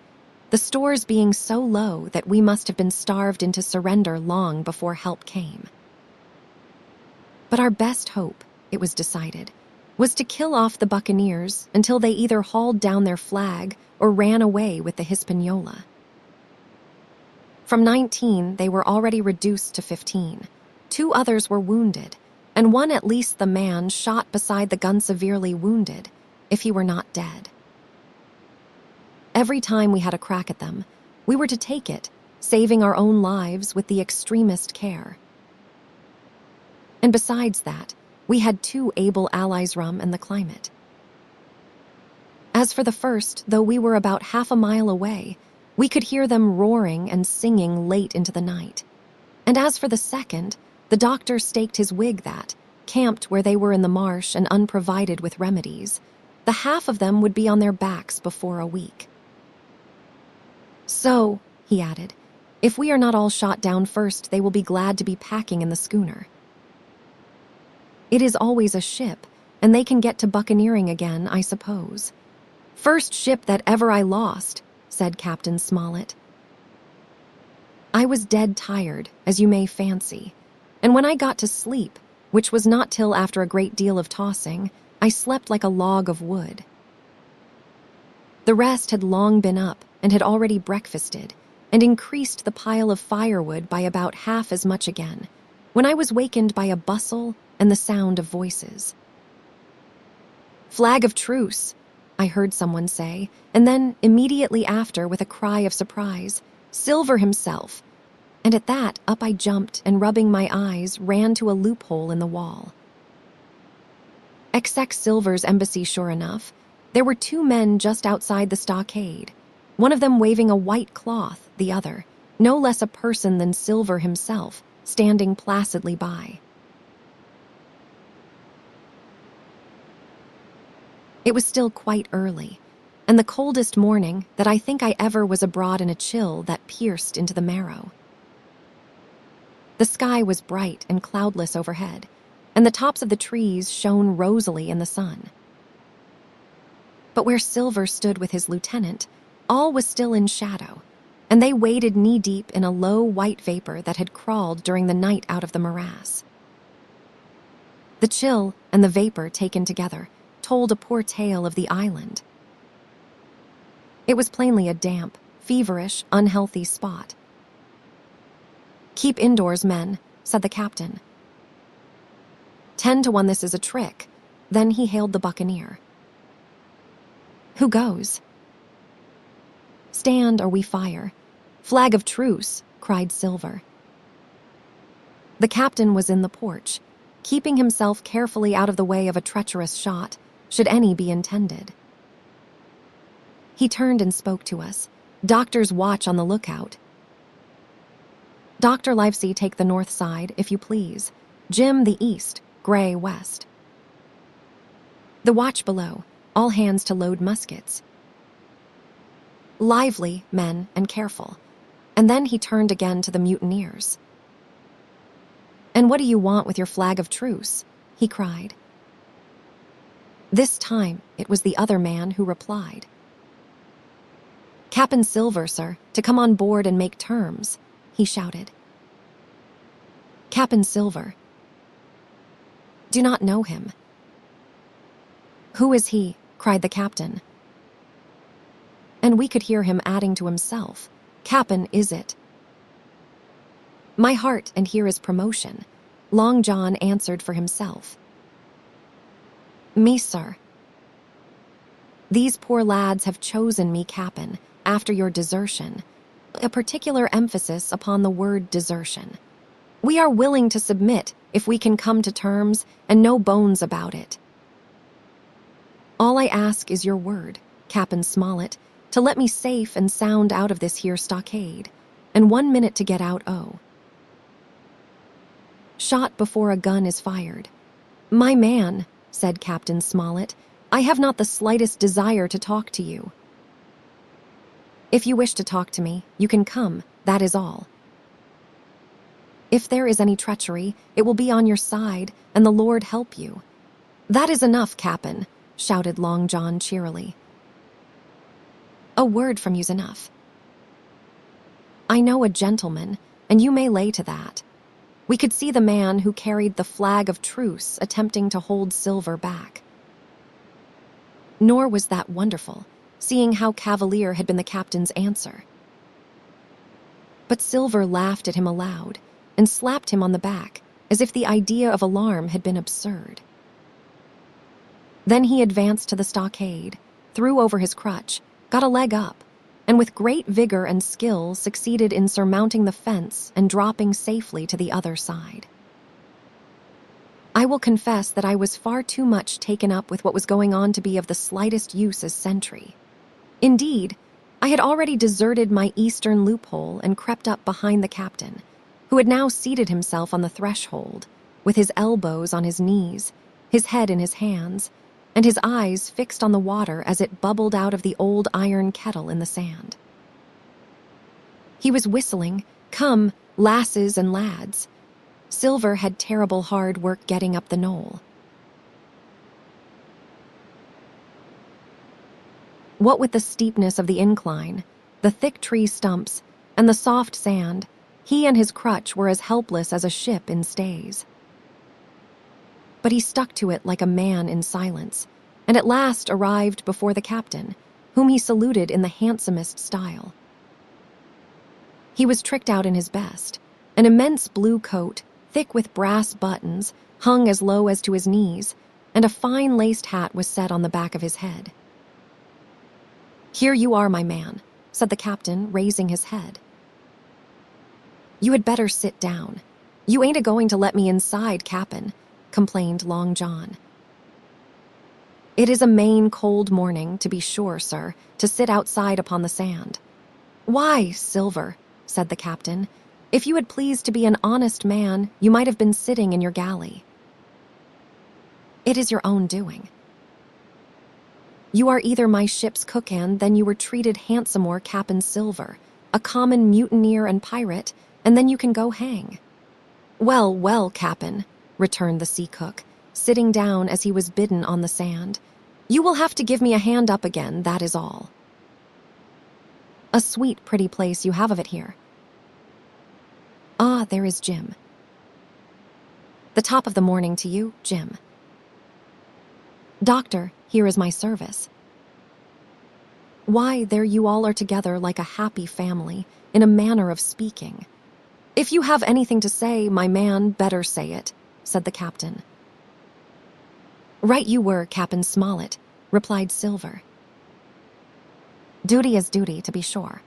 the stores being so low that we must have been starved into surrender long before help came. But our best hope, it was decided, was to kill off the buccaneers until they either hauled down their flag or ran away with the Hispaniola. From 19, they were already reduced to 15. 2 others were wounded, and one, at least the man, shot beside the gun severely wounded, if he were not dead. Every time we had a crack at them, we were to take it, saving our own lives with the extremest care. And besides that, we had 2 able allies, rum and the climate. As for the first, though we were about half a mile away, we could hear them roaring and singing late into the night. And as for the second, the doctor staked his wig that, camped where they were in the marsh and unprovided with remedies, the half of them would be on their backs before a week. So, he added, if we are not all shot down first, they will be glad to be packing in the schooner. It is always a ship, and they can get to buccaneering again, I suppose. First ship that ever I lost, said Captain Smollett. I was dead tired, as you may fancy, and when I got to sleep, which was not till after a great deal of tossing, I slept like a log of wood. The rest had long been up and had already breakfasted, and increased the pile of firewood by about half as much again, when I was wakened by a bustle and the sound of voices. "Flag of truce," I heard someone say, and then, immediately after, with a cry of surprise, "Silver himself!" And at that, up I jumped and, rubbing my eyes, ran to a loophole in the wall. XX Silver's embassy, sure enough. There were 2 men just outside the stockade, one of them waving a white cloth, the other, no less a person than Silver himself, standing placidly by. It was still quite early, and the coldest morning that I think I ever was abroad, in a chill that pierced into the marrow. The sky was bright and cloudless overhead, and the tops of the trees shone rosily in the sun. But where Silver stood with his lieutenant, all was still in shadow, and they waded knee-deep in a low white vapor that had crawled during the night out of the morass. The chill and the vapor, taken together, told a poor tale of the island. It was plainly a damp, feverish, unhealthy spot. "Keep indoors, men," said the captain. 10 to 1 this is a trick." Then he hailed the buccaneer. "Who goes?" "Stand or we fire." "Flag of truce," cried Silver. The captain was in the porch, keeping himself carefully out of the way of a treacherous shot, should any be intended. He turned and spoke to us. "Doctor's watch on the lookout." "Dr. Livesey, take the north side, if you please. Jim the east, Gray west." The watch below, all hands to load muskets. "Lively, men, and careful." And then he turned again to the mutineers. "And what do you want with your flag of truce?" he cried. This time it was the other man who replied. "Cap'n Silver, sir, to come on board and make terms," he shouted. Cap'n Silver. "Do not know him." "Who is he?" cried the captain. And we could hear him adding to himself, "Cap'n, is it?" "My heart, and here is promotion," Long John answered for himself. "Me, sir. These poor lads have chosen me cap'n, after your desertion, a particular emphasis upon the word desertion. We are willing to submit if we can come to terms, and no bones about it. All I ask is your word, Cap'n Smollett, to let me safe and sound out of this here stockade, and 1 minute to get out, oh. Shot before a gun is fired. My man, said Captain Smollett, I have not the slightest desire to talk to you. If you wish to talk to me, you can come, that is all. If there is any treachery, it will be on your side, and the Lord help you. That is enough, Cap'n, shouted Long John cheerily. A word from you's enough. I know a gentleman, and you may lay to that. We could see the man who carried the flag of truce attempting to hold Silver back. Nor was that wonderful, seeing how cavalier had been the captain's answer. But Silver laughed at him aloud and slapped him on the back, as if the idea of alarm had been absurd. Then he advanced to the stockade, threw over his crutch, got a leg up, and with great vigor and skill succeeded in surmounting the fence and dropping safely to the other side. I will confess that I was far too much taken up with what was going on to be of the slightest use as sentry. Indeed, I had already deserted my eastern loophole and crept up behind the captain, who had now seated himself on the threshold, with his elbows on his knees, his head in his hands, and his eyes fixed on the water as it bubbled out of the old iron kettle in the sand. He was whistling, "Come, lasses and lads." Silver had terrible hard work getting up the knoll. What with the steepness of the incline, the thick tree stumps, and the soft sand, he and his crutch were as helpless as a ship in stays. But he stuck to it like a man in silence, and at last arrived before the captain, whom he saluted in the handsomest style. He was tricked out in his best, an immense blue coat, thick with brass buttons, hung as low as to his knees, and a fine laced hat was set on the back of his head. "Here you are, my man," said the captain, raising his head. "You had better sit down. You ain't a-going to let me inside, Cap'n," complained Long John. "It is a main cold morning, to be sure, sir, to sit outside upon the sand." "Why, Silver," said the captain, "if you had pleased to be an honest man, you might have been sitting in your galley." "It is your own doing. You are either my ship's cook-hand, then you were treated handsomore, Cap'n Silver, a common mutineer and pirate, and then you can go hang." "Well, well, Cap'n," returned the sea cook, sitting down as he was bidden on the sand. "You will have to give me a hand up again, that is all. A sweet, pretty place you have of it here. Ah, there is Jim. The top of the morning to you, Jim. Doctor, here is my service. Why, there you all are together like a happy family, in a manner of speaking. If you have anything to say, my man, better say it," said the captain. "Right you were, Cap'n Smollett," replied Silver. "Duty is duty, to be sure.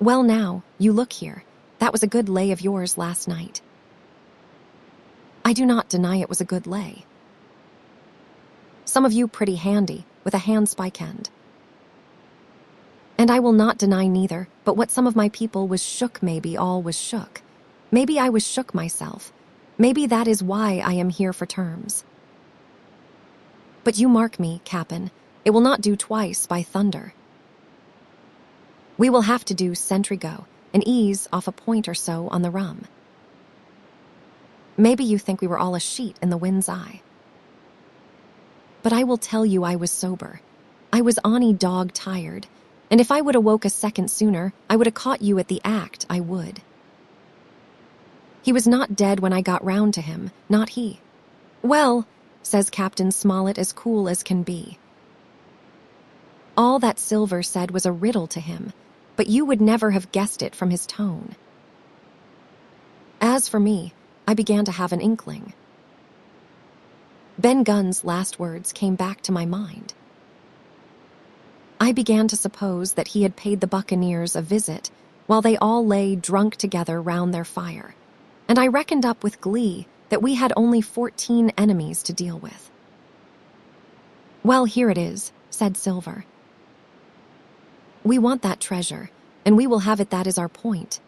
Well now, you look here. That was a good lay of yours last night." "I do not deny it was a good lay. Some of you pretty handy, with a handspike end. And I will not deny neither, but what some of my people was shook, maybe all was shook. Maybe I was shook myself. Maybe that is why I am here for terms. But you mark me, Cap'n, it will not do twice, by thunder. We will have to do sentry go, and ease off a point or so on the rum. Maybe you think we were all a sheet in the wind's eye. But I will tell you I was sober. I was honey dog tired, and if I would awoke a second sooner, I would have caught you at the act, I would. He was not dead when I got round to him, not he. Well, says Captain Smollett as cool as can be. All that Silver said was a riddle to him, but you would never have guessed it from his tone. As for me, I began to have an inkling. Ben Gunn's last words came back to my mind. I began to suppose that he had paid the buccaneers a visit while they all lay drunk together round their fire, and I reckoned up with glee that we had only 14 enemies to deal with. Well, here it is, said Silver. "We want that treasure, and we will have it. That is our point.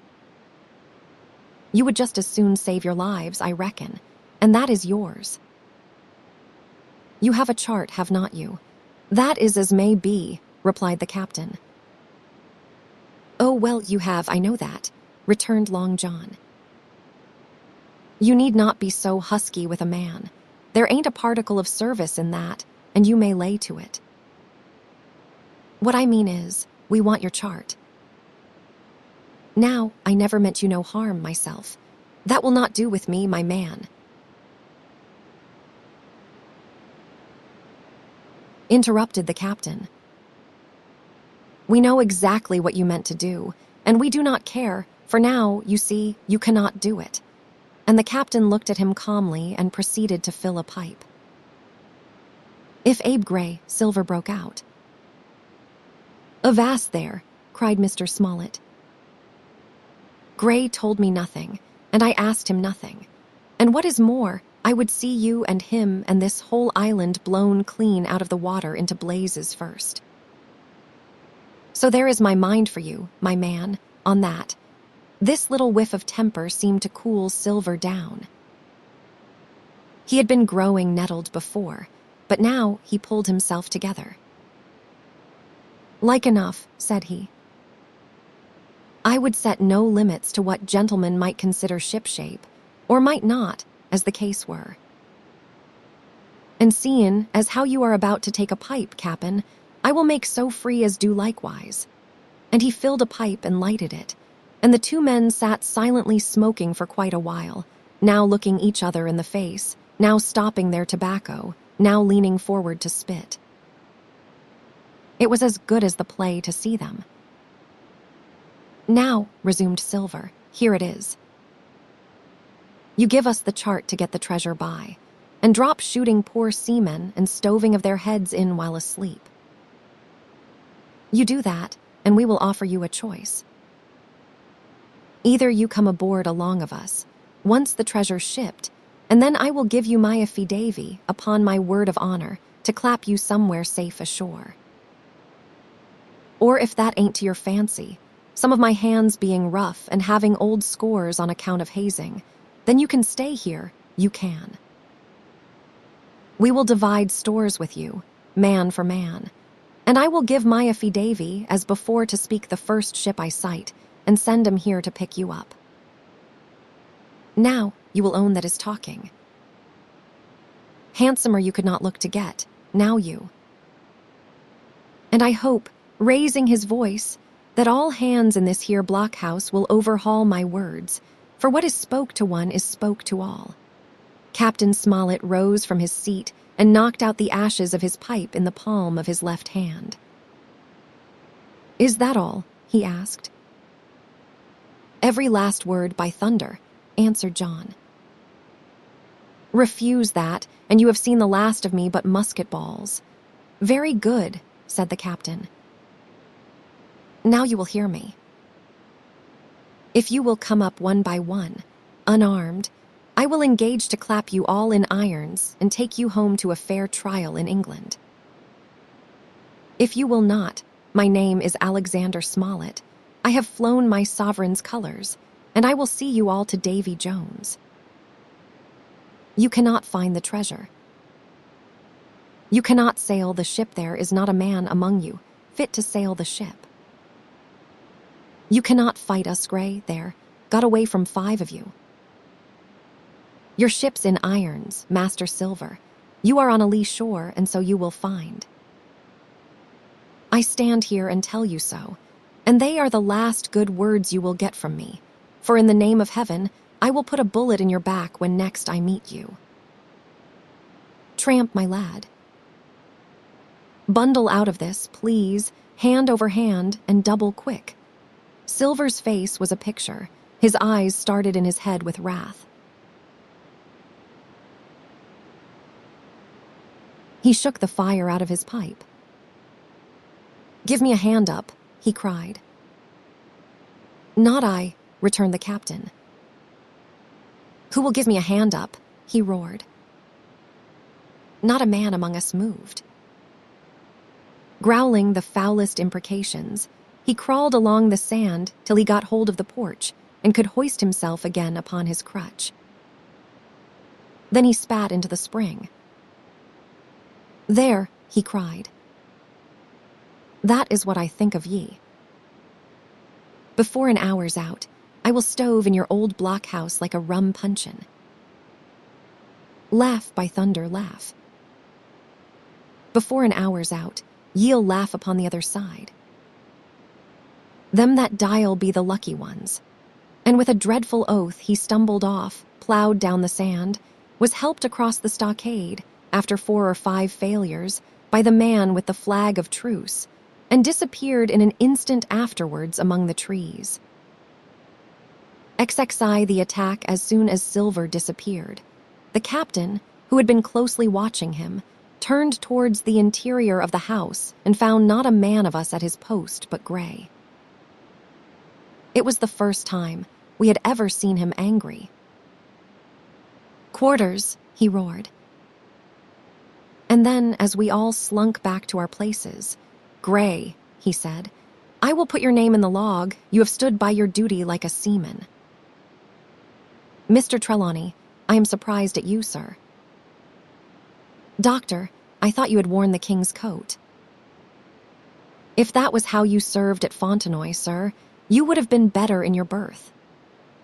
You would just as soon save your lives, I reckon, and that is yours. You have a chart, have not you?" "That is as may be," replied the captain. "Oh, well, you have, I know that," returned Long John. "You need not be so husky with a man. There ain't a particle of service in that, and you may lay to it. What I mean is, we want your chart. Now, I never meant you no harm myself. That will not do with me, my man." Interrupted the captain. "We know exactly what you meant to do, and we do not care, for now, you see, you cannot do it." And the captain looked at him calmly and proceeded to fill a pipe. "If Abe Gray," Silver broke out. "Avast there," cried Mr. Smollett. "Gray told me nothing, and I asked him nothing. And what is more, I would see you and him and this whole island blown clean out of the water into blazes first. So there is my mind for you, my man, on that." This little whiff of temper seemed to cool Silver down. He had been growing nettled before, but now he pulled himself together. "Like enough," said he. "I would set no limits to what gentlemen might consider shipshape, or might not, as the case were. And seein' as how you are about to take a pipe, Cap'n, I will make so free as do likewise." And he filled a pipe and lighted it, and the two men sat silently smoking for quite a while, now looking each other in the face, now stopping their tobacco, now leaning forward to spit. It was as good as the play to see them. "Now," resumed Silver, "here it is. You give us the chart to get the treasure by, and drop shooting poor seamen and stoving of their heads in while asleep. You do that, and we will offer you a choice. Either you come aboard along of us, once the treasure's shipped, and then I will give you my affidavy, upon my word of honor, to clap you somewhere safe ashore. Or if that ain't to your fancy, some of my hands being rough and having old scores on account of hazing, then you can stay here, you can. We will divide stores with you, man for man, and I will give my affidavy as before to speak the first ship I sight, and send 'em here to pick you up. Now you will own that is talking. Handsomer you could not look to get, now you. And I hope," raising his voice, "that all hands in this here blockhouse will overhaul my words, for what is spoke to one is spoke to all." Captain Smollett rose from his seat and knocked out the ashes of his pipe in the palm of his left hand. "Is that all?" he asked. "Every last word, by thunder," answered John. "Refuse that, and you have seen the last of me but musket balls." "Very good," said the captain. "Now you will hear me. If you will come up one by one, unarmed, I will engage to clap you all in irons and take you home to a fair trial in England. If you will not, my name is Alexander Smollett. I have flown my sovereign's colors, and I will see you all to Davy Jones. You cannot find the treasure. You cannot sail the ship. There is not a man among you fit to sail the ship. You cannot fight us, Gray, there, got away from 5 of you. Your ship's in irons, Master Silver. You are on a lee shore, and so you will find. I stand here and tell you so, and they are the last good words you will get from me, for in the name of heaven, I will put a bullet in your back when next I meet you. Tramp, my lad. Bundle out of this, please, hand over hand, and double quick." Silver's face was a picture. His eyes started in his head with wrath. He shook the fire out of his pipe. "Give me a hand up," he cried. "Not I," returned the captain. "Who will give me a hand up?" he roared. Not a man among us moved. Growling the foulest imprecations, he crawled along the sand till he got hold of the porch and could hoist himself again upon his crutch. Then he spat into the spring. "There," he cried. "That is what I think of ye. Before an hour's out, I will stove in your old blockhouse like a rum puncheon. Laugh, by thunder, laugh. Before an hour's out, ye'll laugh upon the other side. Them that die'll be the lucky ones." And with a dreadful oath he stumbled off, plowed down the sand, was helped across the stockade, after 4 or 5 failures, by the man with the flag of truce, and disappeared in an instant afterwards among the trees. XXI the attack as soon as Silver disappeared. The captain, who had been closely watching him, turned towards the interior of the house and found not a man of us at his post but Gray. It was the first time we had ever seen him angry. "Quarters," he roared. And then, as we all slunk back to our places, "Gray," he said, "I will put your name in the log. You have stood by your duty like a seaman." "Mr. Trelawney, I am surprised at you, sir." "Doctor, I thought you had worn the king's coat." "If that was how you served at Fontenoy, sir, you would have been better in your berth."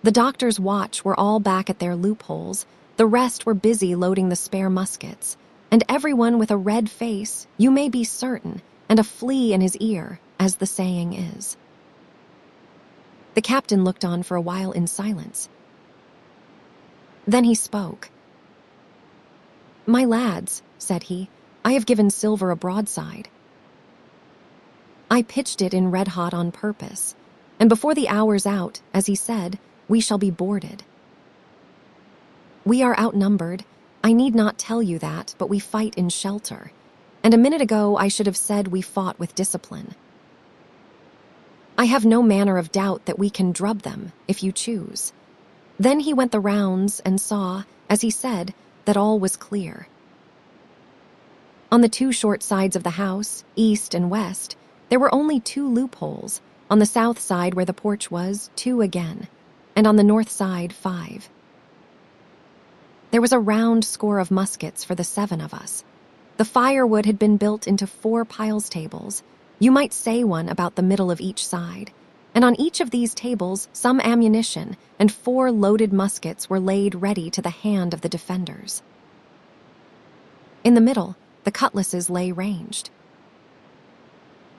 The doctor's watch were all back at their loopholes, the rest were busy loading the spare muskets, and everyone with a red face, you may be certain, and a flea in his ear, as the saying is. The captain looked on for a while in silence. Then he spoke. "My lads," said he, "I have given Silver a broadside. I pitched it in red hot on purpose, and before the hour's out, as he said, we shall be boarded. We are outnumbered. I need not tell you that, but we fight in shelter. And a minute ago I should have said we fought with discipline. I have no manner of doubt that we can drub them, if you choose." Then he went the rounds and saw, as he said, that all was clear. On the 2 short sides of the house, east and west, there were only 2 loopholes. On the south side where the porch was, 2 again, and on the north side 5. There was a round score of muskets for the 7 of us. The firewood had been built into 4 piles tables, you might say one about the middle of each side, and on each of these tables some ammunition and 4 loaded muskets were laid ready to the hand of the defenders. In the middle, the cutlasses lay ranged.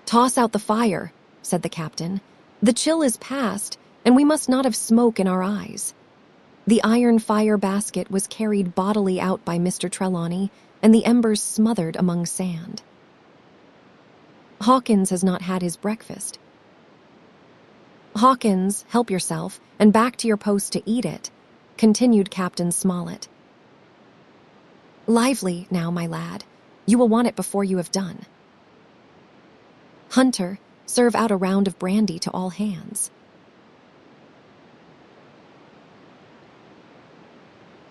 "Toss out the fire," said the captain. "The chill is past, and we must not have smoke in our eyes." The iron fire basket was carried bodily out by Mr. Trelawney, and the embers smothered among sand. "Hawkins has not had his breakfast." "Hawkins, help yourself, and back to your post to eat it," continued Captain Smollett. "Lively, now, my lad. You will want it before you have done. Hunter, serve out a round of brandy to all hands."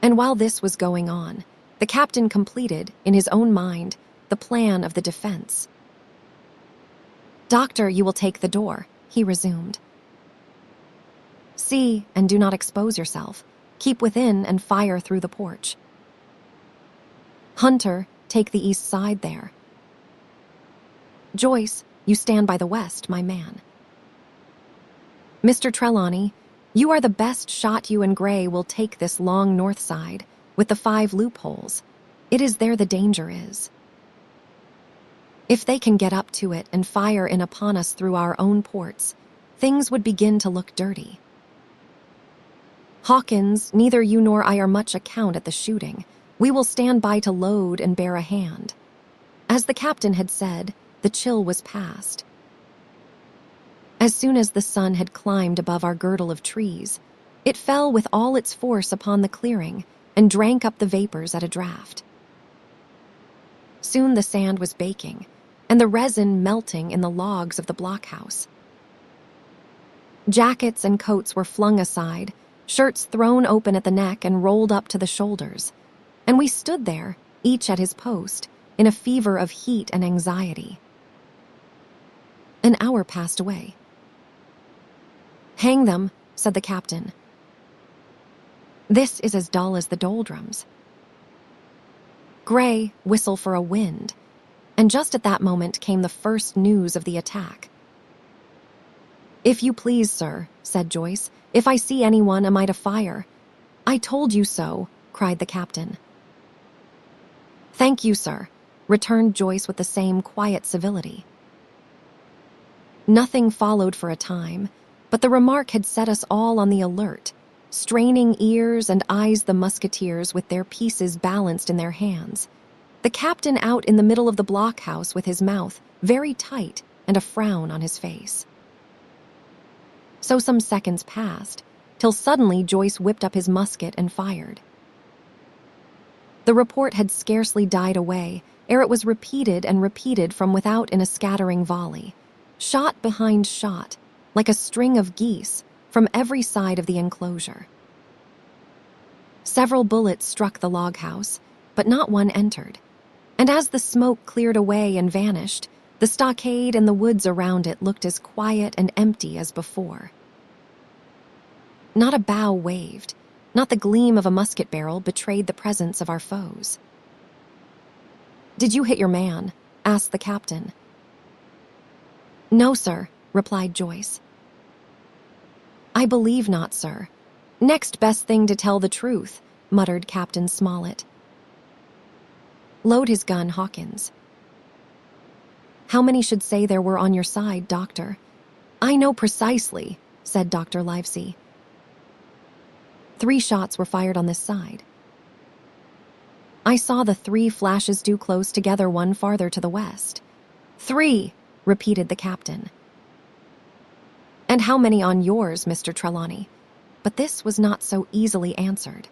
And while this was going on, the captain completed, in his own mind, the plan of the defense. "Doctor, you will take the door," he resumed. "See, and do not expose yourself. Keep within and fire through the porch. Hunter, take the east side there. Joyce, you stand by the west, my man. Mr. Trelawney, you are the best shot. You and Gray will take this long north side, with the 5 loopholes. It is there the danger is. If they can get up to it and fire in upon us through our own ports, things would begin to look dirty. Hawkins, neither you nor I are much account at the shooting. We will stand by to load and bear a hand." As the captain had said, the chill was past. As soon as the sun had climbed above our girdle of trees, it fell with all its force upon the clearing and drank up the vapors at a draught. Soon the sand was baking, and the resin melting in the logs of the blockhouse. Jackets and coats were flung aside, shirts thrown open at the neck and rolled up to the shoulders, and we stood there, each at his post, in a fever of heat and anxiety. An hour passed away. "Hang them," said the captain. "This is as dull as the doldrums." Gray, whistle for a wind, and just at that moment came the first news of the attack. "If you please, sir," said Joyce, "if I see anyone, am I to fire?" "I told you so," cried the captain. "Thank you, sir," returned Joyce with the same quiet civility. Nothing followed for a time, but the remark had set us all on the alert, straining ears and eyes the musketeers with their pieces balanced in their hands, the captain out in the middle of the blockhouse with his mouth very tight and a frown on his face. So some seconds passed, till suddenly Joyce whipped up his musket and fired. The report had scarcely died away ere it was repeated and repeated from without in a scattering volley, shot behind shot, like a string of geese, from every side of the enclosure. Several bullets struck the log house, but not one entered, and as the smoke cleared away and vanished, the stockade and the woods around it looked as quiet and empty as before. Not a bough waved, not the gleam of a musket barrel betrayed the presence of our foes. "Did you hit your man?" asked the captain. "No, sir," replied Joyce. "I believe not, sir. Next best thing to tell the truth," muttered Captain Smollett. "Load his gun, Hawkins." "How many should say there were on your side, Doctor?" "I know precisely," said Dr. Livesey. 3 shots were fired on this side. I saw the 3 flashes due close together, one farther to the west. 3, repeated the captain. "And how many on yours, Mr. Trelawney?" But this was not so easily answered.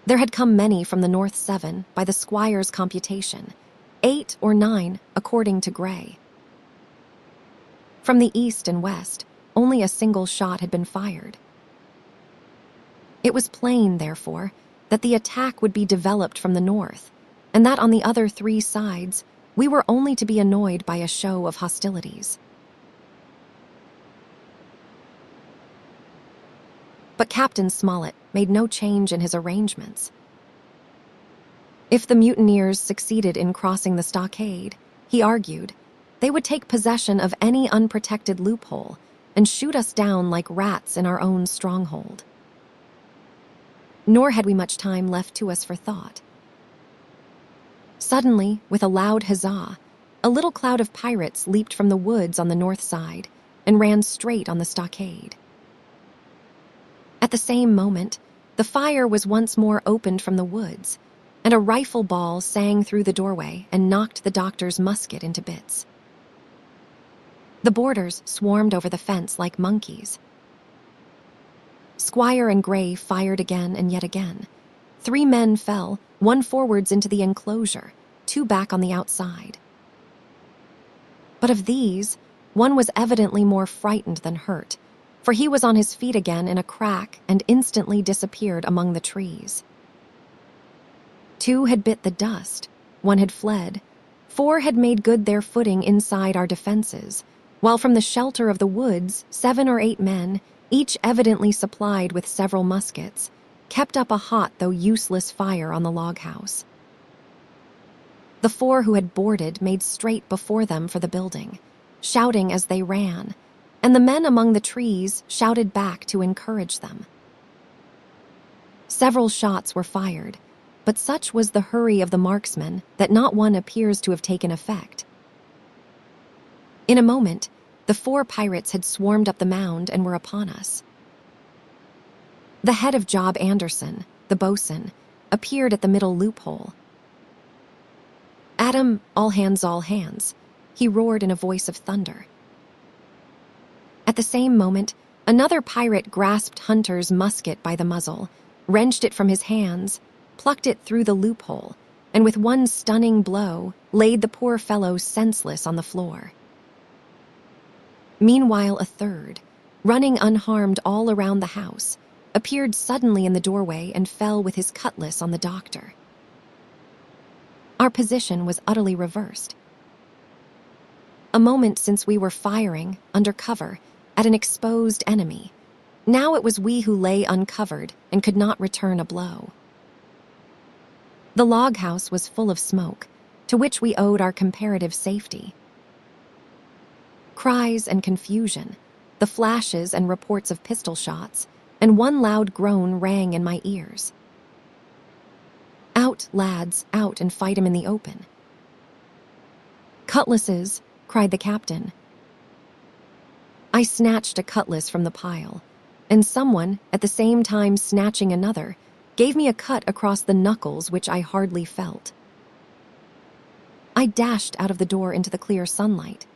There had come many from the North 7 by the squire's computation, 8 or 9 according to Gray. From the east and west, only a single shot had been fired. It was plain, therefore, that the attack would be developed from the north, and that on the other 3 sides we were only to be annoyed by a show of hostilities. But Captain Smollett made no change in his arrangements. If the mutineers succeeded in crossing the stockade, he argued, they would take possession of any unprotected loophole and shoot us down like rats in our own stronghold. Nor had we much time left to us for thought. Suddenly, with a loud huzzah, a little cloud of pirates leaped from the woods on the north side and ran straight on the stockade. At the same moment, the fire was once more opened from the woods, and a rifle ball sang through the doorway and knocked the doctor's musket into bits. The boarders swarmed over the fence like monkeys. Squire and Gray fired again and yet again. 3 men fell, 1 forwards into the enclosure, 2 back on the outside. But of these, 1 was evidently more frightened than hurt, for he was on his feet again in a crack and instantly disappeared among the trees. 2 had bit the dust, 1 had fled, 4 had made good their footing inside our defenses, while from the shelter of the woods 7 or 8 men, each evidently supplied with several muskets, kept up a hot though useless fire on the log house. The 4 who had boarded made straight before them for the building, shouting as they ran, and the men among the trees shouted back to encourage them. Several shots were fired, but such was the hurry of the marksmen that not one appears to have taken effect. In a moment, the 4 pirates had swarmed up the mound and were upon us. The head of Job Anderson, the boatswain, appeared at the middle loophole. "Adam, all hands," he roared in a voice of thunder. At the same moment, another pirate grasped Hunter's musket by the muzzle, wrenched it from his hands, plucked it through the loophole, and with one stunning blow laid the poor fellow senseless on the floor. Meanwhile, a third, running unharmed all around the house, appeared suddenly in the doorway and fell with his cutlass on the doctor. Our position was utterly reversed. A moment since we were firing, under cover, at an exposed enemy. Now it was we who lay uncovered and could not return a blow. The log house was full of smoke, to which we owed our comparative safety. Cries and confusion, the flashes and reports of pistol shots, and one loud groan rang in my ears. "Out, lads, out and fight him in the open." "Cutlasses," cried the captain. I snatched a cutlass from the pile, and someone, at the same time snatching another, gave me a cut across the knuckles which I hardly felt. I dashed out of the door into the clear sunlight.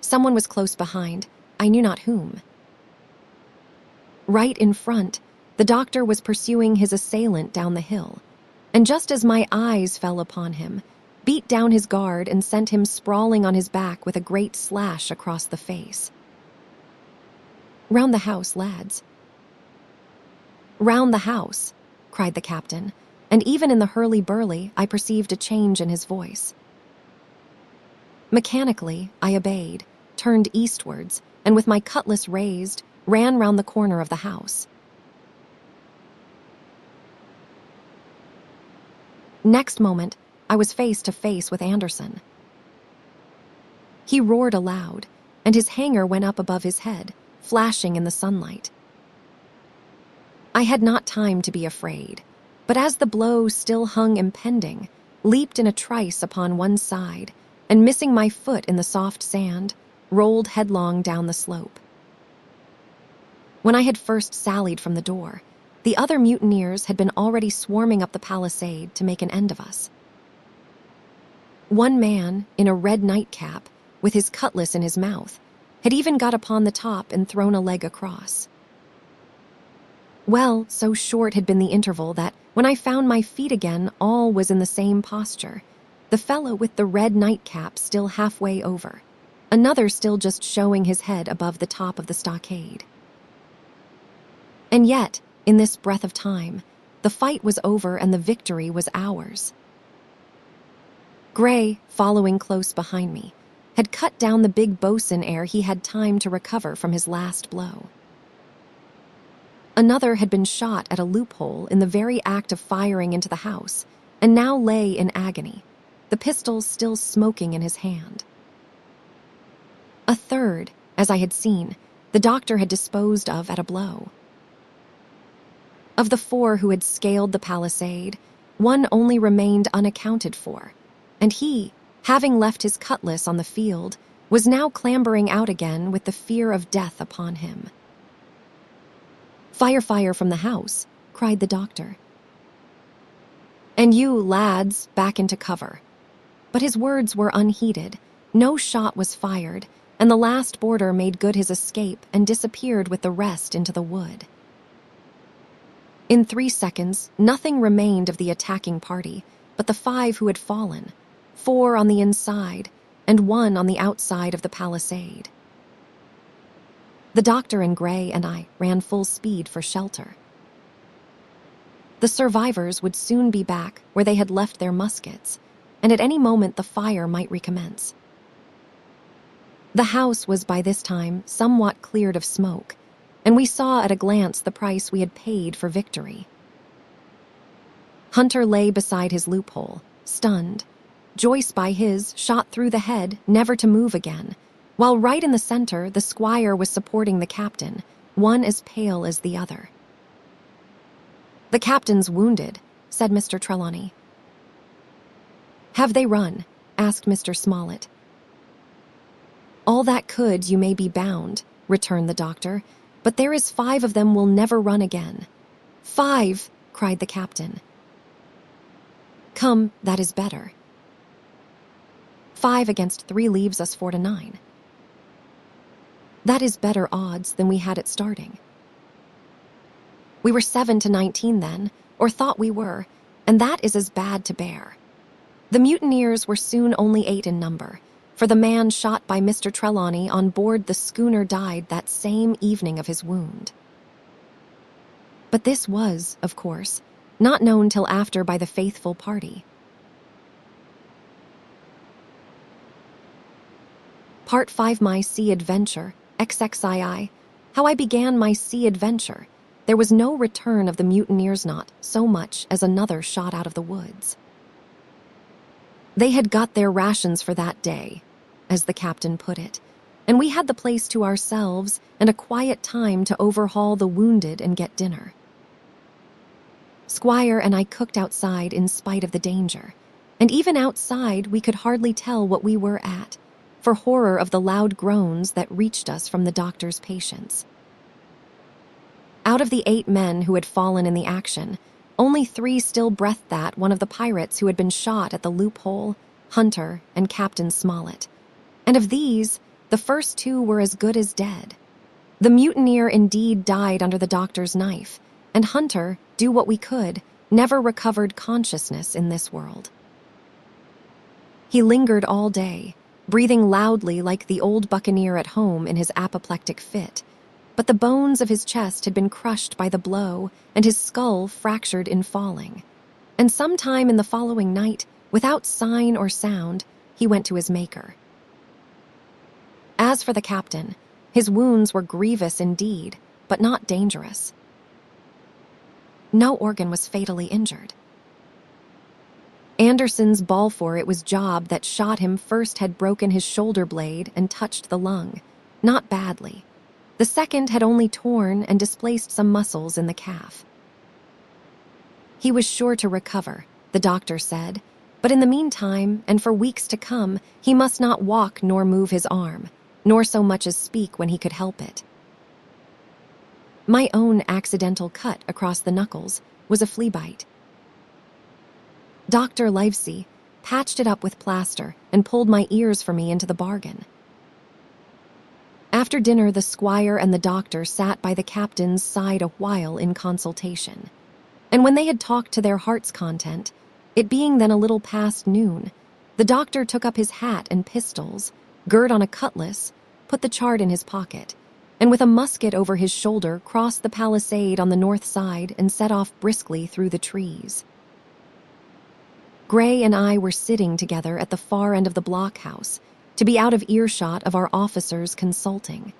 Someone was close behind, I knew not whom. Right in front, the doctor was pursuing his assailant down the hill, and just as my eyes fell upon him, beat down his guard and sent him sprawling on his back with a great slash across the face. "Round the house, lads." "Round the house," cried the captain, and even in the hurly-burly I perceived a change in his voice. Mechanically, I obeyed, turned eastwards, and with my cutlass raised, ran round the corner of the house. Next moment, I was face to face with Anderson. He roared aloud, and his hanger went up above his head, flashing in the sunlight. I had not time to be afraid, but as the blow still hung impending, leaped in a trice upon one side, and missing my foot in the soft sand, rolled headlong down the slope. When I had first sallied from the door, the other mutineers had been already swarming up the palisade to make an end of us. One man, in a red nightcap, with his cutlass in his mouth, had even got upon the top and thrown a leg across. Well, so short had been the interval that, when I found my feet again, all was in the same posture, the fellow with the red nightcap still halfway over, another still just showing his head above the top of the stockade. And yet, in this breath of time, the fight was over and the victory was ours. Gray, following close behind me, had cut down the big bosun ere he had time to recover from his last blow. Another had been shot at a loophole in the very act of firing into the house, and now lay in agony, the pistol still smoking in his hand. A third, as I had seen, the doctor had disposed of at a blow. Of the 4 who had scaled the palisade, one only remained unaccounted for, and he, having left his cutlass on the field, was now clambering out again with the fear of death upon him. "Fire, fire from the house," cried the doctor. "And you, lads, back into cover." But his words were unheeded, no shot was fired, and the last boarder made good his escape and disappeared with the rest into the wood. In 3 seconds, nothing remained of the attacking party but the 5 who had fallen, 4 on the inside, and 1 on the outside of the palisade. The doctor and Gray and I ran full speed for shelter. The survivors would soon be back where they had left their muskets, and at any moment the fire might recommence. The house was by this time somewhat cleared of smoke, and we saw at a glance the price we had paid for victory. Hunter lay beside his loophole, stunned. Joyce by his, shot through the head, never to move again, while right in the center the squire was supporting the captain, one as pale as the other. "The captain's wounded," said Mr. Trelawney. "Have they run?" asked Mr. Smollett. "All that could, you may be bound," returned the doctor, "but there is 5 of them will never run again." "5!" cried the captain. "Come, that is better. 5 against 3 leaves us 4 to 9. That is better odds than we had at starting. We were 7 to 19 then, or thought we were, and that is as bad to bear. The mutineers were soon only 8 in number, for the man shot by Mr. Trelawney on board the schooner died that same evening of his wound. But this was, of course, not known till after by the faithful party. Part 5, My Sea Adventure, XXII. How I began my sea adventure. There was no return of the mutineers, not so much as another shot out of the woods. They had got their rations for that day, as the captain put it, and we had the place to ourselves and a quiet time to overhaul the wounded and get dinner. Squire and I cooked outside in spite of the danger, and even outside we could hardly tell what we were at, for horror of the loud groans that reached us from the doctor's patients. Out of the 8 men who had fallen in the action, only 3 still breathed, that one of the pirates who had been shot at the loophole, Hunter and Captain Smollett. And of these, the first 2 were as good as dead. The mutineer indeed died under the doctor's knife, and Hunter, do what we could, never recovered consciousness in this world. He lingered all day, breathing loudly like the old buccaneer at home in his apoplectic fit, but the bones of his chest had been crushed by the blow and his skull fractured in falling. And sometime in the following night, without sign or sound, he went to his maker. As for the captain, his wounds were grievous indeed, but not dangerous. No organ was fatally injured. Anderson's ball-for-it-was job that shot him first had broken his shoulder blade and touched the lung, not badly. The second had only torn and displaced some muscles in the calf. He was sure to recover, the doctor said, but in the meantime, and for weeks to come, he must not walk nor move his arm, nor so much as speak when he could help it. My own accidental cut across the knuckles was a flea bite. Dr. Livesey patched it up with plaster and pulled my ears for me into the bargain. After dinner, the squire and the doctor sat by the captain's side a while in consultation. And when they had talked to their heart's content, it being then a little past noon, the doctor took up his hat and pistols, girt on a cutlass, put the chart in his pocket, and with a musket over his shoulder crossed the palisade on the north side and set off briskly through the trees. Gray and I were sitting together at the far end of the blockhouse, to be out of earshot of our officers consulting,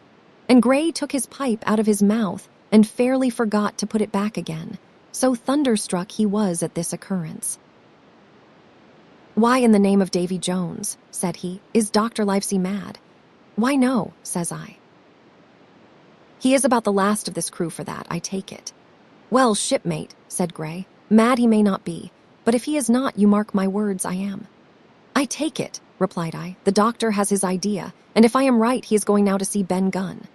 and Gray took his pipe out of his mouth and fairly forgot to put it back again, so thunderstruck he was at this occurrence. "Why in the name of Davy Jones," said he, "is Dr. Livesey mad?" "Why no," says I. "He is about the last of this crew for that, I take it." "Well, shipmate," said Gray, "mad he may not be, but if he is not, you mark my words, I am." "I take it," replied I. "The doctor has his idea, and if I am right, he is going now to see Ben Gunn."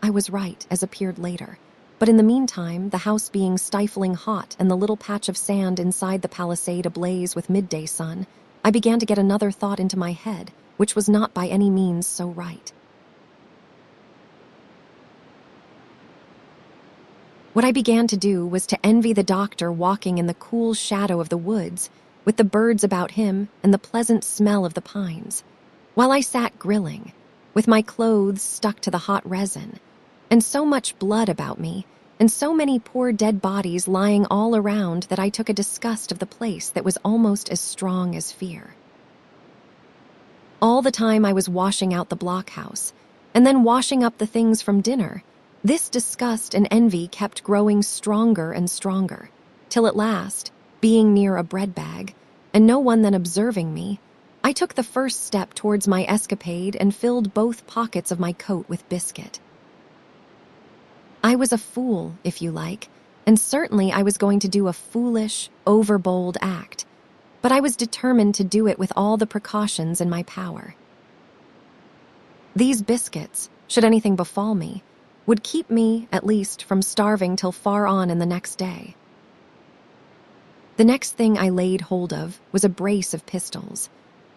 I was right, as appeared later, but in the meantime, the house being stifling hot and the little patch of sand inside the palisade ablaze with midday sun, I began to get another thought into my head, which was not by any means so right. What I began to do was to envy the doctor walking in the cool shadow of the woods, with the birds about him and the pleasant smell of the pines, while I sat grilling, with my clothes stuck to the hot resin, and so much blood about me, and so many poor dead bodies lying all around that I took a disgust of the place that was almost as strong as fear. All the time I was washing out the blockhouse, and then washing up the things from dinner, this disgust and envy kept growing stronger and stronger, till at last, being near a bread bag, and no one then observing me, I took the first step towards my escapade and filled both pockets of my coat with biscuit. I was a fool, if you like, and certainly I was going to do a foolish, overbold act, but I was determined to do it with all the precautions in my power. These biscuits, should anything befall me, would keep me, at least, from starving till far on in the next day. The next thing I laid hold of was a brace of pistols,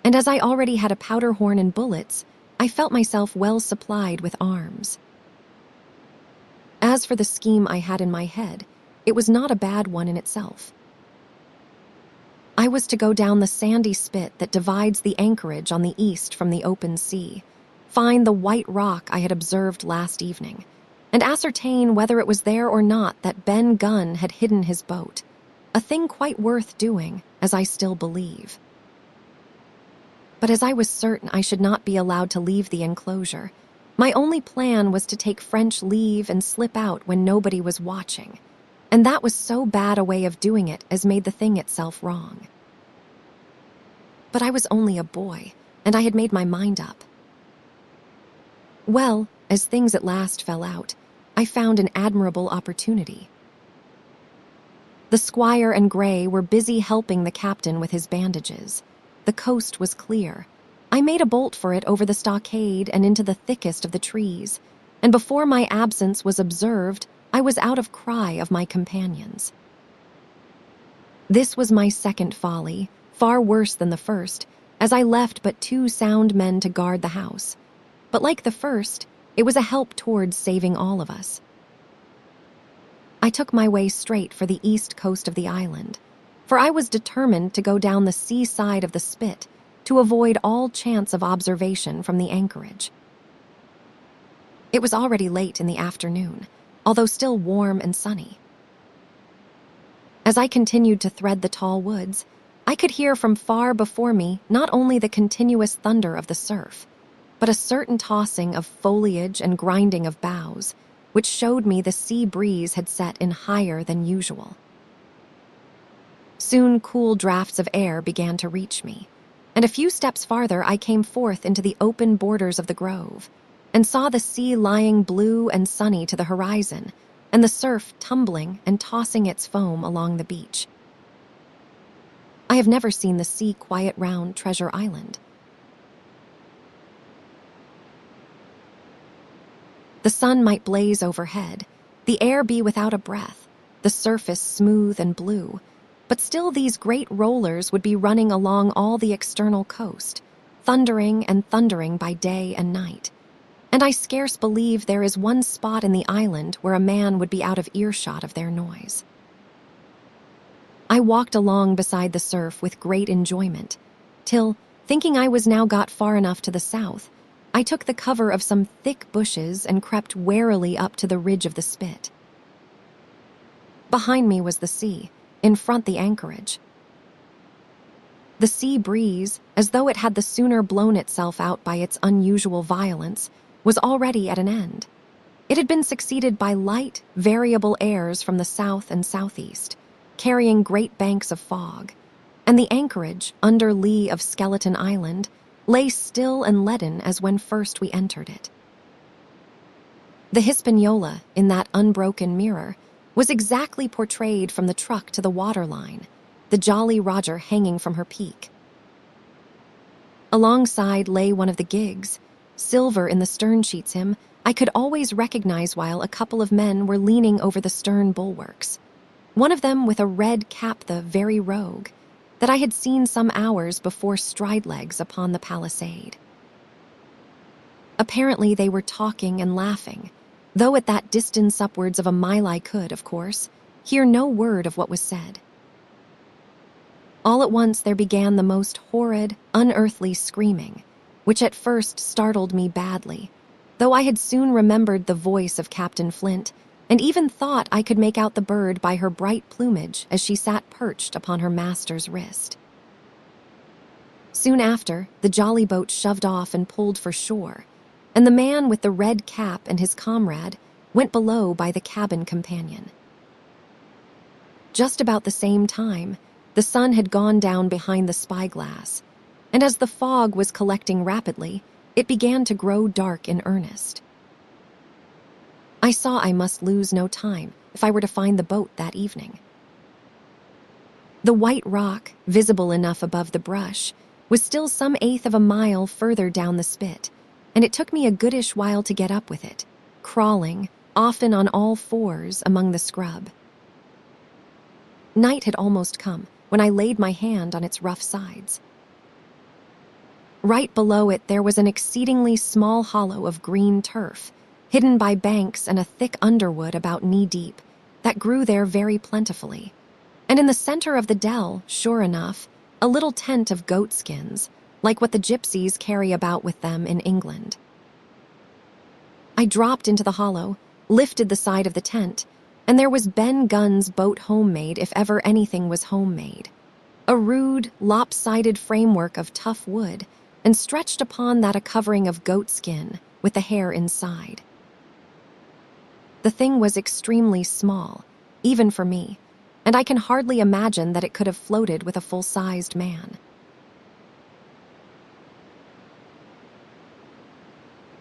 and as I already had a powder horn and bullets, I felt myself well supplied with arms. As for the scheme I had in my head, it was not a bad one in itself. I was to go down the sandy spit that divides the anchorage on the east from the open sea, find the white rock I had observed last evening, and ascertain whether it was there or not that Ben Gunn had hidden his boat, a thing quite worth doing, as I still believe. But as I was certain I should not be allowed to leave the enclosure, my only plan was to take French leave and slip out when nobody was watching. And that was so bad a way of doing it as made the thing itself wrong. But I was only a boy, and I had made my mind up. Well, as things at last fell out, I found an admirable opportunity. The squire and Gray were busy helping the captain with his bandages. The coast was clear. I made a bolt for it over the stockade and into the thickest of the trees, and before my absence was observed, I was out of cry of my companions. This was my second folly, far worse than the first, as I left but 2 sound men to guard the house. But like the first, it was a help towards saving all of us. I took my way straight for the east coast of the island, for I was determined to go down the seaside of the spit to avoid all chance of observation from the anchorage. It was already late in the afternoon, although still warm and sunny. As I continued to thread the tall woods, I could hear from far before me not only the continuous thunder of the surf, but a certain tossing of foliage and grinding of boughs, which showed me the sea breeze had set in higher than usual. Soon cool draughts of air began to reach me, and a few steps farther I came forth into the open borders of the grove, and saw the sea lying blue and sunny to the horizon, and the surf tumbling and tossing its foam along the beach. I have never seen the sea quiet round Treasure Island. The sun might blaze overhead, the air be without a breath, the surface smooth and blue, but still these great rollers would be running along all the external coast, thundering and thundering by day and night. And I scarce believe there is one spot in the island where a man would be out of earshot of their noise. I walked along beside the surf with great enjoyment, till, thinking I was now got far enough to the south, I took the cover of some thick bushes and crept warily up to the ridge of the spit. Behind me was the sea, in front the anchorage. The sea breeze, as though it had the sooner blown itself out by its unusual violence, was already at an end. It had been succeeded by light, variable airs from the south and southeast, carrying great banks of fog, and the anchorage, under lee of Skeleton Island, lay still and leaden as when first we entered it. The Hispaniola, in that unbroken mirror, was exactly portrayed from the truck to the waterline, the Jolly Roger hanging from her peak. Alongside lay one of the gigs. Silver in the stern sheets him, I could always recognize while a couple of men were leaning over the stern bulwarks, one of them with a red cap, the very rogue that I had seen some hours before stride-legs upon the palisade. Apparently they were talking and laughing, though at that distance upwards of a mile I could, of course, hear no word of what was said. All at once there began the most horrid, unearthly screaming, which at first startled me badly, though I had soon remembered the voice of Captain Flint, and even thought I could make out the bird by her bright plumage as she sat perched upon her master's wrist. Soon after, the jolly boat shoved off and pulled for shore, and the man with the red cap and his comrade went below by the cabin companion. Just about the same time, the sun had gone down behind the spyglass, and as the fog was collecting rapidly, it began to grow dark in earnest. I saw I must lose no time if I were to find the boat that evening. The white rock, visible enough above the brush, was still some eighth of a mile further down the spit, and it took me a goodish while to get up with it, crawling, often on all fours, among the scrub. Night had almost come when I laid my hand on its rough sides. Right below it there was an exceedingly small hollow of green turf, hidden by banks and a thick underwood about knee-deep, that grew there very plentifully, and in the center of the dell, sure enough, a little tent of goatskins, like what the gypsies carry about with them in England. I dropped into the hollow, lifted the side of the tent, and there was Ben Gunn's boat homemade if ever anything was homemade. A rude, lopsided framework of tough wood, and stretched upon that a covering of goat skin with the hair inside. The thing was extremely small, even for me, and I can hardly imagine that it could have floated with a full-sized man.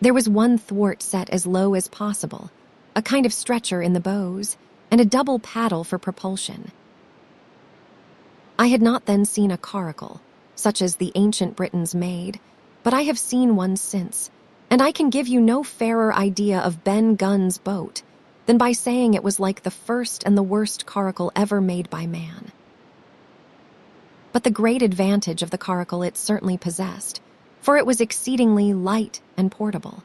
There was one thwart set as low as possible, a kind of stretcher in the bows, and a double paddle for propulsion. I had not then seen a coracle, such as the ancient Britons made, but I have seen one since, and I can give you no fairer idea of Ben Gunn's boat than by saying it was like the first and the worst coracle ever made by man. But the great advantage of the coracle it certainly possessed, for it was exceedingly light and portable.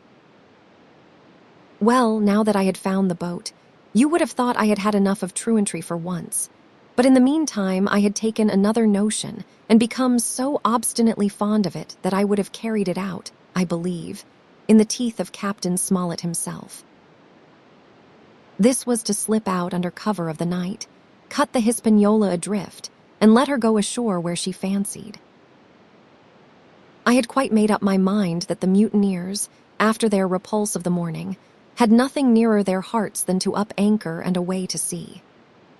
Well, now that I had found the boat, you would have thought I had had enough of truantry for once, but in the meantime I had taken another notion and become so obstinately fond of it that I would have carried it out, I believe, in the teeth of Captain Smollett himself. This was to slip out under cover of the night, cut the Hispaniola adrift, and let her go ashore where she fancied. I had quite made up my mind that the mutineers, after their repulse of the morning, had nothing nearer their hearts than to up anchor and away to sea.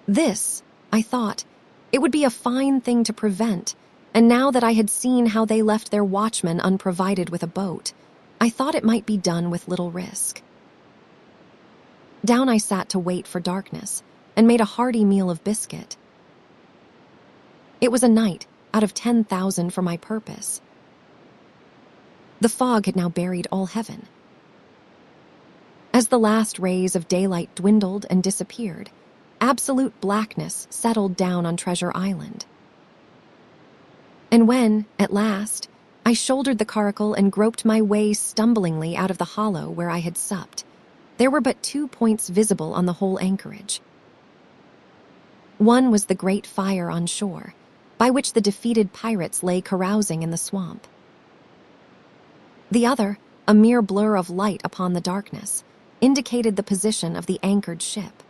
This, I thought, it would be a fine thing to prevent, and now that I had seen how they left their watchmen unprovided with a boat, I thought it might be done with little risk. Down I sat to wait for darkness, and made a hearty meal of biscuit. It was a night out of 10,000 for my purpose. The fog had now buried all heaven. As the last rays of daylight dwindled and disappeared, absolute blackness settled down on Treasure Island. And when, at last, I shouldered the coracle and groped my way stumblingly out of the hollow where I had supped, there were but 2 points visible on the whole anchorage. One was the great fire on shore, by which the defeated pirates lay carousing in the swamp. The other, a mere blur of light upon the darkness, indicated the position of the anchored ship.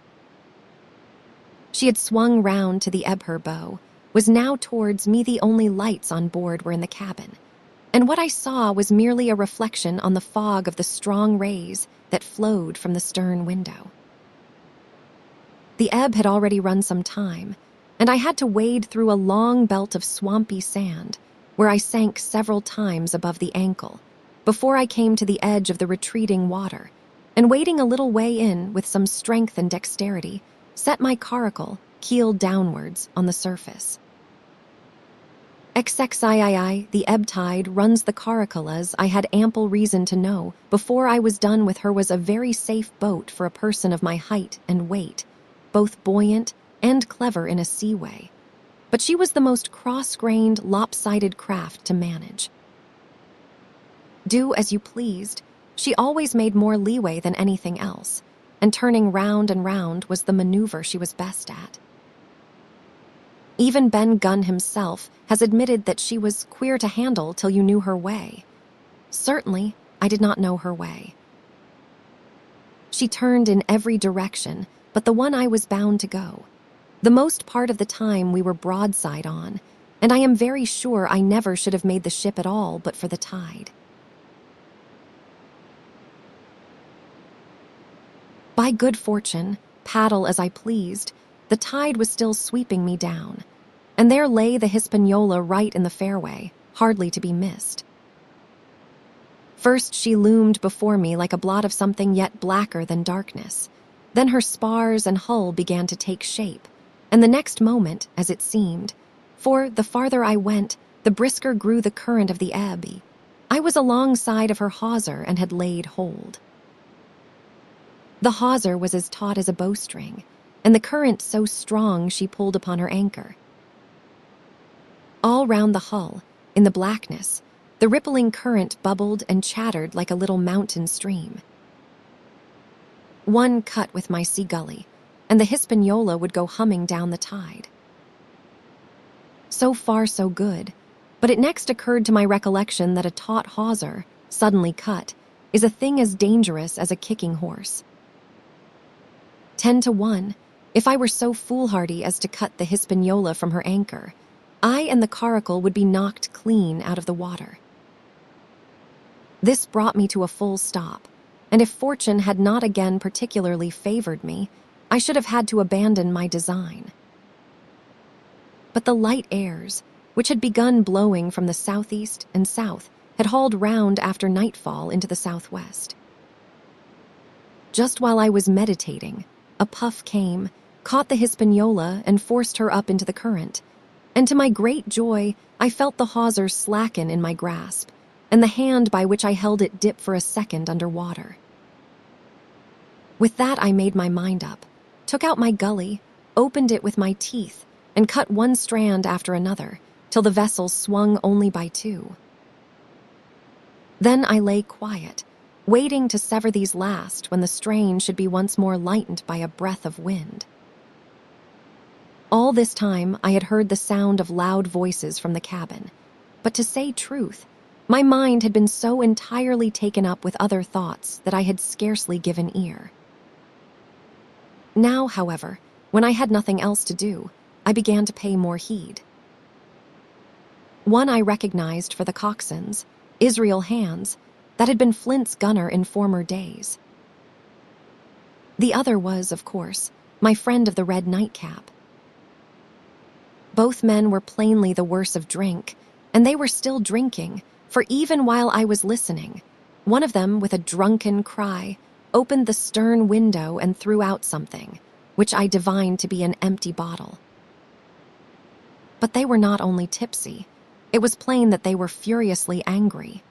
She had swung round to the ebb her bow, was now towards me. The only lights on board were in the cabin, and what I saw was merely a reflection on the fog of the strong rays that flowed from the stern window. The ebb had already run some time, and I had to wade through a long belt of swampy sand, where I sank several times above the ankle, before I came to the edge of the retreating water, and wading a little way in with some strength and dexterity, set my coracle, keel downwards, on the surface. XXIII, the ebb tide runs the coracle, as I had ample reason to know before I was done with her, was a very safe boat for a person of my height and weight, both buoyant and clever in a seaway. But she was the most cross-grained, lopsided craft to manage. Do as you pleased, she always made more leeway than anything else, and turning round and round was the maneuver she was best at. Even Ben Gunn himself has admitted that she was queer to handle till you knew her way. Certainly, I did not know her way. She turned in every direction but the one I was bound to go. The most part of the time we were broadside on, and I am very sure I never should have made the ship at all but for the tide. By good fortune, paddle as I pleased, the tide was still sweeping me down, and there lay the Hispaniola right in the fairway, hardly to be missed. First she loomed before me like a blot of something yet blacker than darkness. Then her spars and hull began to take shape, and the next moment, as it seemed, for the farther I went, the brisker grew the current of the ebb, I was alongside of her hawser and had laid hold. The hawser was as taut as a bowstring, and the current so strong she pulled upon her anchor. All round the hull, in the blackness, the rippling current bubbled and chattered like a little mountain stream. One cut with my sea gully, and the Hispaniola would go humming down the tide. So far so good, but it next occurred to my recollection that a taut hawser, suddenly cut, is a thing as dangerous as a kicking horse. 10-1, if I were so foolhardy as to cut the Hispaniola from her anchor, I and the coracle would be knocked clean out of the water. This brought me to a full stop, and if fortune had not again particularly favored me, I should have had to abandon my design. But the light airs, which had begun blowing from the southeast and south, had hauled round after nightfall into the southwest. Just while I was meditating, a puff came, caught the Hispaniola, and forced her up into the current, and to my great joy, I felt the hawser slacken in my grasp, and the hand by which I held it dip for a second under water. With that I made my mind up, took out my gully, opened it with my teeth, and cut one strand after another, till the vessel swung only by two. Then I lay quiet, waiting to sever these last when the strain should be once more lightened by a breath of wind. All this time I had heard the sound of loud voices from the cabin, but to say truth, my mind had been so entirely taken up with other thoughts that I had scarcely given ear. Now, however, when I had nothing else to do, I began to pay more heed. One I recognized for the coxswain's, Israel Hands, that had been Flint's gunner in former days. The other was, of course, my friend of the red nightcap. Both men were plainly the worse of drink, and they were still drinking, for even while I was listening, one of them, with a drunken cry, opened the stern window and threw out something, which I divined to be an empty bottle. But they were not only tipsy, it was plain that they were furiously angry.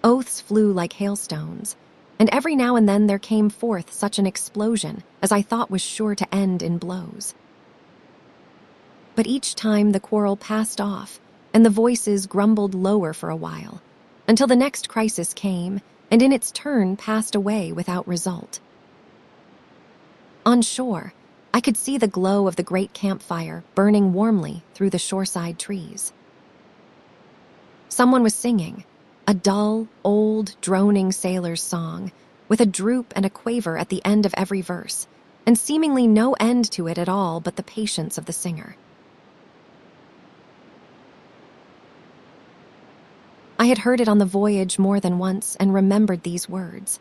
Oaths flew like hailstones, and every now and then there came forth such an explosion as I thought was sure to end in blows. But each time the quarrel passed off, and the voices grumbled lower for a while, until the next crisis came, and in its turn passed away without result. On shore, I could see the glow of the great campfire burning warmly through the shoreside trees. Someone was singing, a dull, old, droning sailor's song, with a droop and a quaver at the end of every verse, and seemingly no end to it at all but the patience of the singer. I had heard it on the voyage more than once and remembered these words.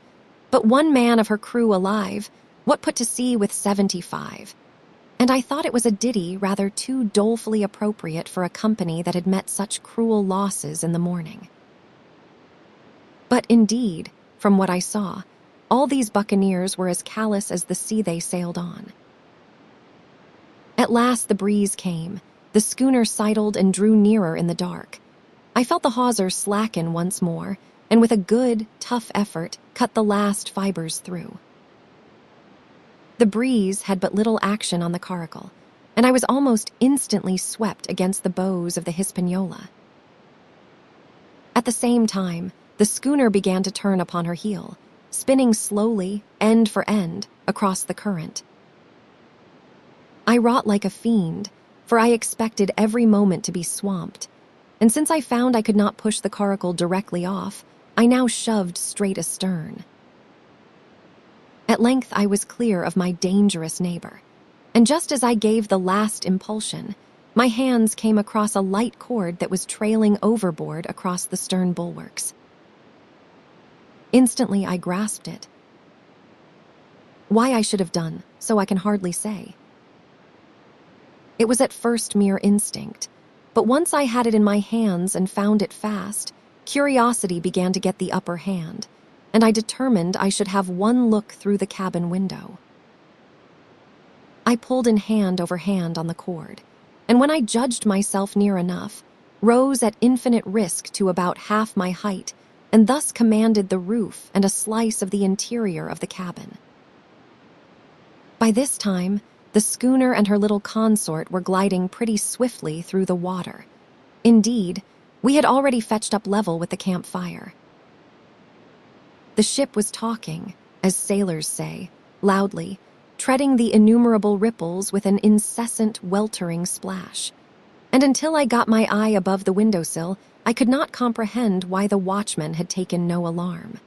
But one man of her crew alive, what put to sea with 75? And I thought it was a ditty rather too dolefully appropriate for a company that had met such cruel losses in the morning. But indeed, from what I saw, all these buccaneers were as callous as the sea they sailed on. At last the breeze came, the schooner sidled and drew nearer in the dark. I felt the hawser slacken once more, and with a good, tough effort, cut the last fibers through. The breeze had but little action on the coracle, and I was almost instantly swept against the bows of the Hispaniola. At the same time, the schooner began to turn upon her heel, spinning slowly, end for end, across the current. I wrought like a fiend, for I expected every moment to be swamped, and since I found I could not push the coracle directly off, I now shoved straight astern. At length I was clear of my dangerous neighbor, and just as I gave the last impulsion, my hands came across a light cord that was trailing overboard across the stern bulwarks. Instantly I grasped it. Why I should have done so I can hardly say. It was at first mere instinct, but once I had it in my hands and found it fast, curiosity began to get the upper hand, and I determined I should have one look through the cabin window. I pulled in hand over hand on the cord, and when I judged myself near enough, rose at infinite risk to about half my height, and thus commanded the roof and a slice of the interior of the cabin. By this time, the schooner and her little consort were gliding pretty swiftly through the water. Indeed, we had already fetched up level with the campfire. The ship was talking, as sailors say, loudly, treading the innumerable ripples with an incessant weltering splash. And until I got my eye above the windowsill, I could not comprehend why the watchman had taken no alarm.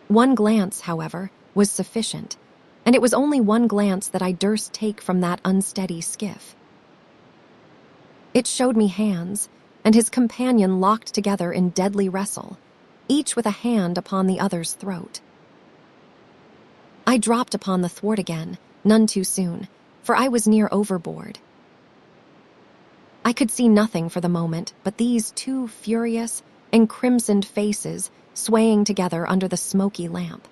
One glance, however, was sufficient, and it was only one glance that I durst take from that unsteady skiff. It showed me hands, and his companion locked together in deadly wrestle, each with a hand upon the other's throat. I dropped upon the thwart again, none too soon, for I was near overboard. I could see nothing for the moment but these two furious and crimsoned faces swaying together under the smoky lamp,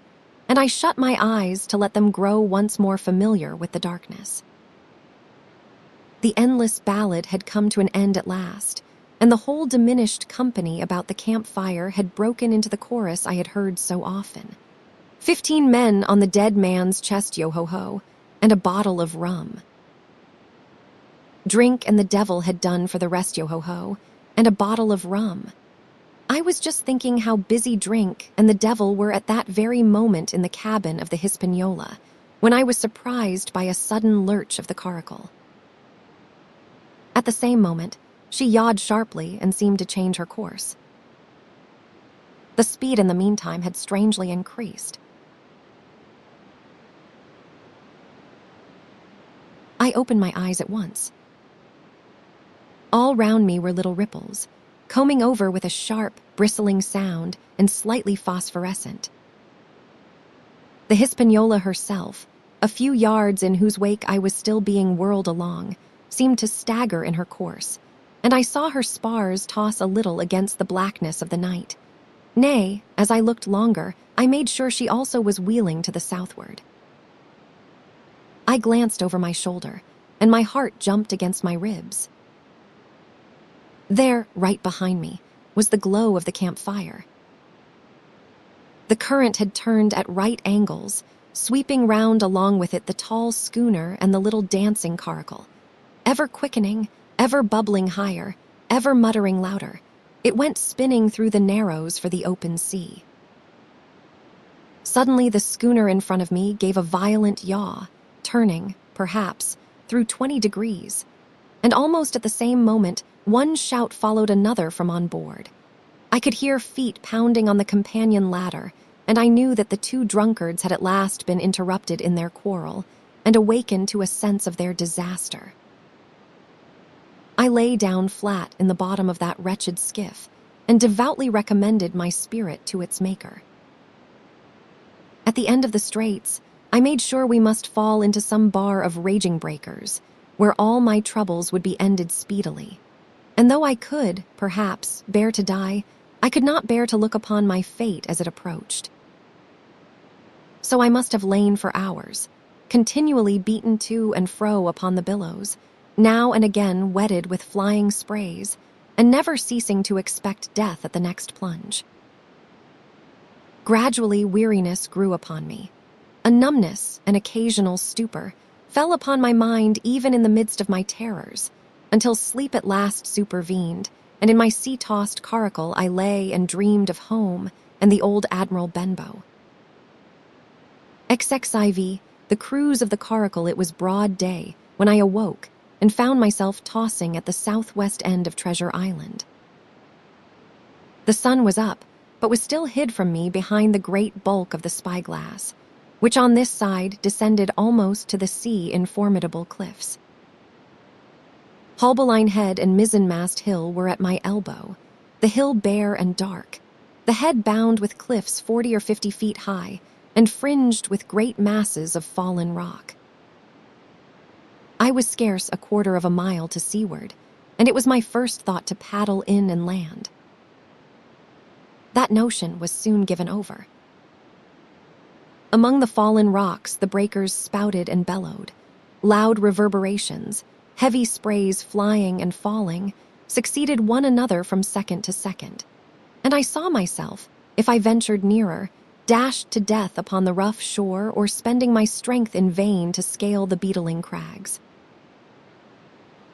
and I shut my eyes to let them grow once more familiar with the darkness. The endless ballad had come to an end at last, and the whole diminished company about the campfire had broken into the chorus I had heard so often. 15 men on the dead man's chest, yo-ho-ho, and a bottle of rum. Drink and the devil had done for the rest, yo-ho-ho, and a bottle of rum. I was just thinking how busy drink and the devil were at that very moment in the cabin of the Hispaniola, when I was surprised by a sudden lurch of the coracle. At the same moment, she yawed sharply and seemed to change her course. The speed in the meantime had strangely increased. I opened my eyes at once. All round me were little ripples, combing over with a sharp, bristling sound and slightly phosphorescent. The Hispaniola herself, a few yards in whose wake I was still being whirled along, seemed to stagger in her course, and I saw her spars toss a little against the blackness of the night. Nay, as I looked longer, I made sure she also was wheeling to the southward. I glanced over my shoulder, and my heart jumped against my ribs. There, right behind me, was the glow of the campfire. The current had turned at right angles, sweeping round along with it the tall schooner and the little dancing coracle. Ever quickening, ever bubbling higher, ever muttering louder, it went spinning through the narrows for the open sea. Suddenly the schooner in front of me gave a violent yaw, turning, perhaps, through 20 degrees, and almost at the same moment, one shout followed another from on board. I could hear feet pounding on the companion ladder, and I knew that the two drunkards had at last been interrupted in their quarrel and awakened to a sense of their disaster. I lay down flat in the bottom of that wretched skiff and devoutly recommended my spirit to its maker. At the end of the straits, I made sure we must fall into some bar of raging breakers, where all my troubles would be ended speedily. And though I could, perhaps, bear to die, I could not bear to look upon my fate as it approached. So I must have lain for hours, continually beaten to and fro upon the billows, now and again wetted with flying sprays, and never ceasing to expect death at the next plunge. Gradually, weariness grew upon me. A numbness, an occasional stupor, fell upon my mind even in the midst of my terrors, until sleep at last supervened, and in my sea-tossed coracle I lay and dreamed of home and the old Admiral Benbow. XXIV, the cruise of the coracle, it was broad day when I awoke and found myself tossing at the southwest end of Treasure Island. The sun was up, but was still hid from me behind the great bulk of the spyglass, which on this side descended almost to the sea in formidable cliffs. Haulbeline Head and Mizzenmast Hill were at my elbow, the hill bare and dark, the head bound with cliffs 40 or 50 feet high and fringed with great masses of fallen rock. I was scarce a quarter of a mile to seaward, and it was my first thought to paddle in and land. That notion was soon given over. Among the fallen rocks, the breakers spouted and bellowed. Loud reverberations, heavy sprays flying and falling, succeeded one another from second to second. And I saw myself, if I ventured nearer, dashed to death upon the rough shore or spending my strength in vain to scale the beetling crags.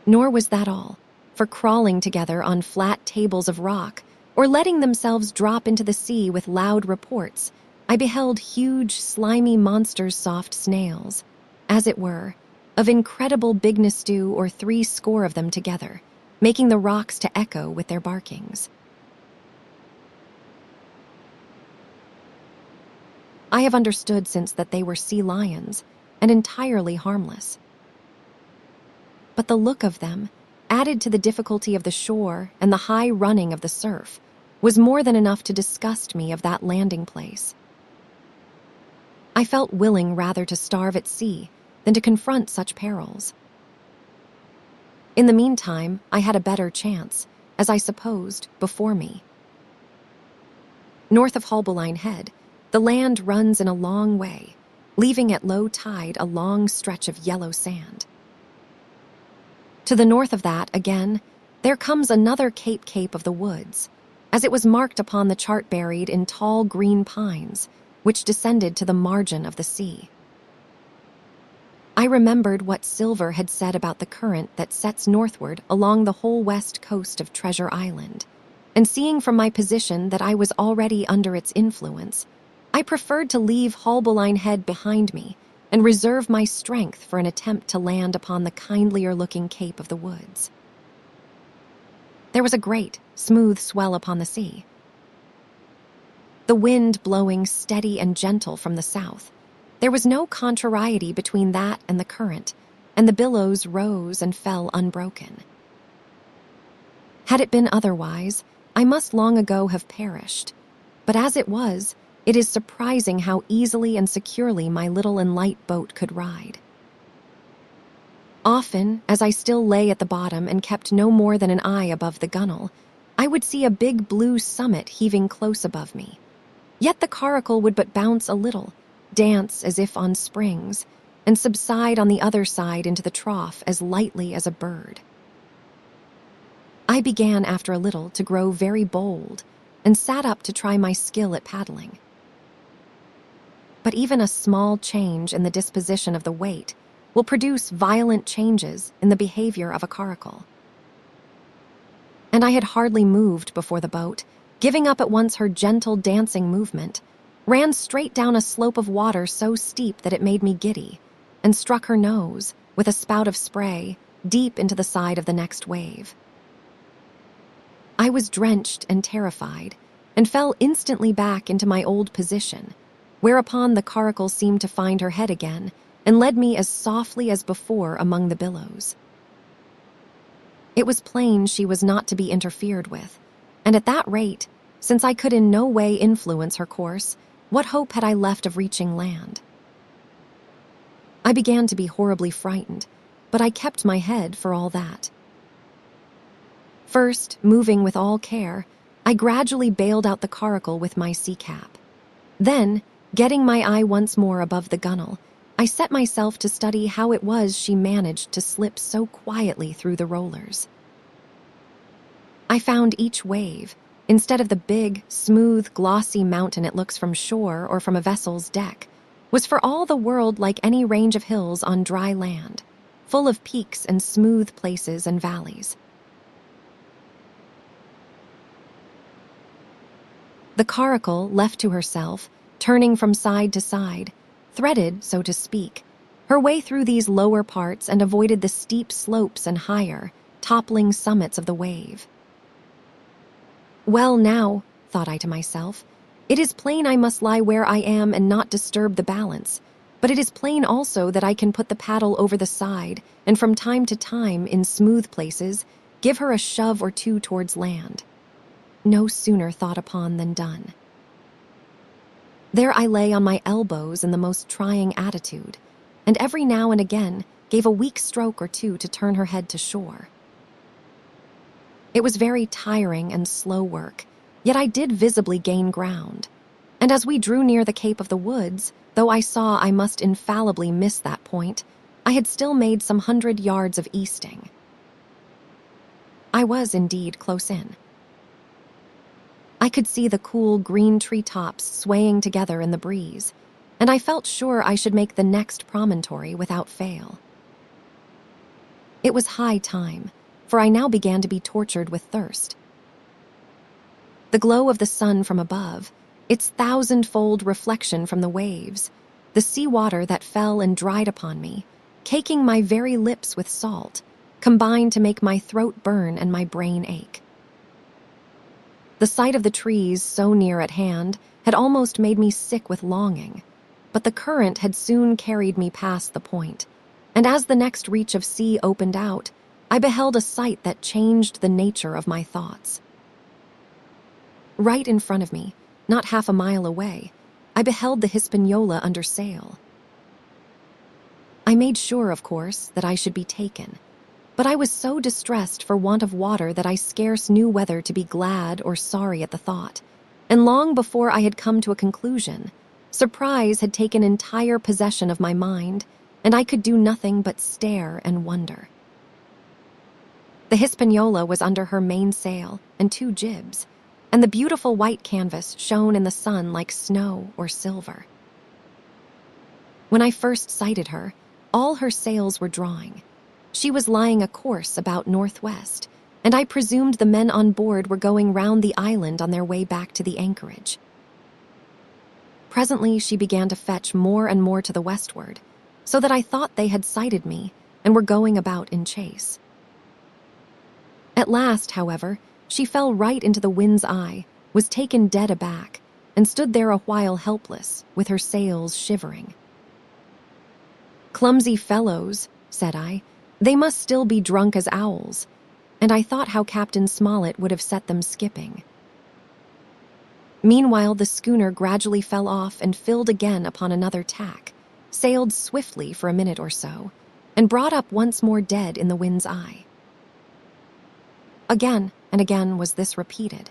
Nor was that all, for crawling together on flat tables of rock, or letting themselves drop into the sea with loud reports, I beheld huge, slimy monsters, soft snails, as it were, of incredible bigness, or 70 of them together, making the rocks to echo with their barkings. I have understood since that they were sea lions, and entirely harmless. But the look of them, added to the difficulty of the shore and the high running of the surf, was more than enough to disgust me of that landing place. I felt willing rather to starve at sea than to confront such perils. In the meantime, I had a better chance, as I supposed, before me. North of Haulbeline Head, the land runs in a long way, leaving at low tide a long stretch of yellow sand. To the north of that, again, there comes another cape of the woods, as it was marked upon the chart buried in tall green pines, which descended to the margin of the sea. I remembered what Silver had said about the current that sets northward along the whole west coast of Treasure Island, and seeing from my position that I was already under its influence, I preferred to leave Haulbeline Head behind me and reserve my strength for an attempt to land upon the kindlier-looking Cape of the Woods. There was a great, smooth swell upon the sea, the wind blowing steady and gentle from the south. There was no contrariety between that and the current, and the billows rose and fell unbroken. Had it been otherwise, I must long ago have perished, but as it was, it is surprising how easily and securely my little and light boat could ride. Often, as I still lay at the bottom and kept no more than an eye above the gunwale, I would see a big blue summit heaving close above me. Yet the coracle would but bounce a little, dance as if on springs, and subside on the other side into the trough as lightly as a bird. I began after a little to grow very bold, and sat up to try my skill at paddling. But even a small change in the disposition of the weight will produce violent changes in the behavior of a coracle. And I had hardly moved before the boat, giving up at once her gentle dancing movement, ran straight down a slope of water so steep that it made me giddy, and struck her nose, with a spout of spray, deep into the side of the next wave. I was drenched and terrified, and fell instantly back into my old position, whereupon the coracle seemed to find her head again, and led me as softly as before among the billows. It was plain she was not to be interfered with, and at that rate, since I could in no way influence her course, what hope had I left of reaching land? I began to be horribly frightened, but I kept my head for all that. First, moving with all care, I gradually bailed out the coracle with my sea cap. Then, getting my eye once more above the gunwale, I set myself to study how it was she managed to slip so quietly through the rollers. I found each wave, instead of the big, smooth, glossy mountain it looks from shore or from a vessel's deck, was for all the world like any range of hills on dry land, full of peaks and smooth places and valleys. The coracle, left to herself, turning from side to side, threaded, so to speak, her way through these lower parts and avoided the steep slopes and higher, toppling summits of the wave. Well now, thought I to myself, it is plain I must lie where I am and not disturb the balance, but it is plain also that I can put the paddle over the side and from time to time, in smooth places, give her a shove or two towards land. No sooner thought upon than done. There I lay on my elbows in the most trying attitude, and every now and again gave a weak stroke or two to turn her head to shore. It was very tiring and slow work, yet I did visibly gain ground, and as we drew near the Cape of the Woods, though I saw I must infallibly miss that point, I had still made some 100 yards of easting. I was indeed close in. I could see the cool green treetops swaying together in the breeze, and I felt sure I should make the next promontory without fail. It was high time, for I now began to be tortured with thirst. The glow of the sun from above, its thousand-fold reflection from the waves, the sea water that fell and dried upon me, caking my very lips with salt, combined to make my throat burn and my brain ache. The sight of the trees so near at hand had almost made me sick with longing, but the current had soon carried me past the point, and as the next reach of sea opened out, I beheld a sight that changed the nature of my thoughts. Right in front of me, not half a mile away, I beheld the Hispaniola under sail. I made sure, of course, that I should be taken, but I was so distressed for want of water that I scarce knew whether to be glad or sorry at the thought, and long before I had come to a conclusion, surprise had taken entire possession of my mind, and I could do nothing but stare and wonder. The Hispaniola was under her mainsail and 2 jibs, and the beautiful white canvas shone in the sun like snow or silver. When I first sighted her, all her sails were drawing. She was lying a course about northwest, and I presumed the men on board were going round the island on their way back to the anchorage. Presently she began to fetch more and more to the westward, so that I thought they had sighted me and were going about in chase. At last, however, she fell right into the wind's eye, was taken dead aback, and stood there a while helpless, with her sails shivering. "Clumsy fellows," said I, "they must still be drunk as owls," and I thought how Captain Smollett would have set them skipping. Meanwhile, the schooner gradually fell off and filled again upon another tack, sailed swiftly for a minute or so, and brought up once more dead in the wind's eye. Again and again was this repeated.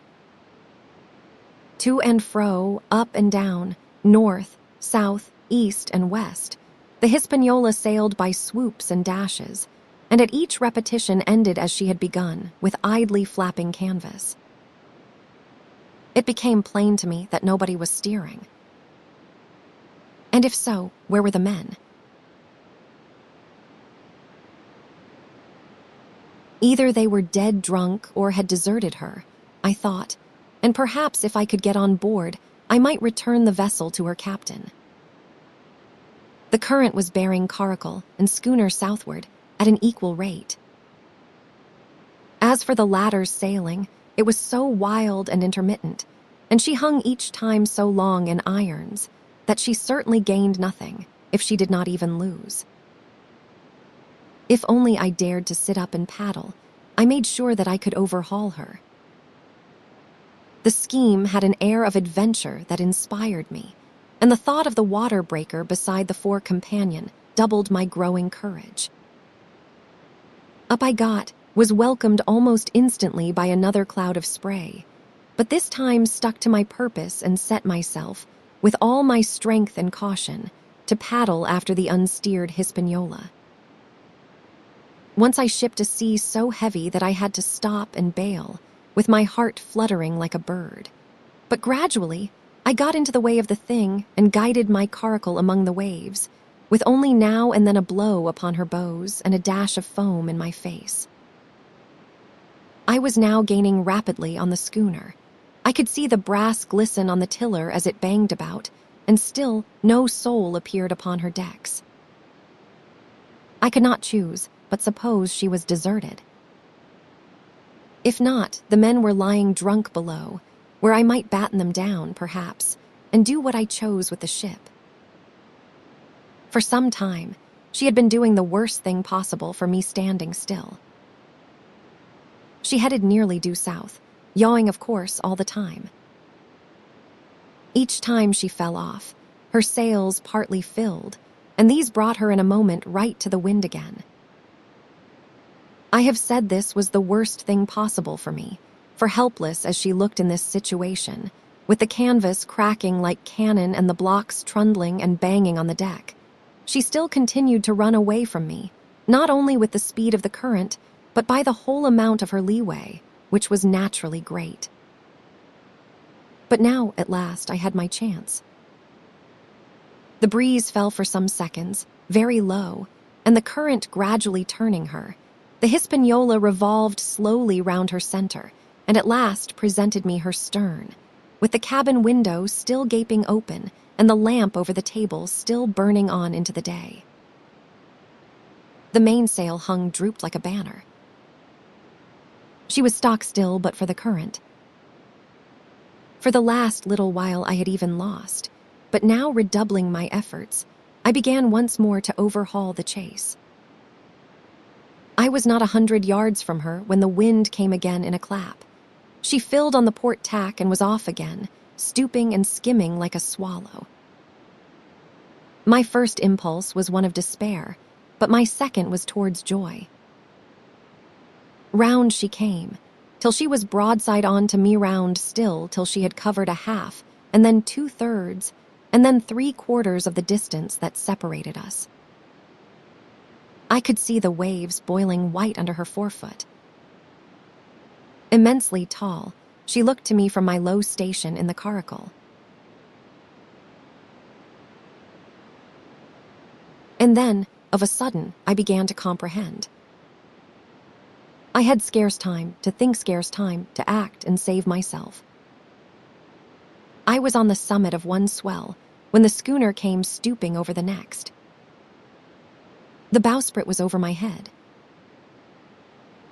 To and fro, up and down, north, south, east, and west, the Hispaniola sailed by swoops and dashes, and at each repetition ended as she had begun, with idly flapping canvas. It became plain to me that nobody was steering. And if so, where were the men? Either they were dead drunk or had deserted her, I thought, and perhaps if I could get on board, I might return the vessel to her captain. The current was bearing Caracal and schooner southward at an equal rate. As for the latter's sailing, it was so wild and intermittent, and she hung each time so long in irons, that she certainly gained nothing, if she did not even lose. If only I dared to sit up and paddle, I made sure that I could overhaul her. The scheme had an air of adventure that inspired me, and the thought of the water breaker beside the fore companion doubled my growing courage. Up I got, was welcomed almost instantly by another cloud of spray, but this time stuck to my purpose and set myself, with all my strength and caution, to paddle after the unsteered Hispaniola. Once I shipped a sea so heavy that I had to stop and bail, with my heart fluttering like a bird. But gradually, I got into the way of the thing and guided my caracal among the waves, with only now and then a blow upon her bows and a dash of foam in my face. I was now gaining rapidly on the schooner. I could see the brass glisten on the tiller as it banged about, and still no soul appeared upon her decks. I could not choose but suppose she was deserted. If not, the men were lying drunk below, where I might batten them down, perhaps, and do what I chose with the ship. For some time, she had been doing the worst thing possible for me standing still. She headed nearly due south, yawing, of course, all the time. Each time she fell off, her sails partly filled, and these brought her in a moment right to the wind again. I have said this was the worst thing possible for me, for helpless as she looked in this situation, with the canvas cracking like cannon and the blocks trundling and banging on the deck, she still continued to run away from me, not only with the speed of the current, but by the whole amount of her leeway, which was naturally great. But now, at last, I had my chance. The breeze fell for some seconds, very low, and the current gradually turning her, the Hispaniola revolved slowly round her center, and at last presented me her stern, with the cabin window still gaping open and the lamp over the table still burning on into the day. The mainsail hung drooped like a banner. She was stock still but for the current. For the last little while I had even lost, but now redoubling my efforts, I began once more to overhaul the chase. I was not 100 yards from her when the wind came again in a clap. She filled on the port tack and was off again, stooping and skimming like a swallow. My first impulse was one of despair, but my second was towards joy. Round she came, till she was broadside on to me, round still till she had covered a half, and then 2/3, and then 3/4 of the distance that separated us. I could see the waves boiling white under her forefoot. Immensely tall, she looked to me from my low station in the caracal. And then, of a sudden, I began to comprehend. I had scarce time to think, scarce time to act and save myself. I was on the summit of one swell when the schooner came stooping over the next. The bowsprit was over my head.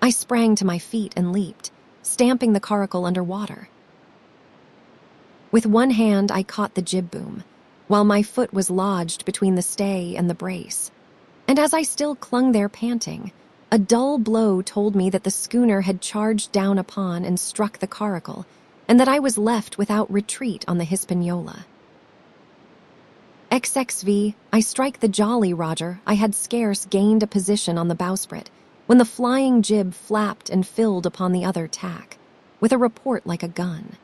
I sprang to my feet and leaped, stamping the caracal under water. With one hand I caught the jib boom, while my foot was lodged between the stay and the brace. And as I still clung there panting, a dull blow told me that the schooner had charged down upon and struck the caracal, and that I was left without retreat on the Hispaniola. XXV, I strike the Jolly Roger. I had scarce gained a position on the bowsprit when the flying jib flapped and filled upon the other tack, with a report like a gun.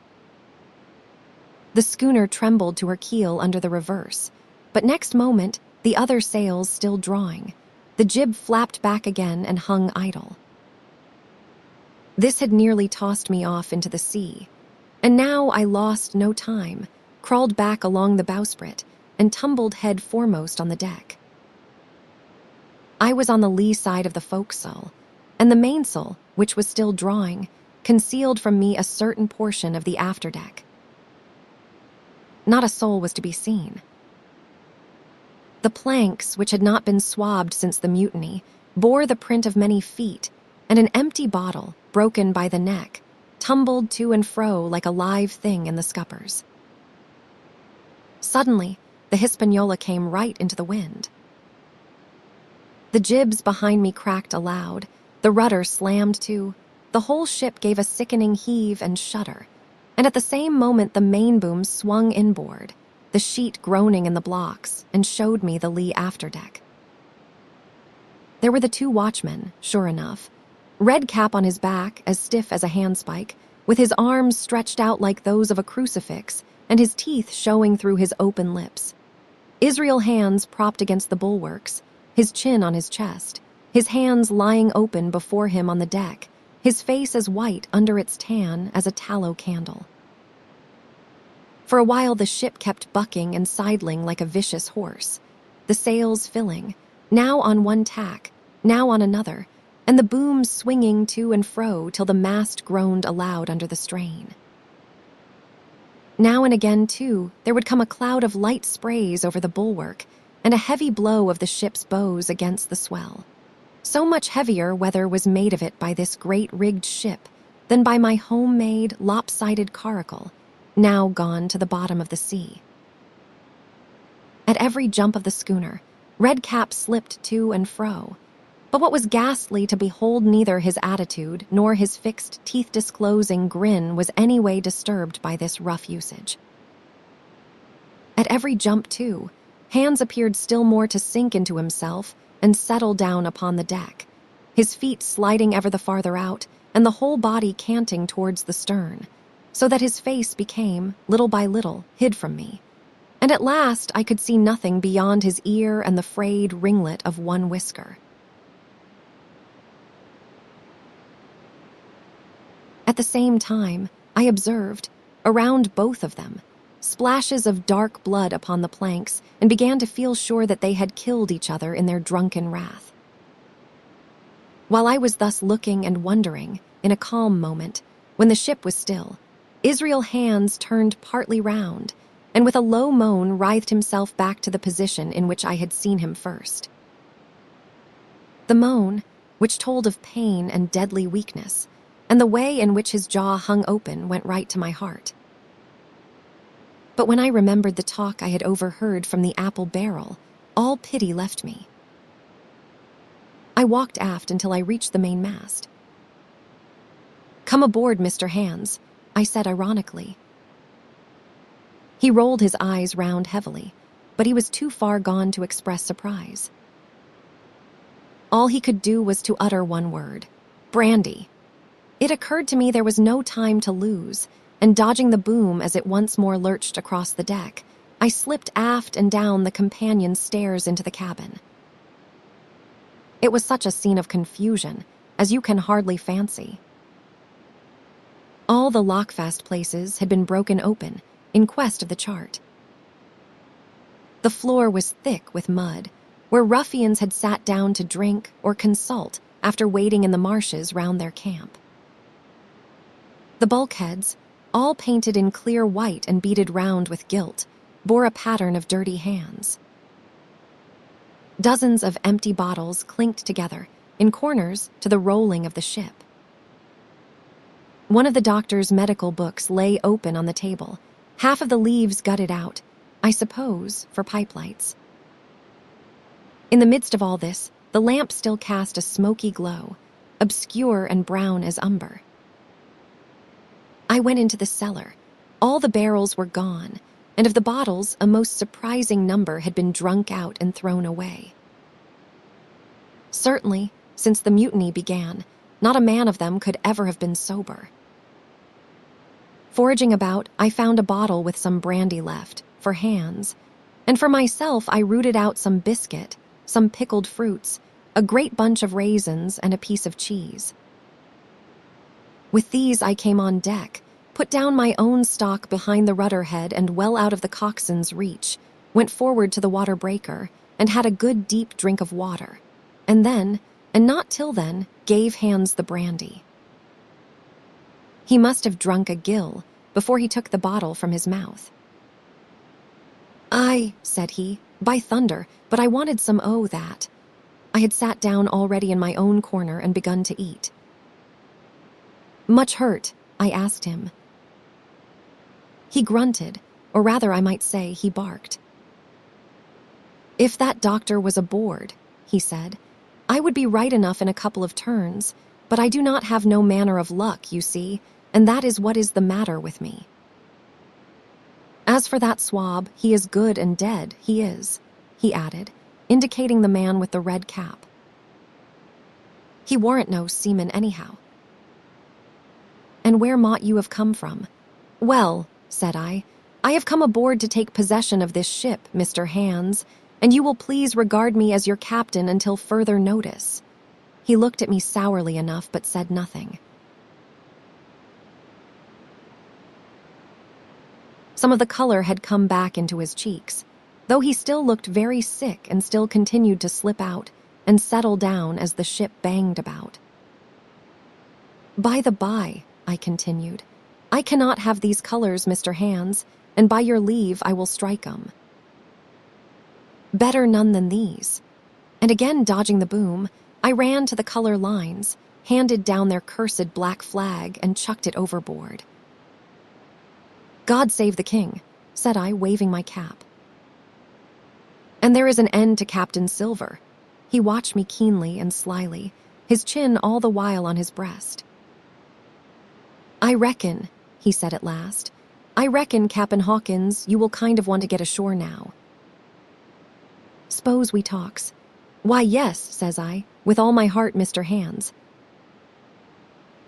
The schooner trembled to her keel under the reverse, but next moment, the other sails still drawing, the jib flapped back again and hung idle. This had nearly tossed me off into the sea, and now I lost no time, crawled back along the bowsprit, and tumbled head foremost on the deck. I was on the lee side of the forecastle, and the mainsail, which was still drawing, concealed from me a certain portion of the afterdeck. Not a soul was to be seen. The planks, which had not been swabbed since the mutiny, bore the print of many feet, and an empty bottle, broken by the neck, tumbled to and fro like a live thing in the scuppers. Suddenly, the Hispaniola came right into the wind. The jibs behind me cracked aloud, the rudder slammed to, the whole ship gave a sickening heave and shudder, and at the same moment the main boom swung inboard, the sheet groaning in the blocks, and showed me the lee afterdeck. There were the two watchmen, sure enough, Redcap on his back, as stiff as a handspike, with his arms stretched out like those of a crucifix, and his teeth showing through his open lips. Israel hands propped against the bulwarks, his chin on his chest, his hands lying open before him on the deck, his face as white under its tan as a tallow candle. For a while the ship kept bucking and sidling like a vicious horse, the sails filling, now on one tack, now on another, and the boom swinging to and fro till the mast groaned aloud under the strain. Now and again, too, there would come a cloud of light sprays over the bulwark and a heavy blow of the ship's bows against the swell. So much heavier weather was made of it by this great-rigged ship than by my homemade, lopsided caracal, now gone to the bottom of the sea. At every jump of the schooner, Redcap slipped to and fro, but what was ghastly to behold, neither his attitude nor his fixed, teeth-disclosing grin was any way disturbed by this rough usage. At every jump, too, Hands appeared still more to sink into himself and settle down upon the deck, his feet sliding ever the farther out, and the whole body canting towards the stern, so that his face became, little by little, hid from me. And at last I could see nothing beyond his ear and the frayed ringlet of one whisker. At the same time, I observed, around both of them, splashes of dark blood upon the planks, and began to feel sure that they had killed each other in their drunken wrath. While I was thus looking and wondering, in a calm moment, when the ship was still, Israel Hands turned partly round, and with a low moan writhed himself back to the position in which I had seen him first. The moan, which told of pain and deadly weakness, and the way in which his jaw hung open went right to my heart. But when I remembered the talk I had overheard from the apple barrel, all pity left me. I walked aft until I reached the main mast. "Come aboard, Mr. Hands," I said ironically. He rolled his eyes round heavily, but he was too far gone to express surprise. All he could do was to utter one word: "Brandy." It occurred to me there was no time to lose, and dodging the boom as it once more lurched across the deck, I slipped aft and down the companion stairs into the cabin. It was such a scene of confusion, as you can hardly fancy. All the lockfast places had been broken open, in quest of the chart. The floor was thick with mud, where ruffians had sat down to drink or consult after waiting in the marshes round their camp. The bulkheads, all painted in clear white and beaded round with gilt, bore a pattern of dirty hands. Dozens of empty bottles clinked together, in corners, to the rolling of the ship. One of the doctor's medical books lay open on the table, half of the leaves gutted out, I suppose, for pipe lights. In the midst of all this, the lamp still cast a smoky glow, obscure and brown as umber. I went into the cellar. All the barrels were gone, and of the bottles, a most surprising number had been drunk out and thrown away. Certainly, since the mutiny began, not a man of them could ever have been sober. Foraging about, I found a bottle with some brandy left, for Hands, and for myself I rooted out some biscuit, some pickled fruits, a great bunch of raisins, and a piece of cheese. With these I came on deck, put down my own stock behind the rudder head and well out of the coxswain's reach, went forward to the water breaker, and had a good deep drink of water, and then, and not till then, gave Hands the brandy. He must have drunk a gill before he took the bottle from his mouth. "Aye," said he, "by thunder, but I wanted some o' that." I had sat down already in my own corner and begun to eat. "Much hurt?" I asked him. He grunted, or rather I might say he barked. "If that doctor was aboard," he said, "I would be right enough in a couple of turns, but I do not have no manner of luck, you see, and that is what is the matter with me. As for that swab, he is good and dead, he is," he added, indicating the man with the red cap. "He warn't no seaman anyhow." "And where mought you have come from?" "Well," said I have come aboard to take possession of this ship, Mr. Hands, and you will please regard me as your captain until further notice." He looked at me sourly enough but said nothing. Some of the color had come back into his cheeks, though he still looked very sick and still continued to slip out and settle down as the ship banged about. "By the by," I continued, "I cannot have these colors, Mr. Hands, and by your leave I will strike 'em. Better none than these." And again dodging the boom, I ran to the color lines, handed down their cursed black flag, and chucked it overboard. "God save the king," said I, waving my cap. "And there is an end to Captain Silver." He watched me keenly and slyly, his chin all the while on his breast. "I reckon," he said at last, "I reckon, Cap'n Hawkins, you will kind of want to get ashore now. S'pose we talks." "Why, yes," says I, "with all my heart, Mr. Hands."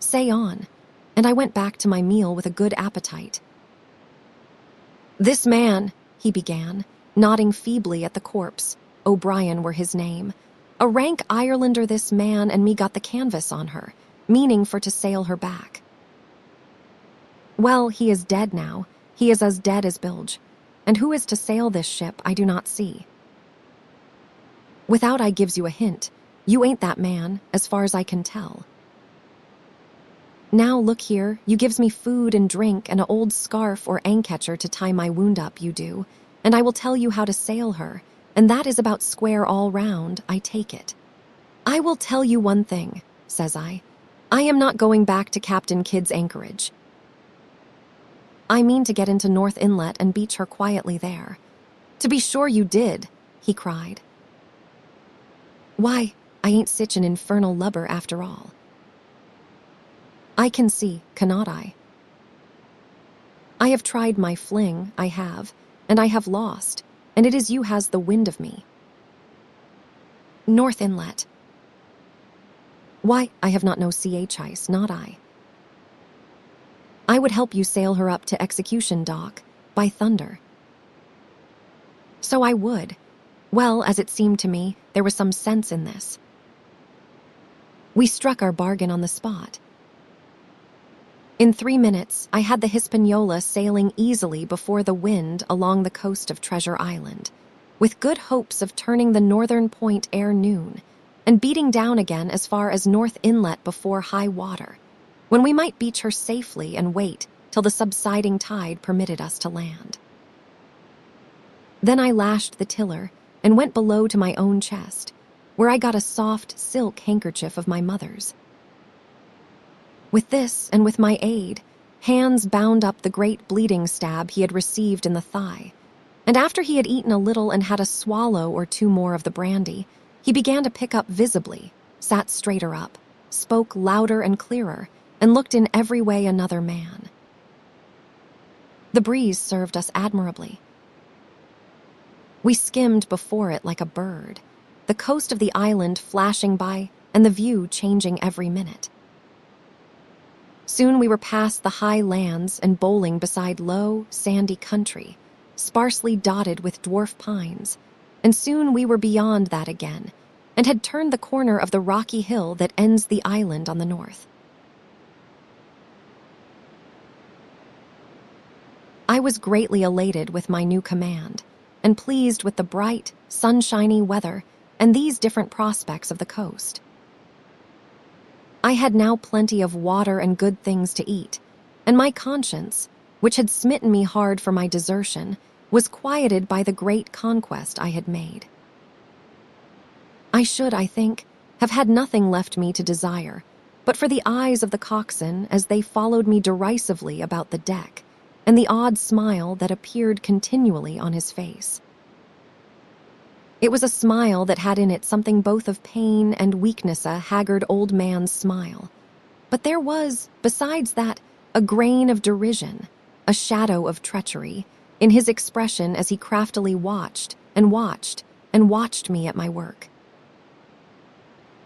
"Say on," and I went back to my meal with a good appetite. "This man," he began, nodding feebly at the corpse, O'Brien were his name, "a rank Irelander this man, and me got the canvas on her, meaning for to sail her back. Well, he is dead now, he is as dead as bilge, and who is to sail this ship I do not see. Without I gives you a hint, you ain't that man, as far as I can tell. Now look here, you gives me food and drink and a old scarf or anketcher to tie my wound up, you do, and I will tell you how to sail her, and that is about square all round, I take it. I will tell you one thing," says I am not going back to Captain Kidd's anchorage. I mean to get into North Inlet and beach her quietly there." "To be sure you did," he cried. "Why, I ain't sich an infernal lubber after all. I can see, cannot I? I have tried my fling, I have, and I have lost, and it is you has the wind of me. North Inlet. Why, I have not no CH, not I. I would help you sail her up to execution dock, by thunder. So I would. Well, as it seemed to me, there was some sense in this. We struck our bargain on the spot. In 3 minutes, I had the Hispaniola sailing easily before the wind along the coast of Treasure Island, with good hopes of turning the northern point ere noon, and beating down again as far as North Inlet before high water, when we might beach her safely and wait till the subsiding tide permitted us to land. Then I lashed the tiller and went below to my own chest, where I got a soft silk handkerchief of my mother's. With this, and with my aid, Hans bound up the great bleeding stab he had received in the thigh, and after he had eaten a little and had a swallow or two more of the brandy, he began to pick up visibly, sat straighter up, spoke louder and clearer, and looked in every way another man. The breeze served us admirably. We skimmed before it like a bird, the coast of the island flashing by and the view changing every minute. Soon we were past the high lands and bowling beside low, sandy country, sparsely dotted with dwarf pines, and soon we were beyond that again, and had turned the corner of the rocky hill that ends the island on the north. I was greatly elated with my new command, and pleased with the bright, sunshiny weather and these different prospects of the coast. I had now plenty of water and good things to eat, and my conscience, which had smitten me hard for my desertion, was quieted by the great conquest I had made. I should, I think, have had nothing left me to desire, but for the eyes of the coxswain as they followed me derisively about the deck, and the odd smile that appeared continually on his face. It was a smile that had in it something both of pain and weakness, a haggard old man's smile. But there was, besides that, a grain of derision, a shadow of treachery, in his expression as he craftily watched and watched and watched me at my work.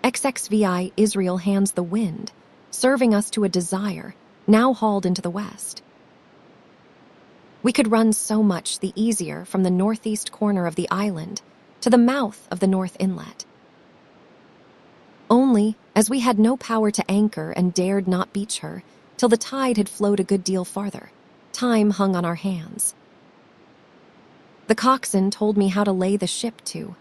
XXVI Israel hands the wind, serving us to a desire, now hauled into the west. We could run so much the easier from the northeast corner of the island to the mouth of the North Inlet. Only, as we had no power to anchor and dared not beach her, till the tide had flowed a good deal farther, time hung on our hands. The coxswain told me how to lay the ship to.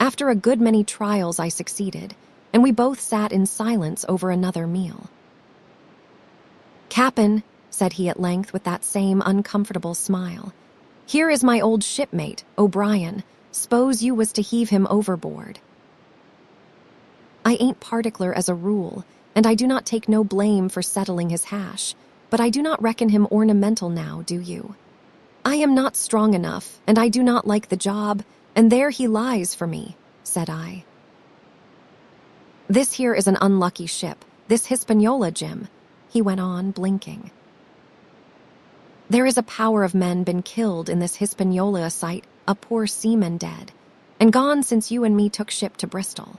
After a good many trials I succeeded, and we both sat in silence over another meal. "Cap'n," said he at length with that same uncomfortable smile, "here is my old shipmate, O'Brien. S'pose you was to heave him overboard." I ain't particular as a rule, and I do not take no blame for settling his hash, but I do not reckon him ornamental now, do you? I am not strong enough, and I do not like the job, and there he lies for me, said I. This here is an unlucky ship, this Hispaniola, Jim, he went on, blinking. There is a power of men been killed in this Hispaniola sight, a poor seaman dead, and gone since you and me took ship to Bristol.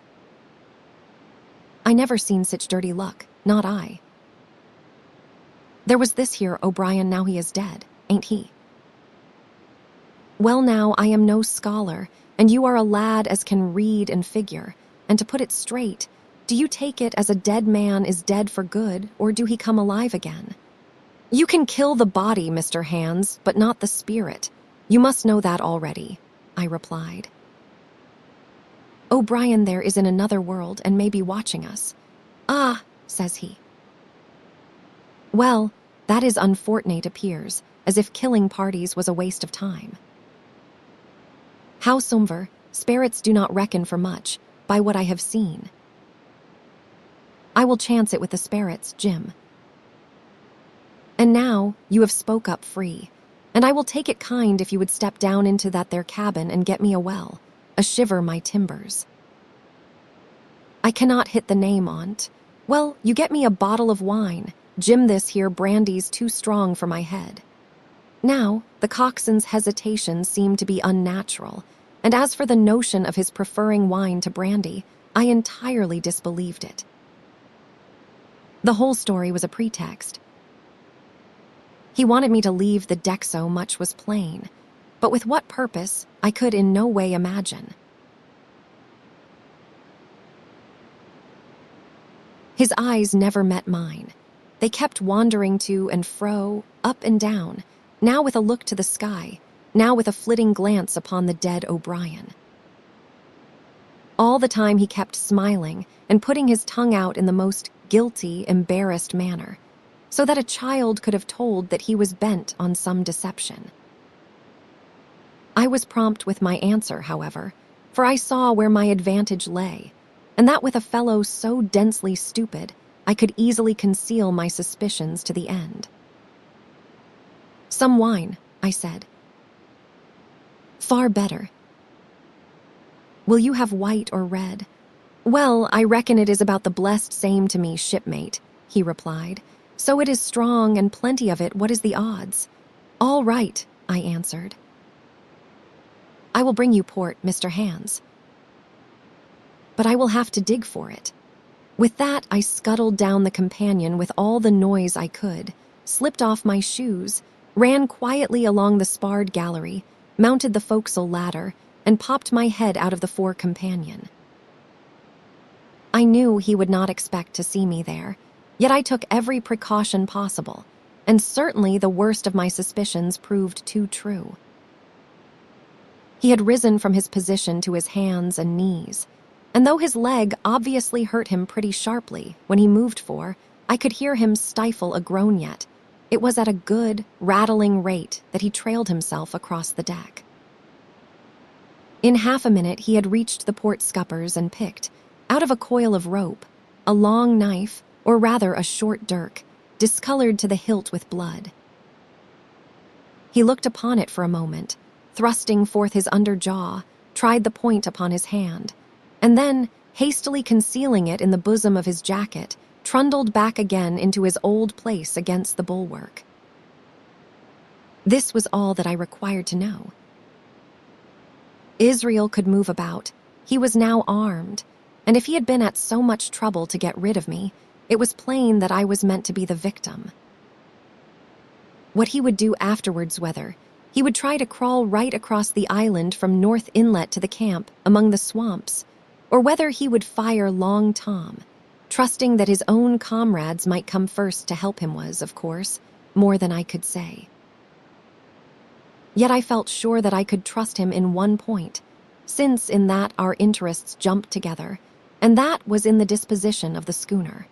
I never seen such dirty luck, not I. There was this here O'Brien, now he is dead, ain't he? Well now, I am no scholar, and you are a lad as can read and figure, and to put it straight, do you take it as a dead man is dead for good, or do he come alive again? You can kill the body, Mr. Hands, but not the spirit. You must know that already, I replied. O'Brien there is in another world and may be watching us. Ah, says he. Well, that is unfortunate appears, as if killing parties was a waste of time. Howsomever, spirits do not reckon for much, by what I have seen. I will chance it with the spirits, Jim. And now, you have spoke up free, and I will take it kind if you would step down into that there cabin and get me a well, a shiver my timbers. I cannot hit the name on't. Well, you get me a bottle of wine. Jim, this here brandy's too strong for my head. Now, the coxswain's hesitation seemed to be unnatural, and as for the notion of his preferring wine to brandy, I entirely disbelieved it. The whole story was a pretext. He wanted me to leave the deck, so much was plain, but with what purpose, I could in no way imagine. His eyes never met mine. They kept wandering to and fro, up and down, now with a look to the sky, now with a flitting glance upon the dead O'Brien. All the time he kept smiling and putting his tongue out in the most guilty, embarrassed manner, so that a child could have told that he was bent on some deception. I was prompt with my answer, however, for I saw where my advantage lay, and that with a fellow so densely stupid, I could easily conceal my suspicions to the end. Some wine, I said. Far better. Will you have white or red? Well, I reckon it is about the blessed same to me, shipmate, he replied. So it is strong and plenty of it, what is the odds? All right, I answered. I will bring you port, Mr. Hands. But I will have to dig for it. With that, I scuttled down the companion with all the noise I could, slipped off my shoes, ran quietly along the sparred gallery, mounted the forecastle ladder, and popped my head out of the fore companion. I knew he would not expect to see me there, yet I took every precaution possible, and certainly the worst of my suspicions proved too true. He had risen from his position to his hands and knees, and though his leg obviously hurt him pretty sharply when he moved for, I could hear him stifle a groan yet. It was at a good, rattling rate that he trailed himself across the deck. In half a minute he had reached the port scuppers and picked, out of a coil of rope, a long knife, or rather a short dirk, discolored to the hilt with blood. He looked upon it for a moment, thrusting forth his under jaw, tried the point upon his hand, and then, hastily concealing it in the bosom of his jacket, trundled back again into his old place against the bulwark. This was all that I required to know. Israel could move about. He was now armed, and if he had been at so much trouble to get rid of me, it was plain that I was meant to be the victim. What he would do afterwards, whether he would try to crawl right across the island from North Inlet to the camp among the swamps, or whether he would fire Long Tom, trusting that his own comrades might come first to help him, was, of course, more than I could say. Yet I felt sure that I could trust him in one point, since in that our interests jumped together, and that was in the disposition of the schooner.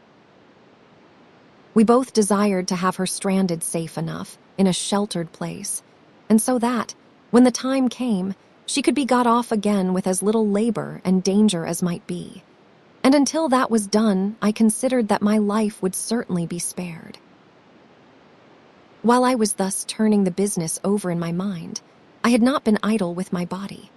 We both desired to have her stranded safe enough, in a sheltered place, and so that, when the time came, she could be got off again with as little labor and danger as might be. And until that was done, I considered that my life would certainly be spared. While I was thus turning the business over in my mind, I had not been idle with my body.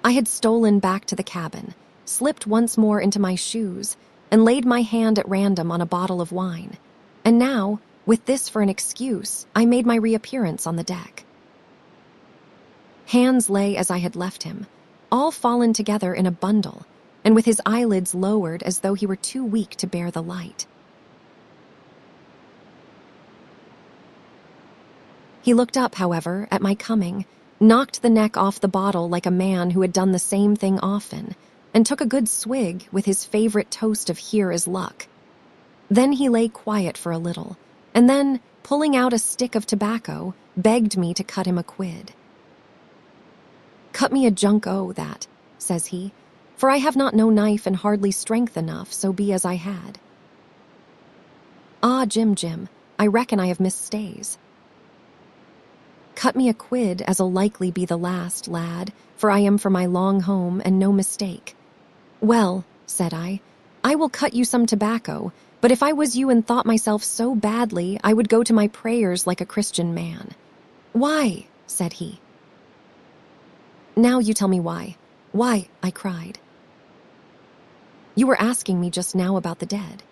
I had stolen back to the cabin, slipped once more into my shoes, and laid my hand at random on a bottle of wine, and now, with this for an excuse, I made my reappearance on the deck. Hands lay as I had left him, all fallen together in a bundle, and with his eyelids lowered as though he were too weak to bear the light. He looked up, however, at my coming, knocked the neck off the bottle like a man who had done the same thing often, and took a good swig with his favorite toast of "Here is luck." Then he lay quiet for a little, and then, pulling out a stick of tobacco, begged me to cut him a quid. "Cut me a junk o' that," says he, "for I have not no knife and hardly strength enough, so be as I had." "Ah, Jim, I reckon I have missed stays." "Cut me a quid as'll likely be the last, lad, for I am for my long home and no mistake." "Well," said I will cut you some tobacco, but if I was you and thought myself so badly, I would go to my prayers like a Christian man." "Why?" said he. "Now you tell me why." "Why?" I cried. You were asking me just now about the dead.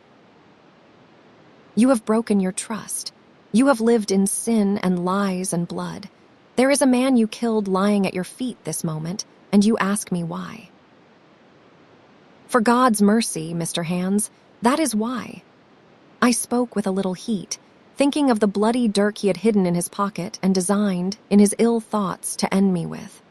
You have broken your trust. You have lived in sin and lies and blood. There is a man you killed lying at your feet this moment, and you ask me why. For God's mercy, Mr. Hands, that is why. I spoke with a little heat, thinking of the bloody dirk he had hidden in his pocket and designed, in his ill thoughts, to end me with.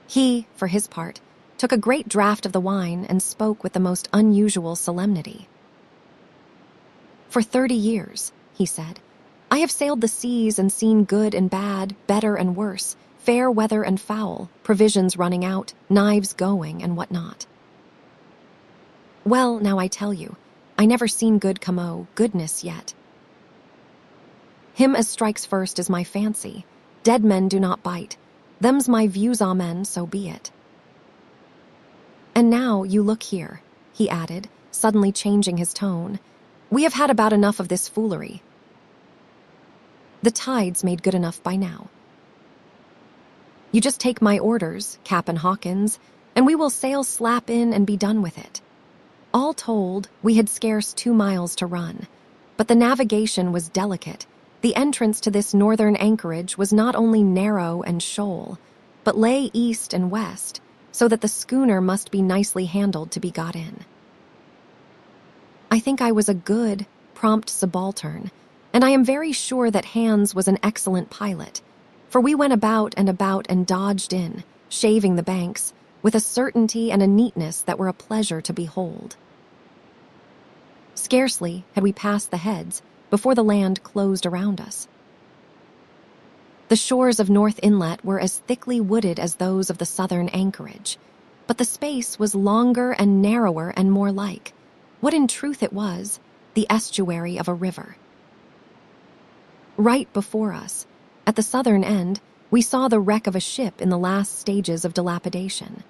He, for his part, took a great draught of the wine and spoke with the most unusual solemnity. For 30 years, he said, I have sailed the seas and seen good and bad, better and worse, fair weather and foul, provisions running out, knives going, and what not. Well, now I tell you, I never seen good come o' goodness yet. Him as strikes first is my fancy. Dead men do not bite. Them's my views, amen, so be it. And now you look here, he added, suddenly changing his tone. We have had about enough of this foolery. The tide's made good enough by now. You just take my orders, Cap'n Hawkins, and we will sail slap in and be done with it. All told, we had scarce 2 miles to run, but the navigation was delicate. The entrance to this northern anchorage was not only narrow and shoal, but lay east and west, so that the schooner must be nicely handled to be got in. I think I was a good, prompt subaltern, and I am very sure that Hands was an excellent pilot, for we went about and dodged in, shaving the banks, with a certainty and a neatness that were a pleasure to behold. Scarcely had we passed the heads before the land closed around us. The shores of North Inlet were as thickly wooded as those of the southern anchorage, but the space was longer and narrower and more like, what in truth it was, the estuary of a river. Right before us, at the southern end, we saw the wreck of a ship in the last stages of dilapidation.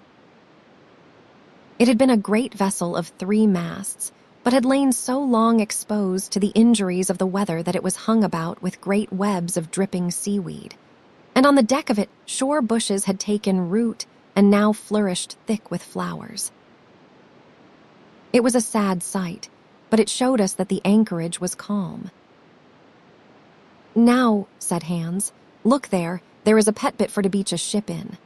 It had been a great vessel of 3 masts, but had lain so long exposed to the injuries of the weather that it was hung about with great webs of dripping seaweed. And on the deck of it, shore bushes had taken root and now flourished thick with flowers. It was a sad sight, but it showed us that the anchorage was calm. Now, said Hands, look there is a pet bit for to beach a ship in.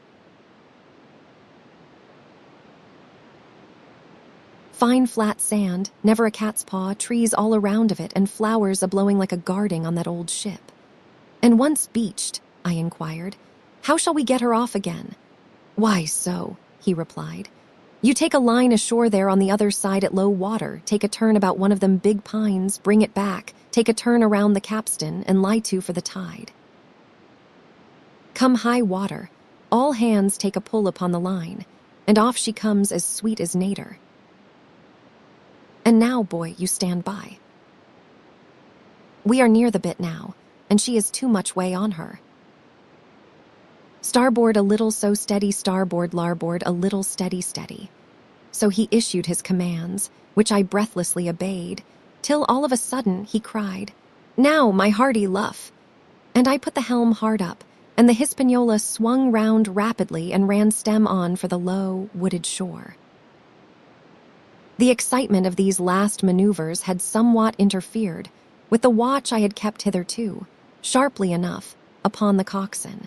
Fine flat sand, never a cat's paw, trees all around of it, and flowers a-blowing like a garding on that old ship. And once beached, I inquired, how shall we get her off again? Why so, he replied. You take a line ashore there on the other side at low water, take a turn about one of them big pines, bring it back, take a turn around the capstan, and lie to for the tide. Come high water, all hands take a pull upon the line, and off she comes as sweet as nater. And now, boy, you stand by. We are near the bit now, and she is too much way on her. Starboard a little so steady, starboard larboard a little steady steady. So he issued his commands, which I breathlessly obeyed, till all of a sudden he cried, Now, my hearty luff! And I put the helm hard up, and the Hispaniola swung round rapidly and ran stem on for the low, wooded shore. The excitement of these last maneuvers had somewhat interfered with the watch I had kept hitherto, sharply enough, upon the coxswain.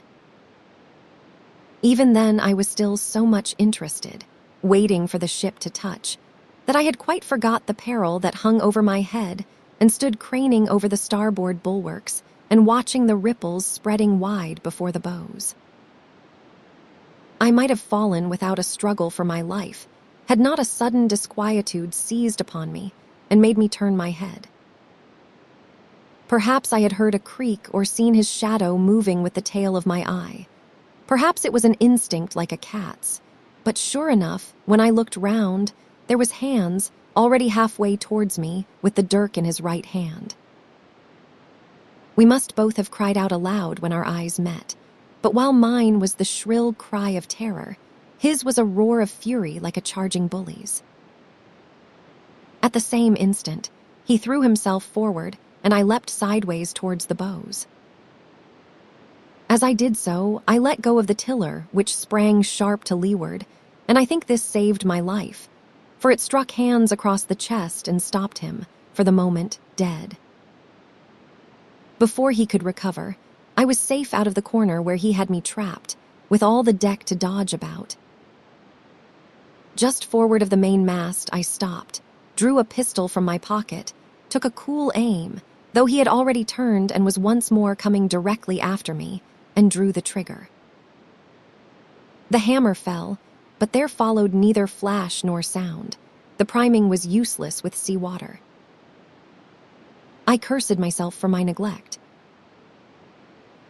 Even then I was still so much interested, waiting for the ship to touch, that I had quite forgot the peril that hung over my head and stood craning over the starboard bulwarks and watching the ripples spreading wide before the bows. I might have fallen without a struggle for my life, had not a sudden disquietude seized upon me and made me turn my head. Perhaps I had heard a creak or seen his shadow moving with the tail of my eye. Perhaps it was an instinct like a cat's, but sure enough, when I looked round, there was Hands already halfway towards me with the dirk in his right hand. We must both have cried out aloud when our eyes met, but while mine was the shrill cry of terror, his was a roar of fury like a charging bully's. At the same instant, he threw himself forward, and I leapt sideways towards the bows. As I did so, I let go of the tiller, which sprang sharp to leeward, and I think this saved my life, for it struck Hans across the chest and stopped him, for the moment, dead. Before he could recover, I was safe out of the corner where he had me trapped, with all the deck to dodge about. Just forward of the main mast, I stopped, drew a pistol from my pocket, took a cool aim, though he had already turned and was once more coming directly after me, and drew the trigger. The hammer fell, but there followed neither flash nor sound. The priming was useless with seawater. I cursed myself for my neglect.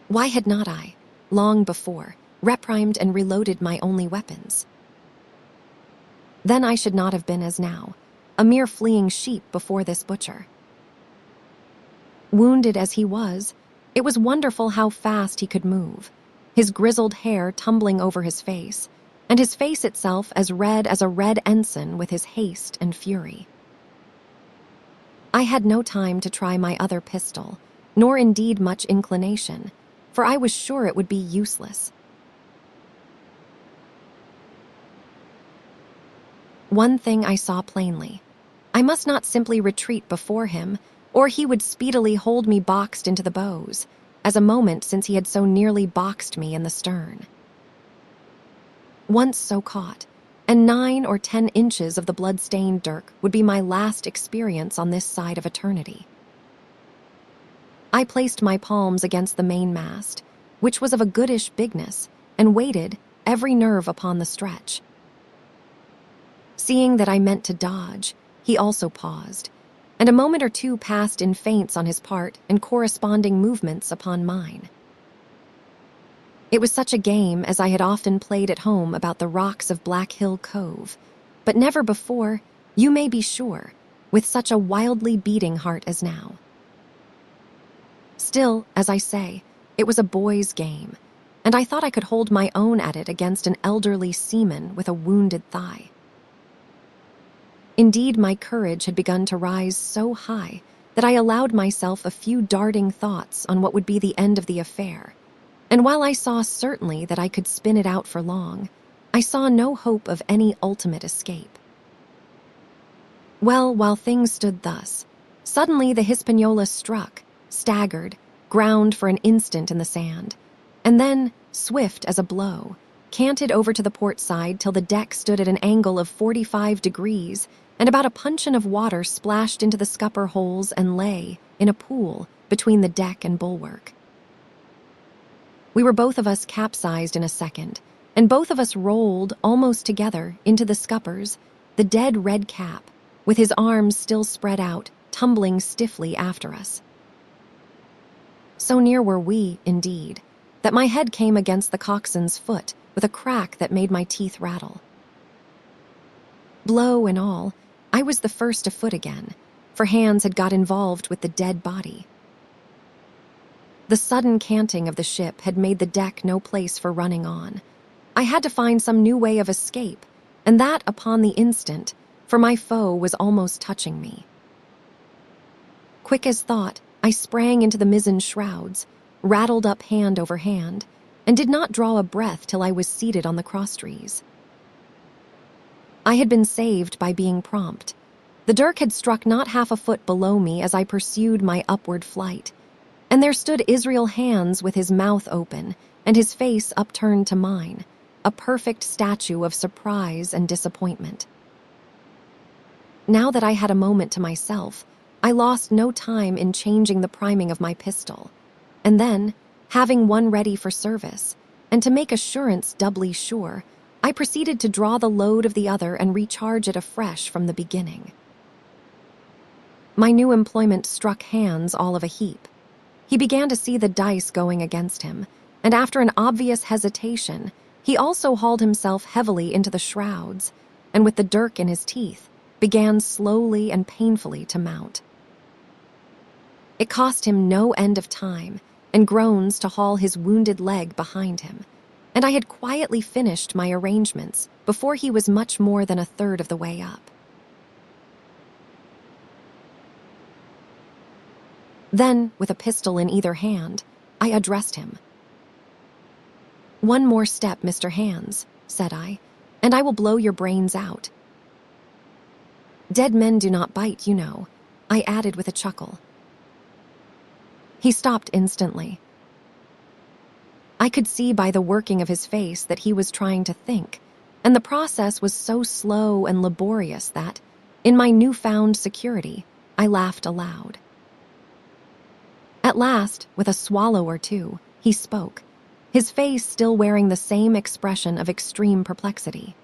Why had not I, long before, reprimed and reloaded my only weapons? Then I should not have been as now, a mere fleeing sheep before this butcher. Wounded as he was, it was wonderful how fast he could move, his grizzled hair tumbling over his face, and his face itself as red as a red ensign with his haste and fury. I had no time to try my other pistol, nor indeed much inclination, for I was sure it would be useless. One thing I saw plainly. I must not simply retreat before him, or he would speedily hold me boxed into the bows, as a moment since he had so nearly boxed me in the stern. Once so caught, and 9 or 10 inches of the blood-stained dirk would be my last experience on this side of eternity. I placed my palms against the mainmast, which was of a goodish bigness, and waited, every nerve upon the stretch. Seeing that I meant to dodge, he also paused, and a moment or two passed in feints on his part and corresponding movements upon mine. It was such a game as I had often played at home about the rocks of Black Hill Cove, but never before, you may be sure, with such a wildly beating heart as now. Still, as I say, it was a boy's game, and I thought I could hold my own at it against an elderly seaman with a wounded thigh. Indeed, my courage had begun to rise so high that I allowed myself a few darting thoughts on what would be the end of the affair, and while I saw certainly that I could spin it out for long, I saw no hope of any ultimate escape. Well, while things stood thus, suddenly the Hispaniola struck, staggered, ground for an instant in the sand, and then, swift as a blow, canted over to the port side till the deck stood at an angle of 45 degrees, and about a puncheon of water splashed into the scupper holes and lay, in a pool, between the deck and bulwark. We were both of us capsized in a second, and both of us rolled, almost together, into the scuppers, the dead red cap, with his arms still spread out, tumbling stiffly after us. So near were we, indeed, that my head came against the coxswain's foot with a crack that made my teeth rattle. Blow and all, I was the first afoot again, for Hans had got involved with the dead body. The sudden canting of the ship had made the deck no place for running on. I had to find some new way of escape, and that upon the instant, for my foe was almost touching me. Quick as thought, I sprang into the mizzen shrouds, rattled up hand over hand, and did not draw a breath till I was seated on the crosstrees. I had been saved by being prompt. The dirk had struck not half a foot below me as I pursued my upward flight, and there stood Israel Hands with his mouth open and his face upturned to mine, a perfect statue of surprise and disappointment. Now that I had a moment to myself, I lost no time in changing the priming of my pistol, and then, having one ready for service, and to make assurance doubly sure, I proceeded to draw the load of the other and recharge it afresh from the beginning. My new employment struck Hans all of a heap. He began to see the dice going against him, and after an obvious hesitation, he also hauled himself heavily into the shrouds, and with the dirk in his teeth, began slowly and painfully to mount. It cost him no end of time and groans to haul his wounded leg behind him, and I had quietly finished my arrangements before he was much more than a third of the way up. Then, with a pistol in either hand, I addressed him. "One more step, Mr. Hands," said I, "and I will blow your brains out." Dead men do not bite, you know, I added with a chuckle. He stopped instantly. I could see by the working of his face that he was trying to think, and the process was so slow and laborious that, in my newfound security, I laughed aloud. At last, with a swallow or two, he spoke, his face still wearing the same expression of extreme perplexity.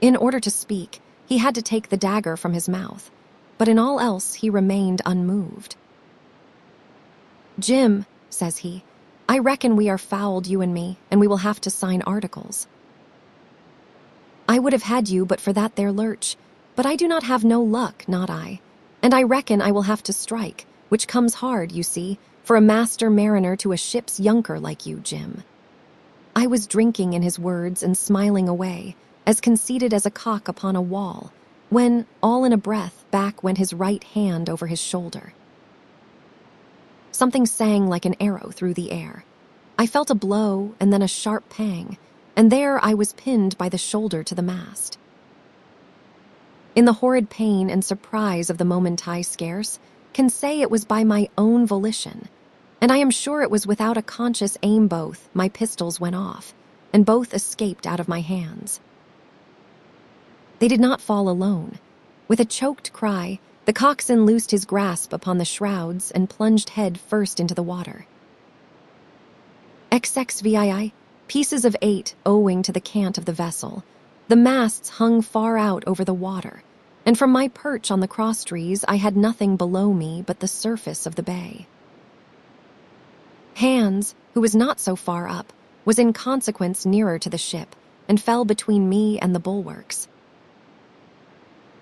In order to speak, he had to take the dagger from his mouth, but in all else he remained unmoved. "Jim," says he, "I reckon we are fouled, you and me, and we will have to sign articles. I would have had you but for that there lurch, but I do not have no luck, not I, and I reckon I will have to strike, which comes hard, you see, for a master mariner to a ship's younker like you, Jim." I was drinking in his words and smiling away, as conceited as a cock upon a wall, when, all in a breath, back went his right hand over his shoulder. Something sang like an arrow through the air. I felt a blow and then a sharp pang, and there I was pinned by the shoulder to the mast. In the horrid pain and surprise of the moment I scarce can say it was by my own volition, and I am sure it was without a conscious aim both my pistols went off, and both escaped out of my hands. They did not fall alone. With a choked cry, the coxswain loosed his grasp upon the shrouds and plunged head first into the water. XXVII, pieces of 8 owing to the cant of the vessel. The masts hung far out over the water, and from my perch on the crosstrees I had nothing below me but the surface of the bay. Hans, who was not so far up, was in consequence nearer to the ship, and fell between me and the bulwarks.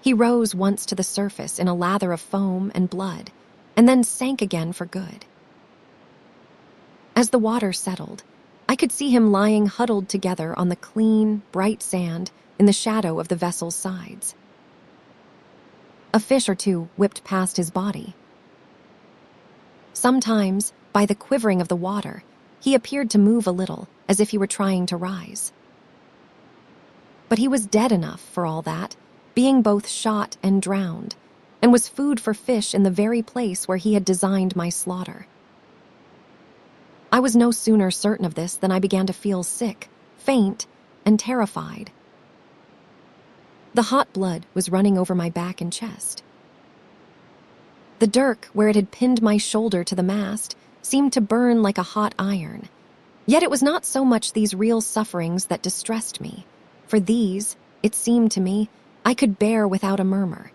He rose once to the surface in a lather of foam and blood, and then sank again for good. As the water settled, I could see him lying huddled together on the clean, bright sand in the shadow of the vessel's sides. A fish or two whipped past his body. Sometimes, by the quivering of the water, he appeared to move a little, as if he were trying to rise. But he was dead enough for all that, being both shot and drowned, and was food for fish in the very place where he had designed my slaughter. I was no sooner certain of this than I began to feel sick, faint, and terrified. The hot blood was running over my back and chest. The dirk, where it had pinned my shoulder to the mast, seemed to burn like a hot iron. Yet it was not so much these real sufferings that distressed me, for these, it seemed to me, I could bear without a murmur.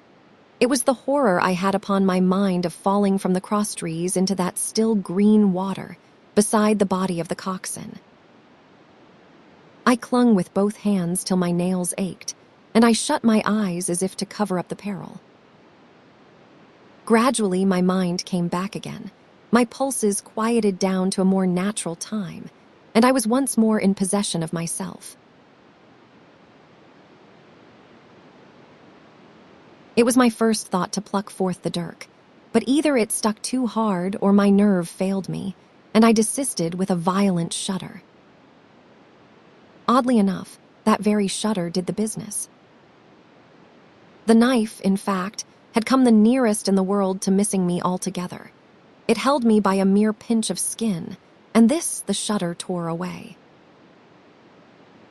It was the horror I had upon my mind of falling from the crosstrees into that still green water beside the body of the coxswain. I clung with both hands till my nails ached, and I shut my eyes as if to cover up the peril. Gradually my mind came back again. My pulses quieted down to a more natural time, and I was once more in possession of myself. It was my first thought to pluck forth the dirk, but either it stuck too hard or my nerve failed me, and I desisted with a violent shudder. Oddly enough, that very shudder did the business. The knife, in fact, had come the nearest in the world to missing me altogether. It held me by a mere pinch of skin, and this the shudder tore away.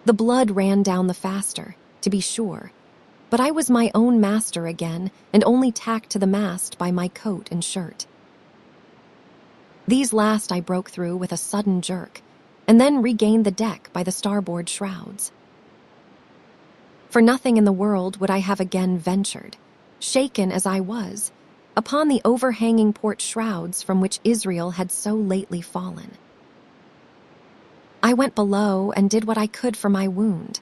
The blood ran down the faster, to be sure, but I was my own master again and only tacked to the mast by my coat and shirt. These last I broke through with a sudden jerk, and then regained the deck by the starboard shrouds. For nothing in the world would I have again ventured, shaken as I was, upon the overhanging port shrouds from which Israel had so lately fallen. I went below and did what I could for my wound.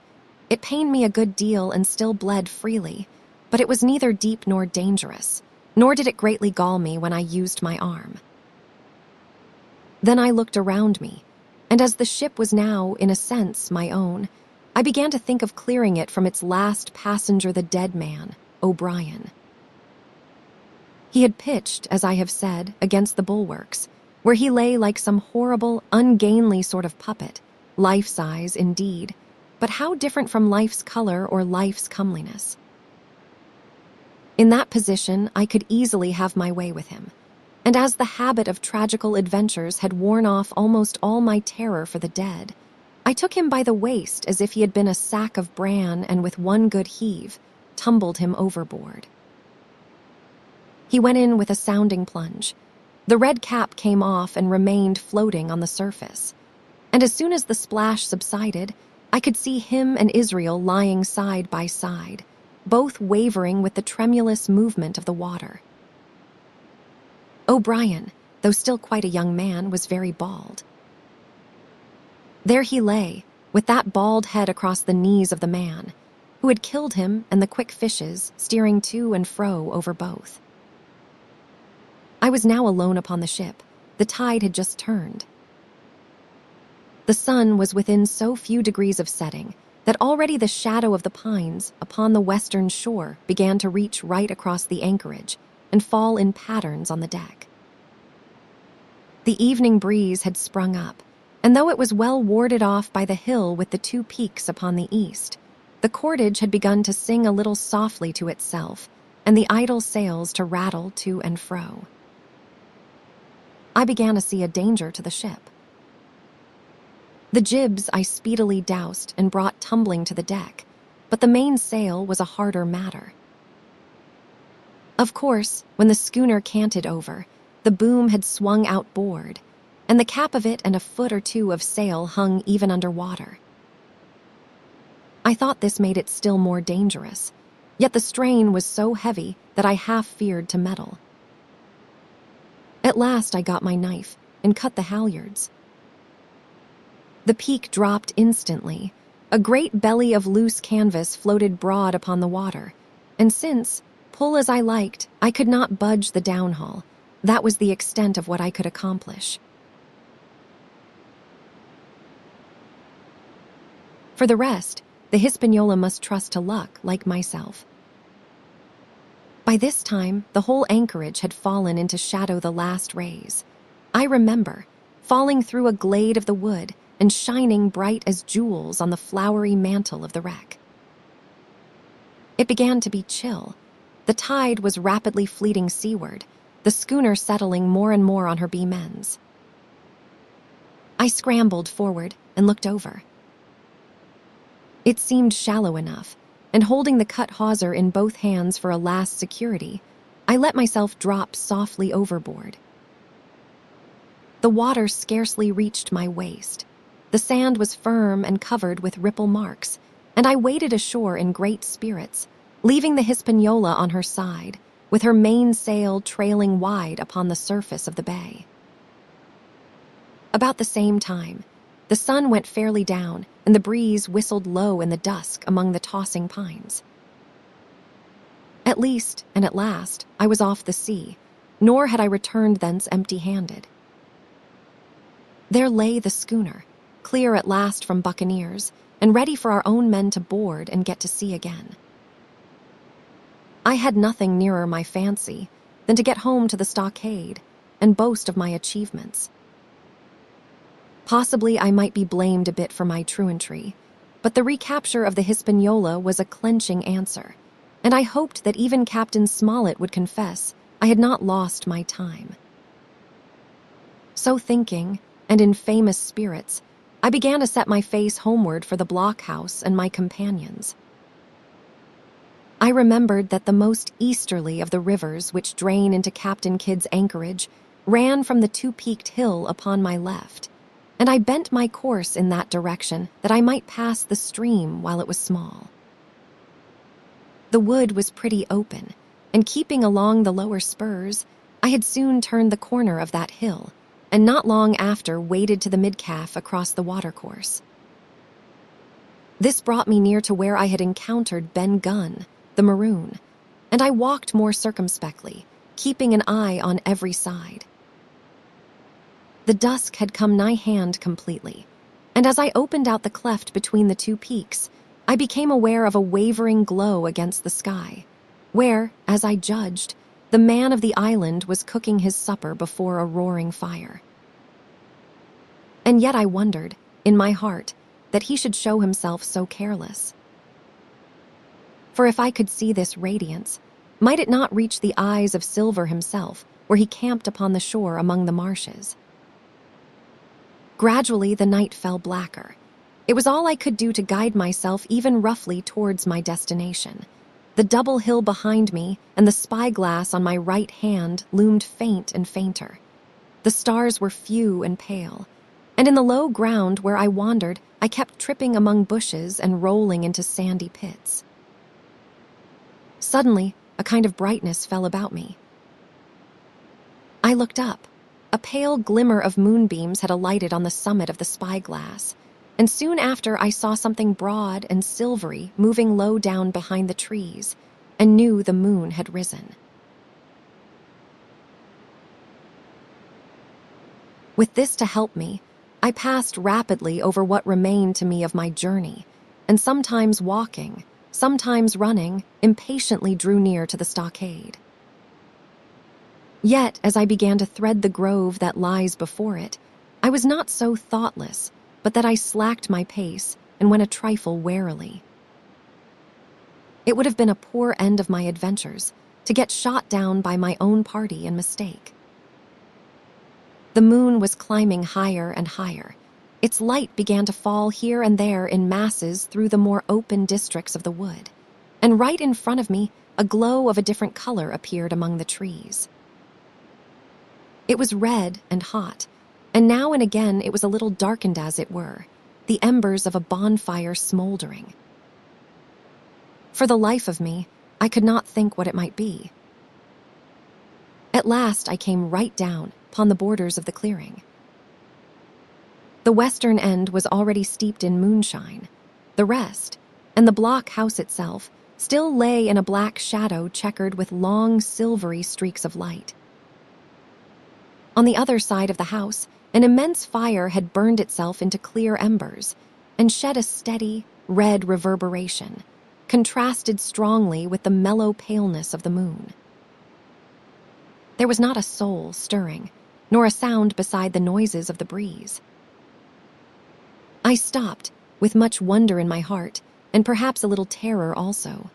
It pained me a good deal and still bled freely, but it was neither deep nor dangerous, nor did it greatly gall me when I used my arm. Then I looked around me, and as the ship was now, in a sense, my own, I began to think of clearing it from its last passenger, the dead man, O'Brien. He had pitched, as I have said, against the bulwarks, where he lay like some horrible, ungainly sort of puppet, life-size indeed, but how different from life's color or life's comeliness. In that position, I could easily have my way with him. And as the habit of tragical adventures had worn off almost all my terror for the dead, I took him by the waist as if he had been a sack of bran and with one good heave, tumbled him overboard. He went in with a sounding plunge. The red cap came off and remained floating on the surface. And as soon as the splash subsided, I could see him and Israel lying side by side, both wavering with the tremulous movement of the water. O'Brien, though still quite a young man, was very bald. There he lay, with that bald head across the knees of the man, who had killed him, and the quick fishes steering to and fro over both. I was now alone upon the ship. The tide had just turned. The sun was within so few degrees of setting that already the shadow of the pines upon the western shore began to reach right across the anchorage and fall in patterns on the deck. The evening breeze had sprung up, and though it was well warded off by the hill with the two peaks upon the east, the cordage had begun to sing a little softly to itself, and the idle sails to rattle to and fro. I began to see a danger to the ship. The jibs I speedily doused and brought tumbling to the deck, but the mainsail was a harder matter. Of course, when the schooner canted over, the boom had swung outboard, and the cap of it and a foot or two of sail hung even under water. I thought this made it still more dangerous, yet the strain was so heavy that I half feared to meddle. At last I got my knife and cut the halyards. The peak dropped instantly. A great belly of loose canvas floated broad upon the water, and since, pull as I liked, I could not budge the downhaul, that was the extent of what I could accomplish. For the rest, the Hispaniola must trust to luck, like myself. By this time, the whole anchorage had fallen into shadow the last rays. I remember, falling through a glade of the wood and shining bright as jewels on the flowery mantle of the wreck. It began to be chill. The tide was rapidly fleeting seaward, the schooner settling more and more on her beam ends. I scrambled forward and looked over. It seemed shallow enough, and holding the cut hawser in both hands for a last security, I let myself drop softly overboard. The water scarcely reached my waist. The sand was firm and covered with ripple marks, and I waded ashore in great spirits, leaving the Hispaniola on her side, with her mainsail trailing wide upon the surface of the bay. About the same time, the sun went fairly down, and the breeze whistled low in the dusk among the tossing pines. At least, and at last, I was off the sea, nor had I returned thence empty-handed. There lay the schooner, clear at last from buccaneers, and ready for our own men to board and get to sea again. I had nothing nearer my fancy than to get home to the stockade and boast of my achievements. Possibly I might be blamed a bit for my truantry, but the recapture of the Hispaniola was a clenching answer, and I hoped that even Captain Smollett would confess I had not lost my time. So thinking, and in famous spirits, I began to set my face homeward for the blockhouse and my companions. I remembered that the most easterly of the rivers which drain into Captain Kidd's anchorage ran from the two-peaked hill upon my left, and I bent my course in that direction that I might pass the stream while it was small. The wood was pretty open, and keeping along the lower spurs, I had soon turned the corner of that hill, and not long after waded to the midcalf across the watercourse. This brought me near to where I had encountered Ben Gunn, the maroon, and I walked more circumspectly, keeping an eye on every side. The dusk had come nigh hand completely, and as I opened out the cleft between the two peaks, I became aware of a wavering glow against the sky, where, as I judged, the man of the island was cooking his supper before a roaring fire. And yet I wondered, in my heart, that he should show himself so careless. For if I could see this radiance, Might it not reach the eyes of Silver himself, where he camped upon the shore among the marshes? Gradually, the night fell blacker. It was all I could do to guide myself even roughly towards my destination. The double hill behind me and the spyglass on my right hand loomed faint and fainter. The stars were few and pale, and in the low ground where I wandered, I kept tripping among bushes and rolling into sandy pits. Suddenly, a kind of brightness fell about me. I looked up. A pale glimmer of moonbeams had alighted on the summit of the spyglass, and soon after I saw something broad and silvery moving low down behind the trees, and knew the moon had risen. With this to help me, I passed rapidly over what remained to me of my journey, and sometimes walking, sometimes running, impatiently drew near to the stockade. Yet, as I began to thread the grove that lies before it, I was not so thoughtless, but that I slacked my pace and went a trifle warily. It would have been a poor end of my adventures to get shot down by my own party in mistake. The moon was climbing higher and higher. Its light began to fall here and there in masses through the more open districts of the wood, and right in front of me, a glow of a different color appeared among the trees. It was red and hot, and now and again it was a little darkened as it were, the embers of a bonfire smoldering. For the life of me, I could not think what it might be. At last I came right down upon the borders of the clearing. The western end was already steeped in moonshine. The rest, and the block house itself, still lay in a black shadow checkered with long silvery streaks of light. On the other side of the house, an immense fire had burned itself into clear embers and shed a steady, red reverberation, contrasted strongly with the mellow paleness of the moon. There was not a soul stirring, nor a sound beside the noises of the breeze. I stopped, with much wonder in my heart, and perhaps a little terror also.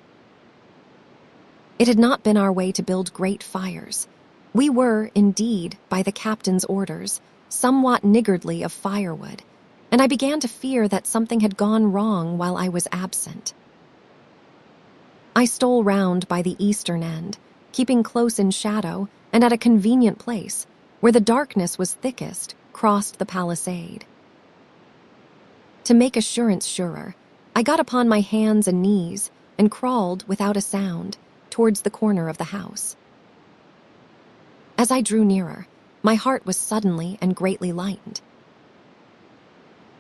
It had not been our way to build great fires. We were, indeed, by the captain's orders, somewhat niggardly of firewood, and I began to fear that something had gone wrong while I was absent. I stole round by the eastern end, keeping close in shadow and at a convenient place, where the darkness was thickest, crossed the palisade. To make assurance surer, I got upon my hands and knees and crawled without a sound towards the corner of the house. As I drew nearer, my heart was suddenly and greatly lightened.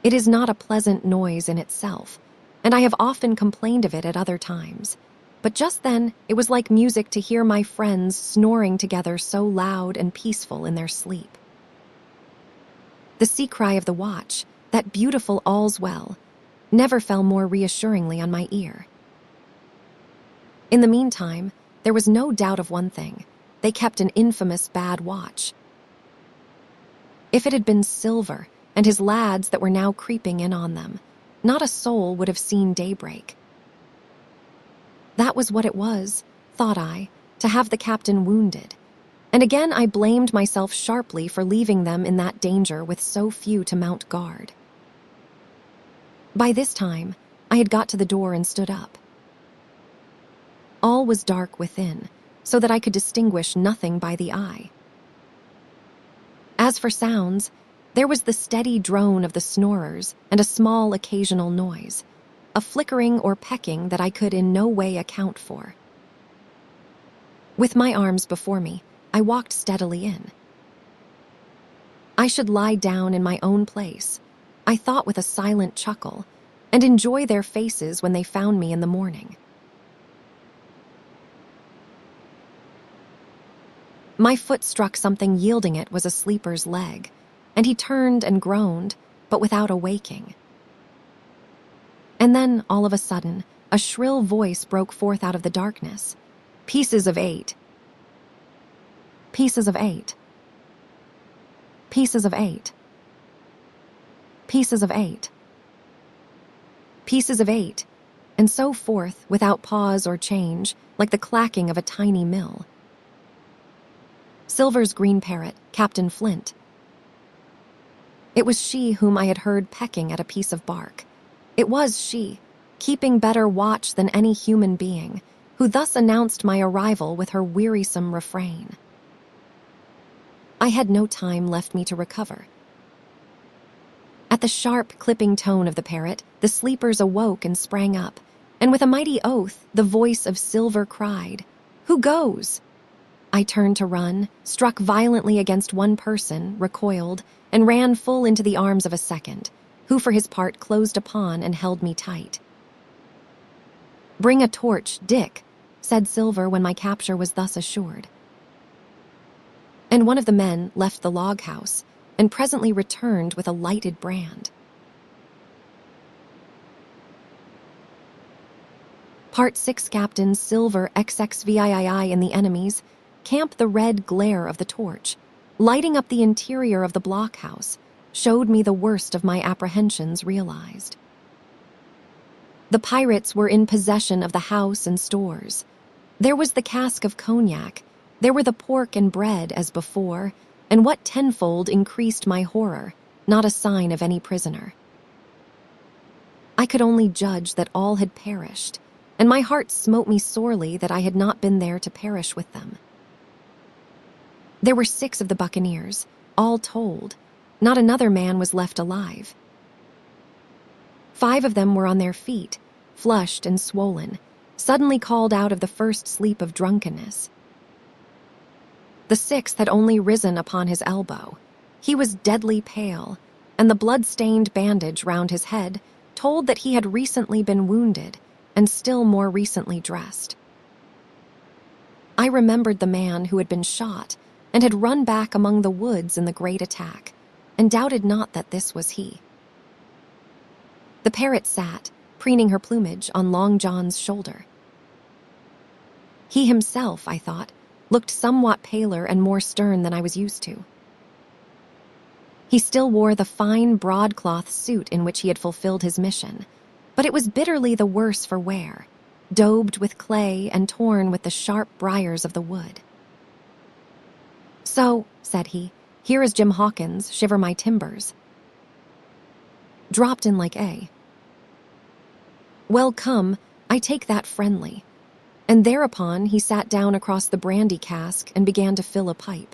It is not a pleasant noise in itself, and I have often complained of it at other times, but just then it was like music to hear my friends snoring together so loud and peaceful in their sleep. The sea cry of the watch, that beautiful all's well, never fell more reassuringly on my ear. In the meantime, there was no doubt of one thing: they kept an infamous bad watch. If it had been Silver and his lads that were now creeping in on them, not a soul would have seen daybreak. That was what it was, thought I, to have the captain wounded, and again I blamed myself sharply for leaving them in that danger with so few to mount guard. By this time, I had got to the door and stood up. All was dark within, so that I could distinguish nothing by the eye. As for sounds, there was the steady drone of the snorers and a small occasional noise, a flickering or pecking that I could in no way account for. With my arms before me, I walked steadily in. I should lie down in my own place, I thought with a silent chuckle, and enjoy their faces when they found me in the morning. My foot struck something, yielding it was a sleeper's leg, and he turned and groaned, but without awaking. And then, all of a sudden, a shrill voice broke forth out of the darkness. "Pieces of 8. Pieces of 8. Pieces of 8. Pieces of 8. Pieces of 8. and so forth without pause or change, like the clacking of a tiny mill. Silver's green parrot, Captain Flint. It was she whom I had heard pecking at a piece of bark. It was she, keeping better watch than any human being, who thus announced my arrival with her wearisome refrain. I had no time left me to recover. At the sharp, clipping tone of the parrot, the sleepers awoke and sprang up, and with a mighty oath, the voice of Silver cried, "Who goes?" I turned to run, struck violently against one person, recoiled, and ran full into the arms of a second, who for his part closed upon and held me tight. "Bring a torch, Dick," said Silver when my capture was thus assured. And one of the men left the log house and presently returned with a lighted brand. Part 6 Captain Silver XXVII and the enemies camp. The red glare of the torch, lighting up the interior of the blockhouse, showed me the worst of my apprehensions realized. The pirates were in possession of the house and stores. There was the cask of cognac, there were the pork and bread as before, and what tenfold increased my horror, not a sign of any prisoner. I could only judge that all had perished, and my heart smote me sorely that I had not been there to perish with them. There were 6 of the buccaneers, all told. Not another man was left alive. 5 of them were on their feet, flushed and swollen, suddenly called out of the first sleep of drunkenness. The 6th had only risen upon his elbow. He was deadly pale, and the blood-stained bandage round his head told that he had recently been wounded and still more recently dressed. I remembered the man who had been shot and had run back among the woods in the great attack, and doubted not that this was he. The parrot sat, preening her plumage, on Long John's shoulder. He himself, I thought, looked somewhat paler and more stern than I was used to. He still wore the fine broadcloth suit in which he had fulfilled his mission, but it was bitterly the worse for wear, daubed with clay and torn with the sharp briars of the wood. "So," said he, "here is Jim Hawkins, shiver my timbers." Dropped in like A. "Well, come, I take that friendly." And thereupon he sat down across the brandy cask and began to fill a pipe.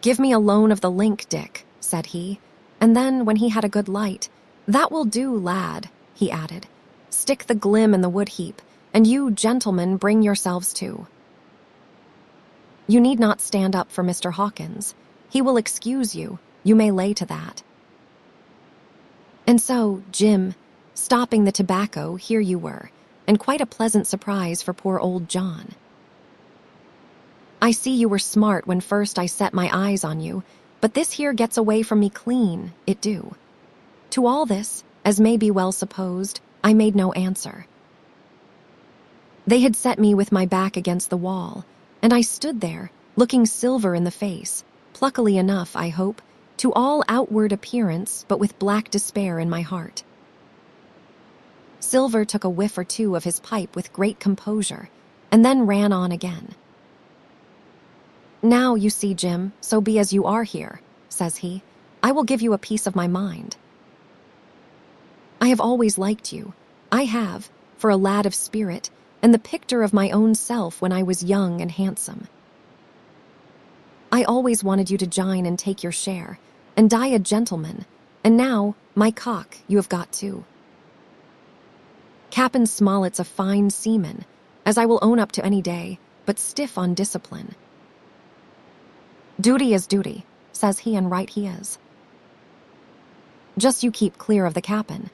"Give me a loan of the link, Dick," said he, and then, when he had a good light, "That will do, lad," he added. "Stick the glim in the wood heap, and you, gentlemen, bring yourselves to. You need not stand up for Mr. Hawkins. He will excuse you, you may lay to that. And so, Jim, stopping the tobacco, here you were, and quite a pleasant surprise for poor old John. I see you were smart when first I set my eyes on you, but this here gets away from me clean, it do." To all this, as may be well supposed, I made no answer. They had set me with my back against the wall, and I stood there, looking Silver in the face, pluckily enough, I hope, to all outward appearance, but with black despair in my heart. Silver took a whiff or two of his pipe with great composure, and then ran on again. "Now, you see, Jim, so be as you are here," says he, "I will give you a piece of my mind. I have always liked you. I have, for a lad of spirit, and the picture of my own self when I was young and handsome. I always wanted you to jine and take your share, and die a gentleman, and now, my cock, you have got too. Cap'n Smollett's a fine seaman, as I will own up to any day, but stiff on discipline. Duty is duty, says he, and right he is. Just you keep clear of the cap'n.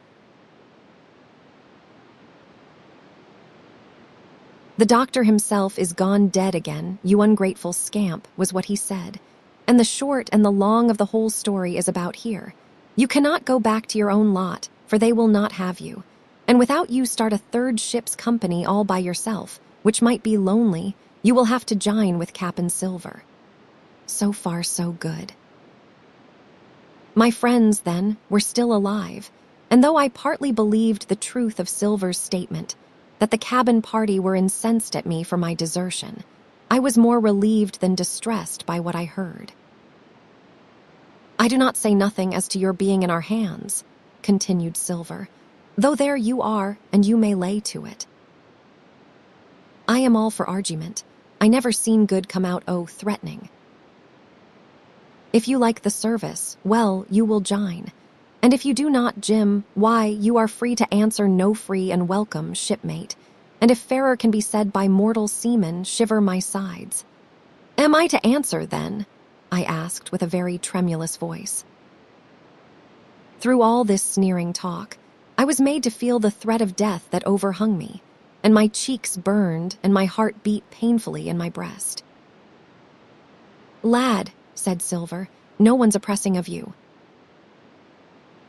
The doctor himself is gone dead again, you ungrateful scamp, was what he said, and the short and the long of the whole story is about here. You cannot go back to your own lot, for they will not have you, and without you start a third ship's company all by yourself, which might be lonely, you will have to jine with Cap'n Silver. So far, so good. My friends, then, were still alive, And though I partly believed the truth of Silver's statement, that the cabin party were incensed at me for my desertion, I was more relieved than distressed by what I heard. "I do not say nothing as to your being in our hands," continued Silver, "though there you are, and you may lay to it. I am all for argument. I never seen good come out threatening. If you like the service, well, you will jine. And if you do not, Jim, why, you are free to answer no free and welcome, shipmate. And if fairer can be said by mortal seamen, shiver my sides." "Am I to answer, then?" I asked with a very tremulous voice. Through all this sneering talk, I was made to feel the threat of death that overhung me, and my cheeks burned and my heart beat painfully in my breast. "Lad," said Silver, "no one's oppressing of you.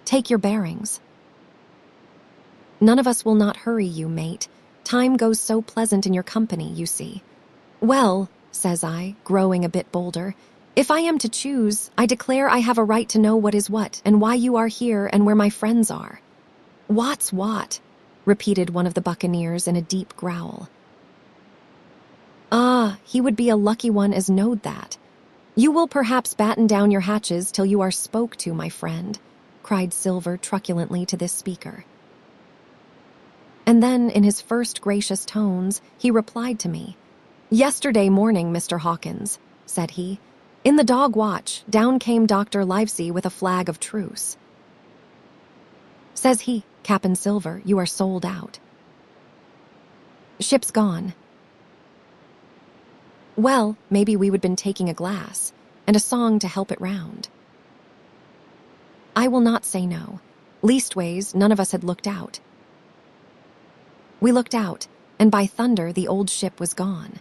Take your bearings. None of us will not hurry you, mate. Time goes so pleasant in your company, you see." "Well," says I, growing a bit bolder, "if I am to choose, I declare I have a right to know what is what, and why you are here, and where my friends are." "What's what?" repeated one of the buccaneers in a deep growl. "Ah, he would be a lucky one as knowed that. You will perhaps batten down your hatches till you are spoke to, my friend," cried Silver truculently to this speaker. And then, in his first gracious tones, he replied to me. "Yesterday morning, Mr. Hawkins," said he, "in the dog watch, down came Dr. Livesey with a flag of truce. Says he, 'Cap'n Silver, you are sold out. Ship's gone.' Well, maybe we would been taking a glass, and a song to help it round. I will not say no. Leastways, none of us had looked out. We looked out, and by thunder the old ship was gone.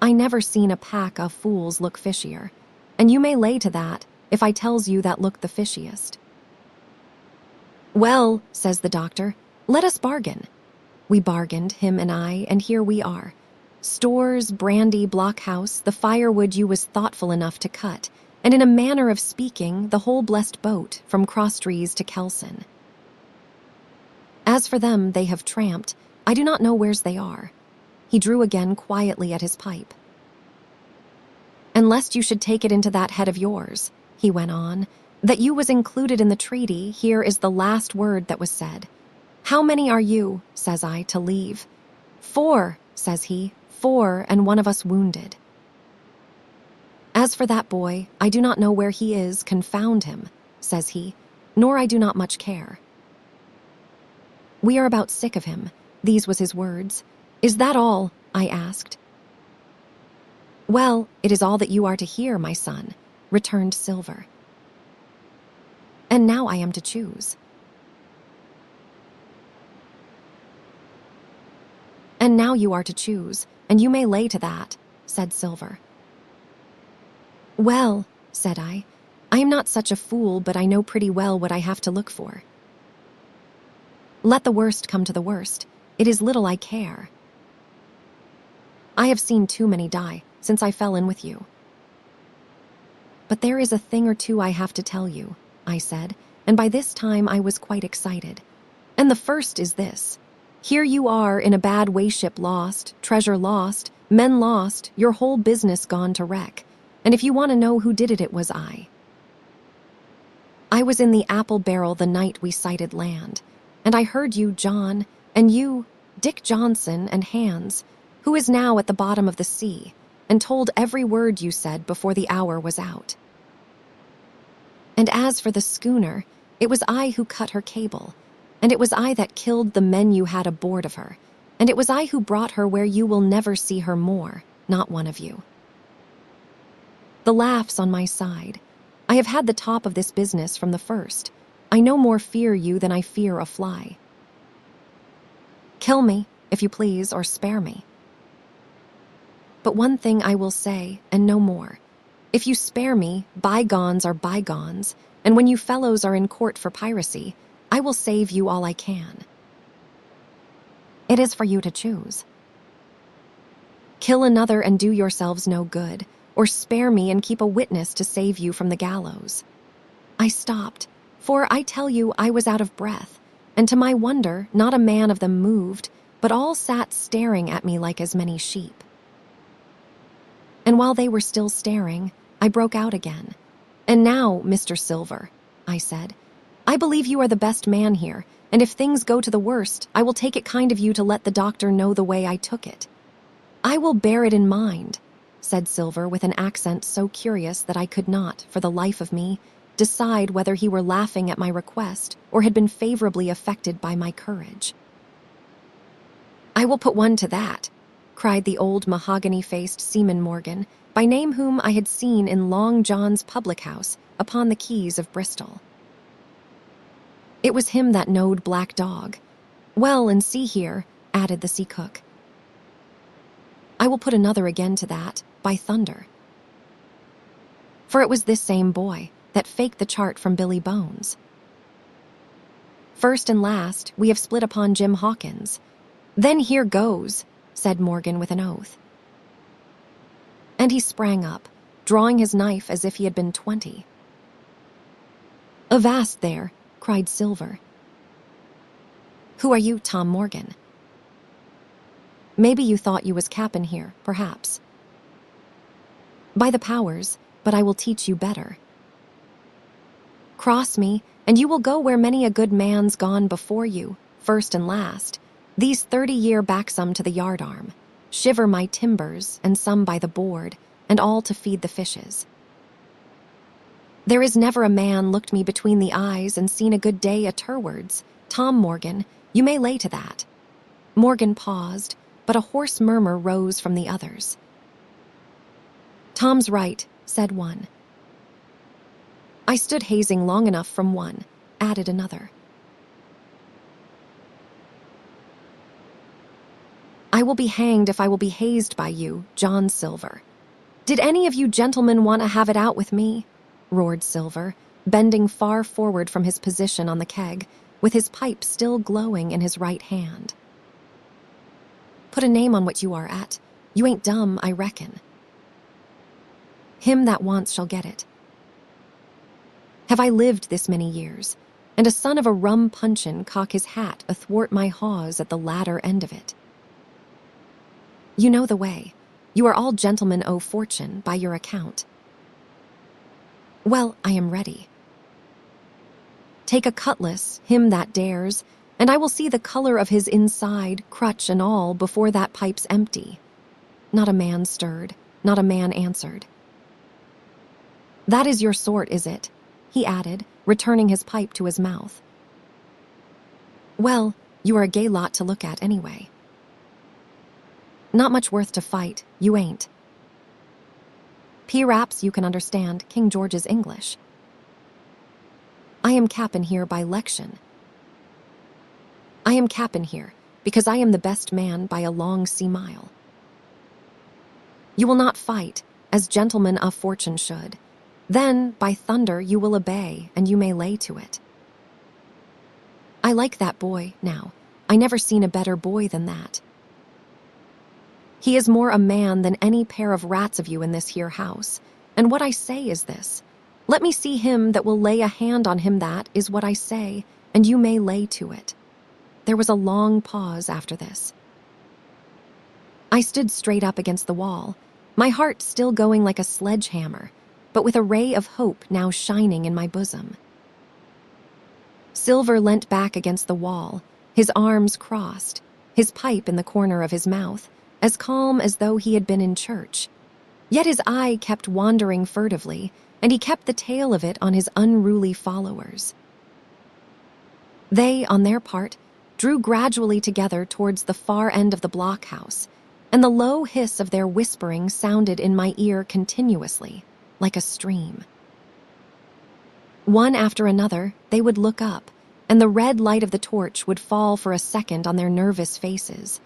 I never seen a pack of fools look fishier, and you may lay to that if I tells you that looked the fishiest. Well, says the doctor, let us bargain. We bargained, him and I, and here we are. Stores, brandy, blockhouse, the firewood you was thoughtful enough to cut, and in a manner of speaking, the whole blessed boat from Crosstrees to Kelson. As for them, they have tramped. I do not know where's they are." He drew again quietly at his pipe. "And lest you should take it into that head of yours," he went on, "that you was included in the treaty, here is the last word that was said. 'How many are you,' says I, 'to leave?' 4, says he, 4, and one of us wounded. As for that boy, I do not know where he is, confound him, says he, nor I do not much care. We are about sick of him," these was his words. "Is that all?" I asked. "Well, it is all that you are to hear, my son," returned Silver. "And now I am to choose." "And now you are to choose, and you may lay to that," said Silver. "Well," said I am not such a fool, but I know pretty well what I have to look for. Let the worst come to the worst. It is little I care. I have seen too many die since I fell in with you. But there is a thing or two I have to tell you," I said, and by this time I was quite excited. "And the first is this. Here you are in a bad way, ship lost, treasure lost, men lost, your whole business gone to wreck. And if you want to know who did it, it was I. I was in the Apple Barrel the night we sighted land, and I heard you, John, and you, Dick Johnson, and Hans, who is now at the bottom of the sea, and told every word you said before the hour was out. And as for the schooner, it was I who cut her cable, and it was I that killed the men you had aboard of her, and it was I who brought her where you will never see her more, not one of you. The laugh's on my side. I have had the top of this business from the first. I no more fear you than I fear a fly. Kill me, if you please, or spare me. But one thing I will say, and no more. If you spare me, bygones are bygones, and when you fellows are in court for piracy, I will save you all I can. It is for you to choose. Kill another and do yourselves no good, or spare me and keep a witness to save you from the gallows." I stopped, For I tell you I was out of breath, and to my wonder not a man of them moved, but all sat staring at me like as many sheep. And while they were still staring, I broke out again. "And now, Mr. Silver," I said, "I believe you are the best man here, and if things go to the worst, I will take it kind of you to let the doctor know the way I took it." "I will bear it in mind," said Silver with an accent so curious that I could not, for the life of me, decide whether he were laughing at my request or had been favorably affected by my courage. "I will put one to that," cried the old mahogany-faced Seaman Morgan, by name whom I had seen in Long John's public house upon the quays of Bristol. It was him that knowed Black Dog. "Well, and see here," added the sea cook, "I will put another again to that, by thunder. For it was this same boy that faked the chart from Billy Bones. First and last, we have split upon Jim Hawkins. Then here goes," said Morgan with an oath. And he sprang up, drawing his knife as if he had been 20. "Avast there," cried Silver. "Who are you, Tom Morgan? Maybe you thought you was cap'n here, perhaps. By the powers, but I will teach you better. Cross me, and you will go where many a good man's gone before you, first and last, these 30-year backsome to the yardarm, shiver my timbers, and some by the board, and all to feed the fishes. There is never a man looked me between the eyes and seen a good day a terwards, Tom Morgan, you may lay to that." Morgan paused, but a hoarse murmur rose from the others. "Tom's right," said one. "I stood hazing long enough from one," added another. "I will be hanged if I will be hazed by you, John Silver. Did any of you gentlemen want to have it out with me?" roared Silver, bending far forward from his position on the keg, with his pipe still glowing in his right hand. "Put a name on what you are at. You ain't dumb, I reckon. Him that wants shall get it. Have I lived this many years, and a son of a rum punchin cock his hat athwart my hawse at the latter end of it? You know the way. You are all gentlemen o' fortune, by your account. Well, I am ready. Take a cutlass, him that dares, and I will see the color of his inside, crutch and all, before that pipe's empty." Not a man stirred, not a man answered. "That is your sort, is it?" he added, returning his pipe to his mouth. "Well, you are a gay lot to look at anyway. Not much worth to fight, you ain't. P'raps you can understand King George's English. I am cap'n here by 'lection. I am cap'n here because I am the best man by a long sea mile. You will not fight, as gentlemen of fortune should. Then, by thunder, you will obey, and you may lay to it. I like that boy, now. I never seen a better boy than that. He is more a man than any pair of rats of you in this here house, and what I say is this. Let me see him that will lay a hand on him, that is what I say, and you may lay to it." There was a long pause after this. I stood straight up against the wall, my heart still going like a sledgehammer, but with a ray of hope now shining in my bosom. Silver leant back against the wall, his arms crossed, his pipe in the corner of his mouth, as calm as though he had been in church. Yet his eye kept wandering furtively, and he kept the tail of it on his unruly followers. They, on their part, drew gradually together towards the far end of the blockhouse, and the low hiss of their whispering sounded in my ear continuously, like a stream. One after another, they would look up, and the red light of the torch would fall for a second on their nervous faces.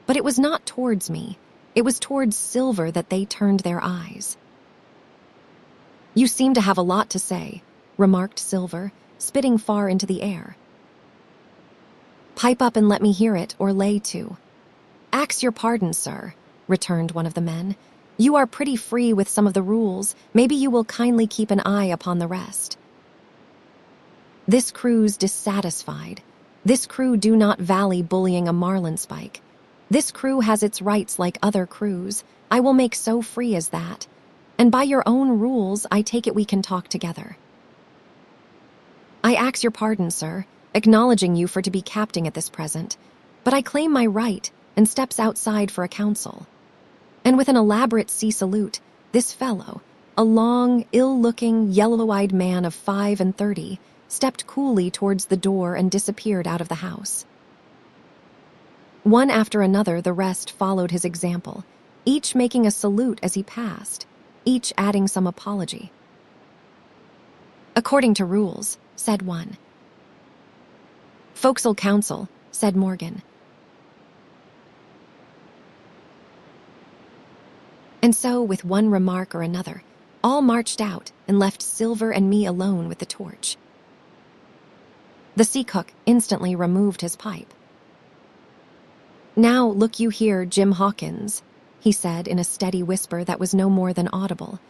But it was not towards me. It was towards Silver that they turned their eyes. "You seem to have a lot to say," remarked Silver, spitting far into the air. "Pipe up and let me hear it, or lay to." "Ax your pardon, sir," returned one of the men. "You are pretty free with some of the rules. Maybe you will kindly keep an eye upon the rest." This crew's dissatisfied. This crew do not valley bullying a marlinspike. This crew has its rights like other crews. I will make so free as that. And by your own rules, I take it we can talk together. I ask your pardon, sir, acknowledging you for to be captain at this present, but I claim my right and steps outside for a council. And with an elaborate sea salute, this fellow, a long, ill-looking, yellow-eyed man of 35, stepped coolly towards the door and disappeared out of the house. One after another, the rest followed his example, each making a salute as he passed, each adding some apology. According to rules, said one. Forecastle council, said Morgan. And so, with one remark or another, all marched out and left Silver and me alone with the torch. The sea cook instantly removed his pipe. Now look you here, Jim Hawkins, he said in a steady whisper that was no more than audible.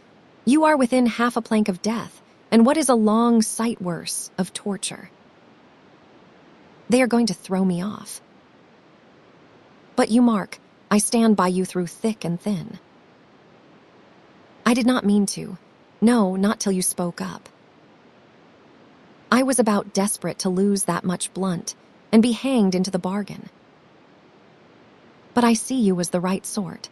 You are within half a plank of death, and what is a long sight worse of torture? They are going to throw me off. But you mark, I stand by you through thick and thin. I did not mean to. No, not till you spoke up. I was about desperate to lose that much blunt and be hanged into the bargain. But I see you as the right sort.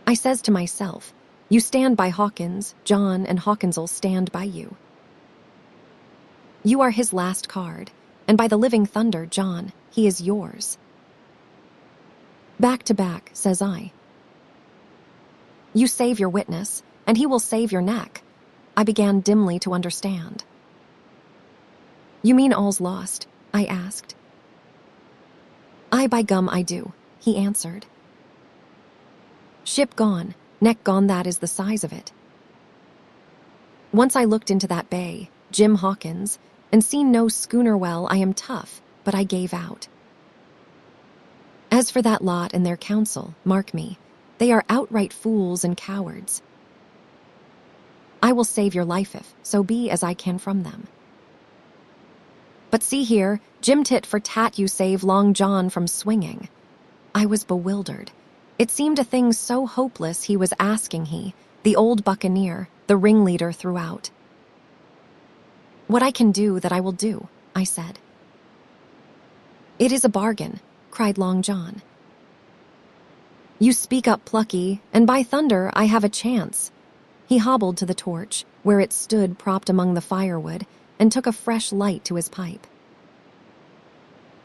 I says to myself, you stand by Hawkins, John and Hawkins'll stand by you. You are his last card, and by the living thunder, John, he is yours. Back to back, says I. You save your witness, and he will save your neck. I began dimly to understand. You mean all's lost? I asked. Aye, by gum, I do, he answered. Ship gone, neck gone, that is the size of it. Once I looked into that bay, Jim Hawkins, and seen no schooner. Well, I am tough, but I gave out. As for that lot and their counsel, mark me, they are outright fools and cowards. I will save your life if so be as I can from them. But see here, Jim tit for tat, you save Long John from swinging. I was bewildered. It seemed a thing so hopeless he was asking the old buccaneer, the ringleader throughout. What I can do, that I will do, I said. It is a bargain, cried Long John. You speak up, Plucky, and by thunder, I have a chance. He hobbled to the torch, where it stood propped among the firewood, and took a fresh light to his pipe.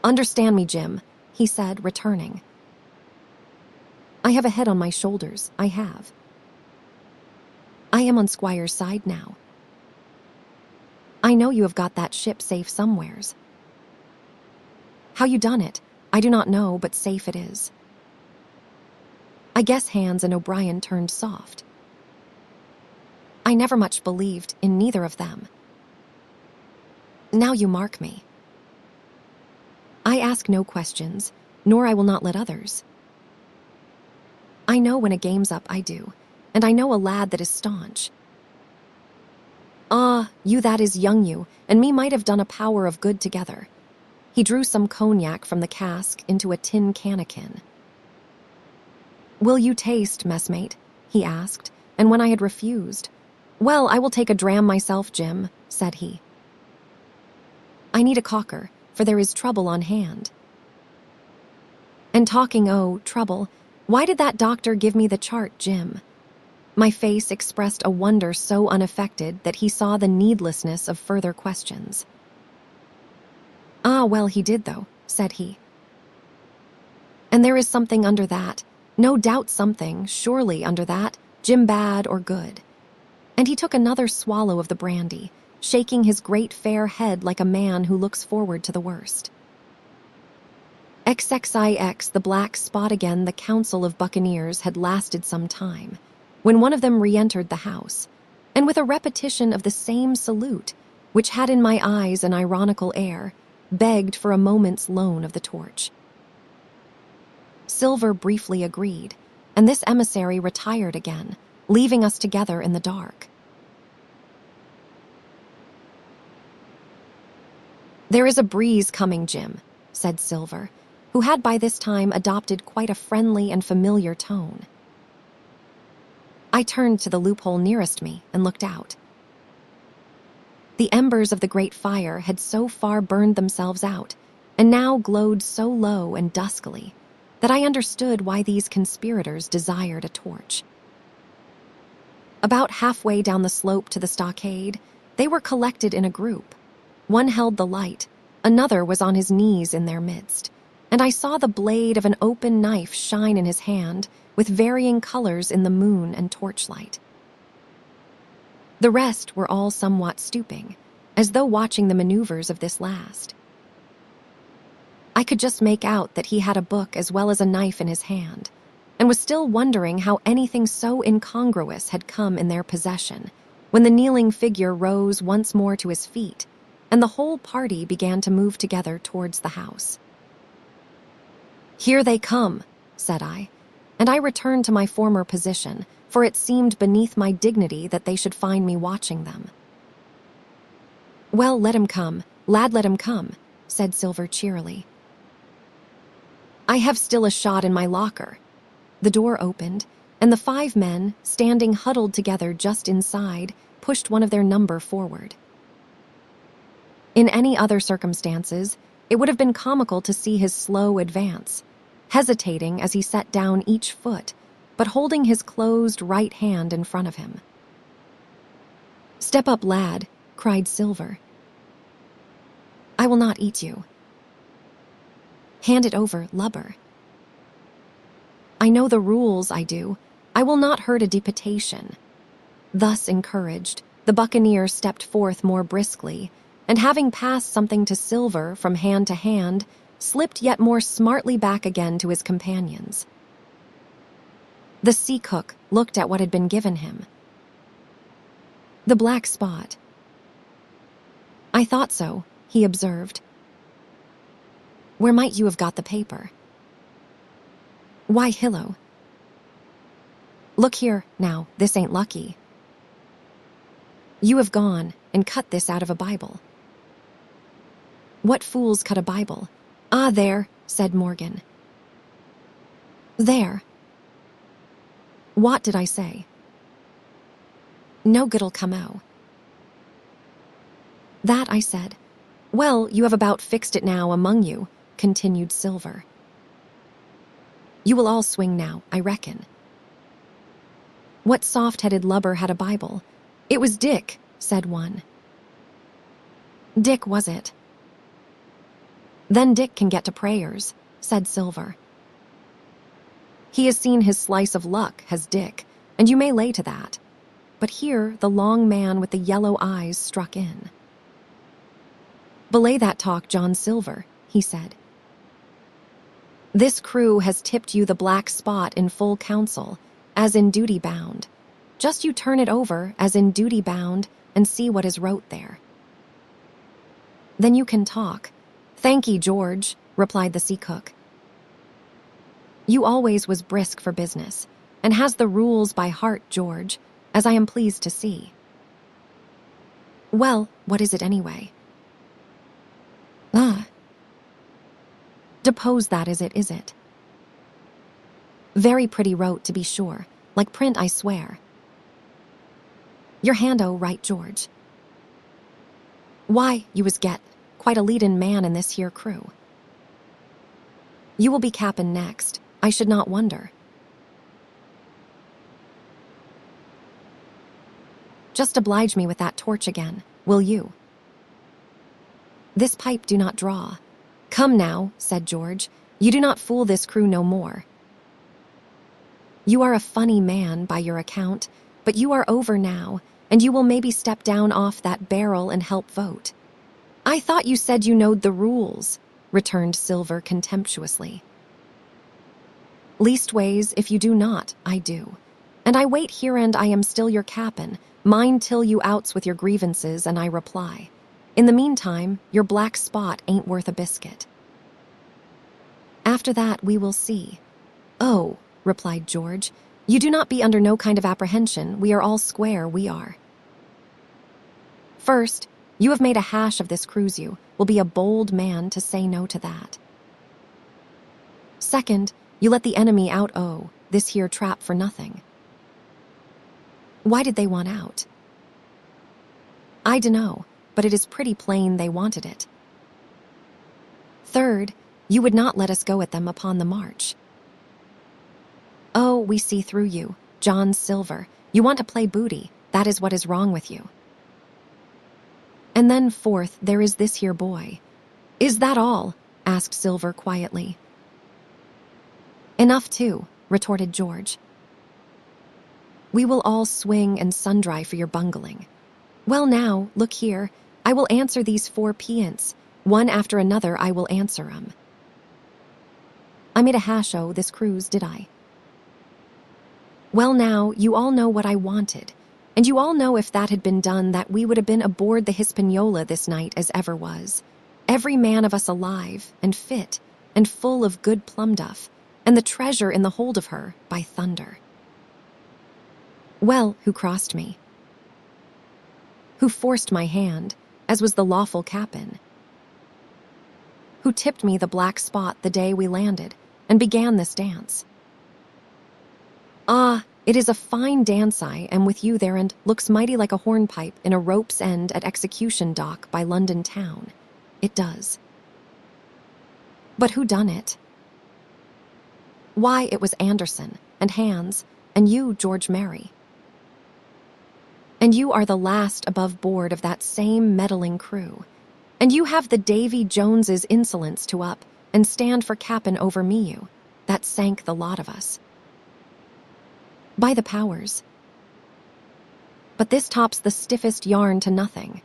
Understand me, Jim, he said, returning. I have a head on my shoulders, I have. I am on Squire's side now. I know you have got that ship safe somewheres. How you done it, I do not know, but safe it is. I guess Hans and O'Brien turned soft. I never much believed in neither of them. Now you mark me. I ask no questions, nor I will not let others. I know when a game's up, I do, and I know a lad that is staunch. Ah, you that is young you, and me might have done a power of good together. He drew some cognac from the cask into a tin cannikin. Will you taste, messmate? He asked, and when I had refused, well, I will take a dram myself, Jim, said he. I need a cocker, for there is trouble on hand. And talking trouble, why did that doctor give me the chart, Jim? My face expressed a wonder so unaffected that he saw the needlessness of further questions. Ah, well, he did, though, said he. And there is something under that, no doubt something, surely under that, Jim, bad or good. And he took another swallow of the brandy, shaking his great fair head like a man who looks forward to the worst. XXIX, the black spot again, the council of buccaneers had lasted some time, when one of them re-entered the house, and with a repetition of the same salute, which had in my eyes an ironical air, begged for a moment's loan of the torch. Silver briefly agreed, and this emissary retired again, leaving us together in the dark. "There is a breeze coming, Jim," said Silver, who had by this time adopted quite a friendly and familiar tone. I turned to the loophole nearest me and looked out. The embers of the great fire had so far burned themselves out, and now glowed so low and duskily, that I understood why these conspirators desired a torch. About halfway down the slope to the stockade, they were collected in a group. One held the light, another was on his knees in their midst, and I saw the blade of an open knife shine in his hand with varying colors in the moon and torchlight. The rest were all somewhat stooping, as though watching the maneuvers of this last. I could just make out that he had a book as well as a knife in his hand, and was still wondering how anything so incongruous had come in their possession, when the kneeling figure rose once more to his feet, and the whole party began to move together towards the house. "Here they come," said I, and I returned to my former position, for it seemed beneath my dignity that they should find me watching them. "Well, let him come, lad, let him come," said Silver cheerily. "I have still a shot in my locker." The door opened, and the 5 men, standing huddled together just inside, pushed one of their number forward. In any other circumstances, it would have been comical to see his slow advance, hesitating as he set down each foot, but holding his closed right hand in front of him. "Step up, lad," cried Silver. "I will not eat you." "Hand it over, lubber." "I know the rules, I do. I will not hurt a deputation." Thus encouraged, the buccaneer stepped forth more briskly, and having passed something to Silver from hand to hand, slipped yet more smartly back again to his companions. The sea cook looked at what had been given him. "The black spot." "I thought so," he observed. "Where might you have got the paper?" "Why, hillo. Look here, now, this ain't lucky. You have gone and cut this out of a Bible." "What fools cut a Bible?" "Ah, there," said Morgan. "There." "What did I say?" "No good'll come o'." "That I said." "Well, you have about fixed it now among you," continued Silver. "You will all swing now, I reckon." "What soft-headed lubber had a Bible?" "It was Dick," said one. "Dick, was it?" "Then Dick can get to prayers," said Silver. "He has seen his slice of luck, has Dick, and you may lay to that." But here the long man with the yellow eyes struck in. "Belay that talk, John Silver," he said. "This crew has tipped you the black spot in full council, as in duty bound. Just you turn it over as in duty bound and see what is wrote there. Then you can talk." "Thank'ee, George," replied the sea cook. "You always was brisk for business, and has the rules by heart, George, as I am pleased to see." "Well, what is it anyway?" "Ah. Depose that is it? Very pretty wrote, to be sure, like print, I swear. Your hand o' right, George. Why, you was get quite a leadin' man in this here crew. You will be cap'n next, I should not wonder. Just oblige me with that torch again, will you? This pipe do not draw." "Come now," said George, "you do not fool this crew no more. You are a funny man by your account, but you are over now, and you will maybe step down off that barrel and help vote." "I thought you said you knowed the rules," returned Silver contemptuously. "Leastways, if you do not, I do. And I wait here and I am still your cap'n, mind till you outs with your grievances and I reply. In the meantime, your black spot ain't worth a biscuit. After that we will see." "Oh," replied George, "you do not be under no kind of apprehension, we are all square, we are. First, You have made a hash of this cruise. You will be a bold man to say no to that. Second, you let the enemy out this here trap for nothing. Why did they want out? I dunno, but it is pretty plain they wanted it. Third, you would not let us go at them upon the march. Oh, we see through you, John Silver. You want to play booty. That is what is wrong with you. And then fourth, there is this here boy. Is that all? Asked Silver quietly. Enough too, retorted George. We will all swing and sundry for your bungling. Well now, look here, I will answer these 4 peants. One after another I will answer 'em. I made a hash o' this cruise, did I? Well now, you all know what I wanted, and you all know if that had been done that we would have been aboard the Hispaniola this night as ever was. Every man of us alive, and fit, and full of good plum duff, and the treasure in the hold of her, by thunder. Well, who crossed me? Who forced my hand, as was the lawful captain? Who tipped me the black spot the day we landed, and began this dance? Ah, it is a fine dance I am with you there, and looks mighty like a hornpipe in a rope's end at execution dock by London town. It does. But who done it? Why, it was Anderson, and Hans, and you, George Mary. And you are the last above board of that same meddling crew. And you have the Davy Jones's insolence to up and stand for cap'n over me, you. That sank the lot of us. By the powers. But this tops the stiffest yarn to nothing.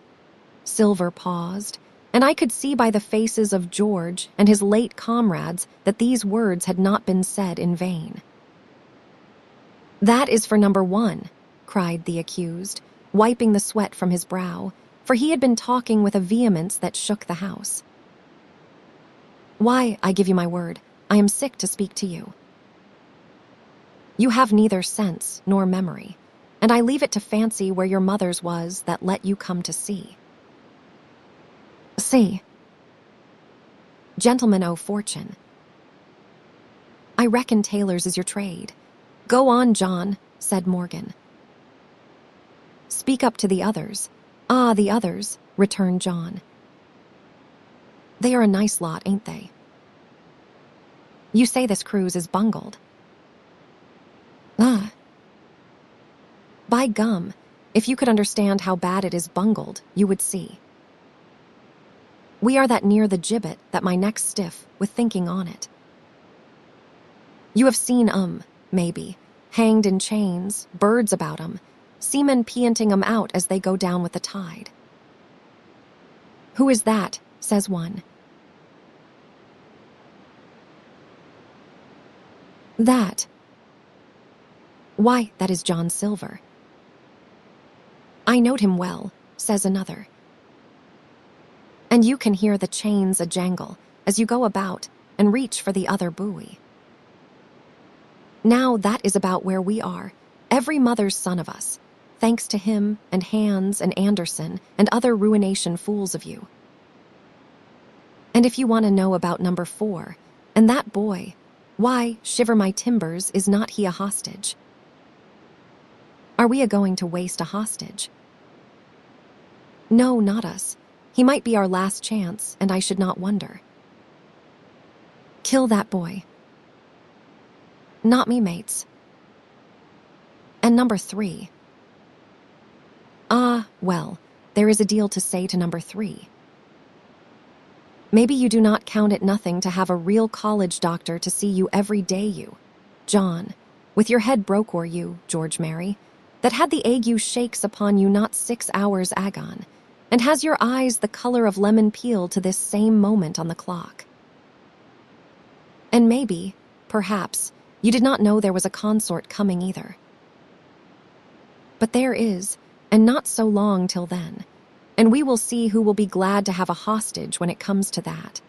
Silver paused, and I could see by the faces of George and his late comrades that these words had not been said in vain. That is for number 1, cried the accused, wiping the sweat from his brow, for he had been talking with a vehemence that shook the house. Why, I give you my word, I am sick to speak to you. You have neither sense nor memory, and I leave it to fancy where your mother's was that let you come to see. See. Gentlemen owe fortune. I reckon tailors is your trade. Go on, John, said Morgan. Speak up to the others. Ah, the others, returned John. They are a nice lot, ain't they? You say this cruise is bungled. Ah. By gum, if you could understand how bad it is bungled, you would see. We are that near the gibbet that my neck's stiff with thinking on it. You have seen maybe, hanged in chains, birds about 'em, seamen peanting 'em out as they go down with the tide. Who is that? Says one. That. Why, that is John Silver. I knowed him well, says another. And you can hear the chains a-jangle as you go about and reach for the other buoy. Now that is about where we are, every mother's son of us, thanks to him and Hans and Anderson and other ruination fools of you. And if you want to know about number 4, and that boy, why, shiver my timbers, is not he a hostage? Are we a-going to waste a hostage? No, not us. He might be our last chance, and I should not wonder. Kill that boy. Not me, mates. And number 3. Ah, well, there is a deal to say to number 3. Maybe you do not count it nothing to have a real college doctor to see you every day, you, John, with your head broke, or you, George Mary, that had the ague shakes upon you not 6 hours agone, and has your eyes the color of lemon peel to this same moment on the clock. And maybe, perhaps, you did not know there was a consort coming either. But there is, and not so long till then, and we will see who will be glad to have a hostage when it comes to that.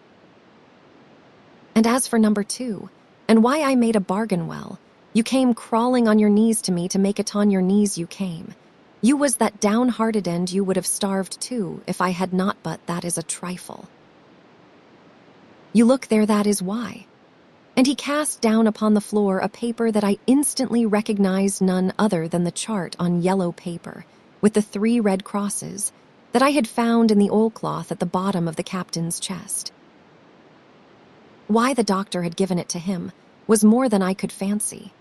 And as for number 2, and why I made a bargain, well, you came crawling on your knees to me to make it on your knees you came. You was that downhearted and you would have starved too if I had not, but that is a trifle. You look there, that is why. And he cast down upon the floor a paper that I instantly recognized none other than the chart on yellow paper, with the 3 red crosses, that I had found in the oilcloth at the bottom of the captain's chest. Why the doctor had given it to him was more than I could fancy.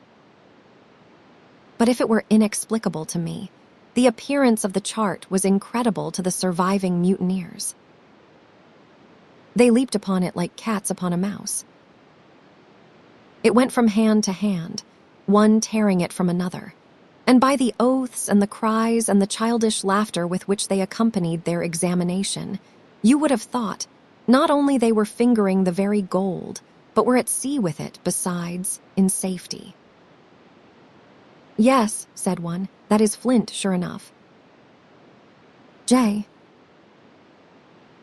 But if it were inexplicable to me, the appearance of the chart was incredible to the surviving mutineers. They leaped upon it like cats upon a mouse. It went from hand to hand, one tearing it from another, and by the oaths and the cries and the childish laughter with which they accompanied their examination, you would have thought not only they were fingering the very gold, but were at sea with it, besides, in safety. "Yes," said one, "that is flint, sure enough. J.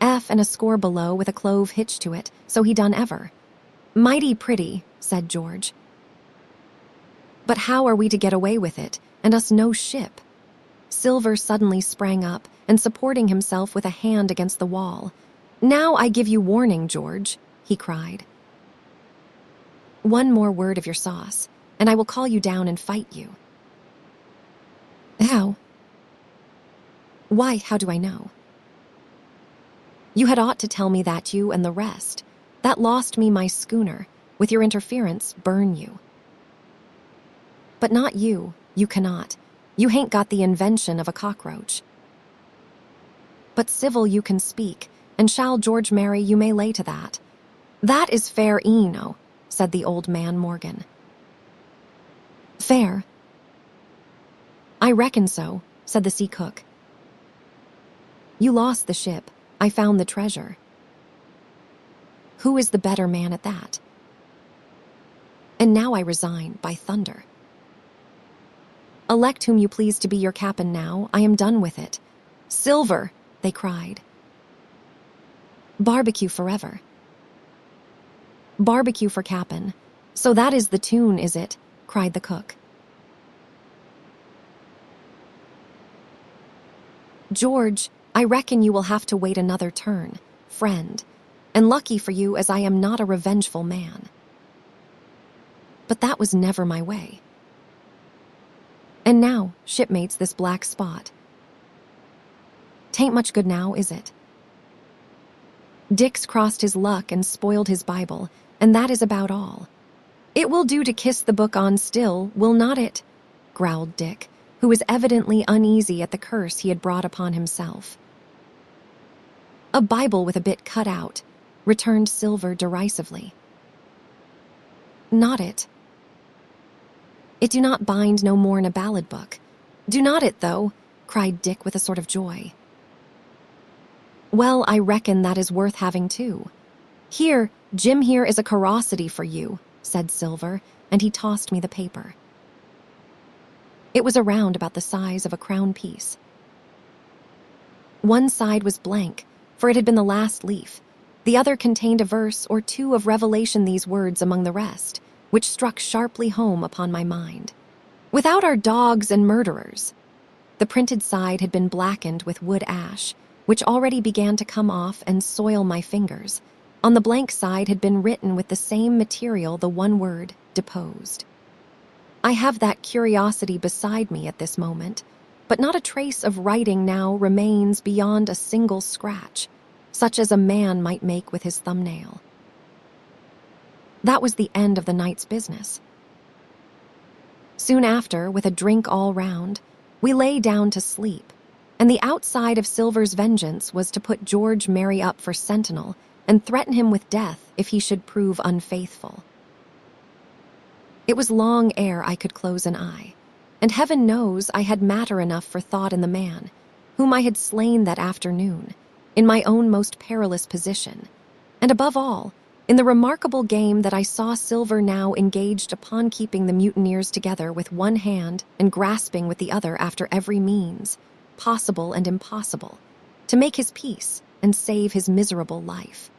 F and a score below with a clove hitched to it, so he done ever." "Mighty pretty," said George. "But how are we to get away with it, and us no ship?" Silver suddenly sprang up, and supporting himself with a hand against the wall. "Now I give you warning, George," he cried. "One more word of your sauce, and I will call you down and fight you." "How?" "Why, how do I know?" "You had ought to tell me that, you and the rest. That lost me my schooner. With your interference, burn you." "But not you. You cannot. You hain't got the invention of a cockroach." "But civil you can speak, and shall George marry, you may lay to that." "That is fair eno," said the old man Morgan. "Fair? I reckon so," said the sea cook. "You lost the ship. I found the treasure. Who is the better man at that? And now I resign, by thunder. Elect whom you please to be your captain now. I am done with it." "Silver!" they cried. "Barbecue forever." "Barbecue for cap'n. So that is the tune, is it?" cried the cook. "George, I reckon you will have to wait another turn, friend, and lucky for you as I am not a revengeful man. But that was never my way. And now, shipmates, this black spot. 'Tain't much good now, is it? Dick's crossed his luck and spoiled his Bible, and that is about all. It will do to kiss the book on still, will not it?" growled Dick, who was evidently uneasy at the curse he had brought upon himself. "A Bible with a bit cut out," returned Silver derisively. "Not it. It do not bind no more'n a ballad book. Do not it, though?" cried Dick with a sort of joy. "Well, I reckon that is worth having too. Here, Jim here is a curiosity for you," said Silver, and he tossed me the paper. It was around about the size of a crown piece. One side was blank, for it had been the last leaf. The other contained a verse or two of Revelation, these words among the rest, which struck sharply home upon my mind. "Without our dogs and murderers." The printed side had been blackened with wood ash, which already began to come off and soil my fingers. On the blank side had been written with the same material the one word, "deposed." I have that curiosity beside me at this moment, but not a trace of writing now remains beyond a single scratch, such as a man might make with his thumbnail. That was the end of the night's business. Soon after, with a drink all round, we lay down to sleep, and the outside of Silver's vengeance was to put George Merry up for sentinel and threaten him with death if he should prove unfaithful. It was long ere I could close an eye, and heaven knows I had matter enough for thought in the man, whom I had slain that afternoon, in my own most perilous position, and above all, in the remarkable game that I saw Silver now engaged upon, keeping the mutineers together with one hand and grasping with the other after every means, possible and impossible, to make his peace and save his miserable life.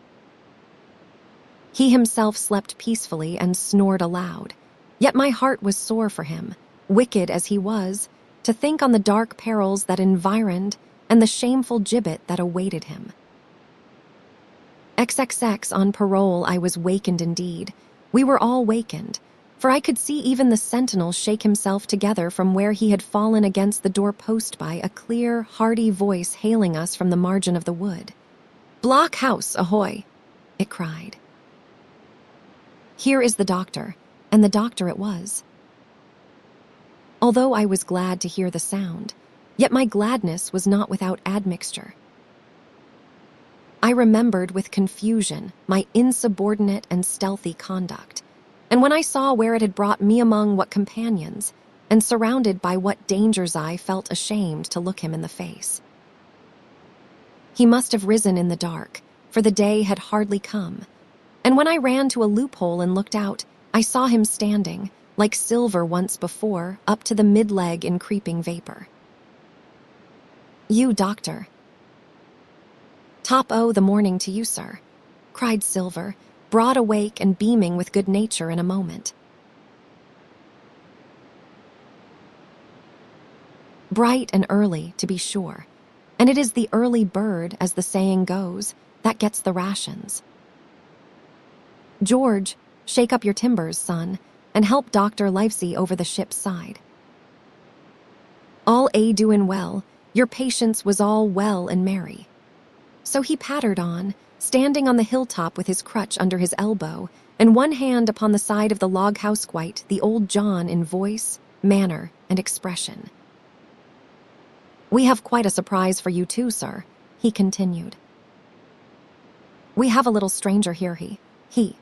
He himself slept peacefully and snored aloud, yet my heart was sore for him, wicked as he was, to think on the dark perils that environed and the shameful gibbet that awaited him. XXX on parole, I was wakened indeed. We were all wakened, for I could see even the sentinel shake himself together from where he had fallen against the door-post by a clear, hearty voice hailing us from the margin of the wood. "Blockhouse, ahoy!" it cried. "Here is the doctor," and the doctor it was. Although I was glad to hear the sound, yet my gladness was not without admixture. I remembered with confusion my insubordinate and stealthy conduct, and when I saw where it had brought me among what companions, and surrounded by what dangers, I felt ashamed to look him in the face. He must have risen in the dark, for the day had hardly come, and when I ran to a loophole and looked out, I saw him standing, like silver once before, up to the mid-leg in creeping vapor. "You, doctor." "Top o' the morning to you, sir," cried Silver, broad awake and beaming with good nature in a moment. Bright and early, to be sure, and it is the early bird, as the saying goes, that gets the rations. "George, shake up your timbers, son, and help Dr. Livesey over the ship's side." "All a doin' well, your patience was all well and merry." So he pattered on, standing on the hilltop with his crutch under his elbow, and one hand upon the side of the log-house, quite the old John in voice, manner, and expression. "We have quite a surprise for you too, sir," he continued. "We have a little stranger here, he.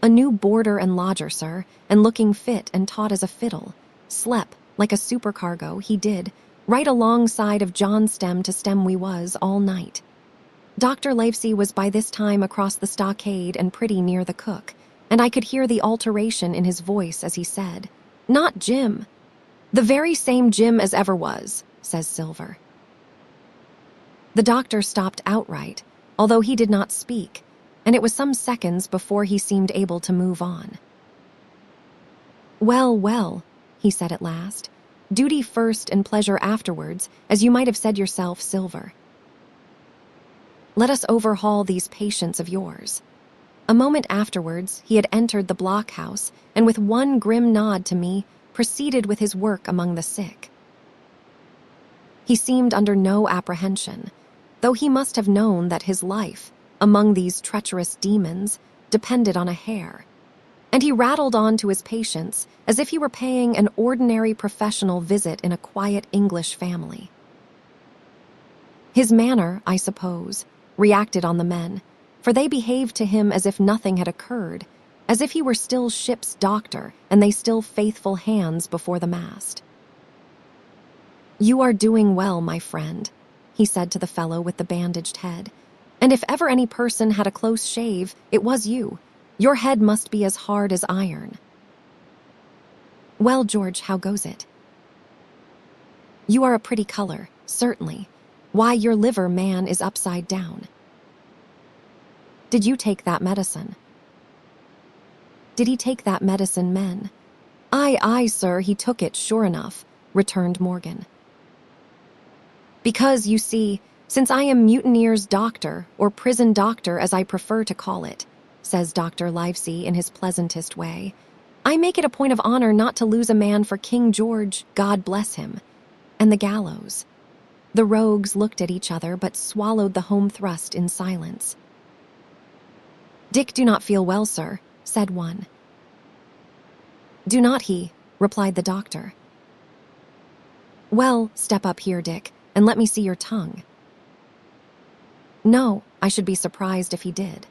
A new boarder and lodger, sir, and looking fit and taut as a fiddle. Slep, like a supercargo, he did, right alongside of John stem to stem we was all night. Dr. Livesey was by this time across the stockade and pretty near the cook, and I could hear the alteration in his voice as he said, 'Not Jim.' 'The very same Jim as ever was,' says Silver." The doctor stopped outright, although he did not speak, and it was some seconds before he seemed able to move on. "Well, well," he said at last, "duty first and pleasure afterwards, as you might have said yourself, Silver. Let us overhaul these patients of yours." A moment afterwards, he had entered the blockhouse, and with one grim nod to me, proceeded with his work among the sick. He seemed under no apprehension, though he must have known that his life, among these treacherous demons, depended on a hair, and he rattled on to his patients as if he were paying an ordinary professional visit in a quiet English family. His manner, I suppose, reacted on the men, for they behaved to him as if nothing had occurred, as if he were still ship's doctor and they still faithful hands before the mast. "You are doing well, my friend," he said to the fellow with the bandaged head, "and if ever any person had a close shave, it was you. Your head must be as hard as iron." "Well, George, how goes it?" "You are a pretty color, certainly. Why, your liver, man, is upside down." "Did you take that medicine?" "Did he take that medicine, men?" "Aye, aye, sir, he took it, sure enough," returned Morgan. "Because, you see, since I am mutineer's doctor, or prison doctor as I prefer to call it," says Dr. Livesey in his pleasantest way, "I make it a point of honor not to lose a man for King George, God bless him, and the gallows." The rogues looked at each other but swallowed the home thrust in silence. "Dick do not feel well, sir," said one. "Do not he?" replied the doctor. "Well, step up here, Dick, and let me see your tongue." "No, I should be surprised if he did."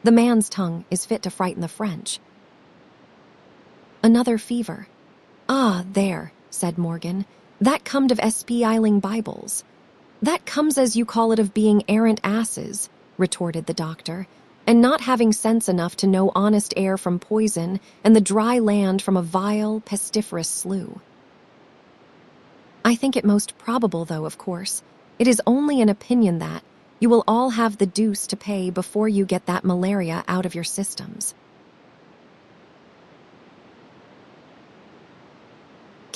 "The man's tongue is fit to frighten the French." "Another fever." "Ah, there," said Morgan, "that comed of espeiling Bibles." "That comes, as you call it, of being errant asses," retorted the doctor, "and not having sense enough to know honest air from poison and the dry land from a vile, pestiferous slough. I think it most probable, though, of course, it is only an opinion that you will all have the deuce to pay before you get that malaria out of your systems."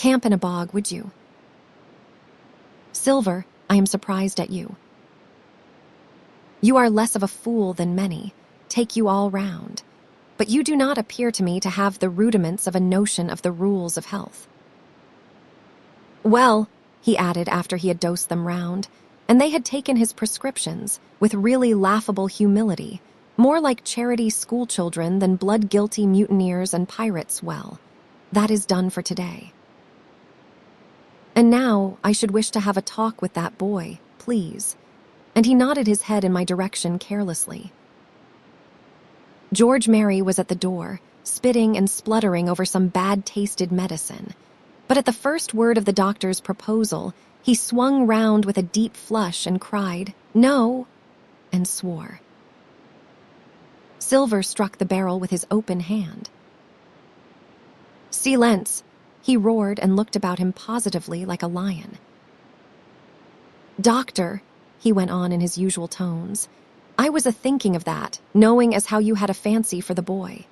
Camp in a bog, would you? Silver, I am surprised at you. You are less of a fool than many, take you all round, but you do not appear to me to have the rudiments of a notion of the rules of health. Well, he added after he had dosed them round, and they had taken his prescriptions with really laughable humility, more like charity schoolchildren than blood-guilty mutineers and pirates. Well, that is done for today. And now I should wish to have a talk with that boy, please. And he nodded his head in my direction carelessly. George Mary was at the door, spitting and spluttering over some bad-tasted medicine. But at the first word of the doctor's proposal, he swung round with a deep flush and cried, "No," and swore. Silver struck the barrel with his open hand. "Silence!" he roared and looked about him positively like a lion. "Doctor," he went on in his usual tones, "I was a-thinking of that, knowing as how you had a fancy for the boy.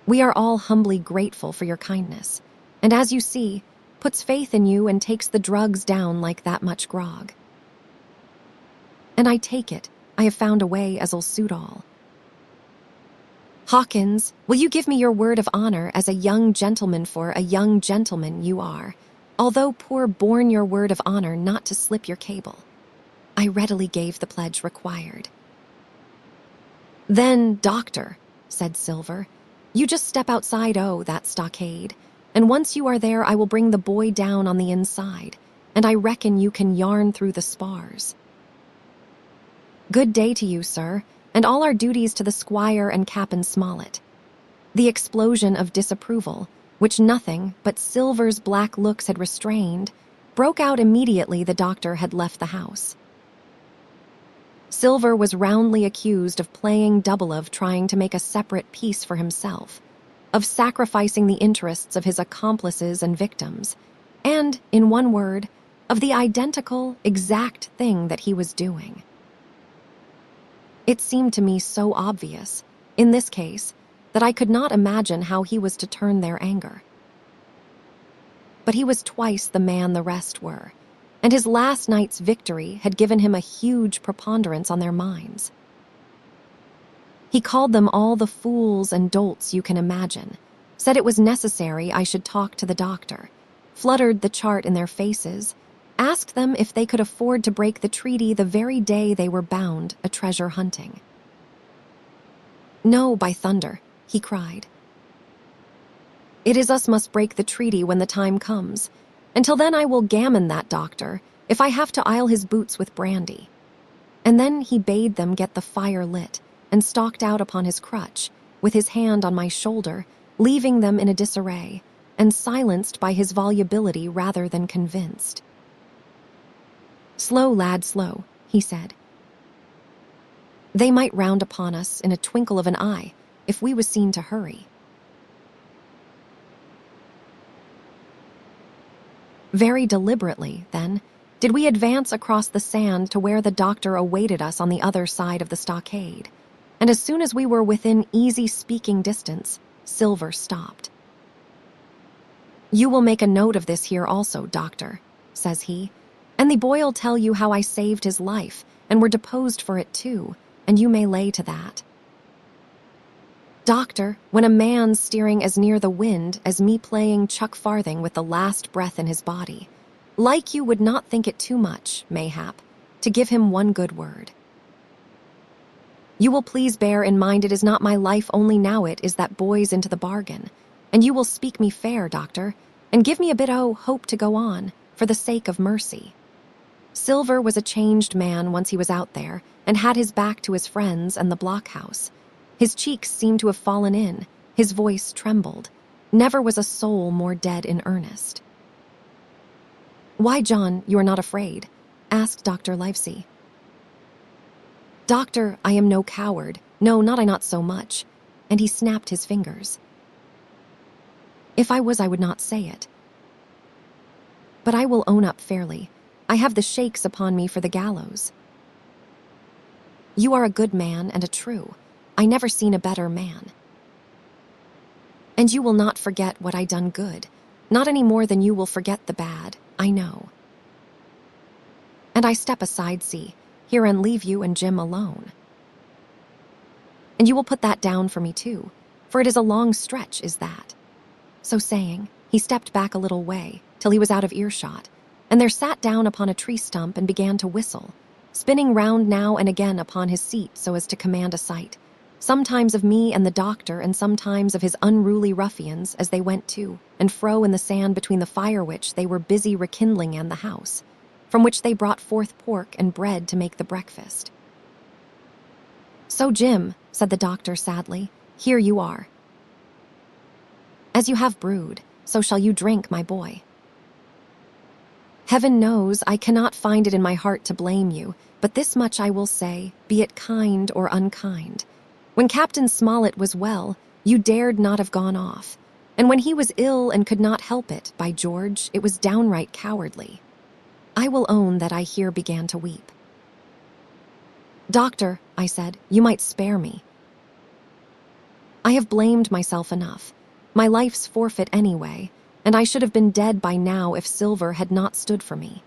We are all humbly grateful for your kindness, and as you see, puts faith in you and takes the drugs down like that much grog. And I take it, I have found a way as'll suit all. Hawkins, will you give me your word of honor as a young gentleman for a young gentleman you are, although poor born your word of honor not to slip your cable?" I readily gave the pledge required. "Then, doctor," said Silver, "you just step outside that stockade, and once you are there I will bring the boy down on the inside, and I reckon you can yarn through the spars. Good day to you, sir, and all our duties to the squire and Cap'n Smollett." The explosion of disapproval, which nothing but Silver's black looks had restrained, broke out immediately the doctor had left the house. Silver was roundly accused of playing double, of trying to make a separate peace for himself, of sacrificing the interests of his accomplices and victims, and, in one word, of the identical, exact thing that he was doing. It seemed to me so obvious, in this case, that I could not imagine how he was to turn their anger. But he was twice the man the rest were, and his last night's victory had given him a huge preponderance on their minds. He called them all the fools and dolts you can imagine, said it was necessary I should talk to the doctor, fluttered the chart in their faces, asked them if they could afford to break the treaty the very day they were bound a treasure hunting. "No, by thunder," he cried. "It is us must break the treaty when the time comes. Until then I will gammon that doctor, if I have to ile his boots with brandy." And then he bade them get the fire lit, and stalked out upon his crutch, with his hand on my shoulder, leaving them in a disarray, and silenced by his volubility rather than convinced. "Slow, lad, slow," he said. "They might round upon us in a twinkle of an eye, if we was seen to hurry." Very deliberately, then, did we advance across the sand to where the doctor awaited us on the other side of the stockade, and as soon as we were within easy speaking distance, Silver stopped. "You will make a note of this here also, doctor," says he, "and the boy'll tell you how I saved his life, and were deposed for it too, and you may lay to that. Doctor, when a man's steering as near the wind as me playing chuck farthing with the last breath in his body, like you would not think it too much, mayhap, to give him one good word. You will please bear in mind it is not my life only now it is that boy's into the bargain, and you will speak me fair, doctor, and give me a bit hope to go on, for the sake of mercy." Silver was a changed man once he was out there, and had his back to his friends and the blockhouse. His cheeks seemed to have fallen in, his voice trembled. Never was a soul more dead in earnest. "Why, John, you are not afraid?" asked Dr. Livesey. "Doctor, I am no coward. No, not so much." And he snapped his fingers. "If I was, I would not say it. But I will own up fairly. I have the shakes upon me for the gallows. You are a good man and a true. I never seen a better man. And you will not forget what I done good. Not any more than you will forget the bad, I know. And I step aside, see, here and leave you and Jim alone. And you will put that down for me too, for it is a long stretch, is that. So saying, he stepped back a little way, till he was out of earshot, and there sat down upon a tree stump and began to whistle, spinning round now and again upon his seat so as to command a sight, sometimes of me and the doctor and sometimes of his unruly ruffians as they went to and fro in the sand between the fire which they were busy rekindling and the house, from which they brought forth pork and bread to make the breakfast. So, Jim, said the doctor sadly, here you are. As you have brewed, so shall you drink, my boy. Heaven knows I cannot find it in my heart to blame you, but this much I will say, be it kind or unkind. When Captain Smollett was well, you dared not have gone off, and when he was ill and could not help it, by George, it was downright cowardly. I will own that I here began to weep. Doctor, I said, you might spare me. I have blamed myself enough. My life's forfeit anyway, and I should have been dead by now if Silver had not stood for me.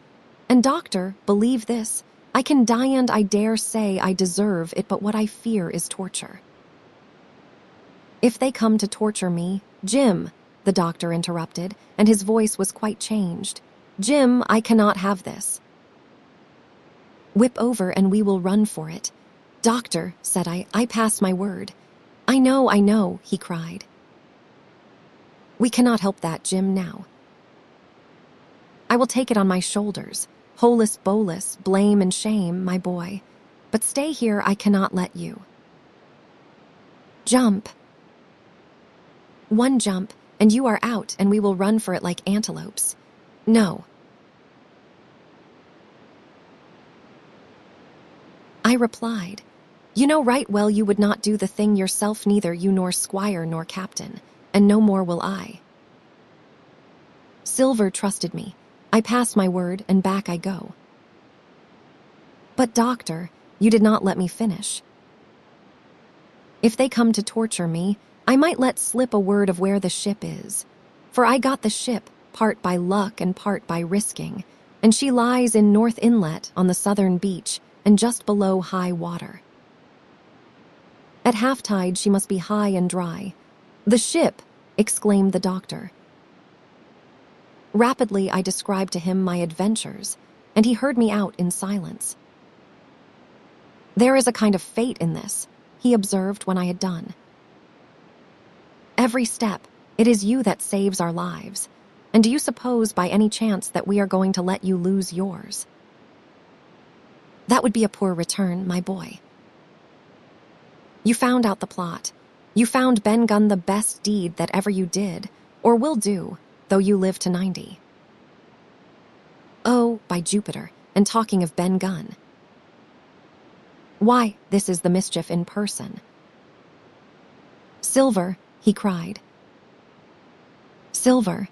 And doctor, believe this, I can die and I dare say I deserve it, but what I fear is torture. If they come to torture me, Jim, the doctor interrupted, and his voice was quite changed. Jim, I cannot have this. Whip over and we will run for it. Doctor, said I pass my word. I know, he cried. We cannot help that, Jim, now. I will take it on my shoulders, holus bolus, blame and shame, my boy. But stay here, I cannot let you. Jump. One jump, and you are out, and we will run for it like antelopes. No. I replied, you know right well you would not do the thing yourself, neither you nor squire nor captain, and no more will I. Silver trusted me. I passed my word, and back I go. But doctor, you did not let me finish. If they come to torture me, I might let slip a word of where the ship is. For I got the ship, part by luck and part by risking, and she lies in North Inlet on the southern beach and just below high water. At half-tide she must be high and dry. The ship, exclaimed the doctor. Rapidly I described to him my adventures, and he heard me out in silence. There is a kind of fate in this, he observed when I had done. Every step, it is you that saves our lives, and do you suppose by any chance that we are going to let you lose yours? That would be a poor return, my boy. You found out the plot. You found Ben Gunn the best deed that ever you did, or will do, though you live to 90. Oh, by Jupiter, and talking of Ben Gunn. Why, this is the mischief in person. Silver, he cried. Silver.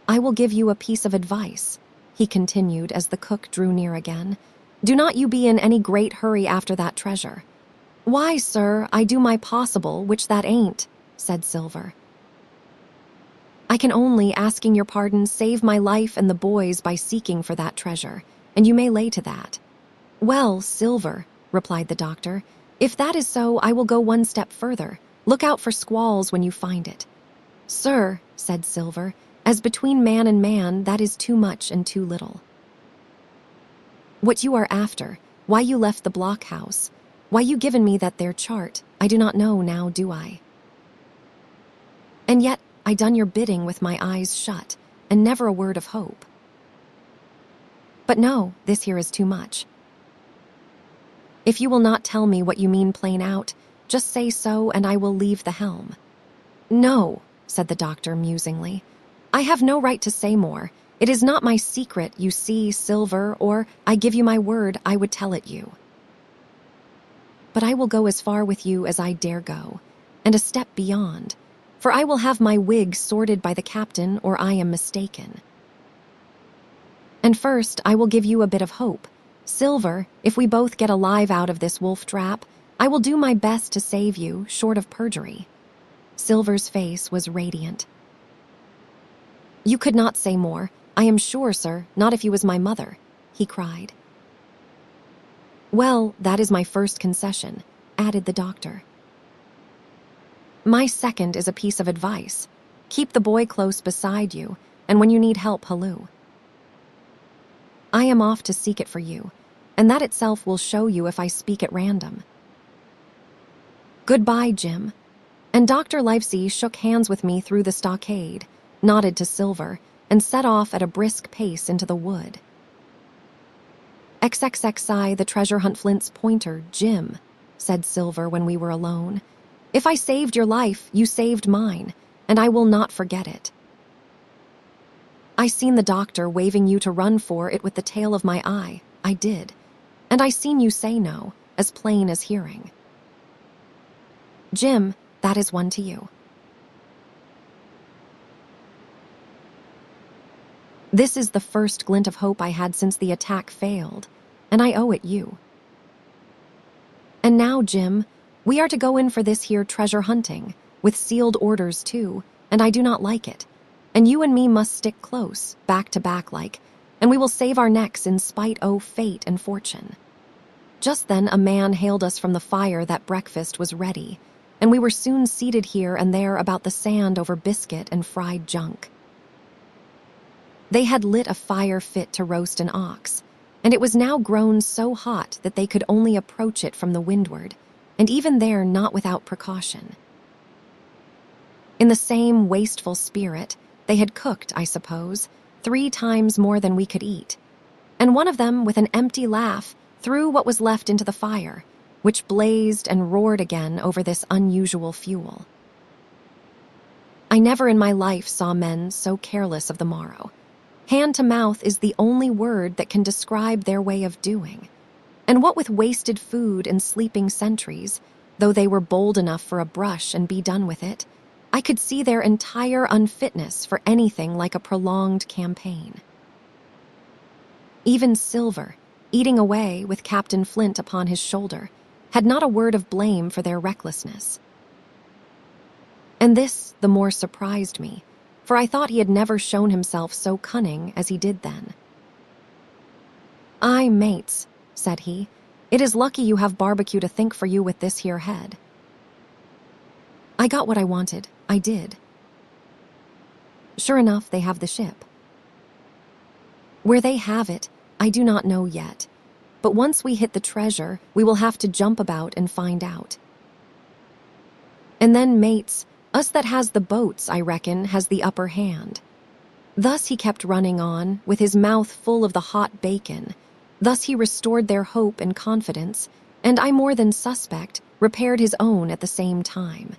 I will give you a piece of advice, he continued as the cook drew near again. Do not you be in any great hurry after that treasure. Why, sir, I do my possible, which that ain't, said Silver. I can only, asking your pardon, save my life and the boys by seeking for that treasure, and you may lay to that. Well, Silver, replied the doctor, if that is so, I will go one step further. Look out for squalls when you find it. Sir, said Silver, as between man and man, that is too much and too little. What you are after, why you left the blockhouse, why you given me that there chart, I do not know now, do I? And yet, I done your bidding with my eyes shut, and never a word of hope. But no, this here is too much. If you will not tell me what you mean plain out, just say so, and I will leave the helm. No, said the doctor musingly. I have no right to say more. It is not my secret, you see, Silver, or I give you my word I would tell it you. But I will go as far with you as I dare go, and a step beyond, for I will have my wig sorted by the captain, or I am mistaken. And first, I will give you a bit of hope. Silver, if we both get alive out of this wolf trap, I will do my best to save you, short of perjury. Silver's face was radiant. "You could not say more. I am sure, sir, not if you was my mother," he cried. "Well, that is my first concession," added the doctor. "My second is a piece of advice. Keep the boy close beside you, and when you need help, halloo. I am off to seek it for you, and that itself will show you if I speak at random. Goodbye, Jim." And Dr. Livesey shook hands with me through the stockade, nodded to Silver, and set off at a brisk pace into the wood. "XXXI, the treasure hunt Flint's pointer, Jim," said Silver when we were alone. "If I saved your life, you saved mine, and I will not forget it. I seen the doctor waving you to run for it with the tail of my eye, I did, and I seen you say no, as plain as hearing. Jim, that is one to you." This is the first glint of hope I had since the attack failed, and I owe it you. And now, Jim, we are to go in for this here treasure hunting, with sealed orders too, and I do not like it. And you and me must stick close, back to back like, and we will save our necks in spite o' fate and fortune. Just then a man hailed us from the fire that breakfast was ready, and we were soon seated here and there about the sand over biscuit and fried junk. They had lit a fire fit to roast an ox, and it was now grown so hot that they could only approach it from the windward, and even there not without precaution. In the same wasteful spirit, they had cooked, I suppose, 3 times more than we could eat, and one of them, with an empty laugh, threw what was left into the fire, which blazed and roared again over this unusual fuel. I never in my life saw men so careless of the morrow. Hand to mouth is the only word that can describe their way of doing. And what with wasted food and sleeping sentries, though they were bold enough for a brush and be done with it, I could see their entire unfitness for anything like a prolonged campaign. Even Silver, eating away with Captain Flint upon his shoulder, had not a word of blame for their recklessness. And this the more surprised me, for I thought he had never shown himself so cunning as he did then. "Aye, mates," said he, "it is lucky you have barbecue to think for you with this here head." I got what I wanted, I did. Sure enough, they have the ship. Where they have it, I do not know yet, but once we hit the treasure, we will have to jump about and find out. And then, mates, us that has the boats, I reckon, has the upper hand. Thus he kept running on, with his mouth full of the hot bacon. Thus he restored their hope and confidence, and I more than suspect, repaired his own at the same time.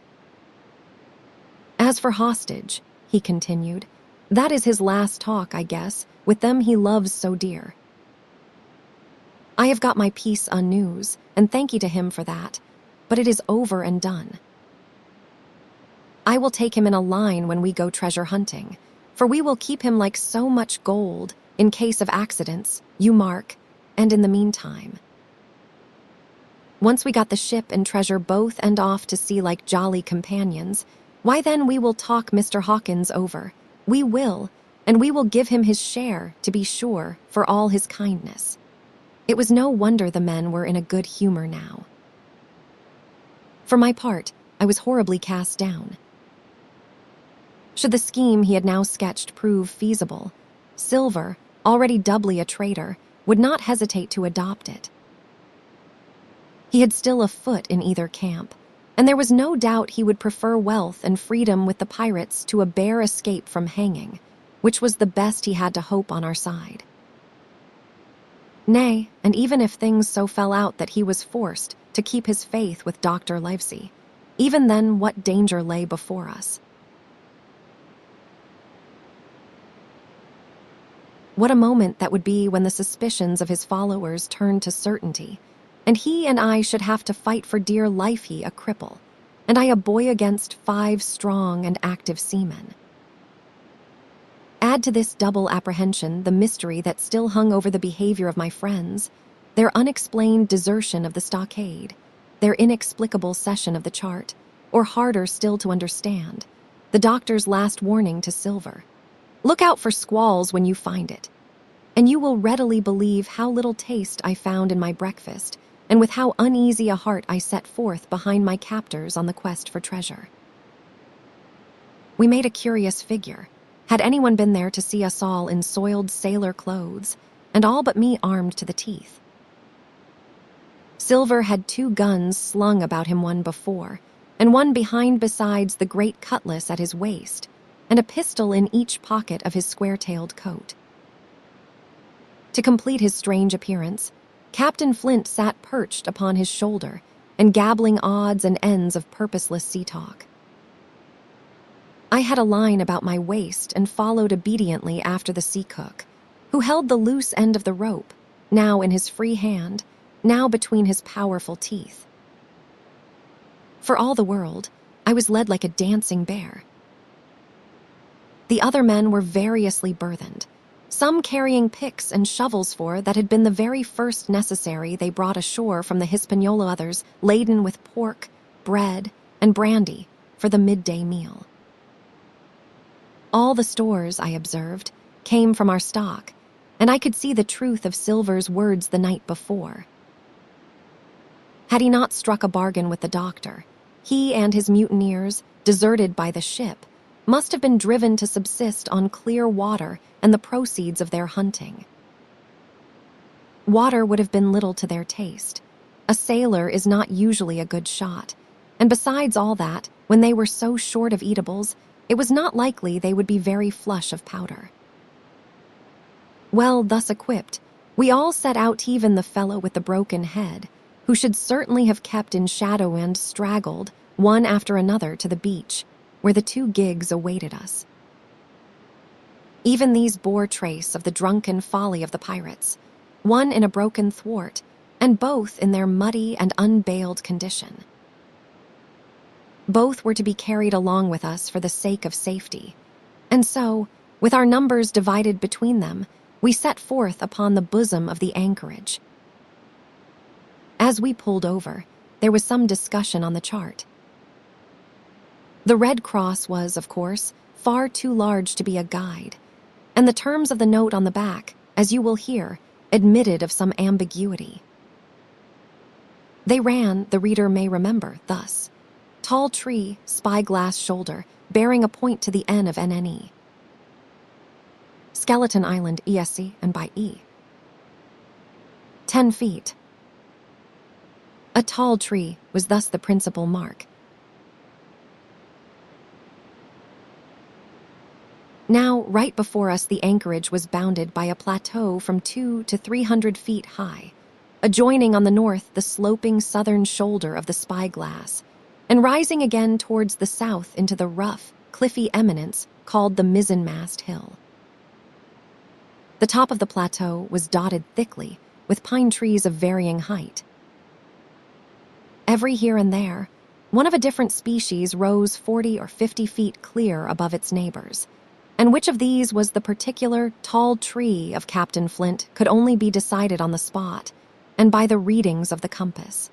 As for hostage, he continued, that is his last talk, I guess, with them he loves so dear. I have got my piece on news, and thank ye to him for that, but it is over and done. I will take him in a line when we go treasure hunting, for we will keep him like so much gold, in case of accidents, you mark, and in the meantime. Once we got the ship and treasure both and off to sea like jolly companions, why then we will talk Mr. Hawkins over. We will, and we will give him his share, to be sure, for all his kindness. It was no wonder the men were in a good humor now. For my part, I was horribly cast down. Should the scheme he had now sketched prove feasible, Silver, already doubly a traitor, would not hesitate to adopt it. He had still a foot in either camp, and there was no doubt he would prefer wealth and freedom with the pirates to a bare escape from hanging, which was the best he had to hope on our side. Nay, and even if things so fell out that he was forced to keep his faith with Dr. Livesey, even then what danger lay before us? What a moment that would be when the suspicions of his followers turned to certainty, and he and I should have to fight for dear life, he a cripple, and I a boy against 5 strong and active seamen. Add to this double apprehension the mystery that still hung over the behavior of my friends, their unexplained desertion of the stockade, their inexplicable cession of the chart, or harder still to understand, the doctor's last warning to Silver. Look out for squalls when you find it, and you will readily believe how little taste I found in my breakfast, and with how uneasy a heart I set forth behind my captors on the quest for treasure. We made a curious figure. Had anyone been there to see us all in soiled sailor clothes, and all but me armed to the teeth? Silver had 2 guns slung about him, one before, and one behind besides the great cutlass at his waist, and a pistol in each pocket of his square-tailed coat. To complete his strange appearance, Captain Flint sat perched upon his shoulder and gabbling odds and ends of purposeless sea talk. I had a line about my waist and followed obediently after the sea cook, who held the loose end of the rope, now in his free hand, now between his powerful teeth. For all the world, I was led like a dancing bear. The other men were variously burthened, some carrying picks and shovels that had been the very first necessary they brought ashore from the Hispaniola, others laden with pork, bread, and brandy for the midday meal. All the stores, I observed, came from our stock, and I could see the truth of Silver's words the night before. Had he not struck a bargain with the doctor, he and his mutineers, deserted by the ship, must have been driven to subsist on clear water and the proceeds of their hunting. Water would have been little to their taste. A sailor is not usually a good shot, and besides all that, when they were so short of eatables, it was not likely they would be very flush of powder. Well, thus equipped, we all set out, even the fellow with the broken head, who should certainly have kept in shadow and straggled, one after another, to the beach, where the 2 gigs awaited us. Even these bore trace of the drunken folly of the pirates, one in a broken thwart, and both in their muddy and unbaled condition. Both were to be carried along with us for the sake of safety, and so, with our numbers divided between them, we set forth upon the bosom of the anchorage. As we pulled over, there was some discussion on the chart. The Red Cross was, of course, far too large to be a guide, and the terms of the note on the back, as you will hear, admitted of some ambiguity. They ran, the reader may remember, thus: tall tree, spyglass shoulder, bearing a point to the N of NNE. Skeleton Island, ESC, and by E. 10 feet. A tall tree was thus the principal mark. Now, right before us, the anchorage was bounded by a plateau from 200 to 300 feet high, adjoining on the north the sloping southern shoulder of the spyglass, and rising again towards the south into the rough, cliffy eminence called the mizzenmast hill. The top of the plateau was dotted thickly with pine trees of varying height. Every here and there, one of a different species rose 40 or 50 feet clear above its neighbors, and which of these was the particular tall tree of Captain Flint could only be decided on the spot, and by the readings of the compass.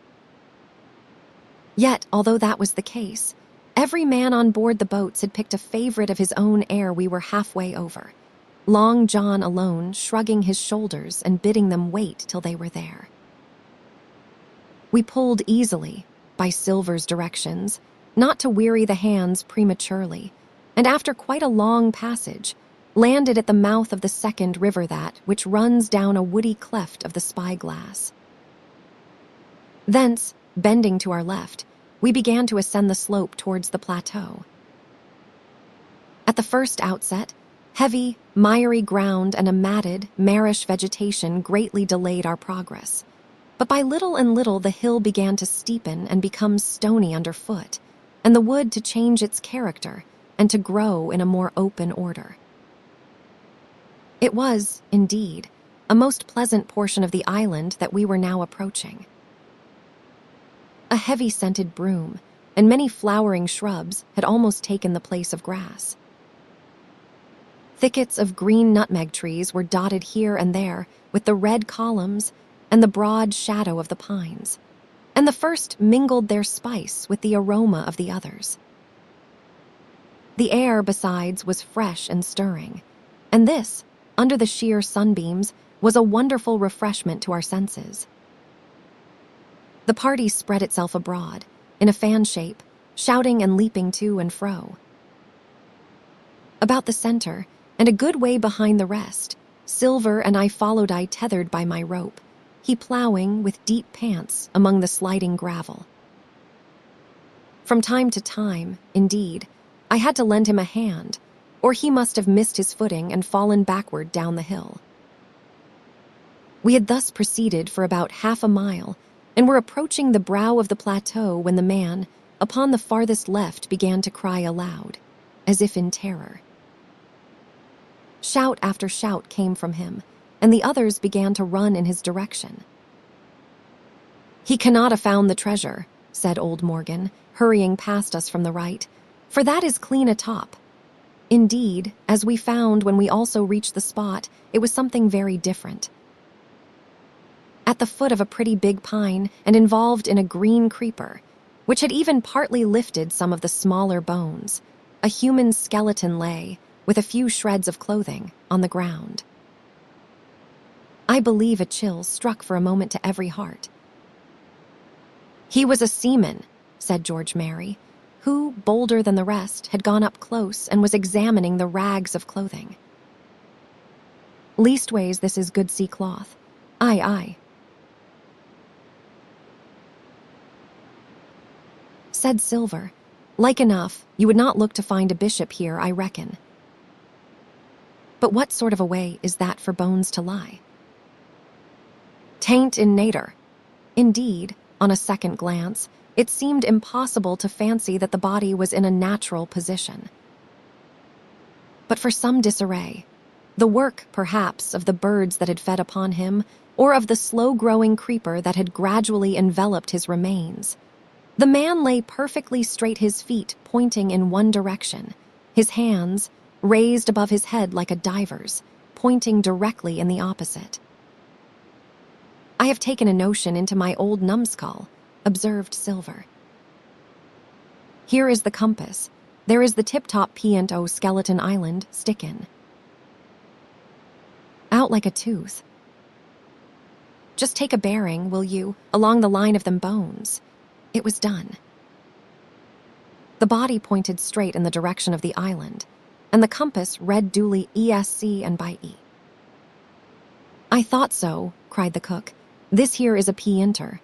Yet, although that was the case, every man on board the boats had picked a favorite of his own ere we were halfway over, Long John alone shrugging his shoulders and bidding them wait till they were there. We pulled easily, by Silver's directions, not to weary the hands prematurely, and after quite a long passage, landed at the mouth of the second river which runs down a woody cleft of the spyglass. Thence, bending to our left, we began to ascend the slope towards the plateau. At the first outset, heavy, miry ground and a matted, marish vegetation greatly delayed our progress, but by little and little the hill began to steepen and become stony underfoot, and the wood to change its character and to grow in a more open order. It was, indeed, a most pleasant portion of the island that we were now approaching. A heavy-scented broom and many flowering shrubs had almost taken the place of grass. Thickets of green nutmeg trees were dotted here and there with the red columns and the broad shadow of the pines, and the first mingled their spice with the aroma of the others. The air, besides, was fresh and stirring, And this, under the sheer sunbeams, was a wonderful refreshment to our senses. The party spread itself abroad, in a fan shape, shouting and leaping to and fro. About the center, and a good way behind the rest, Silver and I followed, I tethered by my rope, he plowing with deep pants among the sliding gravel. From time to time, indeed, I had to lend him a hand, or he must have missed his footing and fallen backward down the hill. We had thus proceeded for about half a mile, and were approaching the brow of the plateau when the man, upon the farthest left, began to cry aloud, as if in terror. Shout after shout came from him, and the others began to run in his direction. "He cannot have found the treasure," said old Morgan, hurrying past us from the right, "for that is clean atop." Indeed, as we found when we also reached the spot, it was something very different. At the foot of a pretty big pine and involved in a green creeper, which had even partly lifted some of the smaller bones, a human skeleton lay, with a few shreds of clothing, on the ground. I believe a chill struck for a moment to every heart. "He was a seaman," said George Mary, who, bolder than the rest, had gone up close and was examining the rags of clothing. "Leastways, this is good sea cloth. Aye, aye," said Silver. "Like enough, you would not look to find a bishop here, I reckon. But what sort of a way is that for bones to lie?" "'Tain't in nater." Indeed, on a second glance, it seemed impossible to fancy that the body was in a natural position. But for some disarray, the work, perhaps, of the birds that had fed upon him, or of the slow-growing creeper that had gradually enveloped his remains, the man lay perfectly straight, his feet pointing in one direction, his hands, raised above his head like a diver's, pointing directly in the opposite. "I have taken a notion into my old numbskull," observed Silver. "Here is the compass. There is the tip-top P&O Skeleton Island stickin' out like a tooth. Just take a bearing, will you, along the line of them bones." It was done. The body pointed straight in the direction of the island, and the compass read duly ESC and by E. "I thought so," cried the cook. "This here is a P-inter.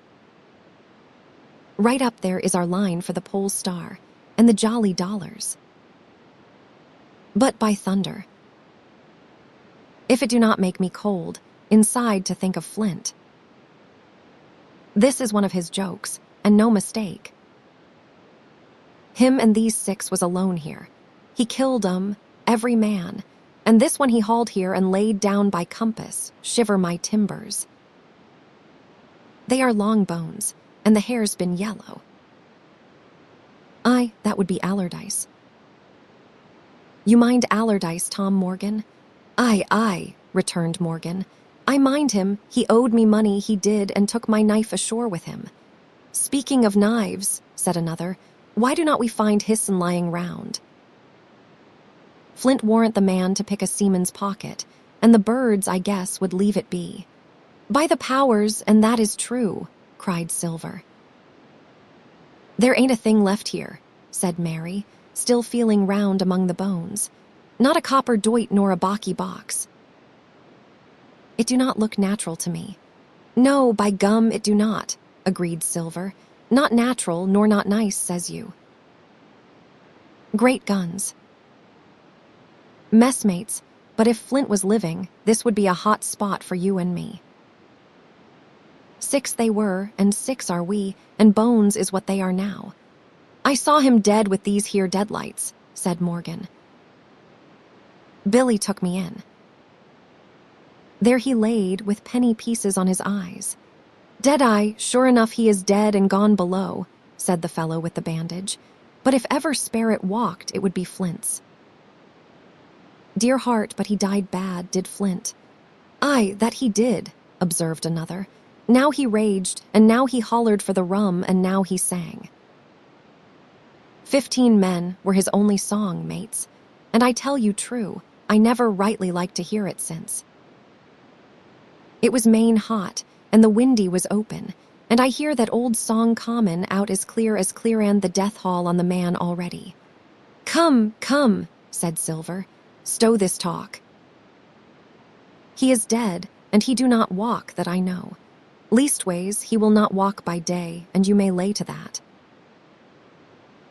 Right up there is our line for the Pole Star and the Jolly Dollars. But by thunder, if it do not make me cold inside to think of Flint. This is one of his jokes, and no mistake. Him and these 6 was alone here. He killed 'em, every man, and this one he hauled here and laid down by compass, shiver my timbers. They are long bones, and the hair's been yellow. Aye, that would be Allardyce. You mind Allardyce, Tom Morgan?" "Aye, aye," returned Morgan. "I mind him. He owed me money, he did, and took my knife ashore with him." "Speaking of knives," said another, "why do not we find his'n lying round?" "Flint warn't the man to pick a seaman's pocket, and the birds, I guess, would leave it be." "By the powers, and that is true," cried Silver. "There ain't a thing left here," said Mary, still feeling round among the bones. "Not a copper doit nor a baccy box." "It do not look natural to me." "No, by gum, it do not," agreed Silver. "Not natural, nor not nice, says you." Great guns. Messmates, but if Flint was living, this would be a hot spot for you and me. 6 they were, and 6 are we, and bones is what they are now. "I saw him dead with these here deadlights," said Morgan. "Billy took me in. There he laid with penny pieces on his eyes. Dead-eye, sure enough he is dead and gone below," said the fellow with the bandage. "But if ever spirit walked, it would be Flint's. Dear heart, but he died bad, did Flint." "Aye, that he did," observed another. "Now he raged, and now he hollered for the rum, and now he sang. 15 men were his only song, mates. And I tell you true, I never rightly liked to hear it since. It was main hot, and the windy was open, and I hear that old song common out as clear and the death hall on the man already. Come, come, said Silver, stow this talk. He is dead, and he do not walk that I know. Leastways, he will not walk by day, and you may lay to that.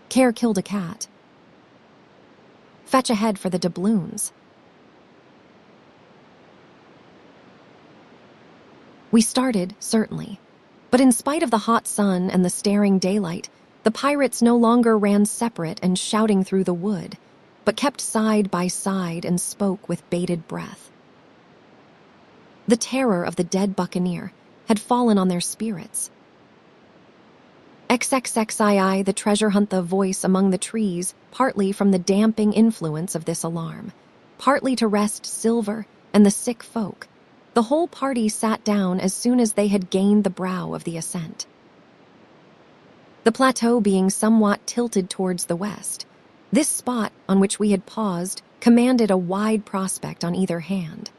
Care killed a cat. Fetch ahead for the doubloons. We started, certainly. But in spite of the hot sun and the staring daylight, the pirates no longer ran separate and shouting through the wood, but kept side by side and spoke with bated breath. The terror of the dead buccaneer had fallen on their spirits. XXXII, the treasure hunt, the voice among the trees, partly from the damping influence of this alarm, partly to rest Silver and the sick folk. The whole party sat down as soon as they had gained the brow of the ascent. The plateau being somewhat tilted towards the west, this spot on which we had paused commanded a wide prospect on either hand.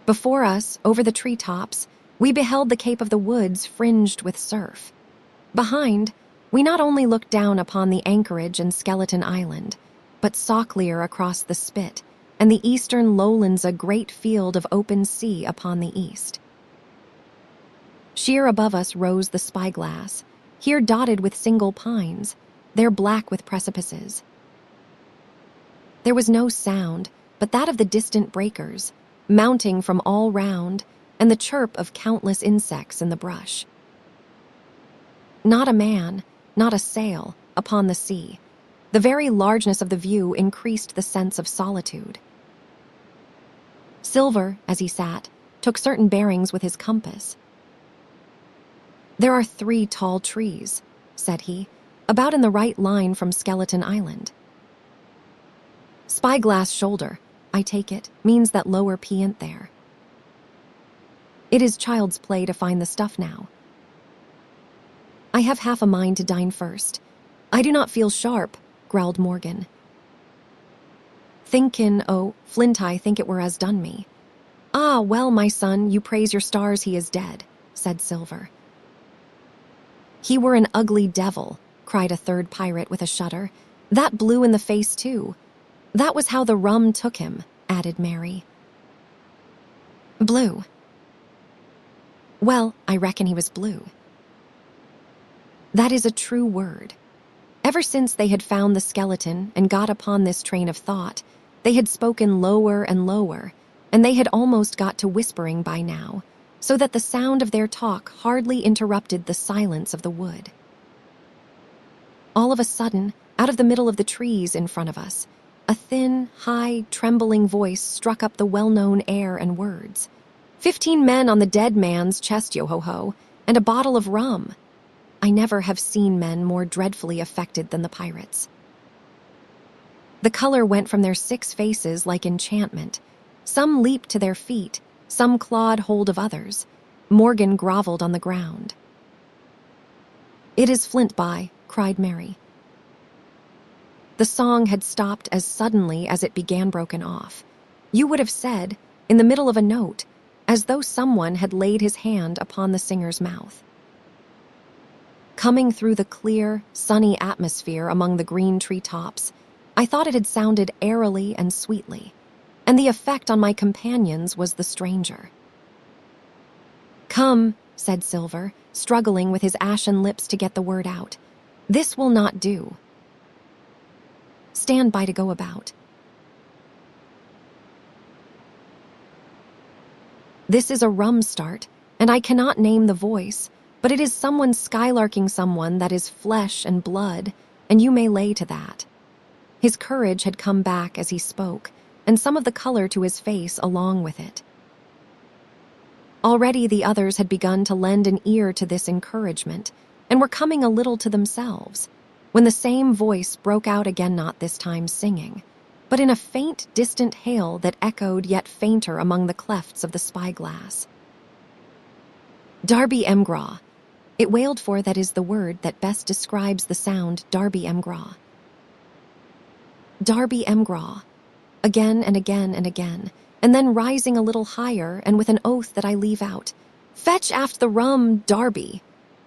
Before us, over the treetops, we beheld the Cape of the Woods fringed with surf. Behind, we not only looked down upon the anchorage and Skeleton Island, but saw clear across the spit and the eastern lowlands a great field of open sea upon the east. Sheer above us rose the spyglass, here dotted with single pines, there black with precipices. There was no sound but that of the distant breakers, mounting from all round, and the chirp of countless insects in the brush. Not a man, not a sail, upon the sea. The very largeness of the view increased the sense of solitude. Silver, as he sat, took certain bearings with his compass. There are 3 tall trees, said he, about in the right line from Skeleton Island. Spyglass shoulder, I take it, means that lower peant there. It is child's play to find the stuff now. I have half a mind to dine first. I do not feel sharp, growled Morgan. Thinkin', oh, Flint, I think it were as done me. Ah, well, my son, you praise your stars he is dead, said Silver. He were an ugly devil, cried a third pirate with a shudder. That blew in the face, too. That was how the rum took him, added Mary. Blue. Well, I reckon he was blue. That is a true word. Ever since they had found the skeleton and got upon this train of thought, they had spoken lower and lower, and they had almost got to whispering by now, so that the sound of their talk hardly interrupted the silence of the wood. All of a sudden, out of the middle of the trees in front of us, a thin, high, trembling voice struck up the well-known air and words. 15 men on the dead man's chest, yo-ho-ho, and a bottle of rum. I never have seen men more dreadfully affected than the pirates. The color went from their 6 faces like enchantment. Some leaped to their feet, some clawed hold of others. Morgan groveled on the ground. It is Flint by, cried Mary. The song had stopped as suddenly as it began broken off. You would have said, in the middle of a note, as though someone had laid his hand upon the singer's mouth. Coming through the clear, sunny atmosphere among the green treetops, I thought it had sounded airily and sweetly, and the effect on my companions was the stranger. Come, said Silver, struggling with his ashen lips to get the word out. This will not do. Stand by to go about. This is a rum start, and I cannot name the voice, but it is someone skylarking someone that is flesh and blood, and you may lay to that. His courage had come back as he spoke, and some of the color to his face along with it. Already the others had begun to lend an ear to this encouragement, and were coming a little to themselves, when the same voice broke out again, not this time singing, but in a faint, distant hail that echoed yet fainter among the clefts of the spyglass. Darby Emgraw. It wailed for that is the word that best describes the sound Darby Emgraw. Darby Emgraw. again and again and again, and then rising a little higher and with an oath that I leave out. "Fetch aft the rum, Darby!"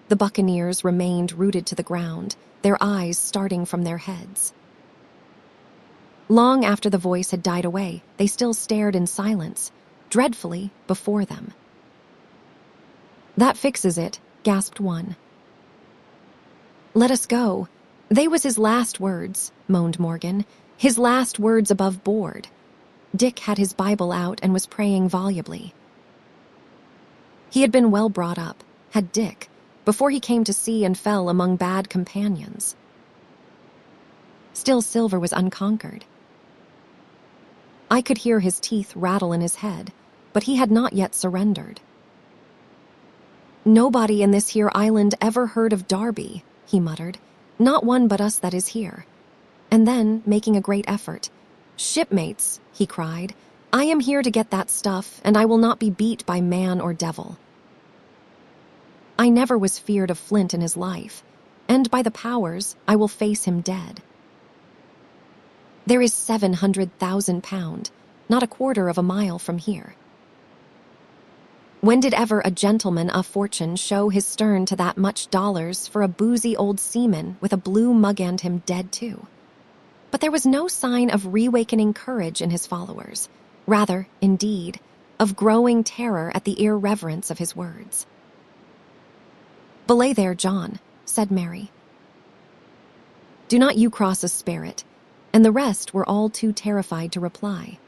The buccaneers remained rooted to the ground, their eyes starting from their heads. Long after the voice had died away, they still stared in silence, dreadfully, before them. "That fixes it," gasped one. "Let us go. They was his last words," moaned Morgan. "His last words above board." Dick had his Bible out and was praying volubly. He had been well brought up, had Dick, before he came to sea and fell among bad companions. Still Silver was unconquered. I could hear his teeth rattle in his head, but he had not yet surrendered. "Nobody in this here island ever heard of Darby," he muttered. "Not one but us that is here." And then, making a great effort, "Shipmates," he cried, "I am here to get that stuff, and I will not be beat by man or devil." I never was feared of Flint in his life, and by the powers, I will face him dead. There is 700,000 pound, not a quarter of a mile from here. When did ever a gentleman of fortune show his stern to that much dollars for a boozy old seaman with a blue mug and him dead too? But there was no sign of reawakening courage in his followers, rather, indeed, of growing terror at the irreverence of his words. "Belay there, John," said Mary. "Do not you cross a spirit," and the rest were all too terrified to reply.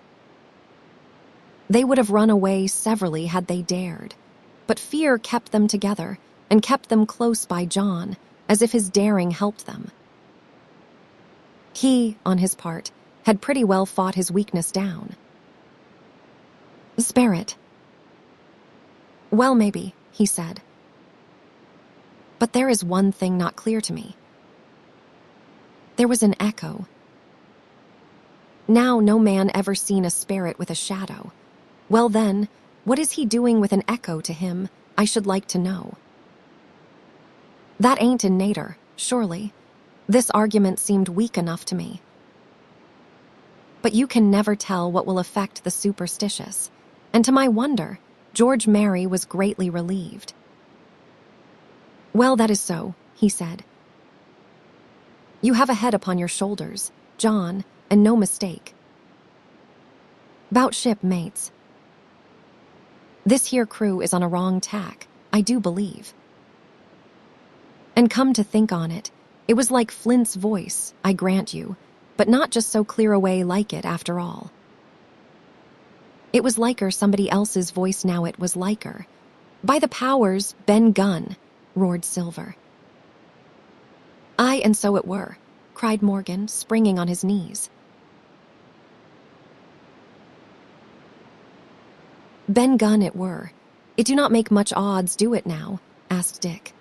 They would have run away severally had they dared, but fear kept them together and kept them close by John, as if his daring helped them. He, on his part, had pretty well fought his weakness down. "Spare it." "Well, maybe," he said. "But there is one thing not clear to me." There was an echo. Now no man ever seen a spirit with a shadow. Well then, what is he doing with an echo to him, I should like to know. That ain't in nater, surely. This argument seemed weak enough to me. But you can never tell what will affect the superstitious, and to my wonder, George Mary was greatly relieved. "Well, that is so," he said. "You have a head upon your shoulders, John, and no mistake. 'Bout ship, mates. This here crew is on a wrong tack, I do believe. And come to think on it, it was like Flint's voice, I grant you, but not just so clear away like it after all. It was liker somebody else's voice now it was liker. By the powers, Ben Gunn," roared Silver. "Aye, and so it were," cried Morgan, springing on his knees. "Ben Gunn it were. It do not make much odds, do it now?" asked Dick.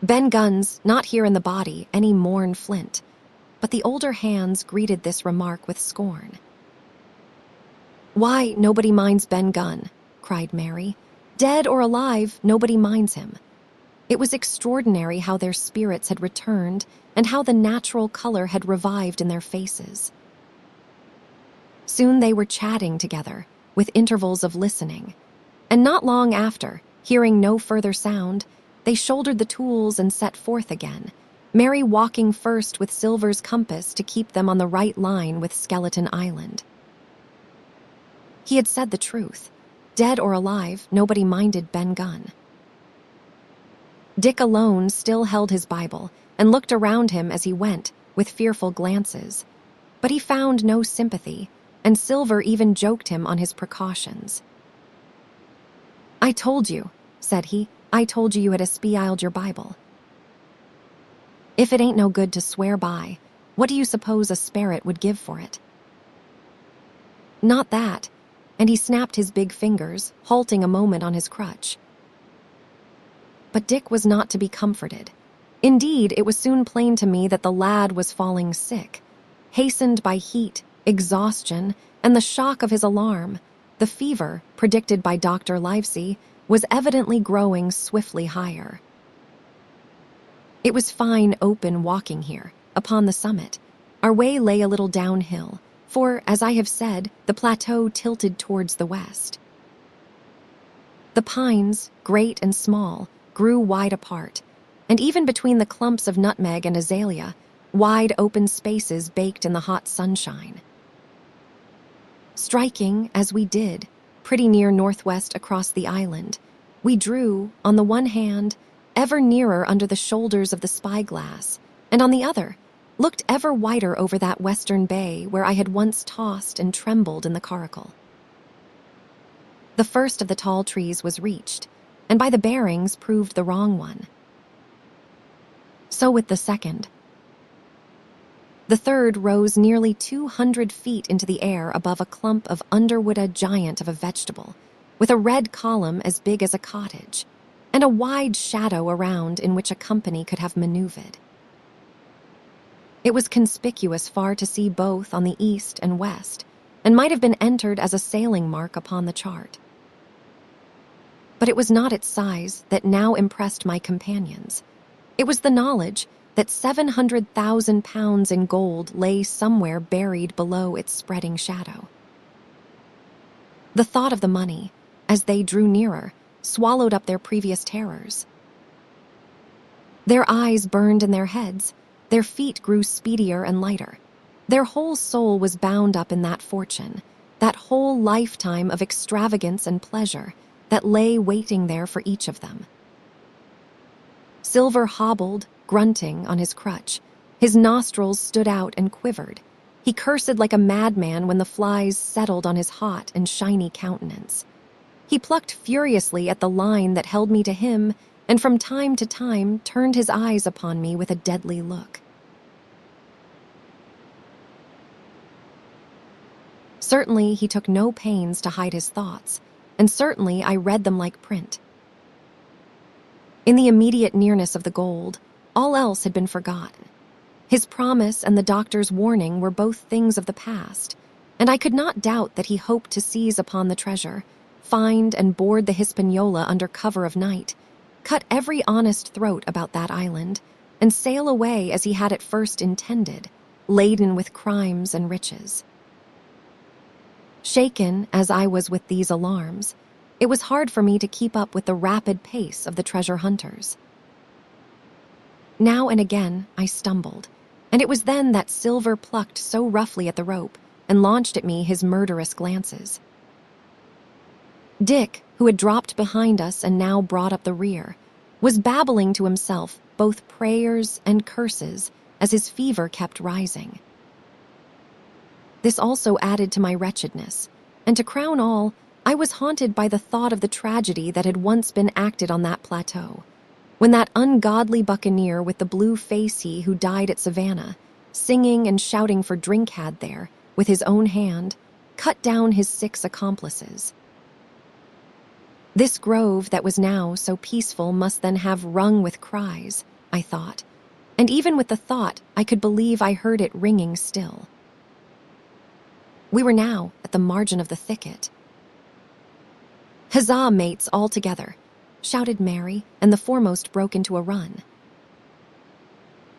"Ben Gunn's not here in the body any more'n Flint," but the older hands greeted this remark with scorn. "Why, nobody minds Ben Gunn," cried Mary. "Dead or alive, nobody minds him." It was extraordinary how their spirits had returned and how the natural color had revived in their faces. Soon they were chatting together, with intervals of listening, and not long after, hearing no further sound, they shouldered the tools and set forth again, Mary walking first with Silver's compass to keep them on the right line with Skeleton Island. He had said the truth. Dead or alive, nobody minded Ben Gunn. Dick alone still held his Bible and looked around him as he went, with fearful glances. But he found no sympathy, and Silver even joked him on his precautions. "I told you," said he, "I told you had espied your Bible. If it ain't no good to swear by, what do you suppose a spirit would give for it?" "Not that," and he snapped his big fingers, halting a moment on his crutch. But Dick was not to be comforted. Indeed, it was soon plain to me that the lad was falling sick, hastened by heat, exhaustion, and the shock of his alarm. The fever, predicted by Dr. Livesey, was evidently growing swiftly higher. It was fine open walking here, upon the summit. Our way lay a little downhill, For, as I have said, the plateau tilted towards the west. The pines, great and small, grew wide apart, and even between the clumps of nutmeg and azalea, wide open spaces baked in the hot sunshine. Striking, as we did, pretty near northwest across the island, we drew, on the one hand, ever nearer under the shoulders of the spyglass, and on the other, looked ever wider over that western bay where I had once tossed and trembled in the coracle. The first of the tall trees was reached, and by the bearings proved the wrong one. So with the second. The third rose nearly 200 feet into the air above a clump of underwood, a giant of a vegetable, with a red column as big as a cottage, and a wide shadow around in which a company could have maneuvered. It was conspicuous far to see both on the east and west, and might have been entered as a sailing mark upon the chart. But it was not its size that now impressed my companions. It was the knowledge that 700,000 pounds in gold lay somewhere buried below its spreading shadow. The thought of the money, as they drew nearer, swallowed up their previous terrors. Their eyes burned in their heads, their feet grew speedier and lighter. Their whole soul was bound up in that fortune, that whole lifetime of extravagance and pleasure that lay waiting there for each of them. Silver hobbled, grunting, on his crutch. His nostrils stood out and quivered. He cursed like a madman when the flies settled on his hot and shiny countenance. He plucked furiously at the line that held me to him, and from time to time turned his eyes upon me with a deadly look. Certainly he took no pains to hide his thoughts, and certainly I read them like print. In the immediate nearness of the gold, all else had been forgotten. His promise and the doctor's warning were both things of the past, and I could not doubt that he hoped to seize upon the treasure, find and board the Hispaniola under cover of night, cut every honest throat about that island, and sail away as he had at first intended, laden with crimes and riches. Shaken as I was with these alarms, it was hard for me to keep up with the rapid pace of the treasure hunters. Now and again I stumbled, and it was then that Silver plucked so roughly at the rope and launched at me his murderous glances. Dick, who had dropped behind us and now brought up the rear, was babbling to himself both prayers and curses as his fever kept rising. This also added to my wretchedness, and to crown all, I was haunted by the thought of the tragedy that had once been acted on that plateau, when that ungodly buccaneer with the blue face who died at Savannah, singing and shouting for drink had there, with his own hand, cut down his 6 accomplices. This grove that was now so peaceful must then have rung with cries, I thought, and even with the thought I could believe I heard it ringing still. We were now at the margin of the thicket. "Huzzah, mates, all together!" shouted Mary, and the foremost broke into a run.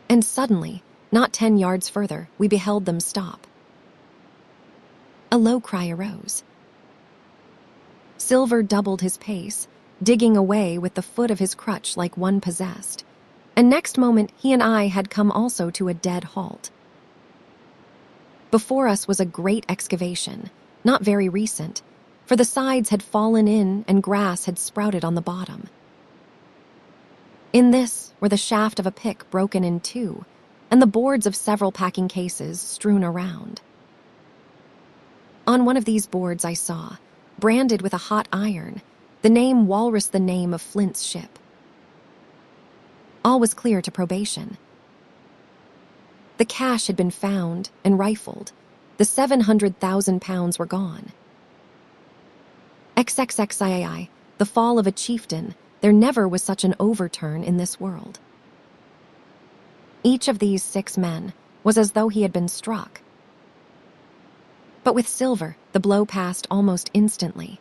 And suddenly, not 10 yards further, we beheld them stop. A low cry arose. Silver doubled his pace, digging away with the foot of his crutch like one possessed, and next moment he and I had come also to a dead halt. Before us was a great excavation, not very recent, for the sides had fallen in and grass had sprouted on the bottom. In this were the shaft of a pick broken in 2, and the boards of several packing cases strewn around. On one of these boards I saw, branded with a hot iron, the name Walrus, the name of Flint's ship. All was clear to probation. The cash had been found and rifled. The 700,000 pounds were gone. XXXII, the fall of a chieftain, there never was such an overturn in this world. Each of these 6 men was as though he had been struck. But with Silver, the blow passed almost instantly.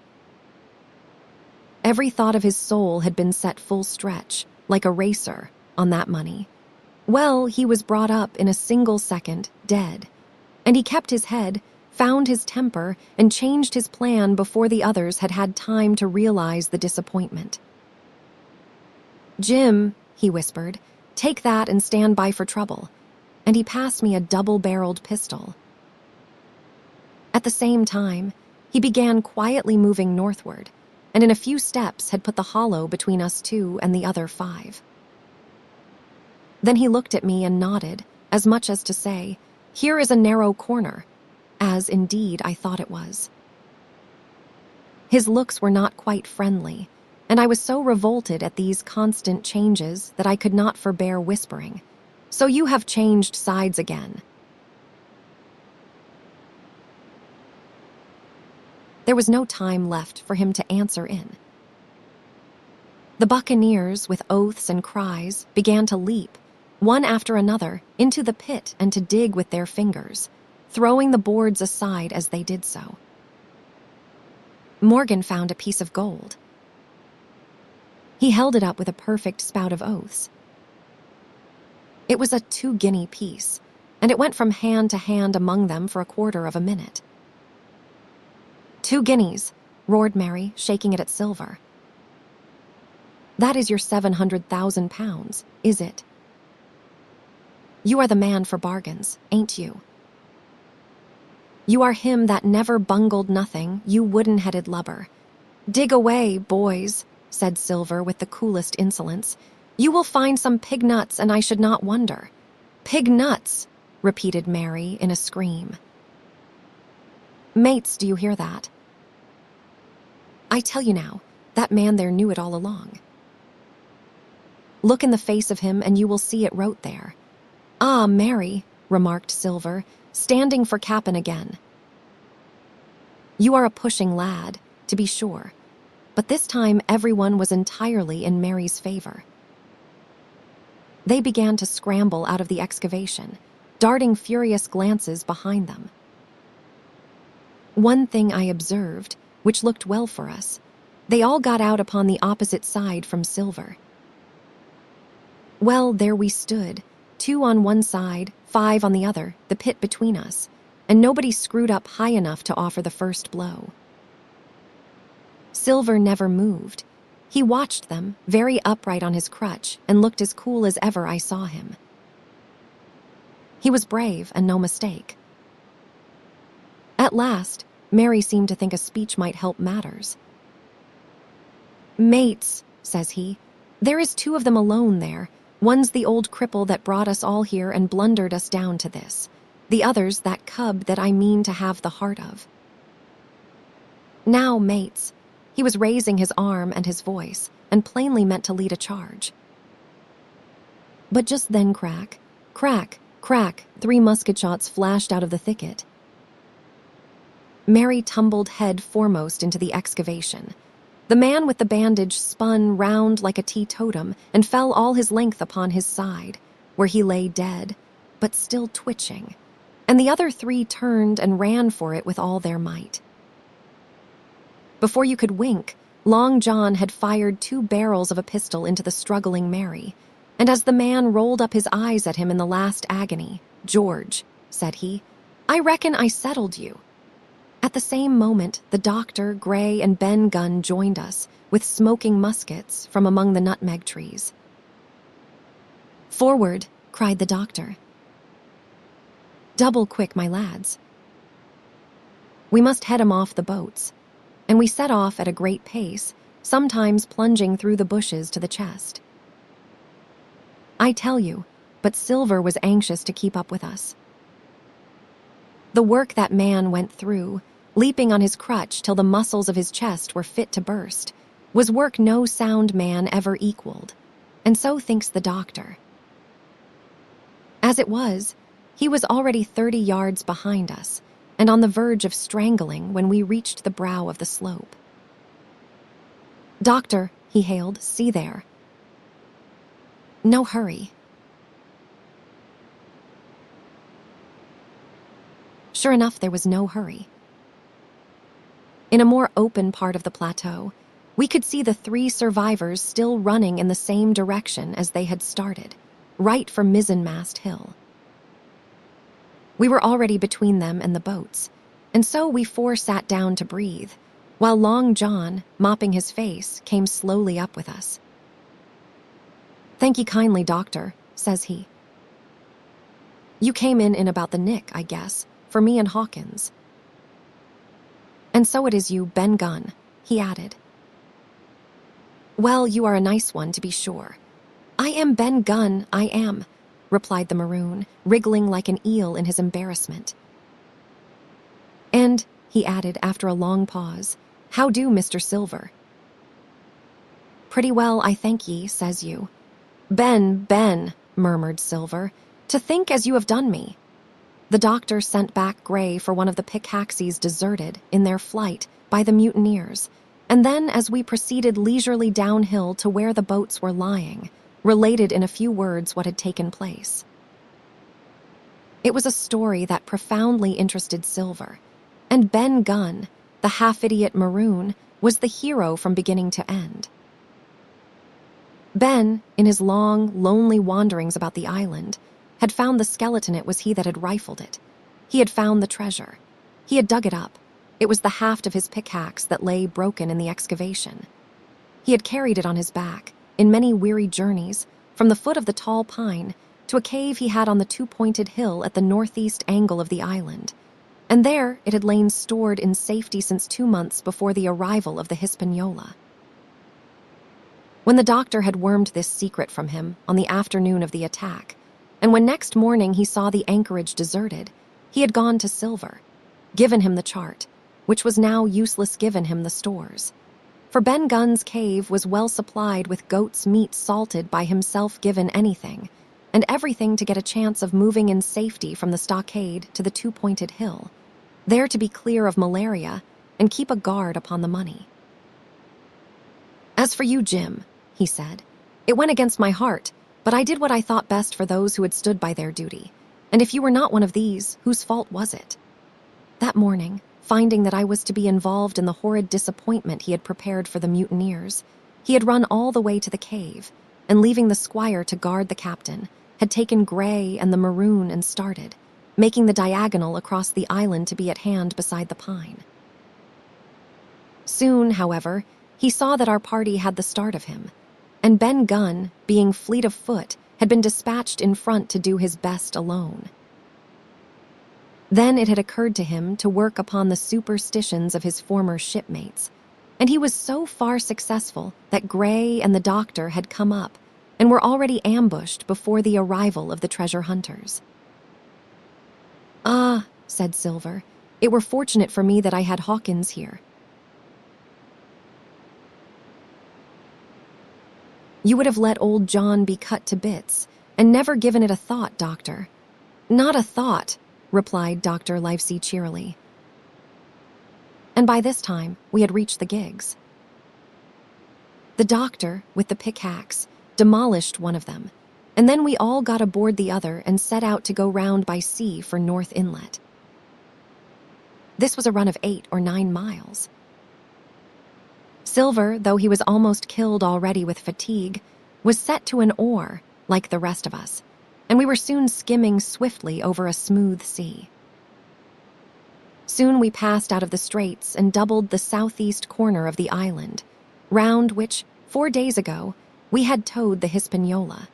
Every thought of his soul had been set full stretch, like a racer, on that money. Well, he was brought up in a single second, dead, and he kept his head, found his temper, and changed his plan before the others had had time to realize the disappointment. "Jim," he whispered, "take that and stand by for trouble," and he passed me a double-barreled pistol. At the same time, he began quietly moving northward, and in a few steps had put the hollow between us two and the other 5. Then he looked at me and nodded, as much as to say, "Here is a narrow corner," as indeed I thought it was. His looks were not quite friendly, and I was so revolted at these constant changes that I could not forbear whispering, "So you have changed sides again." There was no time left for him to answer in. The buccaneers, with oaths and cries, began to leap, one after another, into the pit and to dig with their fingers, throwing the boards aside as they did so. Morgan found a piece of gold. He held it up with a perfect spout of oaths. It was a 2-guinea piece, and it went from hand to hand among them for a quarter of a minute. "2 guineas, roared Mary, shaking it at Silver. "That is your 700,000 pounds, is it? You are the man for bargains, ain't you? You are him that never bungled nothing, you wooden-headed lubber. Dig away, boys," said Silver with the coolest insolence. "You will find some pig nuts, and I should not wonder." "Pig nuts," repeated Mary in a scream. "Mates, do you hear that? I tell you now, that man there knew it all along. Look in the face of him and you will see it wrote there." "Ah, Mary," remarked Silver, standing for Cap'n again. "You are a pushing lad, to be sure," but this time everyone was entirely in Mary's favor. They began to scramble out of the excavation, darting furious glances behind them. One thing I observed, which looked well for us: they all got out upon the opposite side from Silver. Well, there we stood, 2 on one side, 5 on the other, the pit between us, and nobody screwed up high enough to offer the first blow. Silver never moved. He watched them, very upright on his crutch, and looked as cool as ever I saw him. He was brave, and no mistake. At last, Mary seemed to think a speech might help matters. "Mates," says he, "there is 2 of them alone there. One's the old cripple that brought us all here and blundered us down to this. The other's that cub that I mean to have the heart of. Now, mates," he was raising his arm and his voice, and plainly meant to lead a charge. But just then crack, crack, crack, 3 musket shots flashed out of the thicket. Mary tumbled head foremost into the excavation. The man with the bandage spun round like a teetotum and fell all his length upon his side, where he lay dead, but still twitching, and the other 3 turned and ran for it with all their might. Before you could wink, Long John had fired 2 barrels of a pistol into the struggling Mary, and as the man rolled up his eyes at him in the last agony, "George," said he, "I reckon I settled you." At the same moment, the doctor, Gray, and Ben Gunn joined us, with smoking muskets from among the nutmeg trees. "Forward," cried the doctor. "Double quick, my lads. We must head 'em off the boats," and we set off at a great pace, sometimes plunging through the bushes to the chest. I tell you, but Silver was anxious to keep up with us. The work that man went through, leaping on his crutch till the muscles of his chest were fit to burst, was work no sound man ever equaled, and so thinks the doctor. As it was, he was already 30 yards behind us, and on the verge of strangling when we reached the brow of the slope. "Doctor," he hailed, "see there. No hurry." Sure enough, there was no hurry. In a more open part of the plateau, we could see the 3 survivors still running in the same direction as they had started, right for Mizzenmast Hill. We were already between them and the boats, And so we four sat down to breathe, while Long John, mopping his face, came slowly up with us. "Thank ye kindly, doctor," says he. "You came in about the nick, I guess, for me and Hawkins." "And so it is you, Ben Gunn," he added. "Well, you are a nice one, to be sure." "I am Ben Gunn, I am," replied the maroon, wriggling like an eel in his embarrassment. "And," he added after a long pause, "how do, Mr. Silver?" "Pretty well, I thank ye," says you. Ben," murmured Silver, "to think as you have done me." The doctor sent back Gray for one of the pickaxes deserted, in their flight, by the mutineers, and then, as we proceeded leisurely downhill to where the boats were lying, related in a few words what had taken place. It was a story that profoundly interested Silver, and Ben Gunn, the half-idiot maroon, was the hero from beginning to end. Ben, in his long, lonely wanderings about the island, had found the skeleton. It was he that had rifled it. He had found the treasure. He had dug it up. It was the haft of his pickaxe that lay broken in the excavation. He had carried it on his back, in many weary journeys, from the foot of the tall pine to a cave he had on the two-pointed hill at the northeast angle of the island, and there it had lain stored in safety since 2 months before the arrival of the Hispaniola. When the doctor had wormed this secret from him on the afternoon of the attack, and when next morning he saw the anchorage deserted, he had gone to Silver, given him the chart, which was now useless, given him the stores. For Ben Gunn's cave was well supplied with goat's meat salted by himself, given anything, and everything to get a chance of moving in safety from the stockade to the two-pointed hill, there to be clear of malaria and keep a guard upon the money. "As for you, Jim," he said, "it went against my heart, but I did what I thought best for those who had stood by their duty, and if you were not one of these, whose fault was it?" That morning, finding that I was to be involved in the horrid disappointment he had prepared for the mutineers, he had run all the way to the cave, and leaving the squire to guard the captain, had taken Gray and the maroon and started, making the diagonal across the island to be at hand beside the pine. Soon, however, he saw that our party had the start of him, and Ben Gunn, being fleet of foot, had been dispatched in front to do his best alone. Then it had occurred to him to work upon the superstitions of his former shipmates, and he was so far successful that Gray and the doctor had come up and were already ambushed before the arrival of the treasure hunters. "Ah," said Silver, "it were fortunate for me that I had Hawkins here." "You would have let old John be cut to bits, and never given it a thought, Doctor." "Not a thought," replied Dr. Livesey cheerily. And by this time, we had reached the gigs. The doctor, with the pickaxe, demolished one of them, and then we all got aboard the other and set out to go round by sea for North Inlet. This was a run of 8 or 9 miles. Silver, though he was almost killed already with fatigue, was set to an oar, like the rest of us, and we were soon skimming swiftly over a smooth sea. Soon we passed out of the straits and doubled the southeast corner of the island, round which, 4 days ago, we had towed the Hispaniola.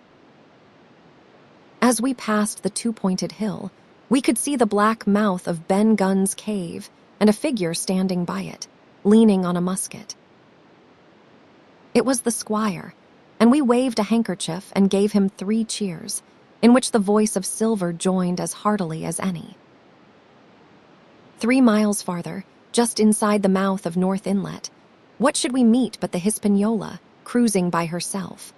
As we passed the two-pointed hill, we could see the black mouth of Ben Gunn's cave and a figure standing by it, leaning on a musket. It was the squire, and we waved a handkerchief and gave him 3 cheers, in which the voice of Silver joined as heartily as any. 3 miles farther, just inside the mouth of North Inlet, what should we meet but the Hispaniola, cruising by herself?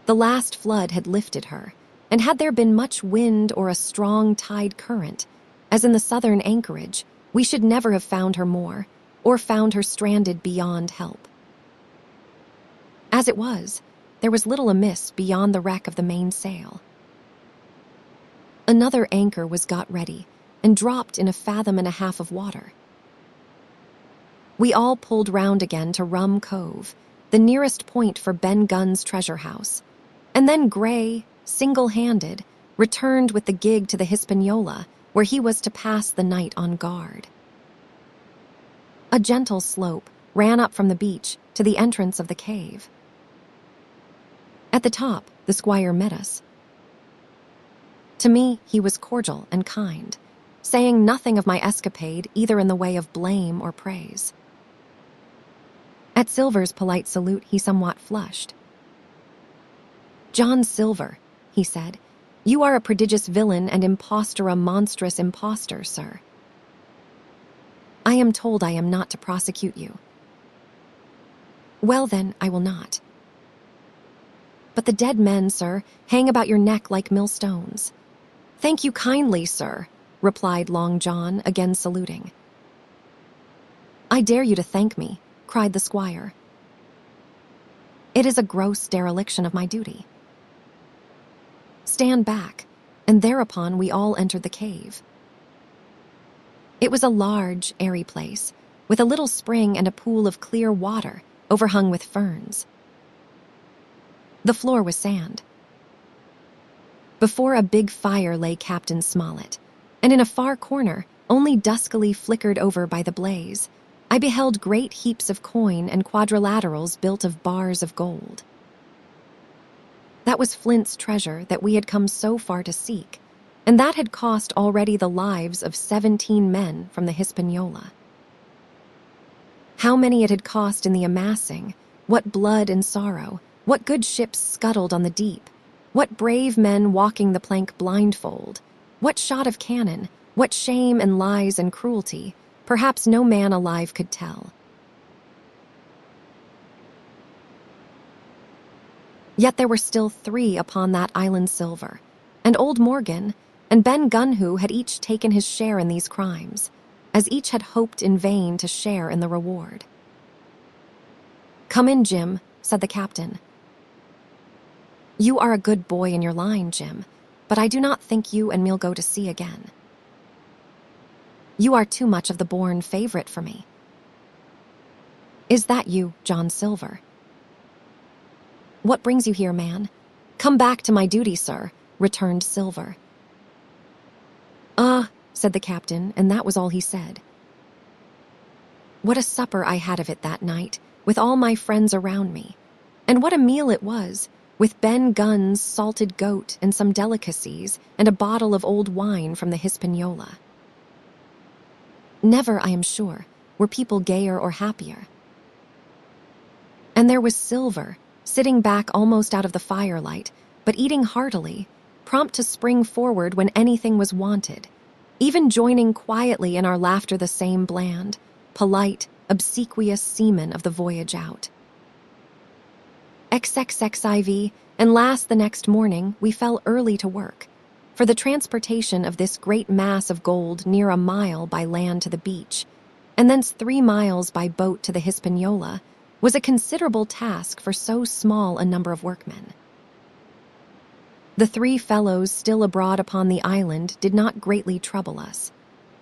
The last flood had lifted her, and had there been much wind or a strong tide current, as in the southern anchorage, we should never have found her more, or found her stranded beyond help. As it was, there was little amiss beyond the wreck of the mainsail. Another anchor was got ready, and dropped in 1.5 fathoms of water. We all pulled round again to Rum Cove, the nearest point for Ben Gunn's treasure house, and then Gray, single-handed, returned with the gig to the Hispaniola where he was to pass the night on guard. A gentle slope ran up from the beach to the entrance of the cave. At the top, the squire met us. To me, he was cordial and kind, saying nothing of my escapade either in the way of blame or praise. At Silver's polite salute, he somewhat flushed. "John Silver," he said, "you are a prodigious villain and impostor, a monstrous impostor, sir. I am told I am not to prosecute you. Well then, I will not. But the dead men, sir, hang about your neck like millstones." "Thank you kindly, sir," replied Long John, again saluting. "I dare you to thank me," cried the squire. "It is a gross dereliction of my duty. Stand back," and thereupon we all entered the cave. It was a large, airy place, with a little spring and a pool of clear water overhung with ferns. The floor was sand. Before a big fire lay Captain Smollett, and in a far corner, only duskily flickered over by the blaze, I beheld great heaps of coin and quadrilaterals built of bars of gold. That was Flint's treasure that we had come so far to seek, and that had cost already the lives of 17 men from the Hispaniola. How many it had cost in the amassing, what blood and sorrow, what good ships scuttled on the deep, what brave men walking the plank blindfold, what shot of cannon, what shame and lies and cruelty, perhaps no man alive could tell. Yet there were still 3 upon that island Silver, and old Morgan and Ben Gunhu had each taken his share in these crimes, as each had hoped in vain to share in the reward. "Come in, Jim," said the captain. "You are a good boy in your line, Jim, but I do not think you and me'll go to sea again. You are too much of the born favorite for me." "Is that you, John Silver?" "What brings you here, man?" "Come back to my duty, sir," returned Silver. "Ah," said the captain, and that was all he said. What a supper I had of it that night, with all my friends around me. And what a meal it was, with Ben Gunn's salted goat and some delicacies and a bottle of old wine from the Hispaniola. Never, I am sure, were people gayer or happier. And there was Silver, sitting back almost out of the firelight, but eating heartily, prompt to spring forward when anything was wanted, even joining quietly in our laughter, the same bland, polite, obsequious seaman of the voyage out. XXXIV, and last the next morning we fell early to work, for the transportation of this great mass of gold near a mile by land to the beach, and thence 3 miles by boat to the Hispaniola, was a considerable task for so small a number of workmen. The 3 fellows still abroad upon the island did not greatly trouble us.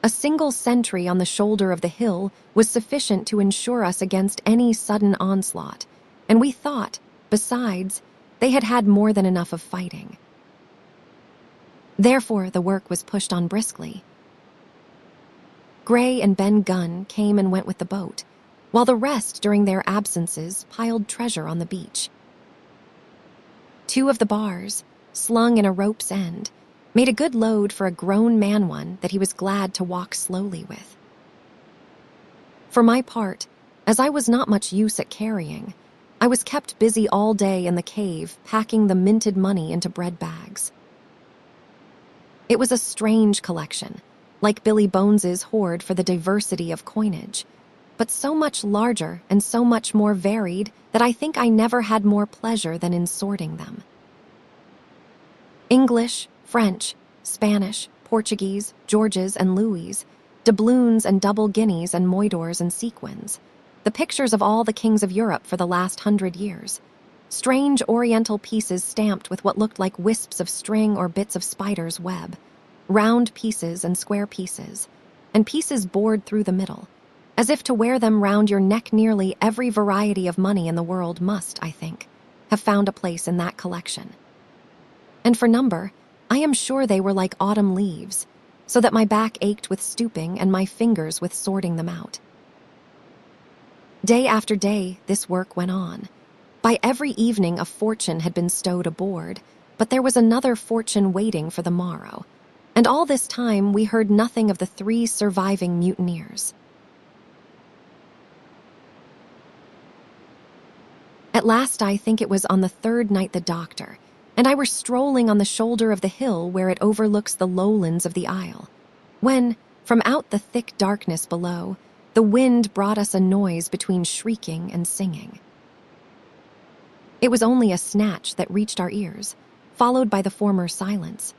A single sentry on the shoulder of the hill was sufficient to ensure us against any sudden onslaught, and we thought, besides, they had had more than enough of fighting. Therefore, the work was pushed on briskly. Gray and Ben Gunn came and went with the boat, while the rest, during their absences, piled treasure on the beach. 2 of the bars, slung in a rope's end, made a good load for a grown man one that he was glad to walk slowly with. For my part, as I was not much use at carrying, I was kept busy all day in the cave packing the minted money into bread bags. It was a strange collection, like Billy Bones's hoard for the diversity of coinage, but so much larger and so much more varied that I think I never had more pleasure than in sorting them. English, French, Spanish, Portuguese, Georges and Louis, doubloons and double guineas and moidores and sequins, the pictures of all the kings of Europe for the last 100 years, strange oriental pieces stamped with what looked like wisps of string or bits of spider's web, round pieces and square pieces, and pieces bored through the middle, as if to wear them round your neck. Nearly every variety of money in the world must, I think, have found a place in that collection. And for number, I am sure they were like autumn leaves, so that my back ached with stooping and my fingers with sorting them out. Day after day, this work went on. By every evening, a fortune had been stowed aboard, but there was another fortune waiting for the morrow. And all this time, we heard nothing of the 3 surviving mutineers. At last, I think it was on the 3rd night, the doctor and I were strolling on the shoulder of the hill where it overlooks the lowlands of the isle, when, from out the thick darkness below, the wind brought us a noise between shrieking and singing. It was only a snatch that reached our ears, followed by the former silence.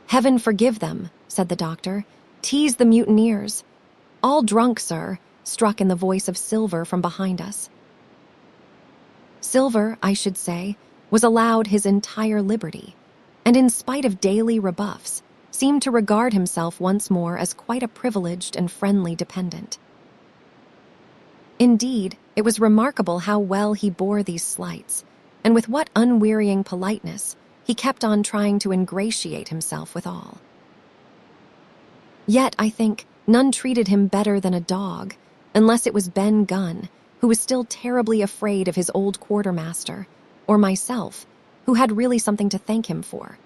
"Heaven forgive them," said the doctor. "'Tis the mutineers." "All drunk, sir," struck in the voice of Silver from behind us. Silver, I should say, was allowed his entire liberty, and in spite of daily rebuffs, seemed to regard himself once more as quite a privileged and friendly dependent. Indeed, it was remarkable how well he bore these slights, and with what unwearying politeness he kept on trying to ingratiate himself with all. Yet, I think, none treated him better than a dog, unless it was Ben Gunn, who was still terribly afraid of his old quartermaster, or myself, who had really something to thank him for.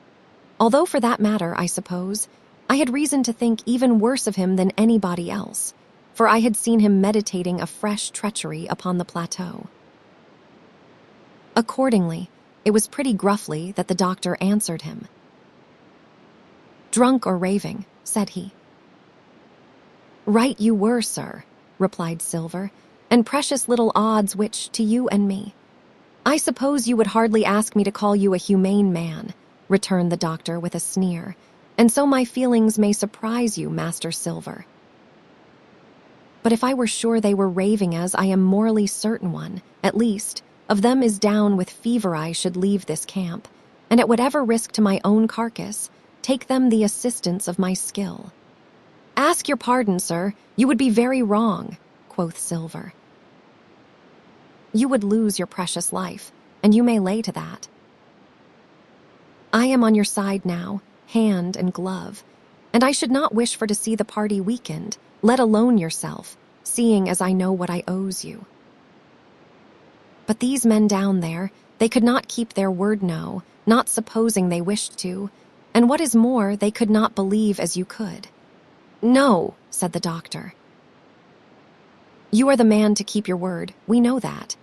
Although for that matter, I suppose, I had reason to think even worse of him than anybody else, for I had seen him meditating a fresh treachery upon the plateau. Accordingly, it was pretty gruffly that the doctor answered him. "Drunk or raving," said he. "Right you were, sir," replied Silver, "and precious little odds which to you and me. I suppose you would hardly ask me to call you a humane man," returned the doctor with a sneer, "and so my feelings may surprise you, Master Silver. But if I were sure they were raving, as I am morally certain one, at least, of them is down with fever, I should leave this camp, and at whatever risk to my own carcass, take them the assistance of my skill." "Ask your pardon, sir, you would be very wrong," quoth Silver. "You would lose your precious life, and you may lay to that. I am on your side now, hand and glove, and I should not wish for to see the party weakened, let alone yourself, seeing as I know what I owes you. But these men down there, they could not keep their word, no, not supposing they wished to, and what is more, they could not believe as you could." "No," said the doctor. "You are the man to keep your word, we know that.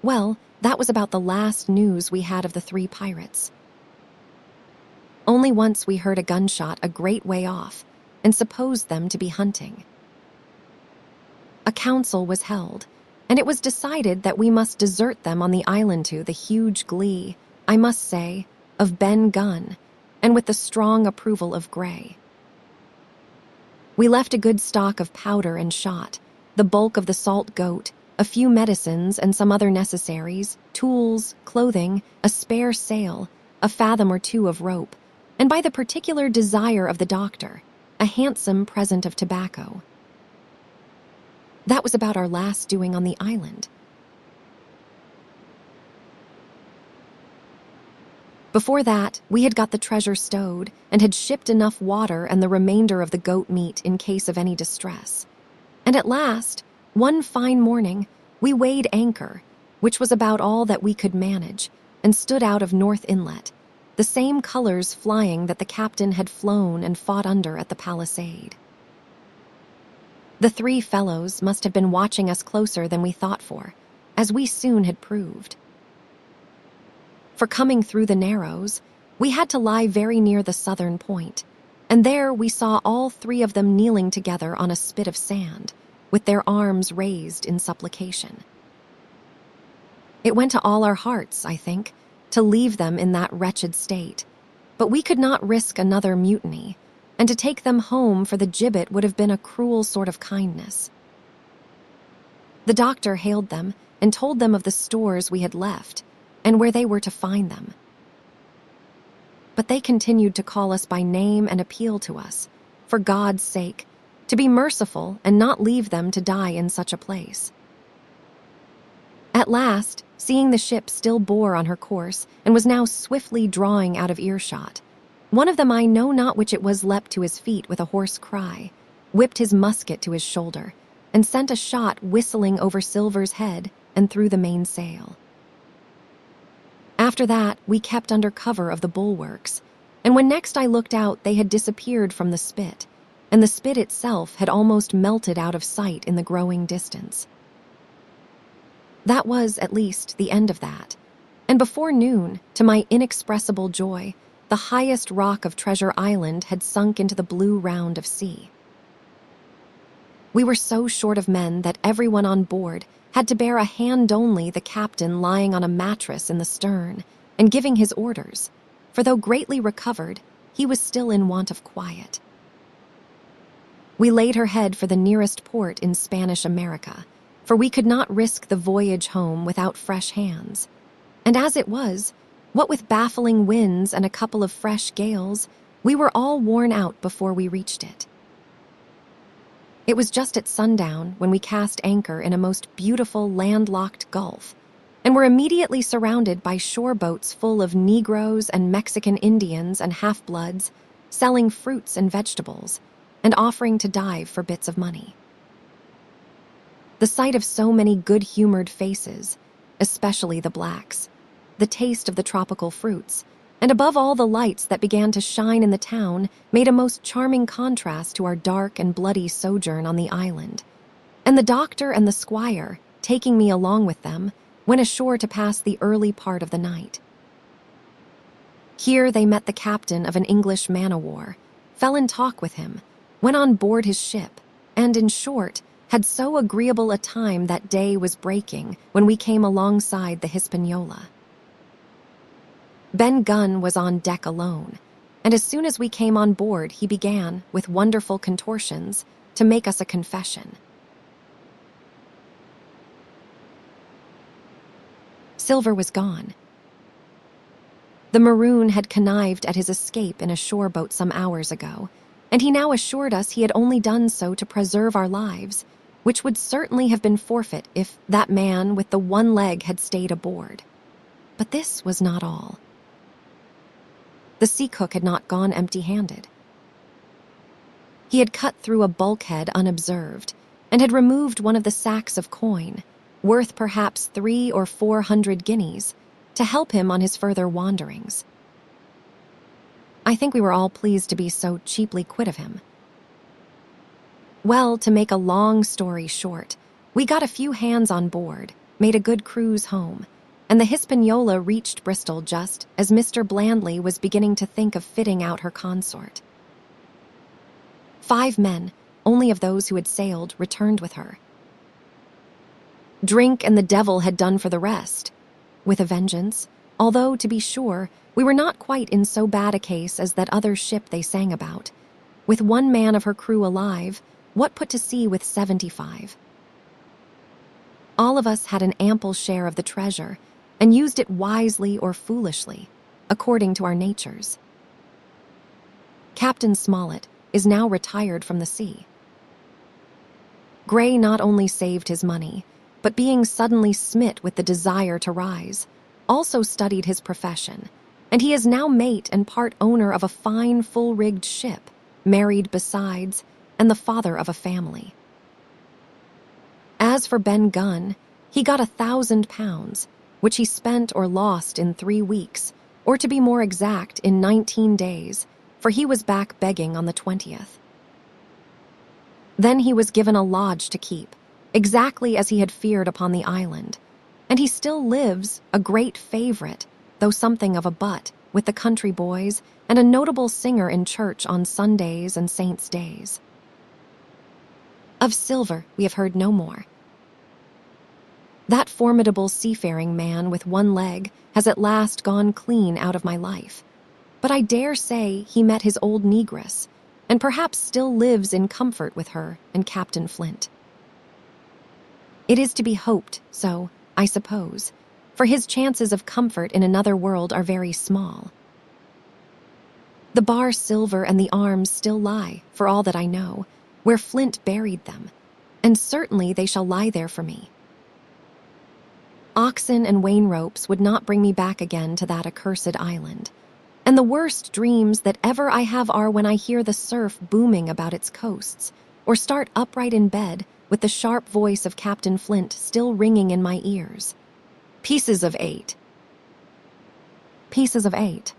Well, that was about the last news we had of the 3 pirates. Only once we heard a gunshot a great way off, and supposed them to be hunting. A council was held, and it was decided that we must desert them on the island, to the huge glee, I must say, of Ben Gunn, and with the strong approval of Gray. We left a good stock of powder and shot, the bulk of the salt goat, a few medicines and some other necessaries, tools, clothing, a spare sail, a fathom or 2 of rope, and by the particular desire of the doctor, a handsome present of tobacco. That was about our last doing on the island. Before that, we had got the treasure stowed and had shipped enough water and the remainder of the goat meat in case of any distress. And at last, one fine morning, we weighed anchor, which was about all that we could manage, and stood out of North Inlet, the same colors flying that the captain had flown and fought under at the palisade. The 3 fellows must have been watching us closer than we thought for, as we soon had proved. For coming through the Narrows, we had to lie very near the southern point, and there we saw all 3 of them kneeling together on a spit of sand, with their arms raised in supplication. It went to all our hearts, I think, to leave them in that wretched state, but we could not risk another mutiny, and to take them home for the gibbet would have been a cruel sort of kindness. The doctor hailed them and told them of the stores we had left, and where they were to find them. But they continued to call us by name and appeal to us, for God's sake, to be merciful and not leave them to die in such a place. At last, seeing the ship still bore on her course and was now swiftly drawing out of earshot, One of them, I know not which it was, leapt to his feet with a hoarse cry, whipped his musket to his shoulder, and sent a shot whistling over Silver's head and through the mainsail. After that, we kept under cover of the bulwarks, and when next I looked out, they had disappeared from the spit, and the spit itself had almost melted out of sight in the growing distance. That was, at least, the end of that, and before noon, to my inexpressible joy, the highest rock of Treasure Island had sunk into the blue round of sea. We were so short of men that everyone on board had to bear a hand only, the captain lying on a mattress in the stern and giving his orders, for though greatly recovered, he was still in want of quiet. We laid her head for the nearest port in Spanish America, for we could not risk the voyage home without fresh hands. And as it was, what with baffling winds and a couple of fresh gales, we were all worn out before we reached it. It was just at sundown when we cast anchor in a most beautiful landlocked gulf, and were immediately surrounded by shore boats full of Negroes and Mexican Indians and half-bloods, selling fruits and vegetables, and offering to dive for bits of money. The sight of so many good-humored faces, especially the blacks, the taste of the tropical fruits, and above all the lights that began to shine in the town, made a most charming contrast to our dark and bloody sojourn on the island. And the doctor and the squire, taking me along with them, went ashore to pass the early part of the night. Here they met the captain of an English man-o'-war, fell in talk with him, went on board his ship, and, in short, had so agreeable a time that day was breaking when we came alongside the Hispaniola. Ben Gunn was on deck alone, and as soon as we came on board, he began, with wonderful contortions, to make us a confession. Silver was gone. The maroon had connived at his escape in a shore boat some hours ago, and he now assured us he had only done so to preserve our lives, which would certainly have been forfeit if that man with the one leg had stayed aboard. But this was not all. The sea cook had not gone empty-handed. He had cut through a bulkhead unobserved and had removed one of the sacks of coin, worth perhaps 300 or 400 guineas, to help him on his further wanderings. I think we were all pleased to be so cheaply quit of him. Well, to make a long story short, we got a few hands on board, made a good cruise home, and the Hispaniola reached Bristol just as Mr. Blandley was beginning to think of fitting out her consort. 5 men, only of those who had sailed, returned with her. Drink and the devil had done for the rest, with a vengeance, although, to be sure, we were not quite in so bad a case as that other ship they sang about. With 1 man of her crew alive, what put to sea with 75? All of us had an ample share of the treasure, and used it wisely or foolishly, according to our natures. Captain Smollett is now retired from the sea. Gray not only saved his money, but being suddenly smit with the desire to rise, also studied his profession, and he is now mate and part owner of a fine full-rigged ship, married besides, and the father of a family. As for Ben Gunn, he got £1,000, which he spent or lost in 3 weeks, or to be more exact, in 19 days, for he was back begging on the 20th. Then he was given a lodge to keep, exactly as he had feared upon the island, and he still lives, a great favorite, though something of a butt, with the country boys, and a notable singer in church on Sundays and saints' days. Of Silver we have heard no more. That formidable seafaring man with 1 leg has at last gone clean out of my life, but I dare say he met his old negress, and perhaps still lives in comfort with her and Captain Flint. It is to be hoped so, I suppose, for his chances of comfort in another world are very small. The bar silver and the arms still lie, for all that I know, where Flint buried them, and certainly they shall lie there for me. Oxen and wain ropes would not bring me back again to that accursed island, And the worst dreams that ever I have are when I hear the surf booming about its coasts, or start upright in bed with the sharp voice of Captain Flint still ringing in my ears. Pieces of 8. Pieces of 8.